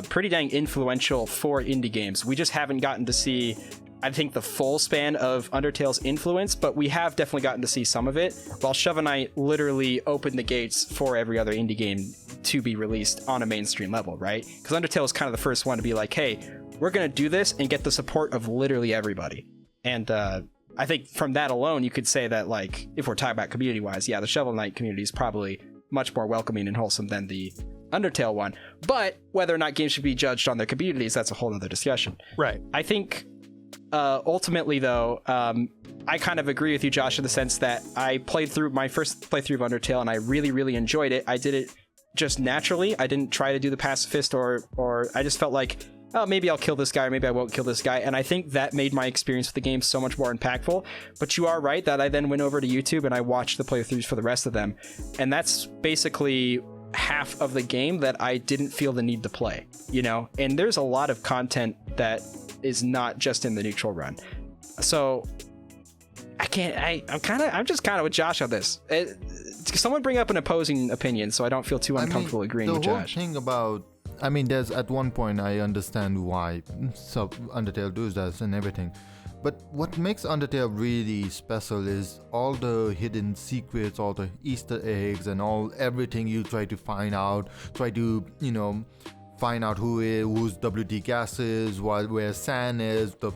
pretty dang influential for indie games. We just haven't gotten to see, I think, the full span of Undertale's influence, but we have definitely gotten to see some of it, while Shovel Knight literally opened the gates for every other indie game to be released on a mainstream level, right? Because Undertale is kind of the first one to be like, hey, we're going to do this and get the support of literally everybody. And I think from that alone, you could say that, like, if we're talking about community-wise, yeah, the Shovel Knight community is probably much more welcoming and wholesome than the Undertale one. But whether or not games should be judged on their communities, that's a whole other discussion. Right. I think ultimately, though, I kind of agree with you, Josh, in the sense that I played through my first playthrough of Undertale and I really, really enjoyed it. I did it just naturally. I didn't try to do the pacifist or I just felt like, oh, maybe I'll kill this guy or maybe I won't kill this guy. And I think that made my experience with the game so much more impactful. But you are right that I then went over to YouTube and I watched the playthroughs for the rest of them. And that's basically half of the game that I didn't feel the need to play, you know? And there's a lot of content that is not just in the neutral run. So I'm just kind of with Josh on this. Someone bring up an opposing opinion so I don't feel too uncomfortable agreeing with Josh. The whole thing about, there's at one point I understand why Undertale does that and everything. But what makes Undertale really special is all the hidden secrets, all the Easter eggs, and everything you try to find out. Try to, find out who's WD Gas is, where San is, the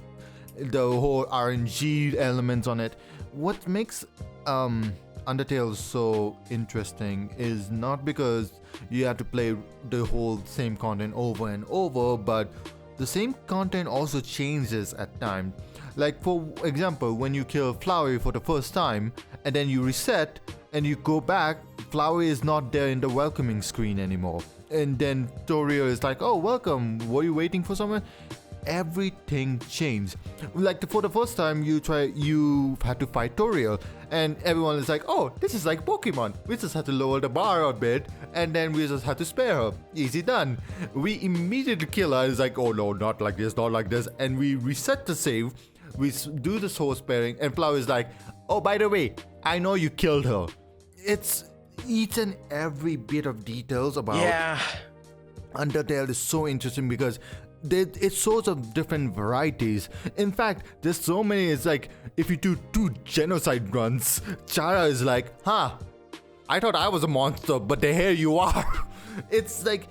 whole RNG elements on it. What makes Undertale so interesting is not because you have to play the whole same content over and over, but the same content also changes at times. Like, for example, when you kill Flowey for the first time and then you reset and you go back, Flowey is not there in the welcoming screen anymore. And then Toriel is like, oh, welcome, were you waiting for someone? Everything changed. Like, for the first time you had to fight Toriel and everyone is like, oh, this is like Pokemon. We just had to lower the bar a bit and then we just had to spare her. Easy done. We immediately kill her. It's like, oh no, not like this, not like this. And we reset the save. We do the soul sparing and Flower is like, oh, by the way, I know you killed her. It's each and every bit of details about Undertale is so interesting because it's sorts of different varieties. In fact, there's so many. It's like if you do 2 genocide runs, Chara is like, I thought I was a monster, but here you are. It's like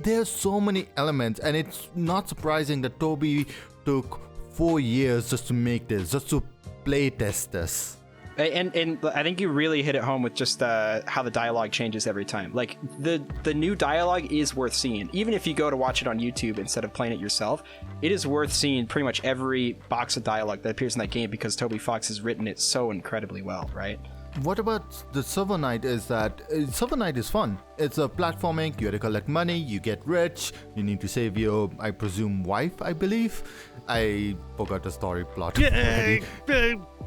there's so many elements, and it's not surprising that Toby took 4 years just to make this, just to play test this. And I think you really hit it home with just how the dialogue changes every time. Like, the new dialogue is worth seeing. Even if you go to watch it on YouTube instead of playing it yourself, it is worth seeing pretty much every box of dialogue that appears in that game because Toby Fox has written it so incredibly well, right? What about the Silver Knight is that Silver Knight is fun. It's a platforming, you have to collect money, you get rich, you need to save your, I presume, wife, I believe. I forgot the story plot. Yeah,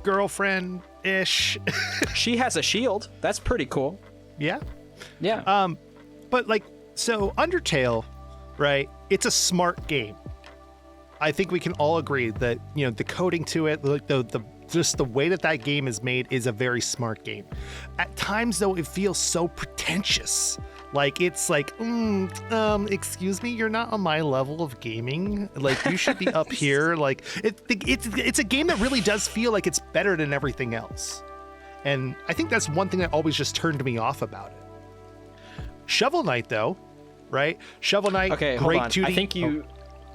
girlfriend-ish. She has a shield. That's pretty cool. Yeah. Yeah. But like, so Undertale, right? It's a smart game. I think we can all agree that, the coding to it, like just the way that game is made is a very smart game. At times, though, it feels so pretentious. Like, it's like, excuse me, you're not on my level of gaming. Like, you should be up here. Like, it's a game that really does feel like it's better than everything else. And I think that's one thing that always just turned me off about it. Shovel Knight, though, right? Shovel Knight, okay, great hold on. 2D. I think you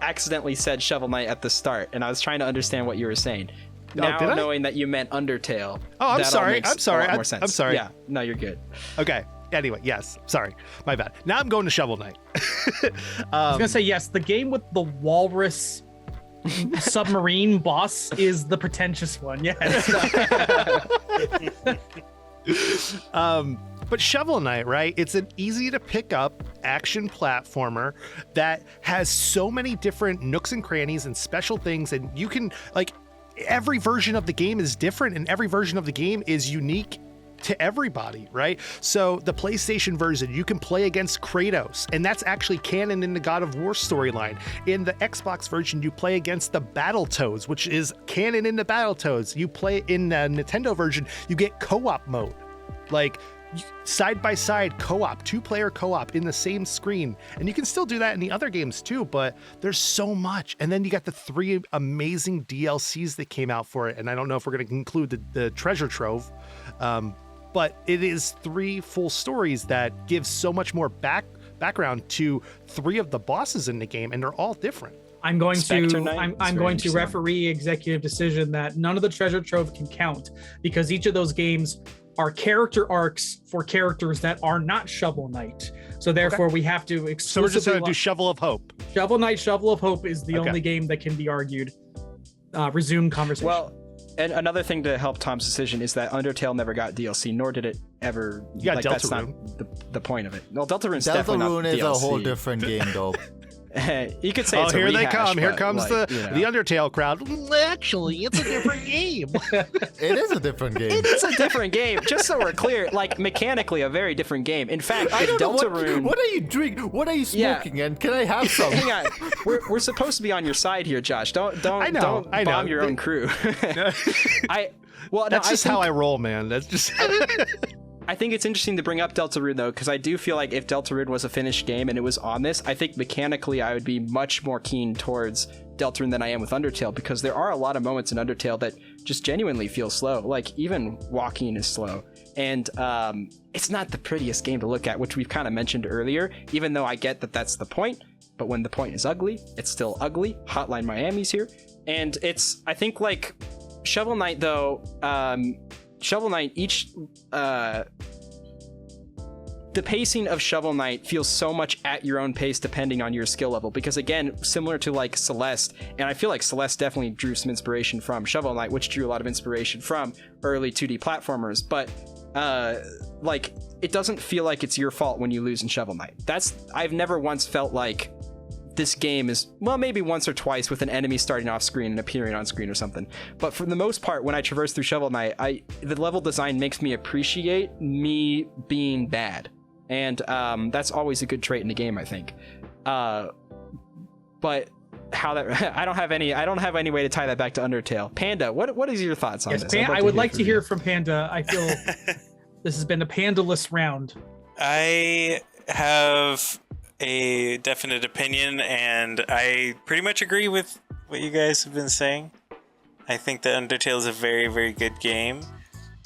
accidentally said Shovel Knight at the start, and I was trying to understand what you were saying. Now, knowing that you meant Undertale. Oh, I'm sorry. I'm sorry. I'm sorry. Yeah, no, you're good. Okay. Anyway, yes. Sorry. My bad. Now I'm going to Shovel Knight. I was going to say, yes, the game with the walrus submarine boss is the pretentious one. Yes. But Shovel Knight, right? It's an easy to pick up action platformer that has so many different nooks and crannies and special things. And you can, like, every version of the game is different and every version of the game is unique to everybody, right? So the PlayStation version, you can play against Kratos, and that's actually canon in the God of War storyline. In the Xbox version, you play against the Battletoads, which is canon in the Battletoads. You play in the Nintendo version, you get co-op mode. Like, side-by-side co-op, 2-player co-op in the same screen. And you can still do that in the other games too, but there's so much. And then you got the 3 amazing DLCs that came out for it. And I don't know if we're going to include the treasure trove, but it is 3 full stories that give so much more background to 3 of the bosses in the game, and they're all different. I'm going to referee executive decision that none of the treasure trove can count because each of those games are character arcs for characters that are not Shovel Knight. So therefore we have to exclusively... So we're just going to do Shovel of Hope. Shovel Knight, Shovel of Hope is the only game that can be argued. Resume conversation. Well, and another thing to help Tom's decision is that Undertale never got DLC, nor did it ever... Yeah, like, Deltarune. That's not the point of it. No, Deltarune's Deltarune definitely not is DLC. a whole different game, though. You could say Oh, it's a here they rehash, come. Here but, comes like, the Undertale crowd. Actually, it's a different game. It is a different game. It is a different game. Just so we're clear, like mechanically, a very different game. In fact, I don't know Deltarune. what are you drinking? What are you smoking? And can I have some? Hang on, we're supposed to be on your side here, Josh. Don't I know. bomb your own crew. That's just how I roll, man. That's just. I think it's interesting to bring up Deltarune, though, because I do feel like if Deltarune was a finished game and it was on this, I think mechanically I would be much more keen towards Deltarune than I am with Undertale, because there are a lot of moments in Undertale that just genuinely feel slow. Like, even walking is slow. And it's not the prettiest game to look at, which we've kind of mentioned earlier, even though I get that that's the point. But when the point is ugly, it's still ugly. Hotline Miami's here. And it's, I think, like, Shovel Knight, though... Shovel Knight, the pacing of Shovel Knight feels so much at your own pace depending on your skill level, because again, similar to like Celeste, and I feel like Celeste definitely drew some inspiration from Shovel Knight, which drew a lot of inspiration from early 2D platformers, but like, it doesn't feel like it's your fault when you lose in Shovel Knight. I've never once felt like this game is, well, maybe once or twice with an enemy starting off screen and appearing on screen or something. But for the most part, when I traverse through Shovel Knight, the level design makes me appreciate me being bad. And that's always a good trait in the game, I think. But how that, I don't have any way to tie that back to Undertale. Panda, what is your thoughts on this? I would like to hear from Panda. I feel this has been a Panda-less round. I have a definite opinion, and I pretty much agree with what you guys have been saying. I think that Undertale is a very, very good game.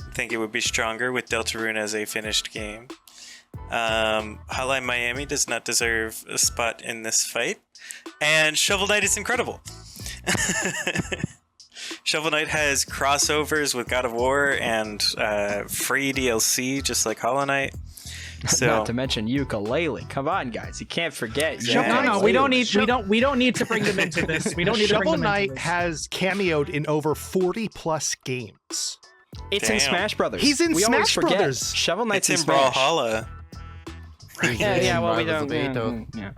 I think it would be stronger with Deltarune as a finished game. Hotline Miami does not deserve a spot in this fight, and Shovel Knight is incredible. Shovel Knight has crossovers with God of War and free DLC, just like Hollow Knight. So, not to mention ukulele. Come on, guys, you can't forget. No, we don't need to bring them into this. We don't need to bring them into this. Shovel Knight has cameoed in over 40 plus games. It's in Smash Brothers. He's in Smash Brothers. Shovel Knight's in Brawlhalla. Yeah, well, we don't. Yeah.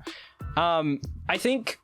I think.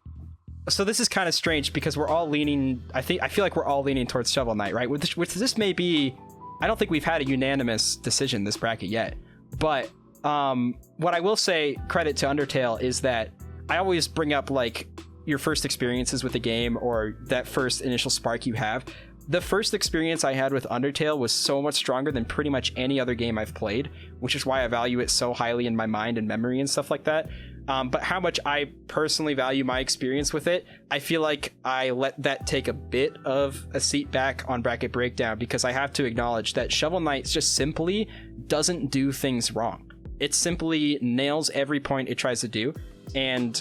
So this is kind of strange because we're all leaning. I feel like we're all leaning towards Shovel Knight, right? Which this may be. I don't think we've had a unanimous decision in this bracket yet, but. What I will say, credit to Undertale, is that I always bring up like your first experiences with the game or that first initial spark you have. The first experience I had with Undertale was so much stronger than pretty much any other game I've played, which is why I value it so highly in my mind and memory and stuff like that. But how much I personally value my experience with it, I feel like I let that take a bit of a seat back on Bracket Breakdown, because I have to acknowledge that Shovel Knight just simply doesn't do things wrong. It simply nails every point it tries to do, and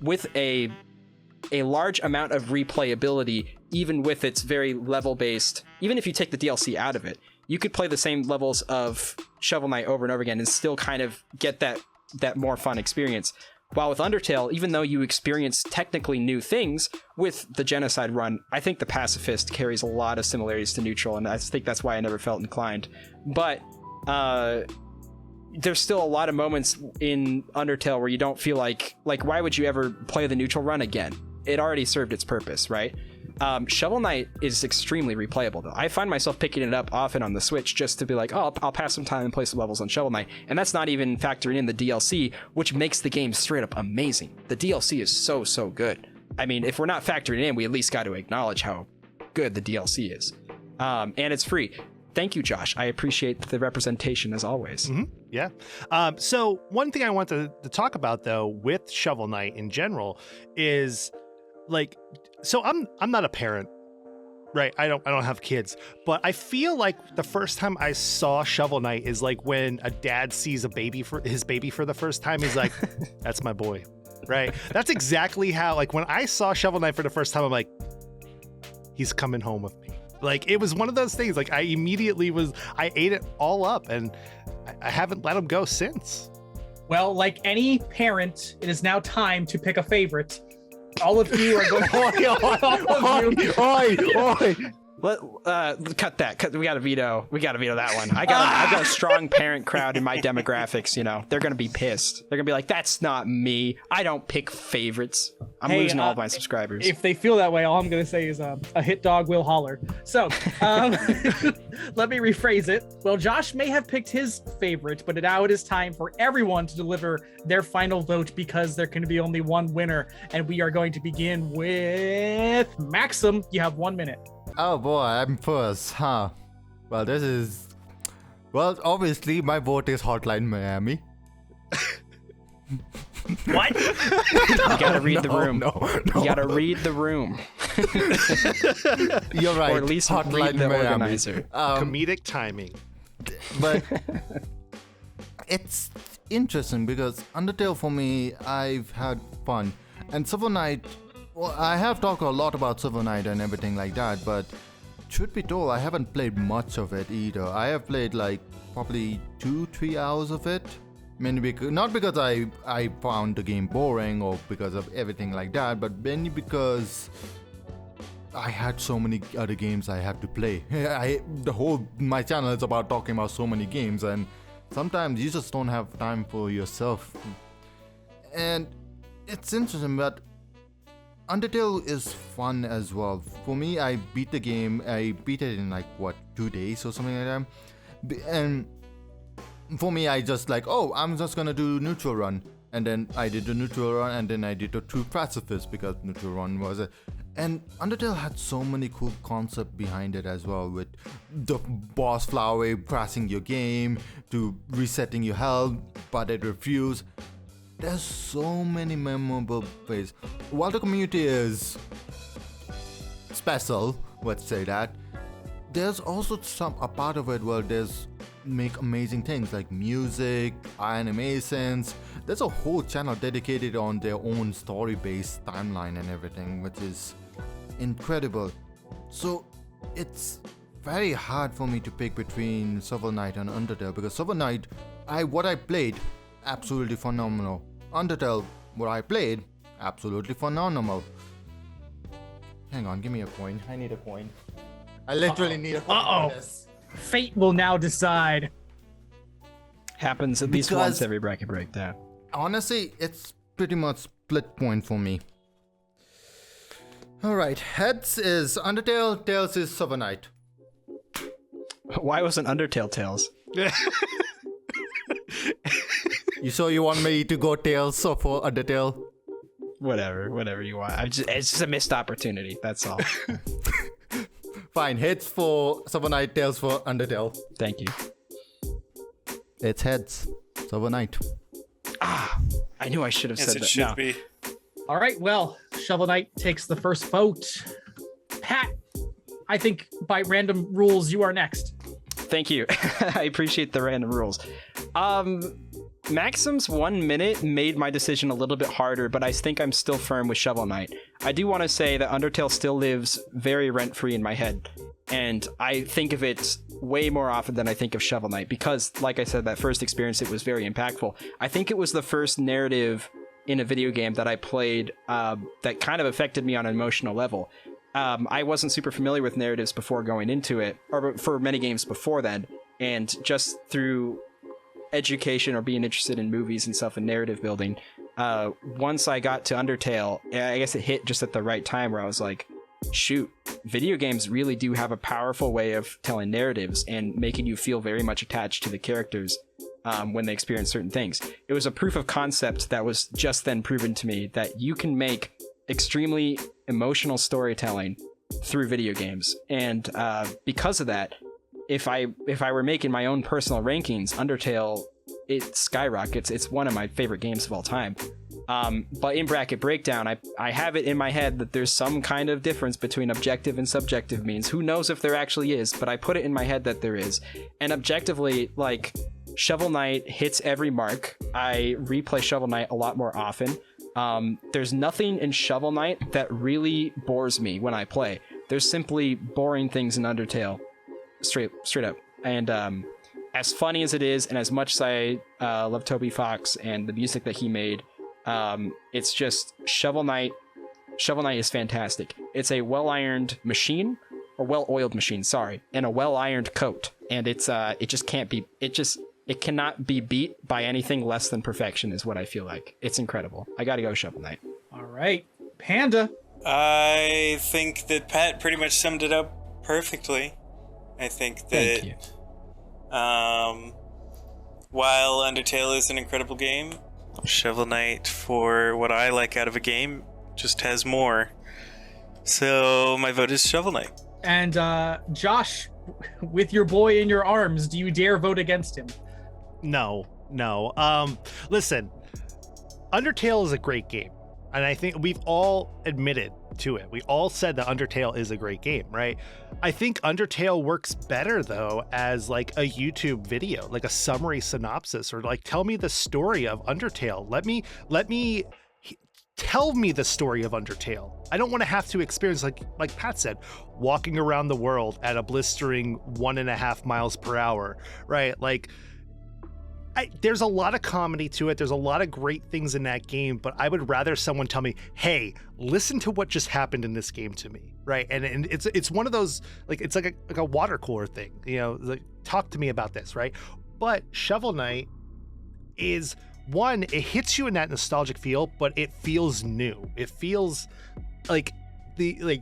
with a large amount of replayability, even with its very level-based, even if you take the DLC out of it, you could play the same levels of Shovel Knight over and over again and still kind of get that more fun experience. While with Undertale, even though you experience technically new things with the Genocide run, I think the Pacifist carries a lot of similarities to Neutral, and I think that's why I never felt inclined. But there's still a lot of moments in Undertale where you don't feel like why would you ever play the Neutral run again? It already served its purpose, right? Shovel Knight is extremely replayable, though. I find myself picking it up often on the Switch just to be like, oh, I'll pass some time and play some levels on Shovel Knight. And that's not even factoring in the DLC, which makes the game straight up amazing. The DLC is so, so good. I mean, if we're not factoring it in, we at least got to acknowledge how good the DLC is. And it's free. Thank you, Josh. I appreciate the representation as always. Mm-hmm. Yeah. So one thing I want to talk about, though, with Shovel Knight in general is like, so I'm not a parent, right? I don't have kids, but I feel like the first time I saw Shovel Knight is like when a dad sees his baby for the first time. He's like, that's my boy, right? That's exactly how, like, when I saw Shovel Knight for the first time, I'm like, he's coming home with me. Like, it was one of those things, like, I ate it all up, and I haven't let him go since. Well, like any parent, it is now time to pick a favorite. All of you are going. Cut that. We got to veto. We got to veto that one. I got a strong parent crowd in my demographics. You know, they're gonna be pissed. They're gonna be like, "That's not me. I don't pick favorites. I'm losing all of my subscribers." If they feel that way, all I'm gonna say is a hit dog will holler. So let me rephrase it. Well, Josh may have picked his favorite, but now it is time for everyone to deliver their final vote because there can be only one winner, and we are going to begin with Maxim. You have 1 minute. Oh boy, I'm first, huh? Well, obviously my vote is Hotline Miami. What? You gotta read the room. No. You gotta read the room. You're right. Or at least Hotline read the Miami. organizer. Comedic timing. But it's interesting because Undertale for me, I've had fun. And Silver Knight, well, I have talked a lot about Silver Knight and everything like that, but truth be told, I haven't played much of it either. I have played like probably 2-3 hours of it. Mainly because, not because I found the game boring or because of everything like that, but mainly because I had so many other games I had to play. My channel is about talking about so many games, and sometimes you just don't have time for yourself. And it's interesting, but Undertale is fun as well. For me, I beat the game. I beat it in like 2 days or something like that. And for me, I just like, I'm just gonna do neutral run, and then I did the neutral run, and then I did the true pacifist because neutral run was it. And Undertale had so many cool concepts behind it as well, with the boss flower crashing your game to resetting your health, but it refused. There's so many memorable ways. While the community is special, let's say that, there's also a part of it where there's make amazing things like music, animations. There's a whole channel dedicated on their own story-based timeline and everything, which is incredible. So it's very hard for me to pick between Shovel Knight and Undertale because Shovel Knight, what I played, absolutely phenomenal. Undertale, what I played, absolutely phenomenal. Hang on, give me a coin. I need a coin. I literally need a coin for this. Fate will now decide. Happens at least once every bracket breakdown. Honestly, it's pretty much split point for me. Alright, heads is Undertale, tails is Shovel Knight. Why wasn't Undertale tails? You want me to go tails or for Undertale? Whatever you want. It's just a missed opportunity, that's all. Fine, heads for Shovel Knight, tails for Undertale. Thank you. It's heads. Shovel Knight. I knew I should have said As it that. should No. be. All right, well, Shovel Knight takes the first vote. Pat, I think by random rules, you are next. Thank you. I appreciate the random rules. Maxim's 1 minute made my decision a little bit harder, but I think I'm still firm with Shovel Knight. I do want to say that Undertale still lives very rent-free in my head, and I think of it way more often than I think of Shovel Knight because, like I said, that first experience, it was very impactful. I think it was the first narrative in a video game that I played that kind of affected me on an emotional level. I wasn't super familiar with narratives before going into it, or for many games before then, and just through education or being interested in movies and stuff and narrative building, once I got to Undertale, I guess it hit just at the right time where I was like, shoot, video games really do have a powerful way of telling narratives and making you feel very much attached to the characters when they experience certain things. It was a proof of concept that was just then proven to me that you can make extremely emotional storytelling through video games, and because of that, if I were making my own personal rankings, Undertale, it skyrockets. It's one of my favorite games of all time. But in bracket breakdown, I have it in my head that there's some kind of difference between objective and subjective means. Who knows if there actually is, but I put it in my head that there is. And objectively, like, Shovel Knight hits every mark. I replay Shovel Knight a lot more often. There's nothing in Shovel Knight that really bores me when I play. There's simply boring things in Undertale. Straight up. And as funny as it is, and as much as I love Toby Fox and the music that he made, it's just Shovel Knight is fantastic. It's a well-ironed machine, or well-oiled machine, sorry, and a well-ironed coat. And it just can't be, it cannot be beat by anything less than perfection is what I feel like. It's incredible. I gotta go Shovel Knight. All right, Panda. I think that Pat pretty much summed it up perfectly. I think that Thank you. While Undertale is an incredible game, Shovel Knight, for what I like out of a game, just has more. So my vote is Shovel Knight. And Josh, with your boy in your arms, do you dare vote against him? No. Listen, Undertale is a great game. And I think we've all admitted to it. We all said that Undertale is a great game, right? I think Undertale works better, though, as like a YouTube video, like a summary synopsis, or like tell me the story of Undertale. Let me tell me the story of Undertale. I don't want to have to experience, like Pat said, walking around the world at a blistering 1.5 miles per hour, right? Like, there's a lot of comedy to it. There's a lot of great things in that game, but I would rather someone tell me, hey, listen to what just happened in this game to me, right? And it's one of those, like, it's like a water cooler thing, you know, like, talk to me about this, right? But Shovel Knight is, one, it hits you in that nostalgic feel, but it feels new. It feels like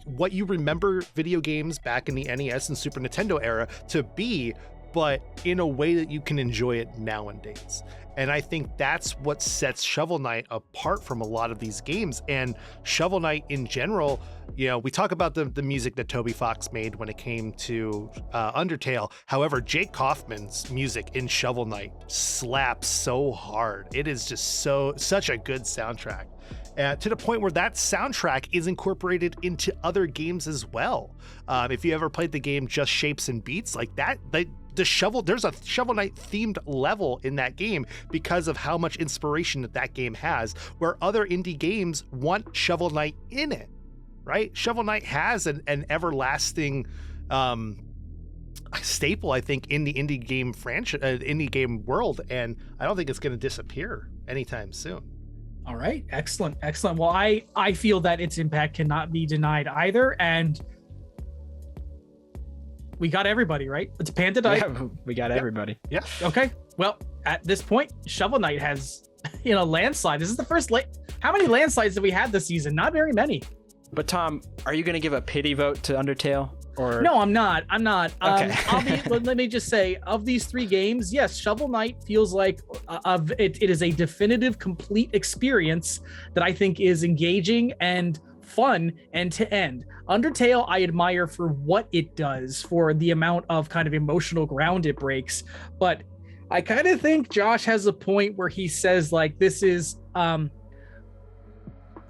what you remember video games back in the NES and Super Nintendo era to be, but in a way that you can enjoy it nowadays. And I think that's what sets Shovel Knight apart from a lot of these games. And Shovel Knight in general, you know, we talk about the music that Toby Fox made when it came to Undertale. However, Jake Kaufman's music in Shovel Knight slaps so hard. It is just such a good soundtrack. To the point where that soundtrack is incorporated into other games as well. If you ever played the game Just Shapes and Beats, like that, there's a Shovel Knight themed level in that game because of how much inspiration that game has, where other indie games want Shovel Knight in it, right? Shovel Knight has an everlasting staple, I think, in the indie game franchise, indie game world, and I don't think it's going to disappear anytime soon. All right, excellent. Well, I feel that its impact cannot be denied either, and we got everybody, right? It's Panda Knight. Yeah, we got everybody. Yeah. Okay. Well, at this point, Shovel Knight has, landslide. This is the first how many landslides have we had this season? Not very many. But Tom, are you going to give a pity vote to Undertale? Or no, I'm not. Okay. Let me just say, of these three games, yes, Shovel Knight feels like it is a definitive, complete experience that I think is engaging and fun end to end. Undertale, I admire for what it does, for the amount of kind of emotional ground it breaks. But I kind of think Josh has a point where he says, like, this is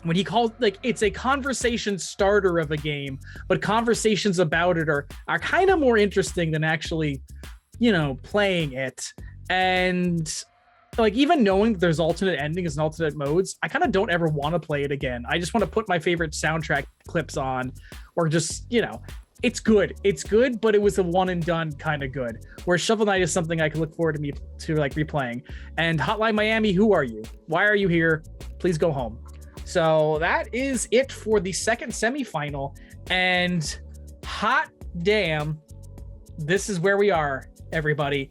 when he calls, like, it's a conversation starter of a game, but conversations about it are kind of more interesting than actually, playing it. And like, even knowing that there's alternate endings and alternate modes, I kind of don't ever want to play it again. I just want to put my favorite soundtrack clips on, or just, it's good. It's good, but it was a one and done kind of good. Where Shovel Knight is something I can look forward to like replaying. And Hotline Miami, who are you? Why are you here? Please go home. So that is it for the second semifinal. And hot damn, this is where we are, everybody.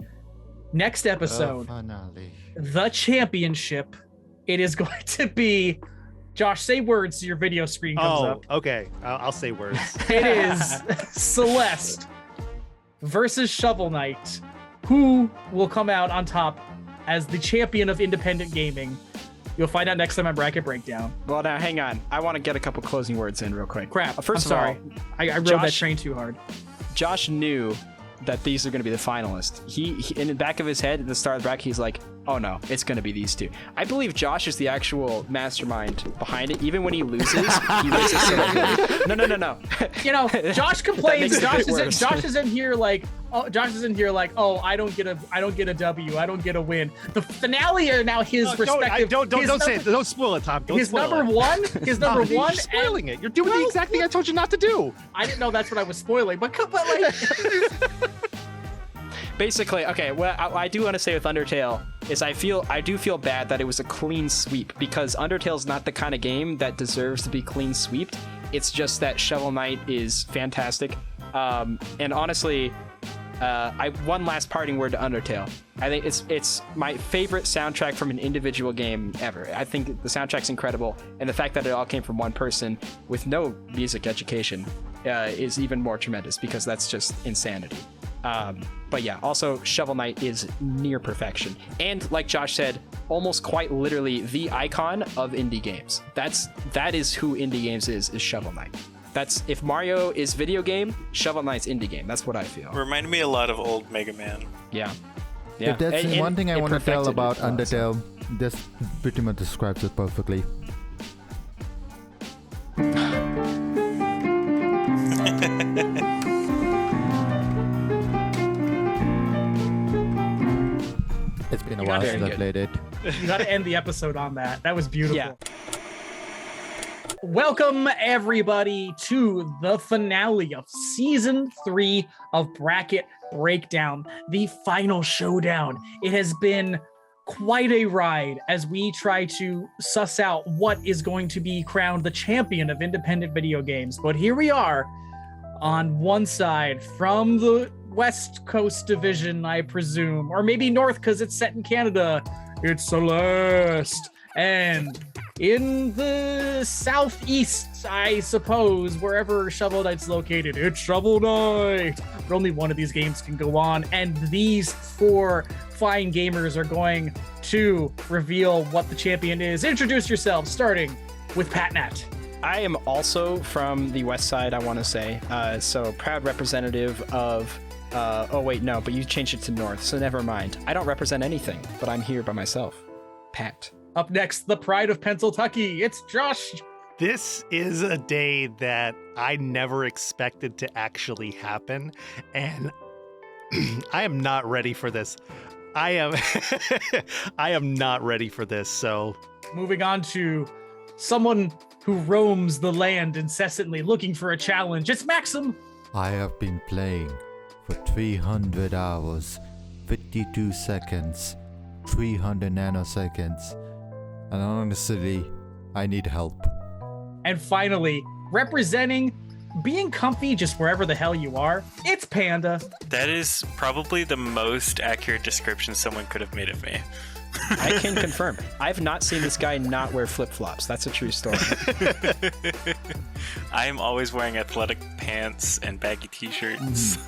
Next episode, finale. The championship. It is going to be, Josh, say words so your video screen comes up. Okay. I'll say words. It is Celeste versus Shovel Knight. Who will come out on top as the champion of independent gaming? You'll find out next time on Bracket Breakdown. Well, now hang on. I want to get a couple closing words in real quick. Crap. First I'm sorry. I rode that train too hard. Josh knew that these are going to be the finalists. He in the back of his head at the start of the bracket, he's like, oh no, it's going to be these two. I believe Josh is the actual mastermind behind it. Even when he loses, he loses so good. No. Josh complains. Josh is in here like, oh, I don't get a W. I don't get a win. The finale are now his respective. Don't say it. Don't spoil it, Tom. His number one. You're spoiling it. You're doing the exact thing I told you not to do. I didn't know that's what I was spoiling, but like. Basically, okay, what I do want to say with Undertale is I do feel bad that it was a clean sweep, because Undertale's not the kind of game that deserves to be clean sweeped. It's just that Shovel Knight is fantastic. And honestly, one last parting word to Undertale. I think it's my favorite soundtrack from an individual game ever. I think the soundtrack's incredible, and the fact that it all came from one person with no music education is even more tremendous, because that's just insanity. But yeah, also Shovel Knight is near perfection, and like Josh said, almost quite literally the icon of indie games. That is who indie games is Shovel Knight. That's, if Mario is video game, Shovel Knight's indie game. That's what I feel. Reminded me a lot of old Mega Man. Yeah. If that's one thing I want to tell about Undertale, this pretty much describes it perfectly. It's been a while since I played it. You got to end the episode on that. That was beautiful. Yeah. Welcome, everybody, to the finale of Season 3 of Bracket Breakdown, the final showdown. It has been quite a ride as we try to suss out what is going to be crowned the champion of independent video games. But here we are on one side from the West Coast division, I presume, or maybe North because it's set in Canada. It's Celeste. And in the southeast, I suppose, wherever Shovel Knight's located, it's Shovel Knight. But only one of these games can go on, and these four fine gamers are going to reveal what the champion is. Introduce yourselves, starting with Pat Nat. I am also from the west side, I want to say. So proud representative of... oh, wait, no, but you changed it to north, so never mind. I don't represent anything, but I'm here by myself. Pat. Up next, the pride of Pennsyltucky. It's Josh. This is a day that I never expected to actually happen, and I am not ready for this. I am not ready for this, so... Moving on to someone who roams the land incessantly looking for a challenge. It's Maxim. I have been playing for 300 hours, 52 seconds, 300 nanoseconds, and honestly, I need help. And finally, representing being comfy just wherever the hell you are, it's Panda. That is probably the most accurate description someone could have made of me. I can confirm. I've not seen this guy not wear flip-flops. That's a true story. I am always wearing athletic pants and baggy t-shirts.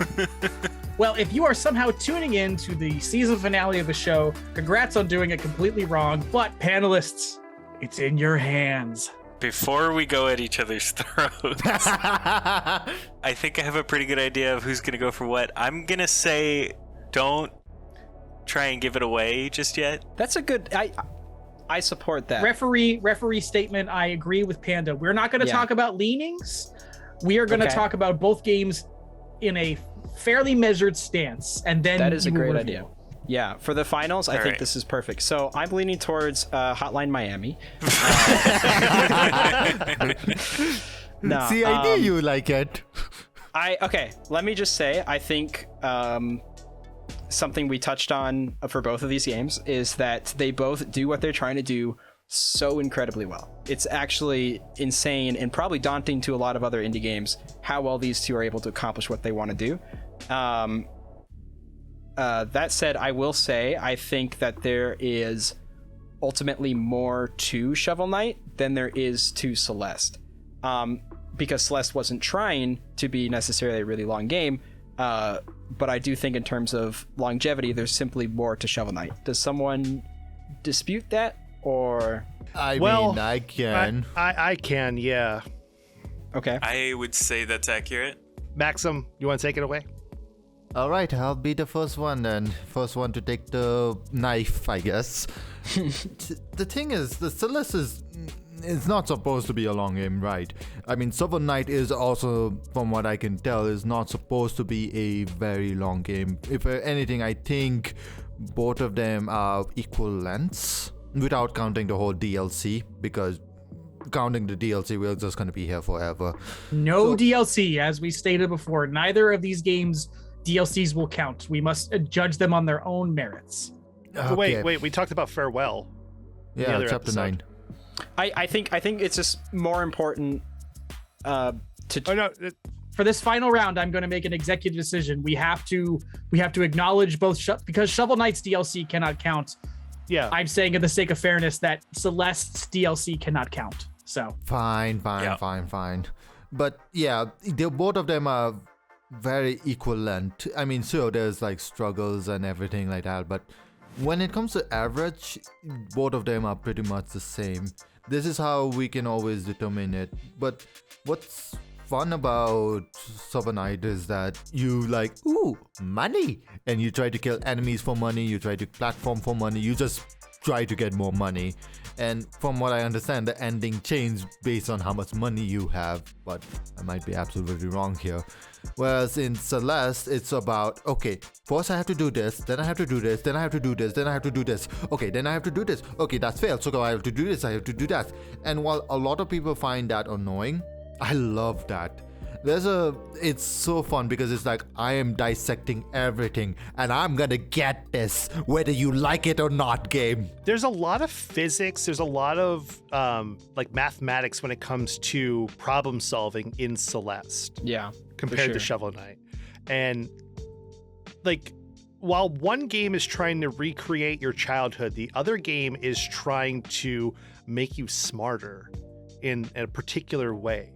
Well, if you are somehow tuning in to the season finale of the show, congrats on doing it completely wrong. But panelists, it's in your hands. Before we go at each other's throats, I think I have a pretty good idea of who's going to go for what. I'm going to say don't try and give it away just yet. That's a good... I support that. Referee statement, I agree with Panda. We're not going to talk about leanings. We are going to talk about both games in a fairly measured stance, and then that is a great idea. Yeah, for the finals, I think right. this is perfect. So I'm leaning towards Hotline Miami. No, See, I knew you like it. Okay, let me just say, I think something we touched on for both of these games is that they both do what they're trying to do so incredibly well. It's actually insane and probably daunting to a lot of other indie games how well these two are able to accomplish what they want to do. That said, I will say I think that there is ultimately more to Shovel Knight than there is to Celeste, because Celeste wasn't trying to be necessarily a really long game, but I do think in terms of longevity there's simply more to Shovel Knight. Does someone dispute that, or... I mean, I can. I can, yeah. Okay. I would say that's accurate. Maxim, you want to take it away? All right, I'll be the first one then. First one to take the knife, I guess. The thing is, the Celeste is not supposed to be a long game, right? I mean, Shovel Knight is also, from what I can tell, is not supposed to be a very long game. If anything, I think both of them are equal lengths, without counting the whole DLC, because counting the DLC, we're just going to be here forever. No DLC, as we stated before. Neither of these games DLCs will count. We must judge them on their own merits. Okay. Wait, we talked about Farewell. Yeah, chapter episode. 9. I think it's just more important to... Oh, no. for this final round, I'm going to make an executive decision. We have to acknowledge both because Shovel Knight's DLC cannot count. Yeah. I'm saying, in the sake of fairness, that Celeste's DLC cannot count. So Fine. But yeah, both of them are very equivalent. I mean, sure, there's like struggles and everything like that, but when it comes to average, both of them are pretty much the same. This is how we can always determine it. But what's fun about Shovel Knight is that you like, ooh, money, and you try to kill enemies for money, you try to platform for money, you just try to get more money. And from what I understand, the ending changes based on how much money you have, but I might be absolutely wrong here. Whereas in Celeste, it's about, okay, first I have to do this, then I have to do this, then I have to do this, then I have to do this. Okay, then I have to do this. Okay, that's failed. So I have to do this, I have to do that. And while a lot of people find that annoying, I love that. It's so fun because it's like, I am dissecting everything and I'm gonna get this whether you like it or not, game. There's a lot of physics, there's a lot of like mathematics when it comes to problem solving in Celeste. Yeah. Compared to Shovel Knight. And like, while one game is trying to recreate your childhood, the other game is trying to make you smarter in a particular way.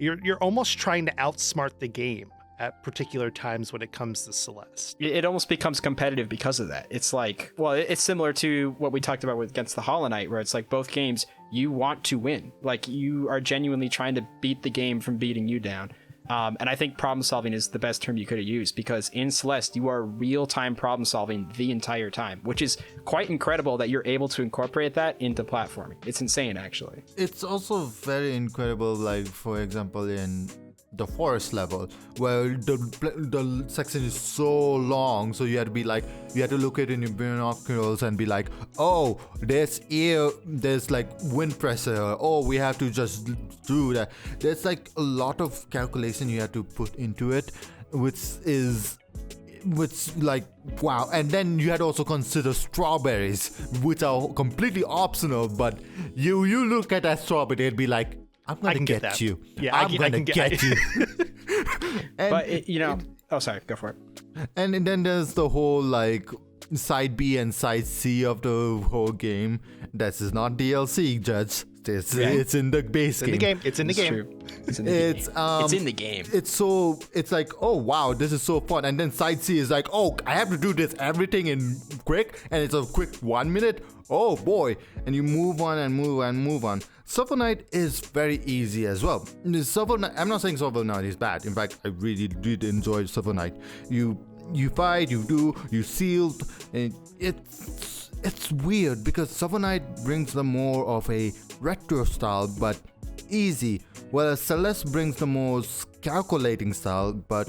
You're almost trying to outsmart the game at particular times when it comes to Celeste. It almost becomes competitive because of that. It's like, well, it's similar to what we talked about against the Hollow Knight, where it's like both games, you want to win. Like, you are genuinely trying to beat the game from beating you down. And I think problem solving is the best term you could have used, because in Celeste, you are real-time problem solving the entire time, which is quite incredible that you're able to incorporate that into platforming. It's insane, actually. It's also very incredible, like, for example, in the forest level, where the section is so long, so you have to look at it in your binoculars and be like, oh, there's like wind pressure, oh, we have to just do that. There's like a lot of calculation you have to put into it, which like, wow. And then you had to also consider strawberries, which are completely optional, but you look at that strawberry and be like, I'm gonna get you. Yeah, I'm gonna get you. But sorry, go for it. And then there's the whole like side B and side C of the whole game. This is not DLC, Judge. It's in the base game. It's in the game. True. It's in the game. It's like, oh wow, this is so fun. And then side C is like, oh, I have to do this everything in quick, and it's a quick 1 minute. Oh boy, and you move on and move and move on. Shovel Knight is very easy as well. I'm not saying Shovel Knight is bad. In fact, I really did enjoy Shovel Knight. You fight, you sealed, and it's weird because Shovel Knight brings the more of a retro style but easy, whereas Celeste brings the more calculating style but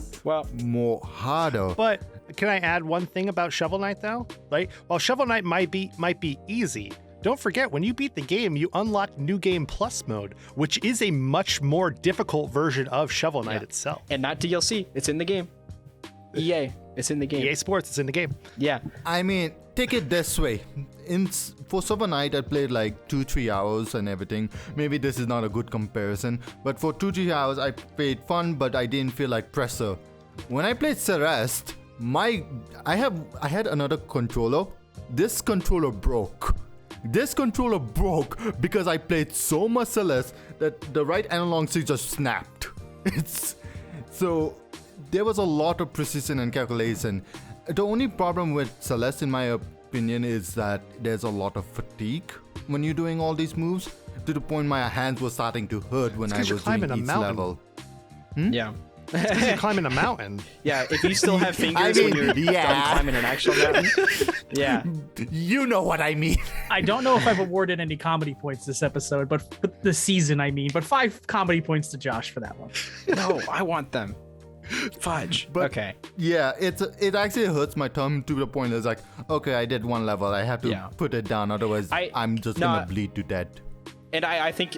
more harder. But can I add one thing about Shovel Knight though? Right? While Shovel Knight might be easy, don't forget, when you beat the game, you unlock New Game Plus mode, which is a much more difficult version of Shovel Knight itself. And not DLC, it's in the game. EA, it's in the game. EA Sports, it's in the game. Yeah. I mean, take it this way. For Shovel Knight, I played like 2-3 hours and everything. Maybe this is not a good comparison, but for 2-3 hours, I played fun, but I didn't feel like pressure. When I played Celeste, I had another controller. This controller broke. Because I played so much Celeste that the right analog stick just snapped. So there was a lot of precision and calculation. The only problem with Celeste, in my opinion, is that there's a lot of fatigue when you're doing all these moves, to the point my hands were starting to hurt when I was doing each level. Yeah. It's because you're climbing a mountain. Yeah, if you still have fingers when you're done climbing an actual mountain. Yeah. You know what I mean. I don't know if I've awarded any comedy points this episode, but the season, but 5 comedy points to Josh for that one. No, I want them. Fudge. But okay. Yeah, it actually hurts my thumb to the point it's like, okay, I did one level, I have to put it down, otherwise I'm just gonna bleed to death. And I think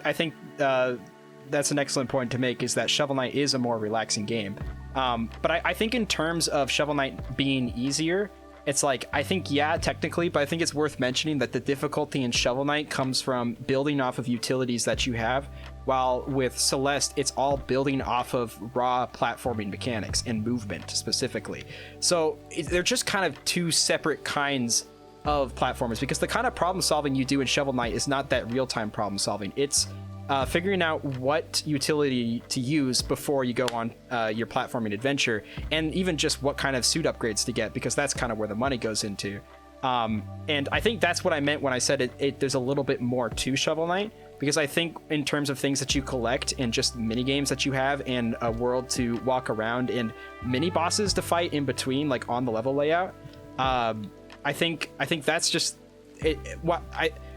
that's an excellent point to make, is that Shovel Knight is a more relaxing game. But I think in terms of Shovel Knight being easier, it's like, I think, yeah, technically, but I think it's worth mentioning that the difficulty in Shovel Knight comes from building off of utilities that you have, while with Celeste, it's all building off of raw platforming mechanics and movement specifically. So they're just kind of two separate kinds of platformers, because the kind of problem solving you do in Shovel Knight is not that real-time problem solving. It's figuring out what utility to use before you go on your platforming adventure, and even just what kind of suit upgrades to get, because that's kind of where the money goes into. And I think that's what I meant when I said there's a little bit more to Shovel Knight, because I think in terms of things that you collect and just mini games that you have and a world to walk around and mini bosses to fight in between, like on the level layout, I think that's just it.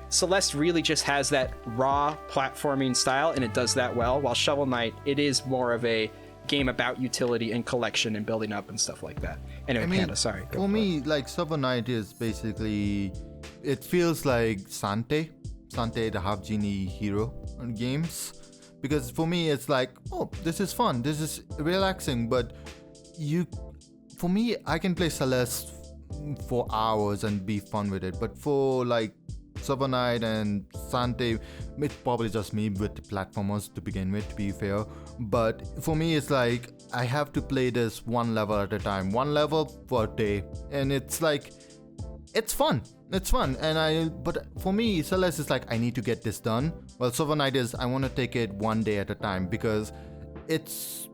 Celeste really just has that raw platforming style, and it does that well, while Shovel Knight, it is more of a game about utility and collection and building up and stuff like that. Anyway, Panda, sorry. For me, like, Shovel Knight is basically, it feels like Sante, the half genie hero games, because for me it's like, oh, this is fun, this is relaxing, but for me, I can play Celeste for hours and be fun with it, but for like Shovel Knight and Sante, it's probably just me with the platformers to begin with, to be fair. But for me, it's like I have to play this one level at a time, one level per day, and it's like it's fun. But for me, Celeste is like, I need to get this done. Well, Shovel Knight is, I want to take it one day at a time, because it's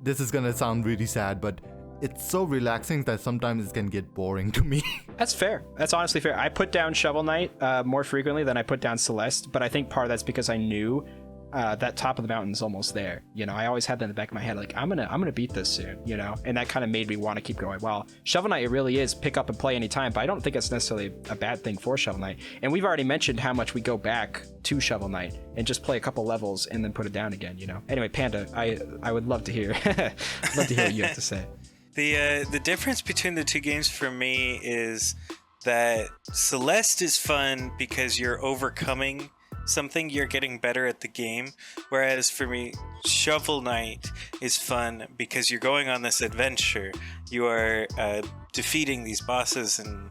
this is gonna sound really sad, but it's so relaxing that sometimes it can get boring to me. That's fair. That's honestly fair. I put down Shovel Knight more frequently than I put down Celeste, but I think part of that's because I knew that top of the mountain's almost there. You know, I always had that in the back of my head, like, I'm gonna beat this soon, you know, and that kind of made me want to keep going. Well, Shovel Knight, it really is pick up and play anytime, but I don't think it's necessarily a bad thing for Shovel Knight. And we've already mentioned how much we go back to Shovel Knight and just play a couple levels and then put it down again, you know. Anyway, Panda, I would love to hear what you have to say. The difference between the two games for me is that Celeste is fun because you're overcoming something, you're getting better at the game, whereas for me, Shovel Knight is fun because you're going on this adventure. You are defeating these bosses and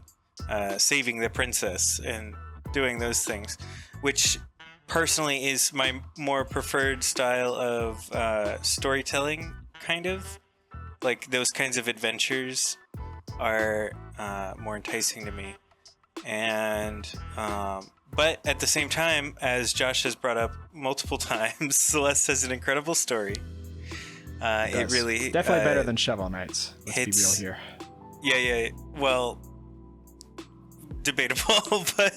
saving the princess and doing those things, which personally is my more preferred style of storytelling, kind of. Like, those kinds of adventures are more enticing to me. And but at the same time, as Josh has brought up multiple times, Celeste has an incredible story. It really definitely better than Shovel Knight's. Let's be real here. Yeah. Well, debatable, but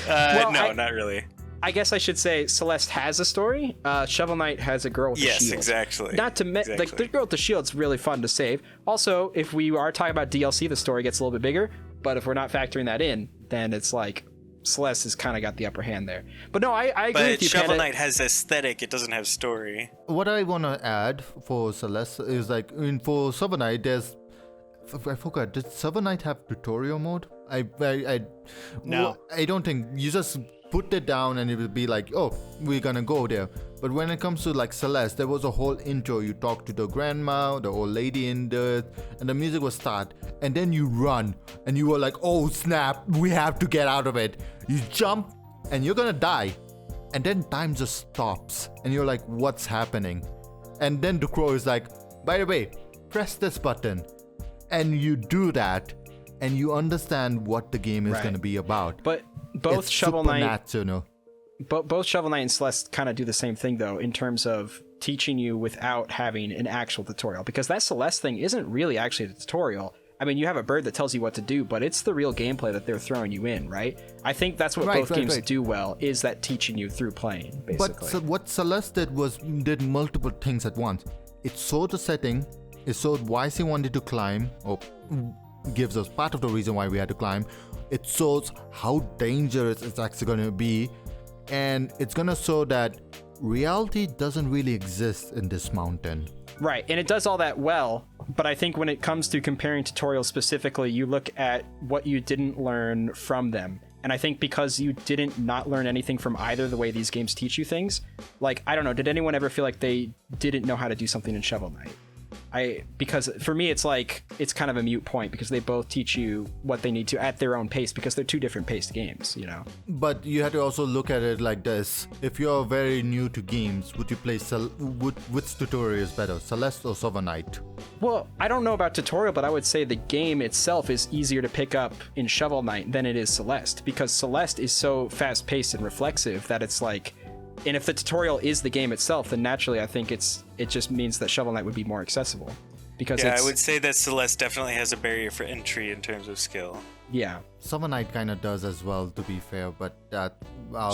no, not really. I guess I should say Celeste has a story. Shovel Knight has a girl with a shield. Yes, exactly. Not to like, the girl with the shield's really fun to save. Also, if we are talking about DLC, the story gets a little bit bigger. But if we're not factoring that in, then it's like Celeste has kind of got the upper hand there. But no, I agree with you. But Shovel Knight has aesthetic; it doesn't have story. What I want to add for Celeste is like, for Shovel Knight, there's, I forgot, did Shovel Knight have tutorial mode? No, I don't think. You just put it down and it will be like, oh, we're gonna go there. But when it comes to like Celeste, there was a whole intro. You talk to the grandma, the old lady in the, and the music will start, and then you run, and you were like, oh snap, we have to get out of it. You jump, and you're gonna die, and then time just stops, and you're like, what's happening? And then the crow is like, by the way, press this button, and you do that, and you understand what the game is gonna be about. But both Shovel Knight, both Shovel Knight and Celeste kind of do the same thing, though, in terms of teaching you without having an actual tutorial, because that Celeste thing isn't really actually a tutorial. I mean, you have a bird that tells you what to do, but it's the real gameplay that they're throwing you in, right? I think that's what both games do well, is that teaching you through playing, basically. But what Celeste did multiple things at once. It showed the setting, it showed why she wanted to climb, or gives us part of the reason why we had to climb. It shows how dangerous it's actually going to be, and it's going to show that reality doesn't really exist in this mountain. Right, and it does all that well, but I think when it comes to comparing tutorials specifically, you look at what you didn't learn from them. And I think because you didn't not learn anything from either the way these games teach you things, like, I don't know, did anyone ever feel like they didn't know how to do something in Shovel Knight? Because for me it's like it's kind of a moot point because they both teach you what they need to at their own pace because they're two different paced games, you know. But you have to also look at it like this. If you're very new to games, would you play which tutorial is better, Celeste or Shovel Knight? Well, I don't know about tutorial, but I would say the game itself is easier to pick up in Shovel Knight than it is Celeste, because Celeste is so fast-paced and reflexive that it's like, and if the tutorial is the game itself, then naturally I think it just means that Shovel Knight would be more accessible. Because I would say that Celeste definitely has a barrier for entry in terms of skill. Yeah. Shovel Knight kind of does as well, to be fair, but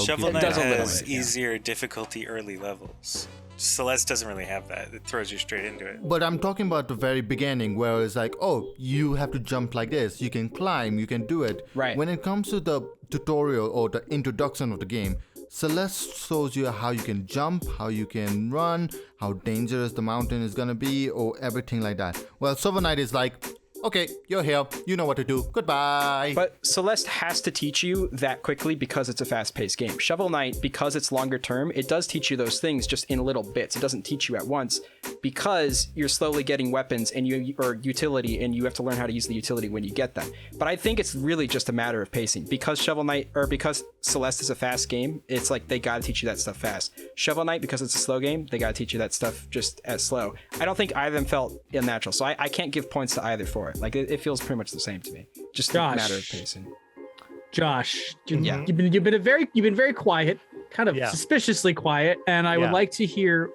Shovel Knight has easier difficulty early levels. Celeste doesn't really have that. It throws you straight into it. But I'm talking about the very beginning where it's like, oh, you have to jump like this. You can climb, you can do it. Right. When it comes to the tutorial or the introduction of the game, Celeste shows you how you can jump, how you can run, how dangerous the mountain is gonna be, or everything like that. Well, Shovel Knight is like, okay, you're here, you know what to do, goodbye. But Celeste has to teach you that quickly because it's a fast-paced game. Shovel Knight, because it's longer term, it does teach you those things just in little bits. It doesn't teach you at once because you're slowly getting weapons or utility, and you have to learn how to use the utility when you get them. But I think it's really just a matter of pacing. Because because Celeste is a fast game, it's like they gotta teach you that stuff fast. Shovel Knight, because it's a slow game, they gotta teach you that stuff just as slow. I don't think either of them felt unnatural, so I can't give points to either for it. Like it feels pretty much the same to me. Just a matter of pacing. Josh, you've been very quiet, kind of suspiciously quiet, and I would like to hear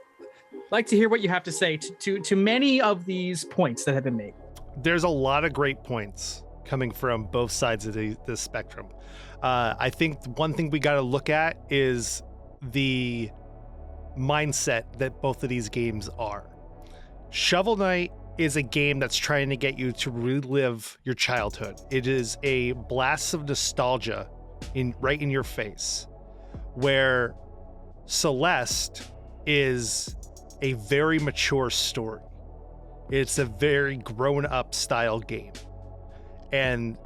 what you have to say to many of these points that have been made. There's a lot of great points coming from both sides of the spectrum. I think one thing we got to look at is the mindset that both of these games are. Shovel Knight is a game that's trying to get you to relive your childhood. It is a blast of nostalgia right in your face, where Celeste is a very mature story. It's a very grown-up style game. And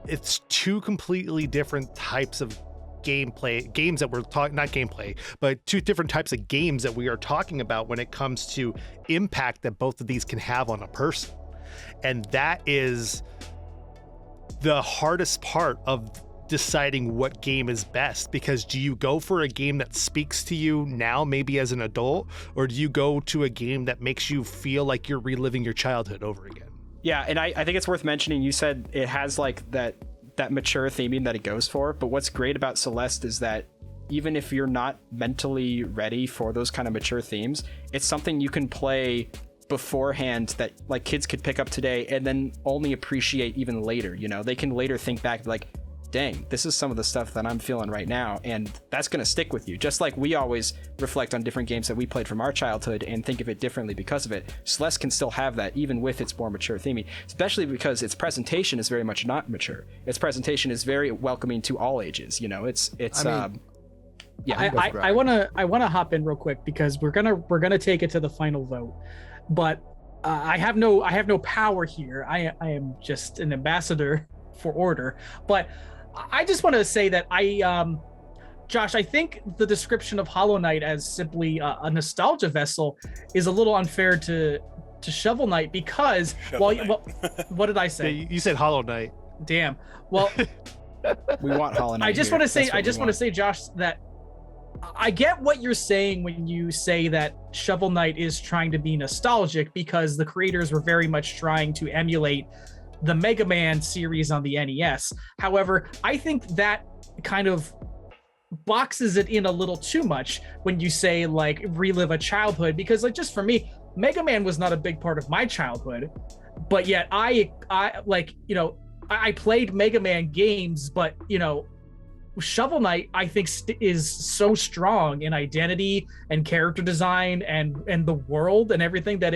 it's two completely different types of games that we're talking, not gameplay, but two different types of games that we are talking about when it comes to impact that both of these can have on a person. And that is the hardest part of deciding what game is best, because do you go for a game that speaks to you now, maybe as an adult, or do you go to a game that makes you feel like you're reliving your childhood over again? Yeah, and I think it's worth mentioning, you said it has like that mature theming that it goes for, but what's great about Celeste is that even if you're not mentally ready for those kind of mature themes, it's something you can play beforehand that like kids could pick up today and then only appreciate even later. You know, they can later think back like, dang, this is some of the stuff that I'm feeling right now, and that's going to stick with you. Just like we always reflect on different games that we played from our childhood and think of it differently because of it, Celeste can still have that even with its more mature theming, especially because its presentation is very much not mature. Its presentation is very welcoming to all ages. You know, I want to hop in real quick because we're gonna take it to the final vote, but I have no power here. I am just an ambassador for order, but I just want to say that Josh, I think the description of Hollow Knight as simply a nostalgia vessel is a little unfair to Shovel Knight because what did I say? You said Hollow Knight. Damn. Well, we want Hollow Knight. I just want to say, Josh, that I get what you're saying when you say that Shovel Knight is trying to be nostalgic because the creators were very much trying to emulate the Mega Man series on the NES. However, I think that kind of boxes it in a little too much when you say like relive a childhood, because like just for me, Mega Man was not a big part of my childhood, but yet I like, you know, I played Mega Man games, but you know, Shovel Knight I think is so strong in identity and character design and the world and everything that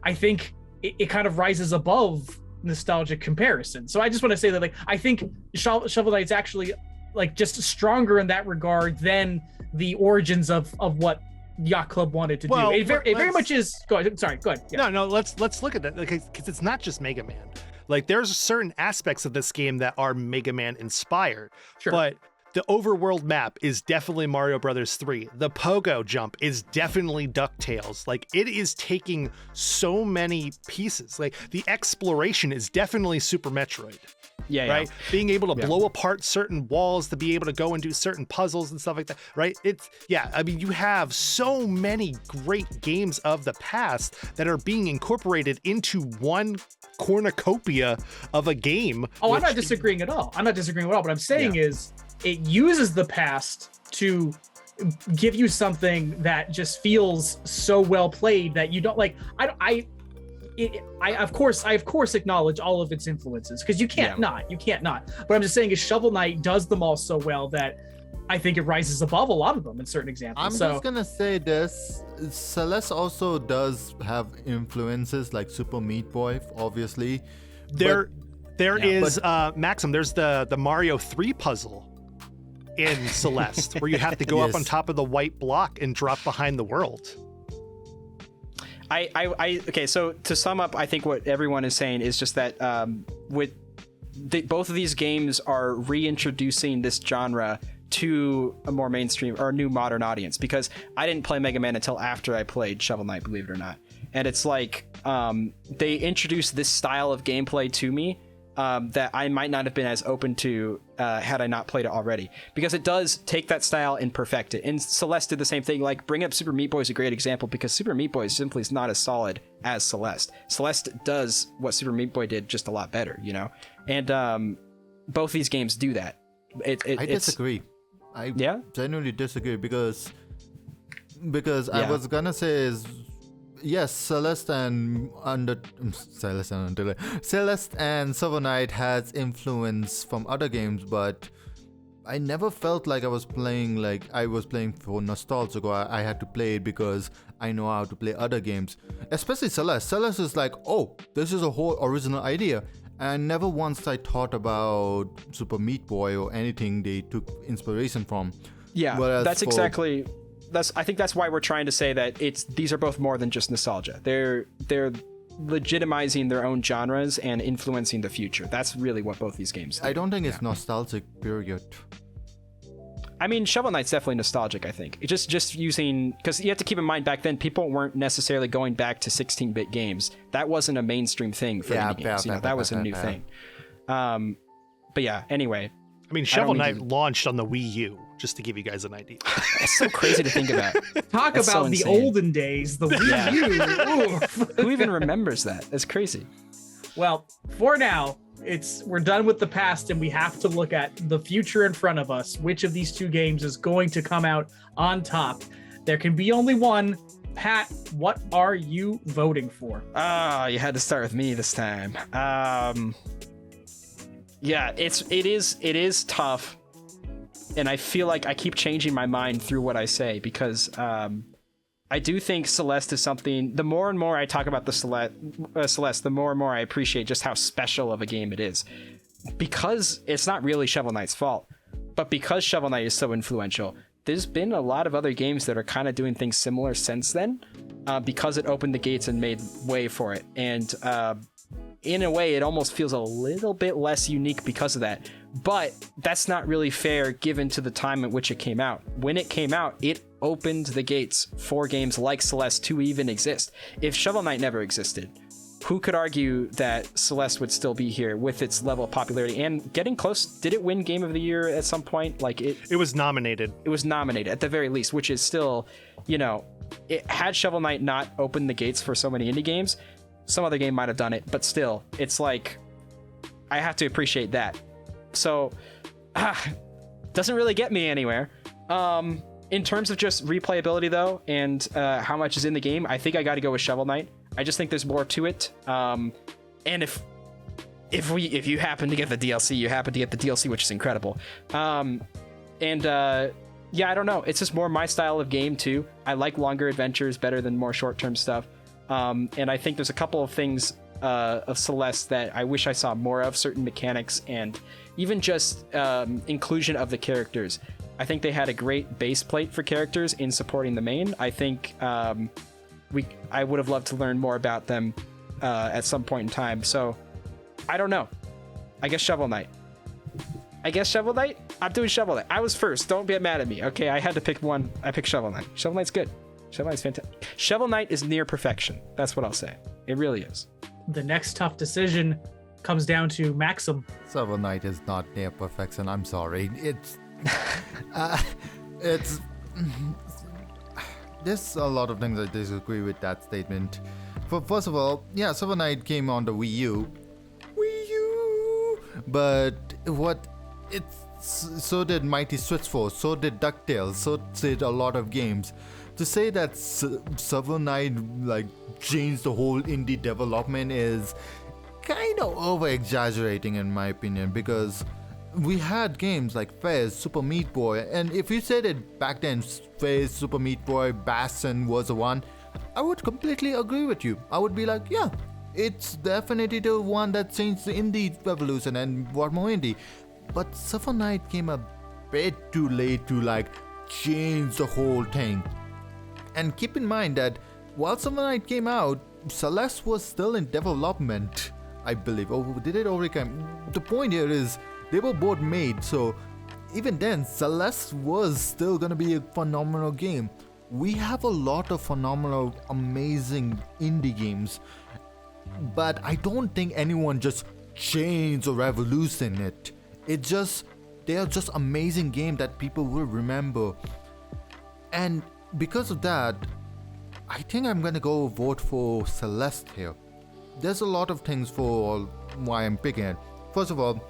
I think it kind of rises above nostalgic comparison. So I just want to say that like I think Shovel Knight's actually like just stronger in that regard than the origins of what Yacht Club wanted to do. It very much is. Go ahead. Sorry, go ahead. Yeah. No, let's look at that because it's not just Mega Man. Like there's certain aspects of this game that are Mega Man inspired, sure. But The overworld map is definitely Mario Brothers 3. The pogo jump is definitely DuckTales. Like, it is taking so many pieces. Like, the exploration is definitely Super Metroid. Yeah, right? Being able to blow apart certain walls, to be able to go and do certain puzzles and stuff like that, right? I mean, you have so many great games of the past that are being incorporated into one cornucopia of a game. Oh, I'm not disagreeing at all. What I'm saying is it uses the past to give you something that just feels so well played that you don't like. I of course acknowledge all of its influences, because you can't not. But I'm just saying, is Shovel Knight does them all so well that I think it rises above a lot of them in certain examples. I'm just gonna say this: Celeste also does have influences like Super Meat Boy, obviously. There is Maxim. There's the Mario 3 puzzle in Celeste where you have to go up on top of the white block and drop behind the world. Okay, so to sum up, I think what everyone is saying is just that both of these games are reintroducing this genre to a more mainstream or new modern audience, because I didn't play Mega Man until after I played Shovel Knight, believe it or not. And it's like they introduced this style of gameplay to me that I might not have been as open to had I not played it already, because it does take that style and perfect it. And Celeste did the same thing. Like, bring up Super Meat Boy is a great example, because Super Meat Boy simply is not as solid as Celeste. Celeste does what Super Meat Boy did just a lot better, you know? And both these games do that. I disagree. I genuinely disagree, because I was gonna say is, yes, Celeste and Shovel Knight has influence from other games, but I never felt like I was playing for nostalgia. I had to play it because I know how to play other games, especially Celeste. Celeste is like, oh, this is a whole original idea. And never once I thought about Super Meat Boy or anything they took inspiration from. Yeah, whereas I think that's why we're trying to say that these are both more than just nostalgia. They're legitimizing their own genres and influencing the future. That's really what both these games do. I don't think it's nostalgic, period. I mean, Shovel Knight's definitely nostalgic, I think. It's just using, because you have to keep in mind, back then people weren't necessarily going back to 16-bit games. That wasn't a mainstream thing for indie games. That was a new thing. But yeah, anyway. I mean, Shovel Knight launched on the Wii U, just to give you guys an idea. It's so crazy to think about. Talk about so the olden days, the Wii U. Who even remembers that? That's crazy. Well, for now, we're done with the past, and we have to look at the future in front of us. Which of these two games is going to come out on top? There can be only one. Pat, what are you voting for? You had to start with me this time. Yeah, it is tough, and I feel like I keep changing my mind through what I say, because I do think Celeste is something. The more and more I talk about the Celeste, the more and more I appreciate just how special of a game it is, because it's not really Shovel Knight's fault, but because Shovel Knight is so influential, there's been a lot of other games that are kind of doing things similar since then, because it opened the gates and made way for it. And in a way, it almost feels a little bit less unique because of that. But that's not really fair given to the time at which it came out. When it came out, it opened the gates for games like Celeste to even exist. If Shovel Knight never existed, who could argue that Celeste would still be here with its level of popularity and getting close? Did it win Game of the Year at some point? Like it was nominated. It was nominated at the very least, which is still, you know, it had Shovel Knight not opened the gates for so many indie games, some other game might have done it, but still, it's like, I have to appreciate that. So, doesn't really get me anywhere. In terms of just replayability though, and how much is in the game, I think I got to go with Shovel Knight. I just think there's more to it. And if you happen to get the DLC, you happen to get the DLC, which is incredible. Yeah, I don't know. It's just more my style of game too. I like longer adventures better than more short-term stuff. And I think there's a couple of things of Celeste that I wish I saw more of, certain mechanics and even just inclusion of the characters. I think they had a great base plate for characters in supporting the main. I think I would have loved to learn more about them at some point in time. So I don't know. I guess Shovel Knight. I guess Shovel Knight? I'm doing Shovel Knight. I was first. Don't get mad at me. Okay, I had to pick one. I picked Shovel Knight. Shovel Knight's good. Shovel Knight's fantastic. Shovel Knight is near perfection. That's what I'll say. It really is. The next tough decision comes down to Maxim. Shovel Knight is not near perfection. I'm sorry. There's a lot of things I disagree with that statement. First of all, yeah, Shovel Knight came on the Wii U, but so did Mighty Switch Force, so did DuckTales, so did a lot of games. To say that Shovel Knight like changed the whole indie development is kind of over exaggerating in my opinion, because we had games like Fez, Super Meat Boy, and if you said it back then, Fez, Super Meat Boy, Bastion was the one, I would completely agree with you. I would be like, yeah, it's definitely the one that changed the indie revolution and what more indie. But Shovel Knight came a bit too late to like change the whole thing. And keep in mind that while Shovel Knight came out, Celeste was still in development, I believe. Oh, did it already come? The point here is they were both made, so even then, Celeste was still gonna be a phenomenal game. We have a lot of phenomenal, amazing indie games, but I don't think anyone just changed or revolutioned it. They are just amazing games that people will remember. And because of that, I think I'm gonna go vote for Celeste here. There's a lot of things for why I'm picking it. First of all,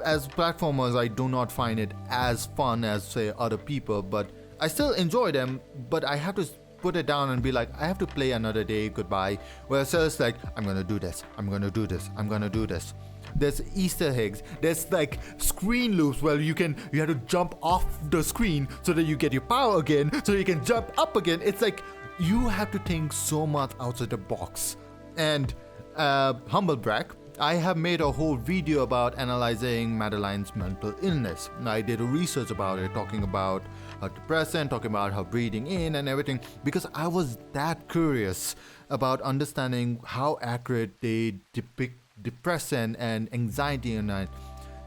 as platformers, I do not find it as fun as, say, other people, but I still enjoy them, but I have to put it down and be like, I have to play another day, goodbye. Whereas it's like, I'm gonna do this, I'm gonna do this, I'm gonna do this. There's Easter eggs, there's like screen loops where you have to jump off the screen so that you get your power again, so you can jump up again. It's like, you have to think so much outside the box. And humble brag, I have made a whole video about analyzing Madeline's mental illness. I did a research about it, talking about her depression, talking about her breathing in and everything, because I was that curious about understanding how accurate they depict depression and anxiety in it.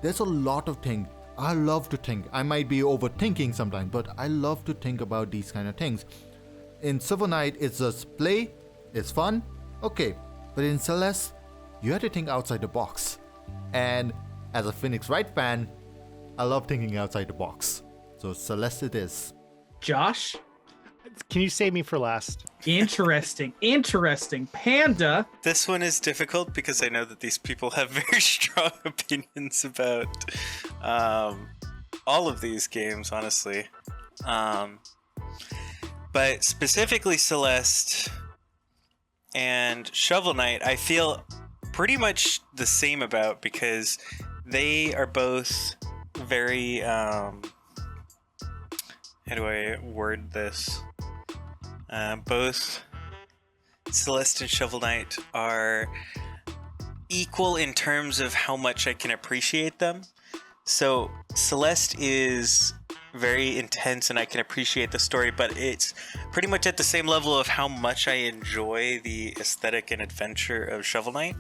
There's a lot of things. I love to think. I might be overthinking sometimes, but I love to think about these kind of things. In Shovel Knight, it's just play, it's fun, okay. But in Celeste, you have to think outside the box. And as a Phoenix Wright fan, I love thinking outside the box. So Celeste it is. Josh? Can you save me for last? Interesting. Panda? This one is difficult because I know that these people have very strong opinions about all of these games, honestly. But specifically Celeste and Shovel Knight, I feel pretty much the same about, because they are both very how do I word this? Both Celeste and Shovel Knight are equal in terms of how much I can appreciate them. So Celeste is very intense and I can appreciate the story, but it's pretty much at the same level of how much I enjoy the aesthetic and adventure of Shovel Knight.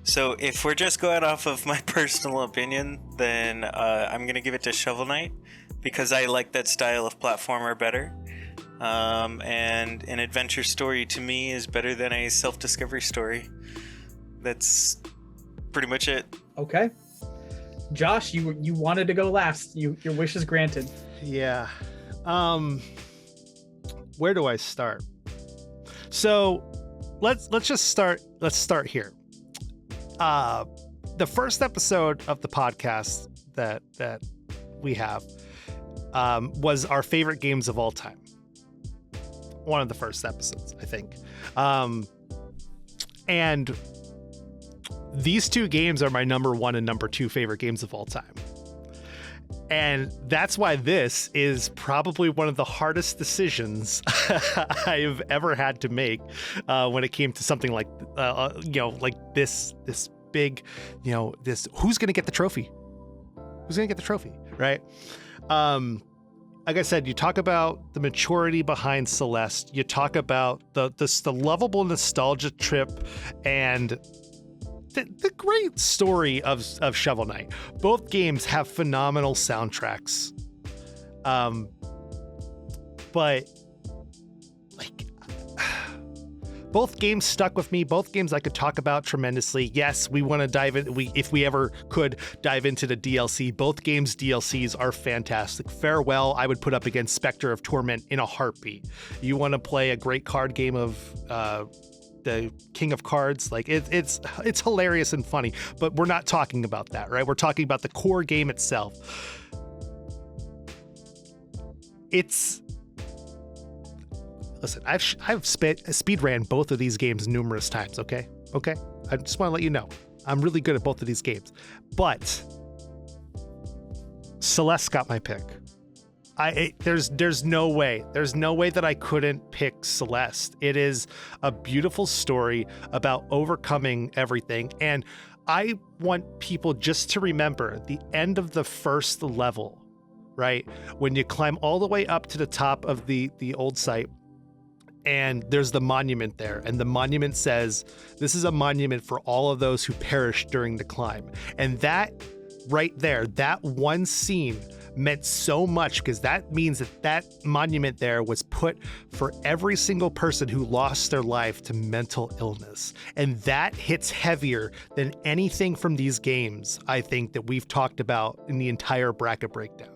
So if we're just going off of my personal opinion, then I'm gonna give it to Shovel Knight because I like that style of platformer better. And an adventure story to me is better than a self-discovery story. That's pretty much it. Okay. Josh, you wanted to go last. Your wish is granted. Yeah. Where do I start? So let's just start. Let's start here. The first episode of the podcast that we have was our favorite games of all time. One of the first episodes, I think. And these two games are my number 1 and number 2 favorite games of all time. And that's why this is probably one of the hardest decisions I've ever had to make when it came to something like, like this big, this, who's going to get the trophy? Who's going to get the trophy, right? Like I said, you talk about the maturity behind Celeste. You talk about the lovable nostalgia trip and the great story of Shovel Knight. Both games have phenomenal soundtracks. But like both games stuck with me. Both games I could talk about tremendously. Yes, we want to dive in. If we ever could dive into the DLC, both games' DLCs are fantastic. Farewell, I would put up against Spectre of Torment in a heartbeat. You want to play a great card game of the King of Cards? Like it's hilarious and funny. But we're not talking about that, right? We're talking about the core game itself. Listen, I've speed ran both of these games numerous times, okay? I just want to let you know. I'm really good at both of these games. But Celeste got my pick. There's no way. There's no way that I couldn't pick Celeste. It is a beautiful story about overcoming everything. And I want people just to remember the end of the first level, right? When you climb all the way up to the top of the old site, and there's the monument there, and the monument says, this is a monument for all of those who perished during the climb. And that right there, that one scene meant so much, because that means that monument there was put for every single person who lost their life to mental illness. And that hits heavier than anything from these games, I think, that we've talked about in the entire bracket breakdown.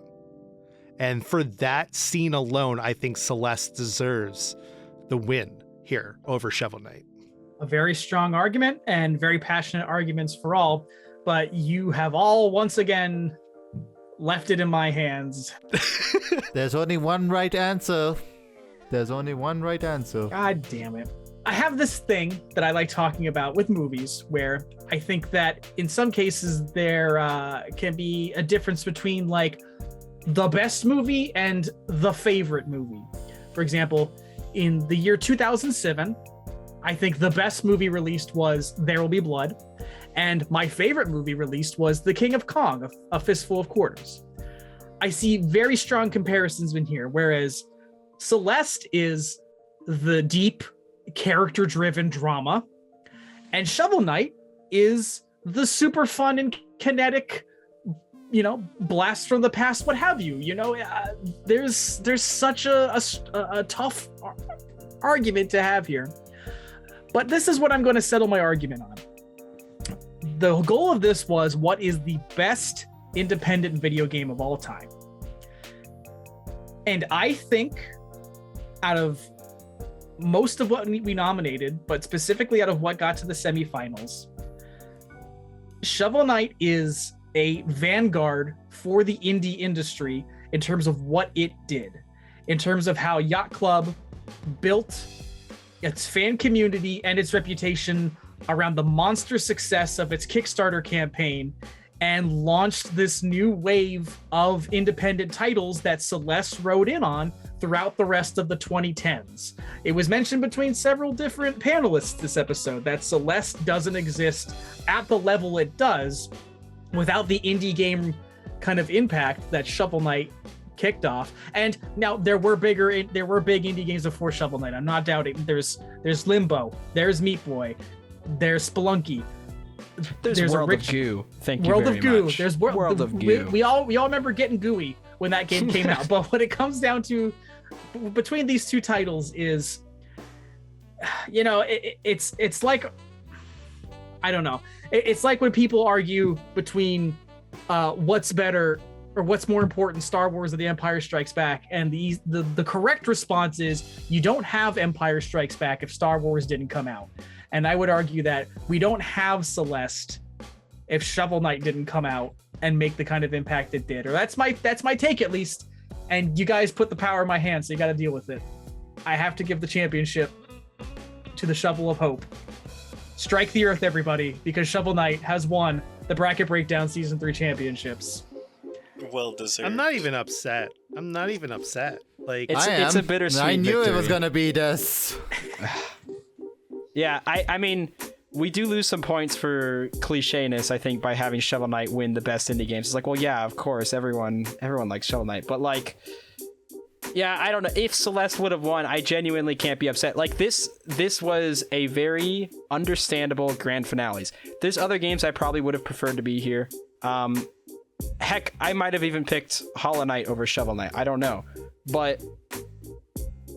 And for that scene alone, I think Celeste deserves the win here over Shovel Knight. A very strong argument and very passionate arguments for all, but you have all once again left it in my hands. There's only one right answer. God damn it. I have this thing that I like talking about with movies where I think that in some cases there can be a difference between like the best movie and the favorite movie. For example, in the year 2007, I think the best movie released was There Will Be Blood, and my favorite movie released was The King of Kong, A Fistful of Quarters. I see very strong comparisons in here, whereas Celeste is the deep, character-driven drama, and Shovel Knight is the super fun and kinetic, blast from the past, what have you. There's such a tough argument to have here. But this is what I'm going to settle my argument on. The goal of this was, what is the best independent video game of all time? And I think out of most of what we nominated, but specifically out of what got to the semifinals, Shovel Knight is a vanguard for the indie industry in terms of what it did, in terms of how Yacht Club built its fan community and its reputation around the monster success of its Kickstarter campaign, and launched this new wave of independent titles that Celeste rode in on throughout the rest of the 2010s. It was mentioned between several different panelists this episode that Celeste doesn't exist at the level it does without the indie game kind of impact that Shovel Knight kicked off. And now there were big indie games before Shovel Knight. I'm not doubting. There's Limbo, there's Meat Boy, there's Spelunky, there's World of Goo. Thank you very much. There's World of Goo. We all remember getting gooey when that game came out. But what it comes down to between these two titles is, it's like, I don't know. It's like when people argue between what's better or what's more important, Star Wars or The Empire Strikes Back, and the correct response is you don't have Empire Strikes Back if Star Wars didn't come out. And I would argue that we don't have Celeste if Shovel Knight didn't come out and make the kind of impact it did. Or that's my take, at least. And you guys put the power in my hands, so you got to deal with it. I have to give the championship to the Shovel of Hope. Strike the earth, everybody, because Shovel Knight has won the Bracket Breakdown Season 3 championships. Well deserved. I'm not even upset. Like, it's a bittersweet I knew victory. it was gonna be this. Yeah, I mean, we do lose some points for clichéness, I think, by having Shovel Knight win the best indie games. It's like, well, yeah, of course, everyone likes Shovel Knight, but like, Yeah, I don't know. If Celeste would have won, I genuinely can't be upset. Like, this was a very understandable grand finales. There's other games I probably would have preferred to be here. Heck, I might have even picked Hollow Knight over Shovel Knight. I don't know. But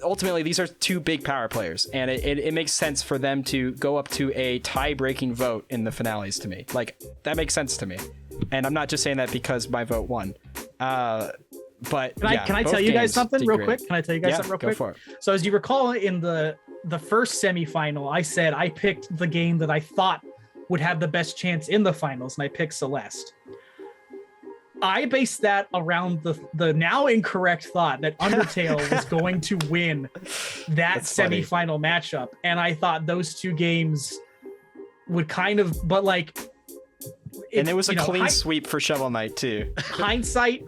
ultimately, these are two big power players, and it makes sense for them to go up to a tie-breaking vote in the finales to me. Like, that makes sense to me. And I'm not just saying that because my vote won. But can I tell you guys something real quick? Can I tell you guys something real quick? Go for it. So as you recall, in the first semifinal, I said I picked the game that I thought would have the best chance in the finals, and I picked Celeste. I based that around the now incorrect thought that Undertale was going to win that semifinal matchup, and I thought those two games would kind of, but like. And it was a clean sweep for Shovel Knight too. Hindsight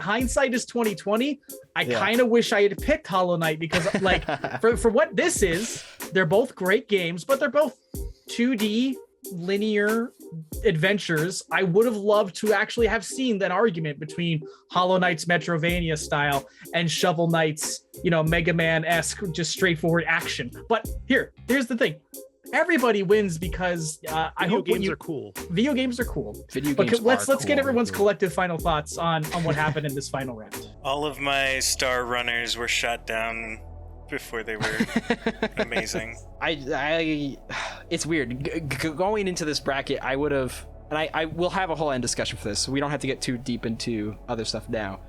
is 2020. I kind of wish I had picked Hollow Knight because, like, for what this is, they're both great games, but they're both 2D linear adventures. I would have loved to actually have seen that argument between Hollow Knight's Metrovania style and Shovel Knight's, Mega Man-esque, just straightforward action. But here's the thing. Everybody wins because I hope games are cool. Video games are cool. Let's get everyone's collective final thoughts on what happened in this final round. All of my star runners were shot down before they were amazing. It's weird. Going into this bracket, I would have, and I will have a whole end discussion for this, so we don't have to get too deep into other stuff now.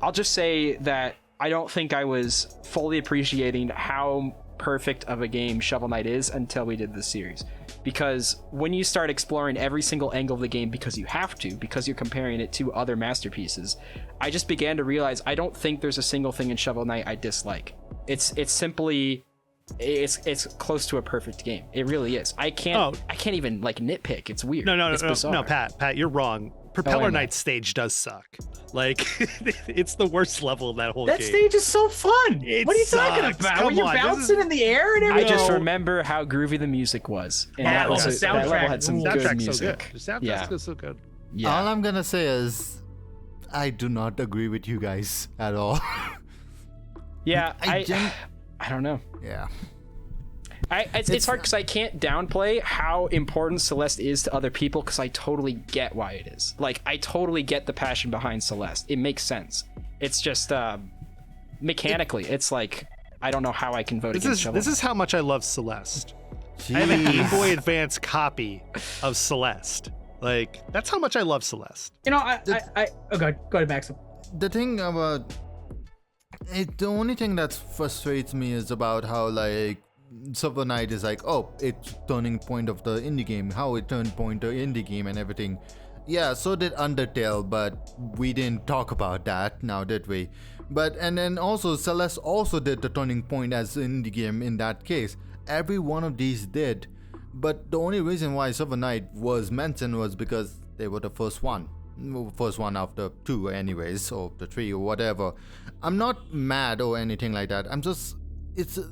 I'll just say that I don't think I was fully appreciating how perfect of a game Shovel Knight is until we did this series, because when you start exploring every single angle of the game because you have to, because you're comparing it to other masterpieces, I just began to realize I don't think there's a single thing in Shovel Knight I dislike. It's simply it's close to a perfect game. It really is. I can't even like nitpick. It's weird. No, Pat, you're wrong. Propeller Knight stage does suck. Like, it's the worst level of that whole game. That stage is so fun. What are you talking about? When you're bouncing in the air and everything? I just remember how groovy the music was. And that level had some good music. The soundtrack is so good. Yeah. All I'm gonna say is, I do not agree with you guys at all. Yeah, I don't know. Yeah. It's hard because I can't downplay how important Celeste is to other people, because I totally get why it is. Like, I totally get the passion behind Celeste. It makes sense. It's just mechanically, it's like, I don't know how I can vote against Shovel Knight. This is how much I love Celeste. Jeez. I have a Game Boy Advance copy of Celeste. Like, that's how much I love Celeste. Go ahead, Maxim. The thing about it, the only thing that frustrates me is about how, like, Shovel Knight is like, oh, it's turning point of the indie game, how it turned point to indie game and everything. Yeah, so did Undertale, but we didn't talk about that now, did we? And then also Celeste also did the turning point as an indie game in that case. Every one of these did, but the only reason why Shovel Knight was mentioned was because they were the first one after two anyways, or the three or whatever. I'm not mad or anything like that. I'm just, it's a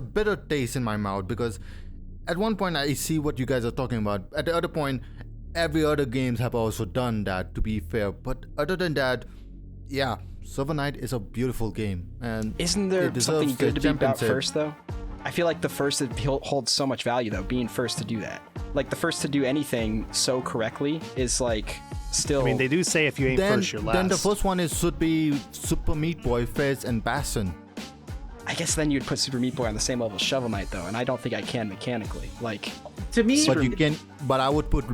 bitter taste in my mouth, because at one point I see what you guys are talking about. At the other point, every other games have also done that, to be fair. But other than that, yeah, Shovel Knight is a beautiful game, and isn't there something good to be about first though? I feel like the first holds so much value though, being first to do that. Like, the first to do anything so correctly is like still. I mean, they do say if you ain't first, you're last. Then the first one should be Super Meat Boy, Fez, and Bastion. I guess then you'd put Super Meat Boy on the same level as Shovel Knight though, and I don't think I can mechanically. Like, to me, but I would put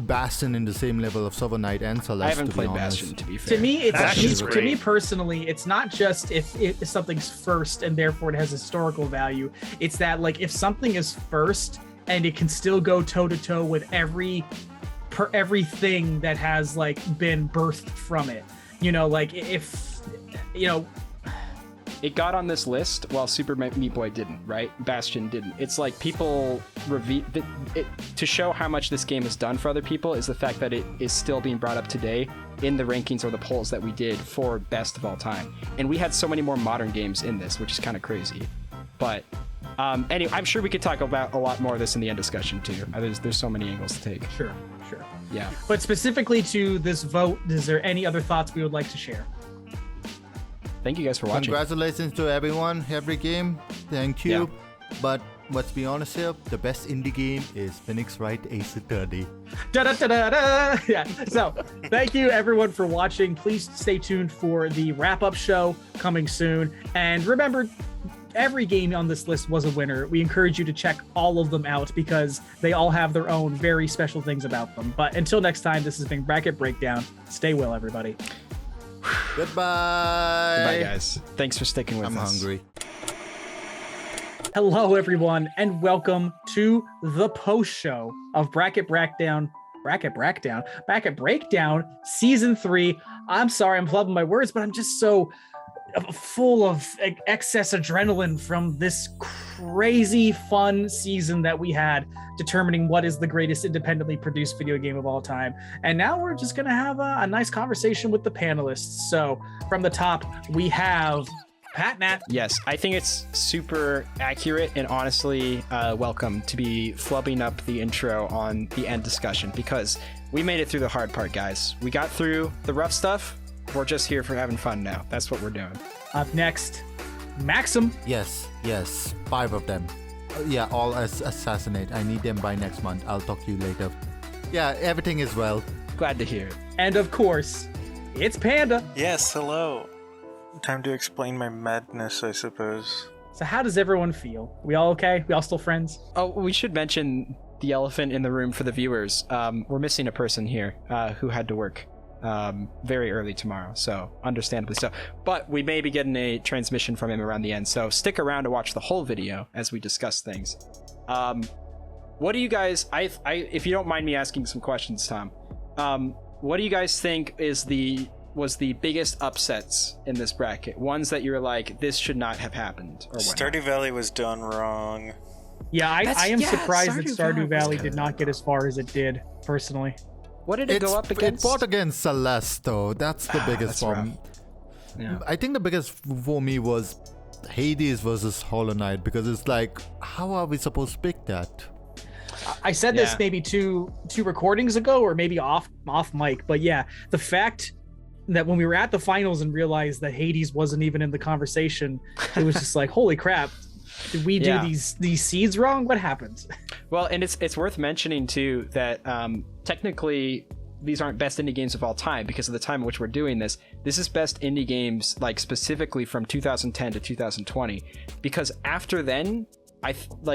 Bastion in the same level of Shovel Knight and Celeste. I haven't played Bastion, to be fair. To me personally, it's not just if something's first and therefore it has historical value. It's that, like, if something is first and it can still go toe to toe with everything that has like been birthed from it. Like, if it got on this list while Super Meat Boy didn't, right? Bastion didn't. It's like people to show how much this game has done for other people is the fact that it is still being brought up today in the rankings or the polls that we did for best of all time. And we had so many more modern games in this, which is kind of crazy. But anyway, I'm sure we could talk about a lot more of this in the end discussion too. There's so many angles to take. Sure. Yeah. But specifically to this vote, is there any other thoughts we would like to share? thank you guys for watching. Congratulations to everyone, every game. Thank you. Yeah. But let's be honest here, the best indie game is Phoenix Wright Ace Attorney. Da-da-da-da-da! Yeah. So, thank you everyone for watching. Please stay tuned for the wrap-up show coming soon. And remember, every game on this list was a winner. We encourage you to check all of them out because they all have their own very special things about them. But until next time, this has been Bracket Breakdown. Stay well, everybody. Goodbye. Goodbye, guys. Thanks for sticking with us. I'm hungry. Hello, everyone, and welcome to the post show of Bracket Breakdown Season 3. I'm sorry, I'm flubbing my words, but I'm just so full of excess adrenaline from this crazy fun season that we had determining what is the greatest independently produced video game of all time. And now we're just gonna have a nice conversation with the panelists. So from the top, we have Pat Nat. Yes, I think it's super accurate and honestly welcome to be flubbing up the intro on the end discussion because we made it through the hard part, guys. We got through the rough stuff. We're just here for having fun now. That's what we're doing. Up next, Maxim. Yes, 5 of them. Yeah, all assassinate. I need them by next month. I'll talk to you later. Yeah, everything is well. Glad to hear it. And of course, it's Panda. Yes, hello. Time to explain my madness, I suppose. So how does everyone feel? We all okay? We all still friends? Oh, we should mention the elephant in the room for the viewers. We're missing a person here who had to work very early tomorrow, so understandably so. But we may be getting a transmission from him around the end, so stick around to watch the whole video as we discuss things. What do you guys, if you don't mind me asking some questions, Tom, what do you guys think was the biggest upsets in this bracket? Ones that you're like, this should not have happened, or what? Stardew Valley was done wrong. Yeah, I am surprised that Stardew Stardew Valley did not get as far as it did, personally. What did it go up against? It fought against Celeste, though. That's the biggest problem. Yeah. I think the biggest for me was Hades versus Hollow Knight, because it's like, how are we supposed to pick that? I said this maybe two recordings ago, or maybe off mic, but yeah, the fact that when we were at the finals and realized that Hades wasn't even in the conversation, it was just like, holy crap, did we do these seeds wrong? What happened? Well, and it's worth mentioning too that technically these aren't best indie games of all time because of the time in which we're doing this. This is best indie games, like specifically from 2010 to 2020, because after then,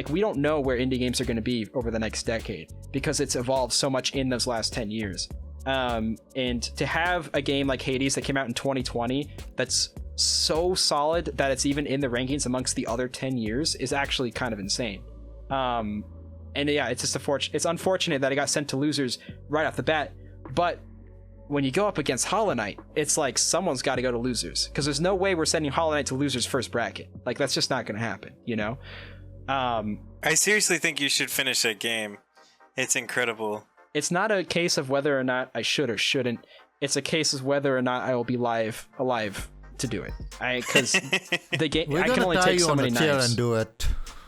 we don't know where indie games are going to be over the next decade because it's evolved so much in those last 10 years. And to have a game like Hades that came out in 2020 that's so solid that it's even in the rankings amongst the other 10 years is actually kind of insane. And yeah, it's just it's unfortunate that it got sent to losers right off the bat. But when you go up against Hollow Knight, it's like someone's got to go to losers, because there's no way we're sending Hollow Knight to losers first bracket. Like, that's just not going to happen, you know? I seriously think you should finish that game. It's incredible. It's not a case of whether or not I should or shouldn't. It's a case of whether or not I will be alive to do it. Because the game, I can only take so many knives. And do it.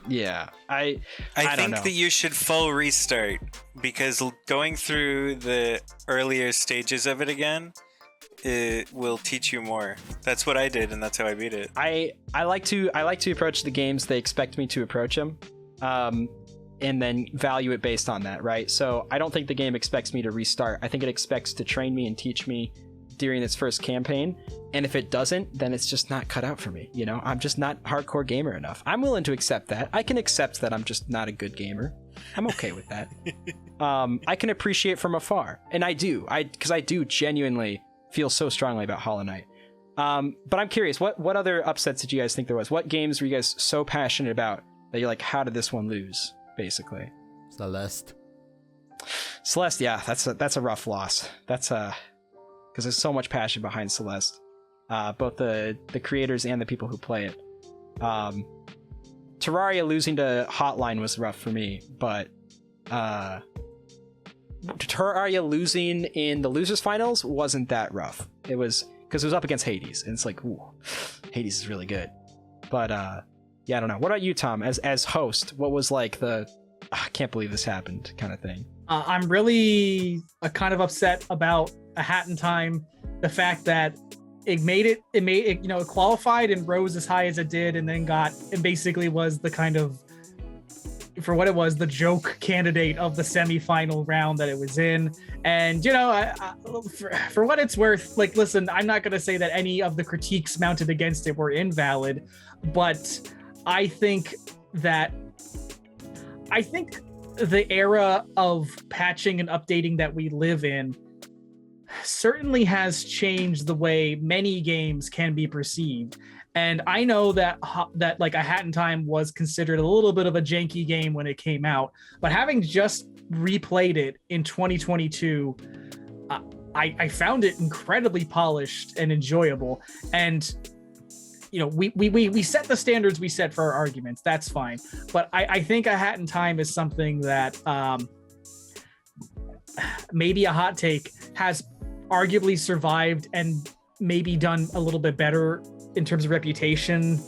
Yeah, I think that you should full restart, because going through the earlier stages of it again, it will teach you more. That's what I did, and that's how I beat it. I like to approach the games they expect me to approach them, and then value it based on that, right? So I don't think the game expects me to restart. I think it expects to train me and teach me during its first campaign, and if it doesn't, then it's just not cut out for me, you know? I'm just not hardcore gamer enough. I'm willing to accept that. I can accept that I'm just not a good gamer. I'm okay with that. I can appreciate from afar, and I do, because I do genuinely feel so strongly about Hollow Knight. But I'm curious, what other upsets did you guys think there was? What games were you guys so passionate about that you're like, how did this one lose, basically? Celeste, yeah, that's a rough loss. That's because there's so much passion behind Celeste, both the creators and the people who play it. Terraria losing to Hotline was rough for me, but Terraria losing in the losers finals wasn't that rough. It was because it was up against Hades, and it's like, ooh, Hades is really good. But yeah, I don't know. What about you, Tom? As host, what was like the I can't believe this happened kind of thing? I'm really kind of upset about A Hat in Time. The fact that it made it, you know, it qualified and rose as high as it did, and then basically was the kind of, for what it was, the joke candidate of the semifinal round that it was in. And, you know, for what it's worth, like, listen, I'm not going to say that any of the critiques mounted against it were invalid, but I think the era of patching and updating that we live in certainly has changed the way many games can be perceived. And I know that like A Hat in Time was considered a little bit of a janky game when it came out, but having just replayed it in 2022, I found it incredibly polished and enjoyable. And you know, we set the standards we set for our arguments. That's fine. But I think A Hat in Time is something that maybe a hot take has arguably survived and maybe done a little bit better in terms of reputation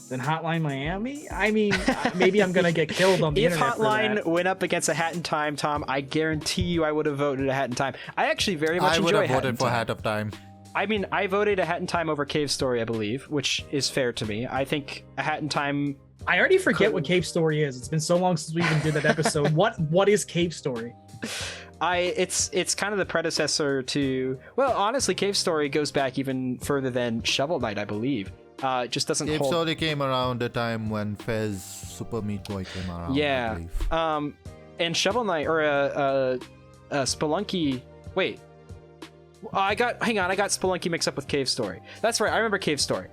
than Hotline Miami. I mean, maybe I'm gonna get killed on the if internet. Hotline went up against A Hat in Time, Tom, I guarantee you I would have voted A Hat in Time. I actually very much enjoy A Hat in Time. I would have voted for Hat of Time. I mean, I voted A Hat in Time over Cave Story, I believe, which is fair to me. I think A Hat in Time. I already forget what Cave Story is. It's been so long since we even did that episode. What is Cave Story? It's kind of the predecessor to, well, honestly, Cave Story goes back even further than Shovel Knight, I believe. It just doesn't Cave hold. Story came around the time when Fez Super Meat Boy came around. Yeah. I believe. And Shovel Knight or Spelunky. Wait. Hang on, I got Spelunky mixed up with Cave Story. That's right, I remember Cave Story.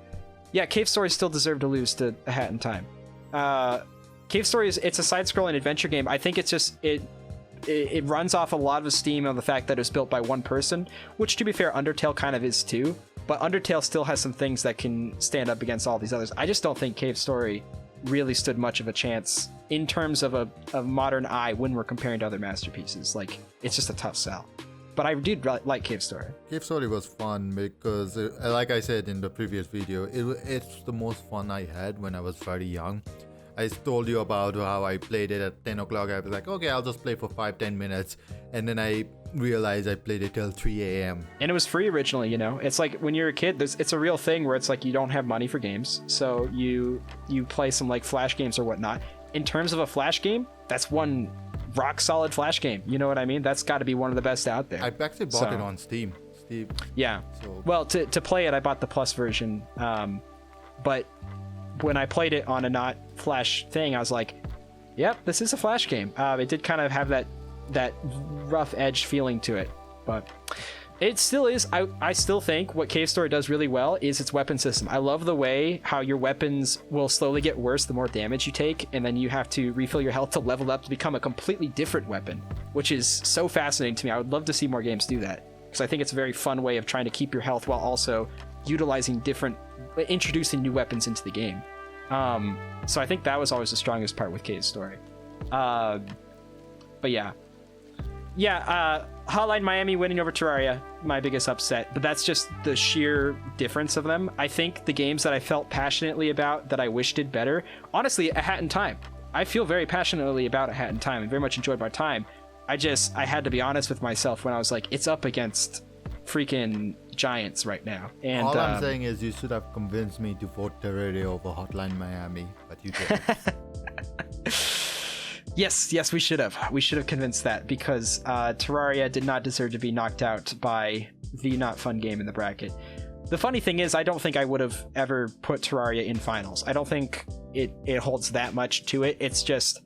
Yeah, Cave Story still deserved to lose to A Hat in Time. Cave Story it's a side-scrolling adventure game. I think it's just it runs off a lot of steam on the fact that it was built by one person, which, to be fair, Undertale kind of is too. But Undertale still has some things that can stand up against all these others. I just don't think Cave Story really stood much of a chance in terms of a modern eye when we're comparing to other masterpieces. Like, it's just a tough sell. But I did like Cave Story. Cave Story was fun because, like I said in the previous video, it's the most fun I had when I was very young. I told you about how I played it at 10 o'clock. I was like, okay, I'll just play for 5-10 minutes. And then I realized I played it till 3 a.m. And it was free originally, you know? It's like when you're a kid, it's a real thing where it's like you don't have money for games. So you play some like Flash games or whatnot. In terms of a Flash game, that's one rock solid Flash game. You know what I mean? That's got to be one of the best out there. I actually bought it on Steam. Yeah. So. Well, to play it, I bought the Plus version. But when I played it on a not Flash thing, I was like, yep, this is a Flash game. It did kind of have that rough edge feeling to it, but it still is. I still think what Cave Story does really well is its weapon system. I love the way how your weapons will slowly get worse the more damage you take, and then you have to refill your health to level up to become a completely different weapon, which is so fascinating to me. I would love to see more games do that, because I think it's a very fun way of trying to keep your health while also introducing new weapons into the game. So I think that was always the strongest part with Cave Story. But yeah, Hotline Miami winning over Terraria, my biggest upset, but that's just the sheer difference of them. I think the games that I felt passionately about that I wish did better, honestly, A Hat in Time. I feel very passionately about A Hat in Time and very much enjoyed my time. I had to be honest with myself when I was like, it's up against freaking giants right now. And all I'm saying is you should have convinced me to vote Terraria over Hotline Miami, but you didn't. Yes, we should have. We should have convinced that, because Terraria did not deserve to be knocked out by the not fun game in the bracket. The funny thing is, I don't think I would have ever put Terraria in finals. I don't think it holds that much to it. It's just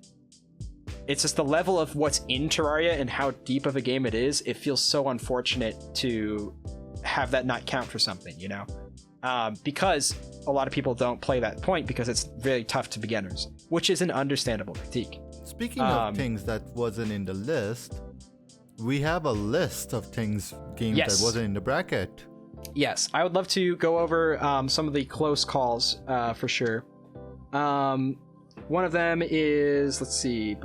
the level of what's in Terraria and how deep of a game it is. It feels so unfortunate to have that not count for something, you know? Because a lot of people don't play that point because it's very tough to beginners, which is an understandable critique. Speaking of things that wasn't in the list, we have a list of games that wasn't in the bracket. Yes, I would love to go over some of the close calls for sure. One of them is, let's see,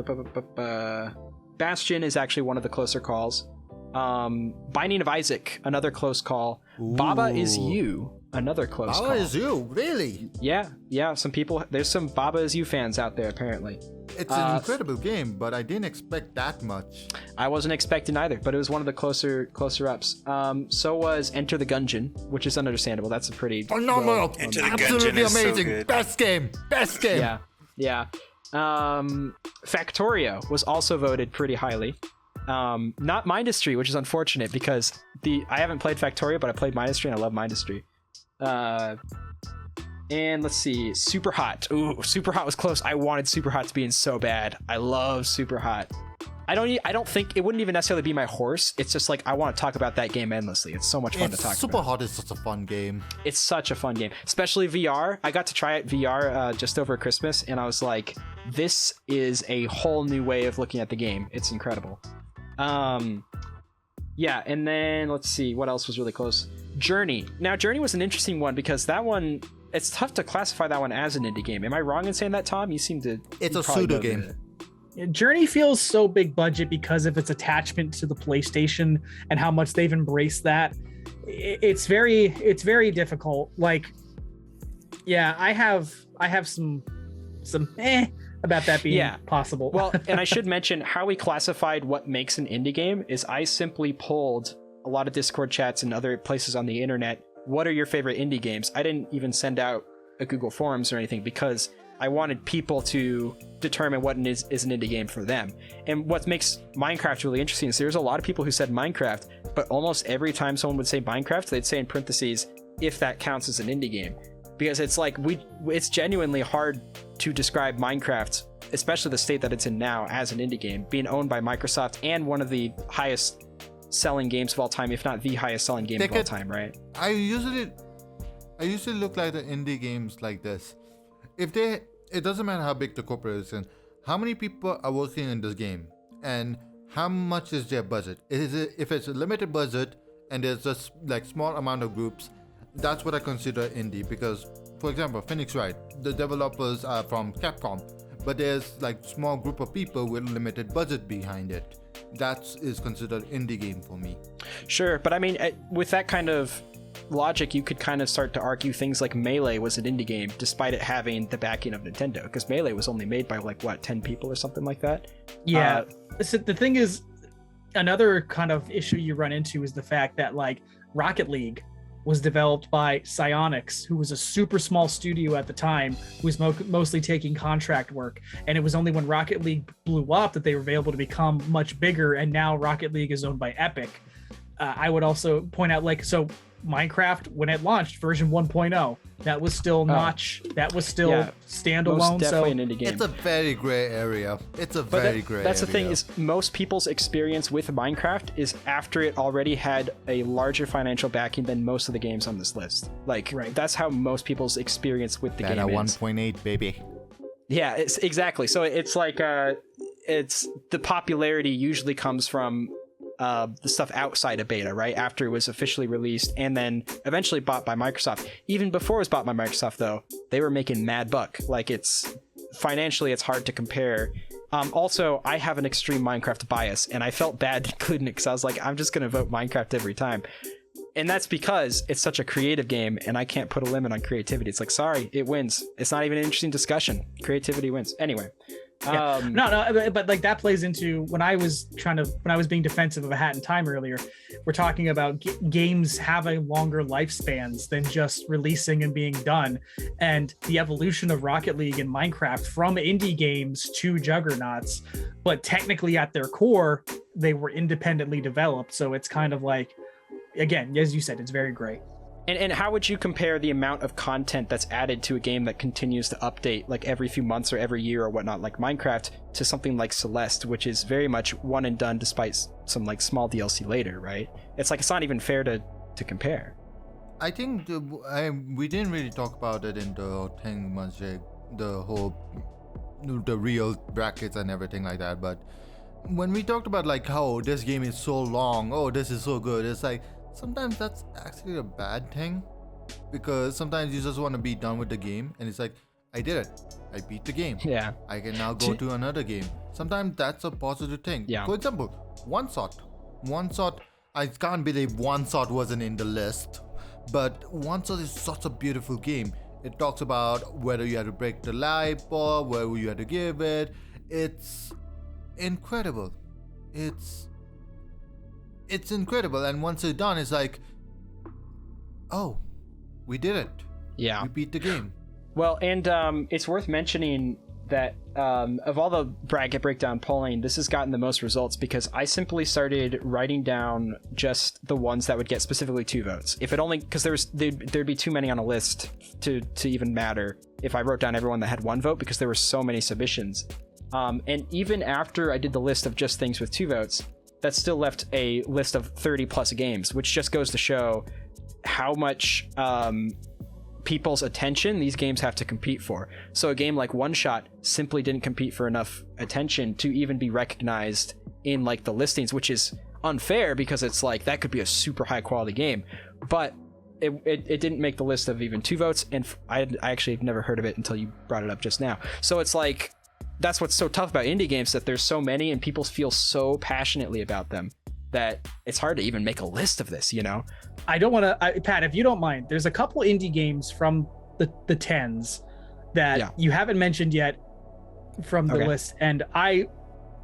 Bastion is actually one of the closer calls. Binding of Isaac, another close call. Ooh. Baba Is You, another close call. Baba Is You, really? Yeah, some people, there's some Baba Is You fans out there apparently. It's an incredible game, but I didn't expect that much. I wasn't expecting either, but it was one of the closer ups. So was Enter the Gungeon, which is understandable. That's a pretty phenomenal, Enter the absolutely Gungeon is amazing, so good. best game. Yeah. Factorio was also voted pretty highly. Not Mindustry, which is unfortunate because I haven't played Factorio, but I played Mindustry and I love Mindustry. And let's see, Super Hot. Ooh, Super Hot was close. I wanted Super Hot to be in so bad. I love Super Hot. I don't think it wouldn't even necessarily be my horse. It's just like I want to talk about that game endlessly. It's so much fun to talk about. Super Hot is such a fun game. It's such a fun game, especially VR. I got to try it VR just over Christmas, and I was like, this is a whole new way of looking at the game. It's incredible. Yeah, and then let's see what else was really close. Journey. Now, Journey was an interesting one because that one, it's tough to classify that one as an indie game. Am I wrong in saying that, Tom? You seem to. It's a pseudo game. Journey feels so big budget because of its attachment to the PlayStation and how much they've embraced that. It's very difficult. Like, yeah, I have some about that being possible. Well, and I should mention how we classified what makes an indie game is I simply pulled a lot of Discord chats and other places on the internet. What are your favorite indie games? I didn't even send out a Google Forms or anything because I wanted people to determine what is an indie game for them. And what makes Minecraft really interesting is there's a lot of people who said Minecraft, but almost every time someone would say Minecraft, they'd say in parentheses, if that counts as an indie game. Because it's like, it's genuinely hard to describe Minecraft, especially the state that it's in now, as an indie game, being owned by Microsoft and one of the highest selling games of all time, if not the highest selling game of all time, right? I usually look like the indie games like this. It doesn't matter how big the corporation, how many people are working in this game, and how much is their budget. If it's a limited budget and there's just like small amount of groups, that's what I consider indie. Because, for example, Phoenix Wright, the developers are from Capcom, but there's like small group of people with limited budget behind it. That is considered indie game for me. Sure, but I mean, with that kind of logic, you could kind of start to argue things like Melee was an indie game despite it having the backing of Nintendo, because Melee was only made by like 10 people or something like that. Yeah. So the thing is, another kind of issue you run into is the fact that like Rocket League was developed by Psyonix, who was a super small studio at the time, who was mostly taking contract work. And it was only when Rocket League blew up that they were able to become much bigger. And now Rocket League is owned by Epic. I would also point out, like, so Minecraft, when it launched, version 1.0, that was still standalone. Definitely an indie game. It's a very gray area. That's the thing is, most people's experience with Minecraft is after it already had a larger financial backing than most of the games on this list. Like, that's how most people's experience with the game is. 1.8, baby. Yeah, it's exactly. So it's like, it's the popularity usually comes from the stuff outside of beta, right? After it was officially released and then eventually bought by Microsoft. Even before it was bought by Microsoft, though, they were making mad buck. Like, it's financially, it's hard to compare. Also, I have an extreme Minecraft bias, and I felt bad including it because I was like, I'm just going to vote Minecraft every time. And that's because it's such a creative game, and I can't put a limit on creativity. It's like, sorry, it wins. It's not even an interesting discussion. Creativity wins. Anyway. But like that plays into when I was being defensive of A Hat in Time earlier. We're talking about games having longer lifespans than just releasing and being done, and the evolution of Rocket League and Minecraft from indie games to juggernauts. But technically, at their core, they were independently developed. So it's kind of like, again, as you said, it's very gray. And how would you compare the amount of content that's added to a game that continues to update like every few months or every year or whatnot, like Minecraft, to something like Celeste, which is very much one and done despite some like small DLC later, right? It's like, it's not even fair to compare. I think we didn't really talk about it in the thing much, the real brackets and everything like that. But when we talked about like how this game is so long, oh, this is so good, it's like, sometimes that's actually a bad thing, because sometimes you just want to be done with the game and it's like, I did it, I beat the game, I can now go to another game. Sometimes that's a positive thing. For example, One Shot, I can't believe One Shot wasn't in the list, but One Shot is such a beautiful game. It talks about whether you had to break the light bulb, whether you had to give it, it's incredible. It's incredible, and once it's done, it's like, oh, we did it. Yeah. We beat the game. Well, and it's worth mentioning that of all the bracket breakdown polling, this has gotten the most results because I simply started writing down just the ones that would get specifically 2 votes. If it only, because there'd be too many on a list to even matter if I wrote down everyone that had 1 vote because there were so many submissions. And even after I did the list of just things with 2 votes, that still left a list of 30 plus games, which just goes to show how much people's attention these games have to compete for. So a game like One Shot simply didn't compete for enough attention to even be recognized in like the listings, which is unfair because it's like that could be a super high quality game, but it didn't make the list of even 2 votes, and I actually have never heard of it until you brought it up just now. So it's like, that's what's so tough about indie games, that there's so many and people feel so passionately about them that it's hard to even make a list of this, you know? I don't want to, Pat, if you don't mind, there's a couple indie games from the 10s that you haven't mentioned yet from the list, and I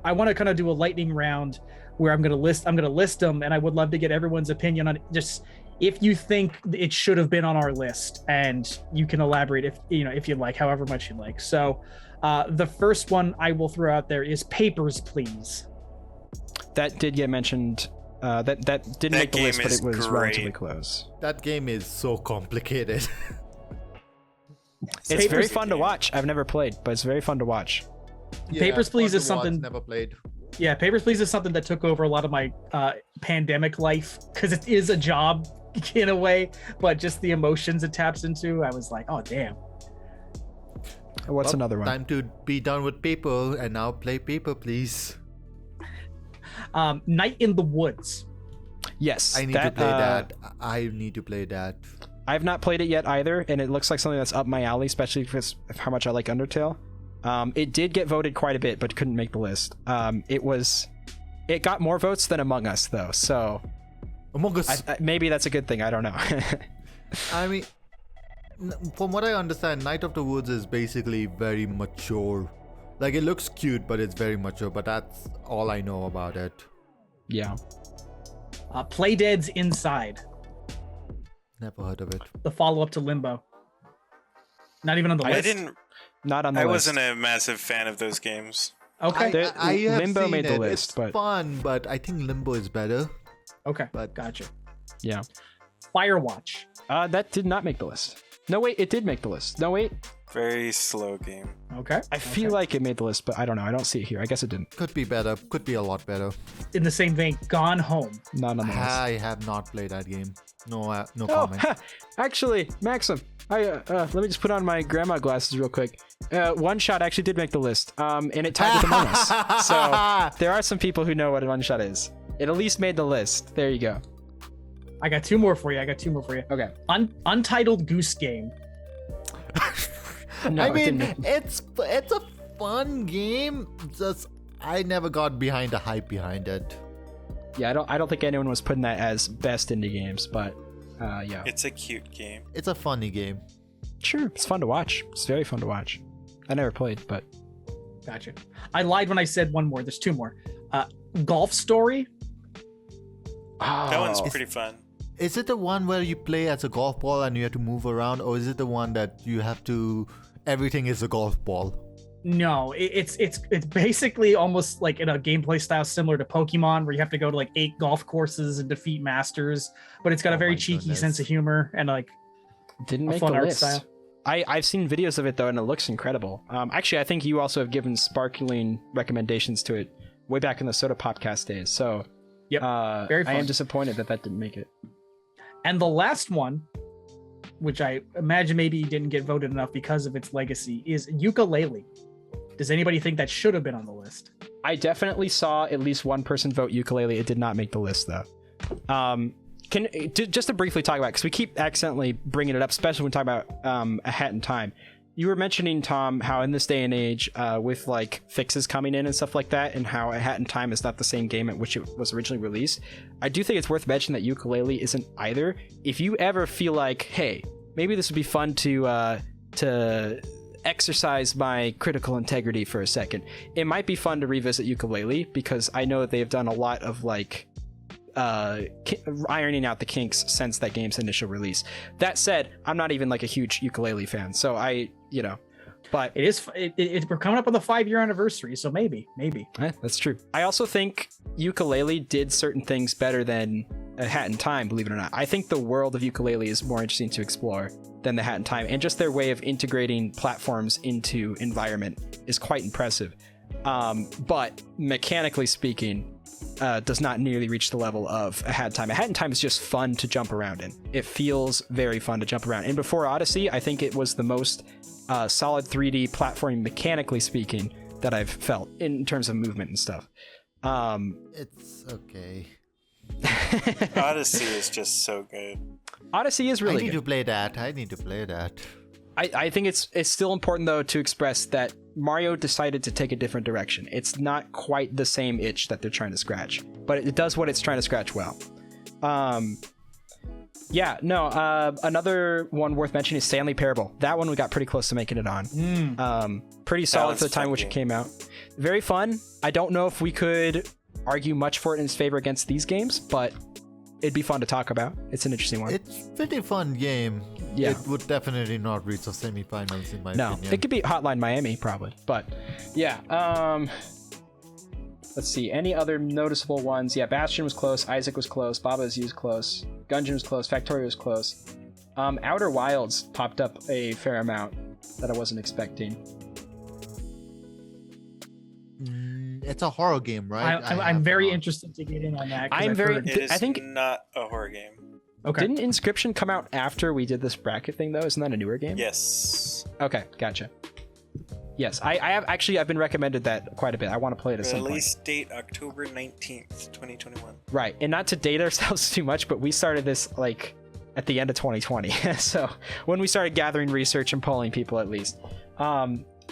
want to kind of do a lightning round where I'm going to list them, and I would love to get everyone's opinion on just if you think it should have been on our list, and you can elaborate if you'd like, however much you'd like. So the first one I will throw out there is Papers, Please. That did get mentioned. That didn't make the list, but it was relatively close. That game is so complicated. It's very fun to watch. I've never played, but it's very fun to watch. Yeah, Papers, Please is something. Never played. Yeah, Papers, Please is something that took over a lot of my pandemic life because it is a job in a way, but just the emotions it taps into, I was like, oh damn. What's another one? Time to be done with paper and now play Paper, Please. Night in the Woods. Yes, I need to play that. I need to play that. I've not played it yet either, and it looks like something that's up my alley, especially because of how much I like Undertale. It did get voted quite a bit, but couldn't make the list. It got more votes than Among Us, though, so Among Us. Maybe that's a good thing. I don't know. I mean, from what I understand, Night of the Woods is basically very mature. Like, it looks cute, but it's very mature, but that's all I know about it. Yeah. Playdead's Inside. Never heard of it. The follow-up to Limbo. Not even on the list? Not on the list. I wasn't a massive fan of those games. Okay. I have Limbo seen made the it. list, it's but fun, but I think Limbo is better. Okay, but gotcha. Yeah. Firewatch. That did not make the list. No, wait, it did make the list. No, wait. Very slow game. Okay. I feel like it made the list, but I don't know. I don't see it here. I guess it didn't. Could be better. Could be a lot better. In the same vein, Gone Home. Not on the list. I have not played that game. No comment. Actually, Maxim, let me just put on my grandma glasses real quick. One Shot actually did make the list, and it tied with Among Us. So there are some people who know what One Shot is. It at least made the list. There you go. I got 2 more for you. Okay. Untitled Goose Game. No, I mean, it's a fun game. Just I never got behind the hype behind it. Yeah, I don't think anyone was putting that as best indie games, but yeah. It's a cute game. It's a funny game. Sure, it's fun to watch. It's very fun to watch. I never played, but gotcha. I lied when I said 1 more. There's 2 more. Golf Story. That one's pretty fun. Is it the one where you play as a golf ball and you have to move around, or is it the one that you have to? Everything is a golf ball. No, it's basically almost like in a gameplay style similar to Pokemon, where you have to go to like 8 golf courses and defeat masters. But it's got a very cheeky sense of humor and like didn't make fun the art list. style. I've seen videos of it though, and it looks incredible. Actually, I think you also have given sparkling recommendations to it way back in the Soda Popcast days. So yep, very fun. I am disappointed that didn't make it. And the last one, which I imagine maybe didn't get voted enough because of its legacy, is Yooka-Laylee. Does anybody think that should have been on the list? I definitely saw at least one person vote Yooka-Laylee. It did not make the list though. Just to briefly talk about it, because we keep accidentally bringing it up, especially when we talk about A Hat in Time. You were mentioning, Tom, how in this day and age, with like fixes coming in and stuff like that, and how A Hat in Time is not the same game at which it was originally released. I do think it's worth mentioning that Yooka-Laylee isn't either. If you ever feel like, hey, maybe this would be fun to exercise my critical integrity for a second, it might be fun to revisit ukulele because I know that they've done a lot of like ironing out the kinks since that game's initial release. That said, I'm not even like a huge ukulele fan, so but we're coming up on the 5-year anniversary, so maybe. That's true. I also think ukulele did certain things better than a Hat in Time, believe it or not. I think the world of ukulele is more interesting to explore than the Hat in Time, and just their way of integrating platforms into environment is quite impressive. But mechanically speaking, does not nearly reach the level of a Hat in Time. A Hat in Time is just fun to jump around in. It feels very fun to jump around. And before Odyssey, I think it was the most solid 3D platforming, mechanically speaking, that I've felt in terms of movement and stuff. It's okay. Odyssey is just so good. Odyssey is really good. I need to play that. I think it's still important, though, to express that Mario decided to take a different direction. It's not quite the same itch that they're trying to scratch, but it does what it's trying to scratch well. Another one worth mentioning is Stanley Parable. That one we got pretty close to making it on. Pretty solid for the time in which it came out. Very fun. I don't know if we could argue much for it in its favor against these games, but it'd be fun to talk about. It's an interesting one. It's a pretty fun game. Yeah. It would definitely not reach the semifinals in my opinion. No, it could be Hotline Miami probably, but yeah. Let's see, any other noticeable ones? Yeah, Bastion was close, Isaac was close, Baba Is You was close, Gungeon was close, Factorio was close. Outer Wilds popped up a fair amount that I wasn't expecting. It's a horror game, right? I'm very interested to get in on that. I think not a horror game. Okay. Didn't Inscription come out after we did this bracket thing, though? Isn't that a newer game? Yes. Okay, gotcha. Yes, I've been recommended that quite a bit. I want to play it at some point. Release date October 19th, 2021. Right, and not to date ourselves too much, but we started this like at the end of 2020. So when we started gathering research and polling people, at least.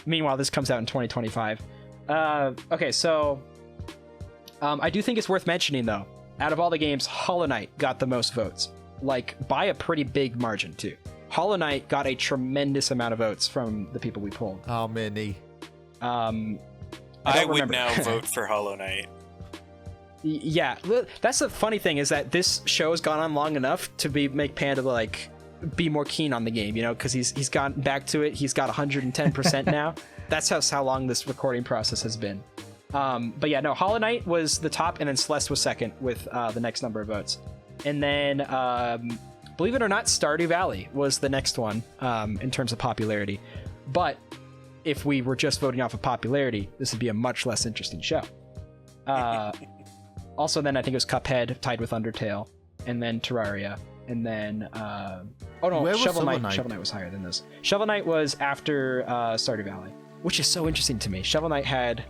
Meanwhile, this comes out in 2025. Okay, so I do think it's worth mentioning, though. Out of all the games, Hollow Knight got the most votes, like by a pretty big margin too. Hollow Knight got a tremendous amount of votes from the people we polled. How many? I would now vote for Hollow Knight. Yeah, that's the funny thing, is that this show has gone on long enough to make Panda like be more keen on the game, you know, because he's gotten back to it. He's got 110% now. That's how long this recording process has been. But yeah, no, Hollow Knight was the top, and then Celeste was second with the next number of votes. And then, believe it or not, Stardew Valley was the next one in terms of popularity. But if we were just voting off of popularity, this would be a much less interesting show. Also, then I think it was Cuphead tied with Undertale, and then Terraria, and then Shovel Knight. Shovel Knight was higher than this. Shovel Knight was after Stardew Valley, which is so interesting to me. Shovel Knight had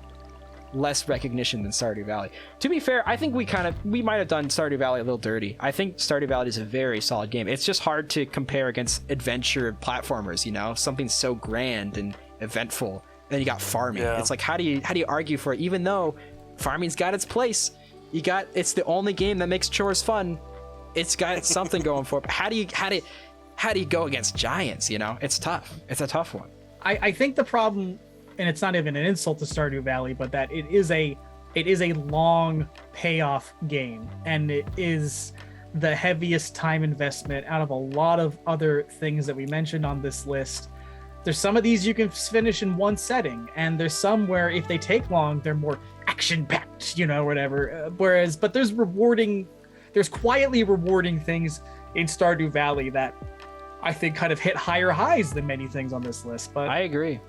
less recognition than Stardew Valley. To be fair, I think we might have done Stardew Valley a little dirty. I think Stardew Valley is a very solid game. It's just hard to compare against adventure platformers, you know, something so grand and eventful. And then you got farming. Yeah. It's like, how do you argue for it? Even though farming's got its place, it's the only game that makes chores fun. It's got something going for it. But how do you go against giants? You know, it's tough. It's a tough one. I think the problem, and it's not even an insult to Stardew Valley, but that it is a long payoff game, and it is the heaviest time investment out of a lot of other things that we mentioned on this list. There's some of these you can finish in one setting, and there's some where if they take long, they're more action-packed, you know, whatever. But there's quietly rewarding things in Stardew Valley that I think kind of hit higher highs than many things on this list. But I agree.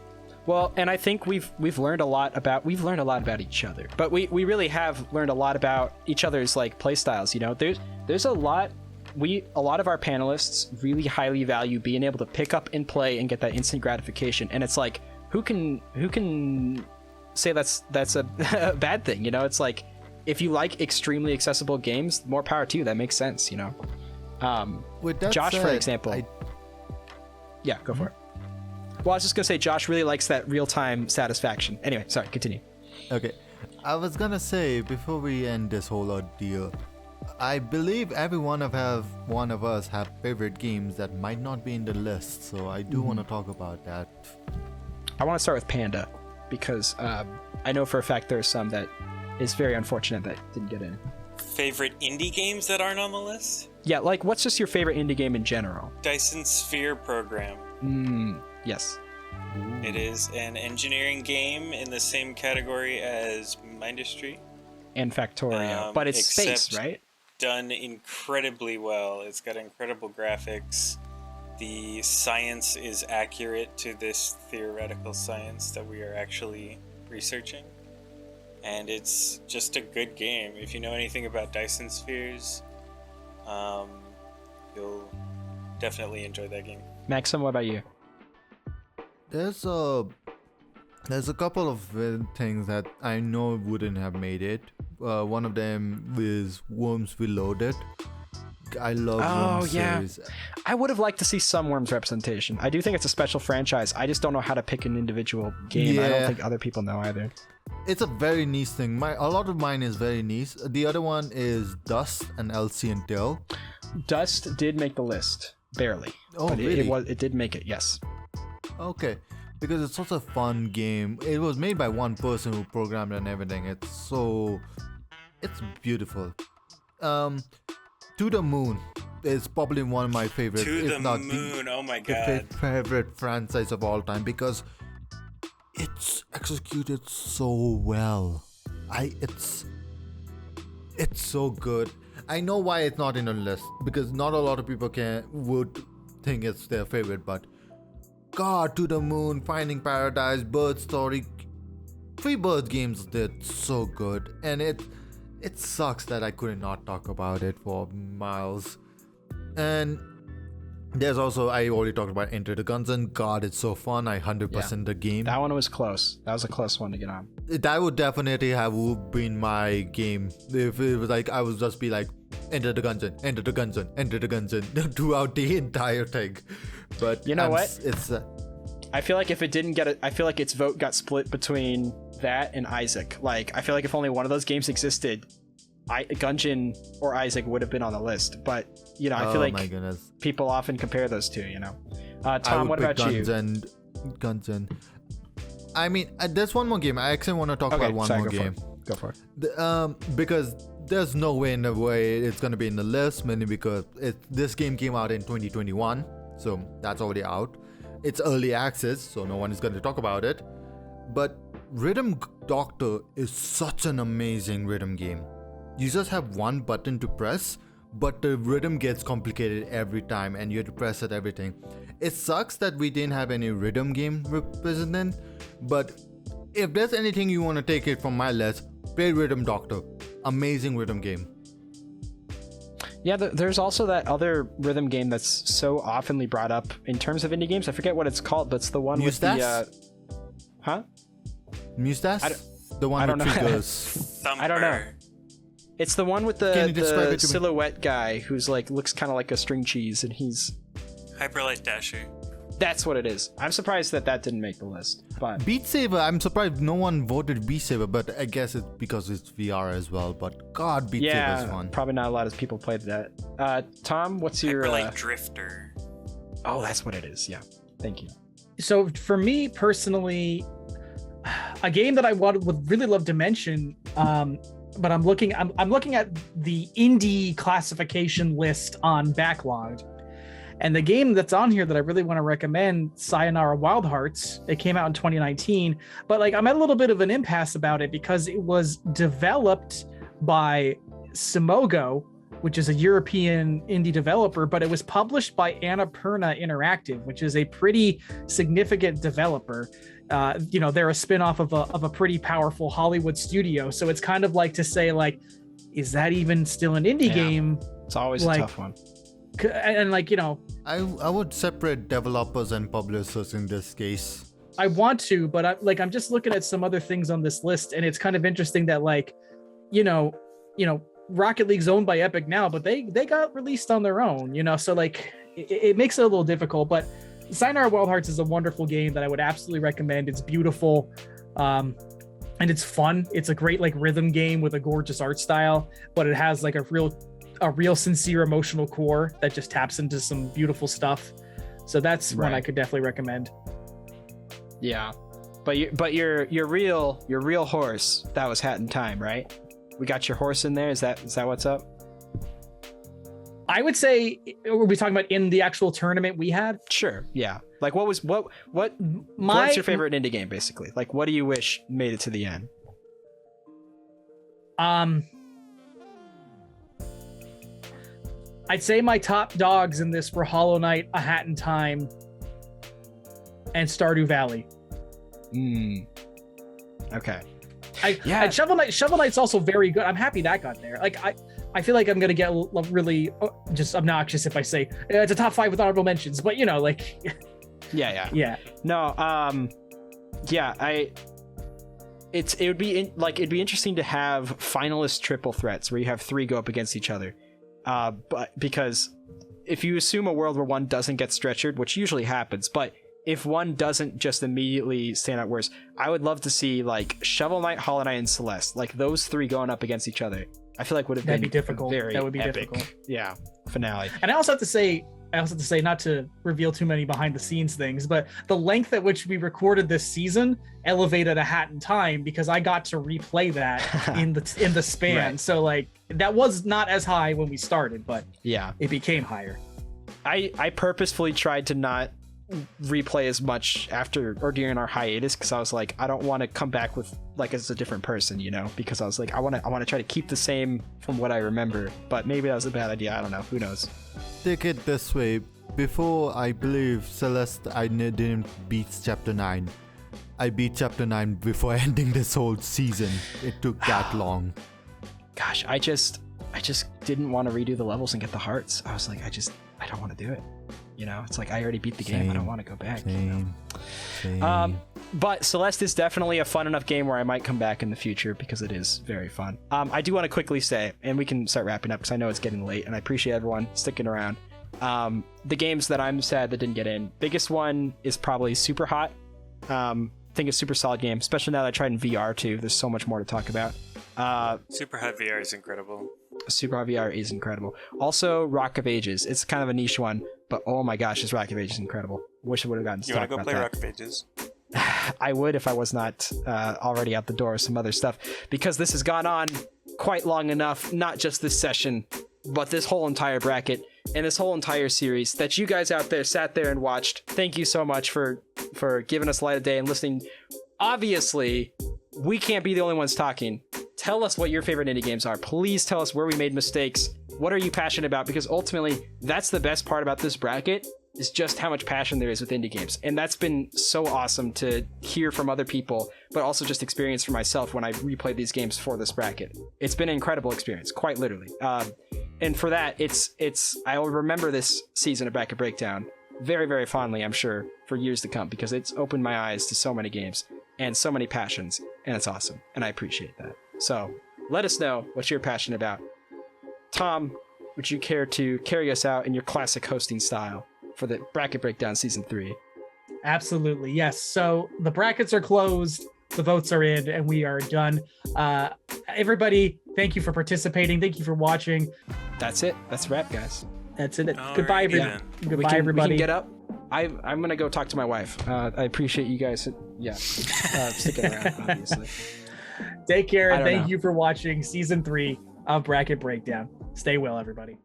Well, and I think we've learned a lot about each other, but we really have learned a lot about each other's like play styles. You know, there's a lot of our panelists really highly value being able to pick up and play and get that instant gratification. And it's like, who can say that's a bad thing? You know, it's like, if you like extremely accessible games, more power to you. That makes sense. You know, Josh, for example. Yeah, go for it. Well, I was just going to say, Josh really likes that real-time satisfaction. Anyway, sorry, continue. Okay. I was going to say, before we end this whole ordeal, I believe every one of us have favorite games that might not be in the list, so I do want to talk about that. I want to start with Panda because I know for a fact there's some that is very unfortunate that didn't get in. Favorite indie games that aren't on the list? Yeah, like what's just your favorite indie game in general? Dyson Sphere Program. Yes. Ooh. It is an engineering game in the same category as Mindustry. And Factorio, but it's space, right? Done incredibly well. It's got incredible graphics. The science is accurate to this theoretical science that we are actually researching. And it's just a good game. If you know anything about Dyson Spheres, you'll definitely enjoy that game. Maxim, what about you? There's a couple of things that I know wouldn't have made it. One of them is Worms Reloaded. I love Worms series. I would have liked to see some Worms representation. I do think it's a special franchise. I just don't know how to pick an individual game. I don't think other people know either. It's a very niche thing. A lot of mine is very niche. The other one is Dust and LC and Dale. Dust did make the list, barely. Oh, but really? It did make it, yes. Okay, because it's such a fun game. It was made by one person who programmed and everything. It's beautiful. To the Moon is probably one of my favorites. To the Moon, oh my god. Favorite franchise of all time because it's executed so well. It's so good. I know why it's not in a list because not a lot of people would think it's their favorite, but God, To the Moon, Finding Paradise, Bird Story, Free Bird games did so good, and it sucks that I could not talk about it for miles. And there's also, I already talked about Enter the Gungeon. God, it's so fun. I 100% the game. That one was close. That was a close one to get on. That would definitely have been my game. If it was like, I would just be like, Enter the Gungeon, Enter the Gungeon, Enter the Gungeon throughout the entire thing. But you know what? It's I feel like if it didn't get it, I feel like its vote got split between that and Isaac. Like, I feel like if only one of those games existed, Gungeon or Isaac would have been on the list. But, you know, I feel like people often compare those two, you know. Tom, what about you? Gungeon. I mean, there's one more game. I actually want to talk about one more game. Go for it. Because there's no way in the way it's going to be in the list, mainly because this game came out in 2021. So that's already out. It's early access, so no one is going to talk about it. But Rhythm Doctor is such an amazing rhythm game. You just have one button to press, but the rhythm gets complicated every time and you have to press at everything. It sucks that we didn't have any rhythm game represented, but if there's anything you want to take it from my list, play Rhythm Doctor. Amazing rhythm game. Yeah, there's also that other rhythm game that's so oftenly brought up in terms of indie games. I forget what it's called, but it's the one Mustache? with the... Huh? Mustache? The one with figures. I don't know. It's the one with the silhouette guy who's like looks kind of like a string cheese, and he's... Hyperlight Dasher. That's what it is. I'm surprised that didn't make the list. But Beat Saber, I'm surprised no one voted Beat Saber, but I guess it's because it's VR as well. But God, Beat Saber is fun. Probably not a lot of people played that. Tom, what's your... Hyperlight Drifter. Oh, that's what it is. Yeah. Thank you. So for me personally, a game that I would really love to mention, but I'm looking at the indie classification list on Backlogged. And the game that's on here that I really want to recommend, Sayonara Wild Hearts, it came out in 2019, but like I'm at a little bit of an impasse about it because it was developed by Simogo, which is a European indie developer, but it was published by Annapurna Interactive, which is a pretty significant developer. They're a spin-off of a pretty powerful Hollywood studio. So it's kind of like to say, like, is that even still an indie game? It's always a tough one. And like, I would separate developers and publishers in this case. I want to, but I'm just looking at some other things on this list, and it's kind of interesting that, like, Rocket League's owned by Epic now, but they got released on their own, so like it makes it a little difficult. But Sayonara Wild Hearts is a wonderful game that I would absolutely recommend. It's beautiful, and it's fun. It's a great like rhythm game with a gorgeous art style, but it has like a real sincere emotional core that just taps into some beautiful stuff. So that's one I could definitely recommend. Yeah, but your real horse, that was Hat in Time, right? We got your horse in there. Is that what's up? I would say, were we talking about in the actual tournament we had? Sure. Yeah. Like, what's your favorite indie game, basically? Like, what do you wish made it to the end? I'd say my top dogs in this were Hollow Knight, A Hat in Time, and Stardew Valley. Okay. And Shovel Knight's also very good. I'm happy that got there. Like, I feel like I'm gonna get really just obnoxious if I say it's a top 5 with honorable mentions, but like. Yeah. No. It'd be interesting to have finalist triple threats where you have 3 go up against each other. But because if you assume a world where one doesn't get stretchered, which usually happens, but if one doesn't just immediately stand out worse, I would love to see like Shovel Knight, Hollow Knight, and Celeste, like those 3 going up against each other. I feel like that'd be difficult. That would be epic. Difficult. Yeah, finale. And I also have to say, not to reveal too many behind the scenes things, but the length at which we recorded this season elevated A Hat in Time because I got to replay that in the span. Right. So like that was not as high when we started, but yeah, it became higher. I purposefully tried to not replay as much after or during our hiatus because I was like, I don't want to come back with like as a different person, because I was like, I want to try to keep the same from what I remember, but maybe that was a bad idea. I don't know, who knows. Take it this way, before I believe Celeste I didn't beat chapter 9. I beat chapter 9 before ending this whole season. It took that long. Gosh, I just didn't want to redo the levels and get the hearts. I was like, I don't want to do it. It's like I already beat the game. I don't want to go back. Same. But Celeste is definitely a fun enough game where I might come back in the future because it is very fun. I do want to quickly say, and we can start wrapping up because I know it's getting late and I appreciate everyone sticking around. The games that I'm sad that didn't get in. Biggest one is probably Super Hot. I think it's a super solid game, especially now that I tried in VR too. There's so much more to talk about. Super Hot VR is incredible. Super Hot VR is incredible. Also, Rock of Ages. It's kind of a niche one, but oh my gosh, this Rock of Ages is incredible. Wish I would have gotten to talk about that. You want to go play Rock of Ages? I would if I was not already out the door with some other stuff, because this has gone on quite long enough, not just this session, but this whole entire bracket and this whole entire series that you guys out there sat there and watched. Thank you so much for giving us light of day and listening. Obviously, we can't be the only ones talking. Tell us what your favorite indie games are. Please tell us where we made mistakes. What are you passionate about? Because ultimately, that's the best part about this bracket, is just how much passion there is with indie games. And that's been so awesome to hear from other people, but also just experience for myself when I replayed these games for this bracket. It's been an incredible experience, quite literally. And for that, I will remember this season of Bracket Breakdown very, very fondly, I'm sure, for years to come, because it's opened my eyes to so many games and so many passions, and it's awesome, and I appreciate that. So let us know what you're passionate about. Tom, would you care to carry us out in your classic hosting style for the Bracket Breakdown Season 3? Absolutely, yes. So the brackets are closed, the votes are in, and we are done. Everybody, thank you for participating. Thank you for watching. That's it. That's a wrap, guys. That's it. Goodbye, everybody. Goodbye, everybody. We can get up. I'm going to go talk to my wife. I appreciate you guys sticking around, obviously. Take care, and thank you for watching Season 3 of Bracket Breakdown. Stay well, everybody.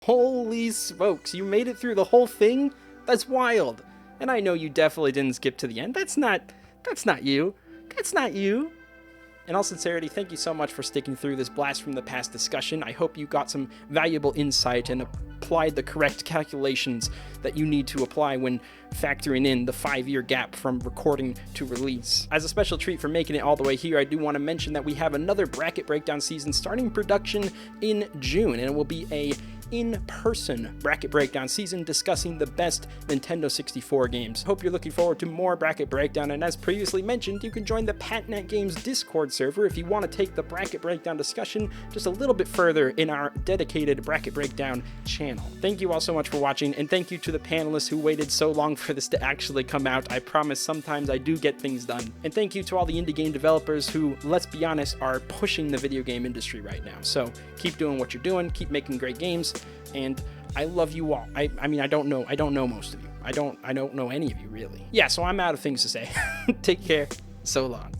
Holy smokes, you made it through the whole thing? That's wild. And I know you definitely didn't skip to the end. That's not you. That's not you. In all sincerity, thank you so much for sticking through this blast from the past discussion. I hope you got some valuable insight and applied the correct calculations that you need to apply when factoring in the 5-year gap from recording to release. As a special treat for making it all the way here, I do want to mention that we have another Bracket Breakdown season starting production in June, and it will be a in-person Bracket Breakdown season discussing the best Nintendo 64 games. Hope you're looking forward to more Bracket Breakdown, and as previously mentioned, you can join the PatNet Games Discord server if you want to take the Bracket Breakdown discussion just a little bit further in our dedicated Bracket Breakdown channel. Thank you all so much for watching, and thank you to the panelists who waited so long for this to actually come out. I promise sometimes I do get things done. And thank you to all the indie game developers who, let's be honest, are pushing the video game industry right now. So keep doing what you're doing, keep making great games, and I love you all. I mean, I don't know most of you. I don't know any of you really. Yeah, so I'm out of things to say. Take care. So long.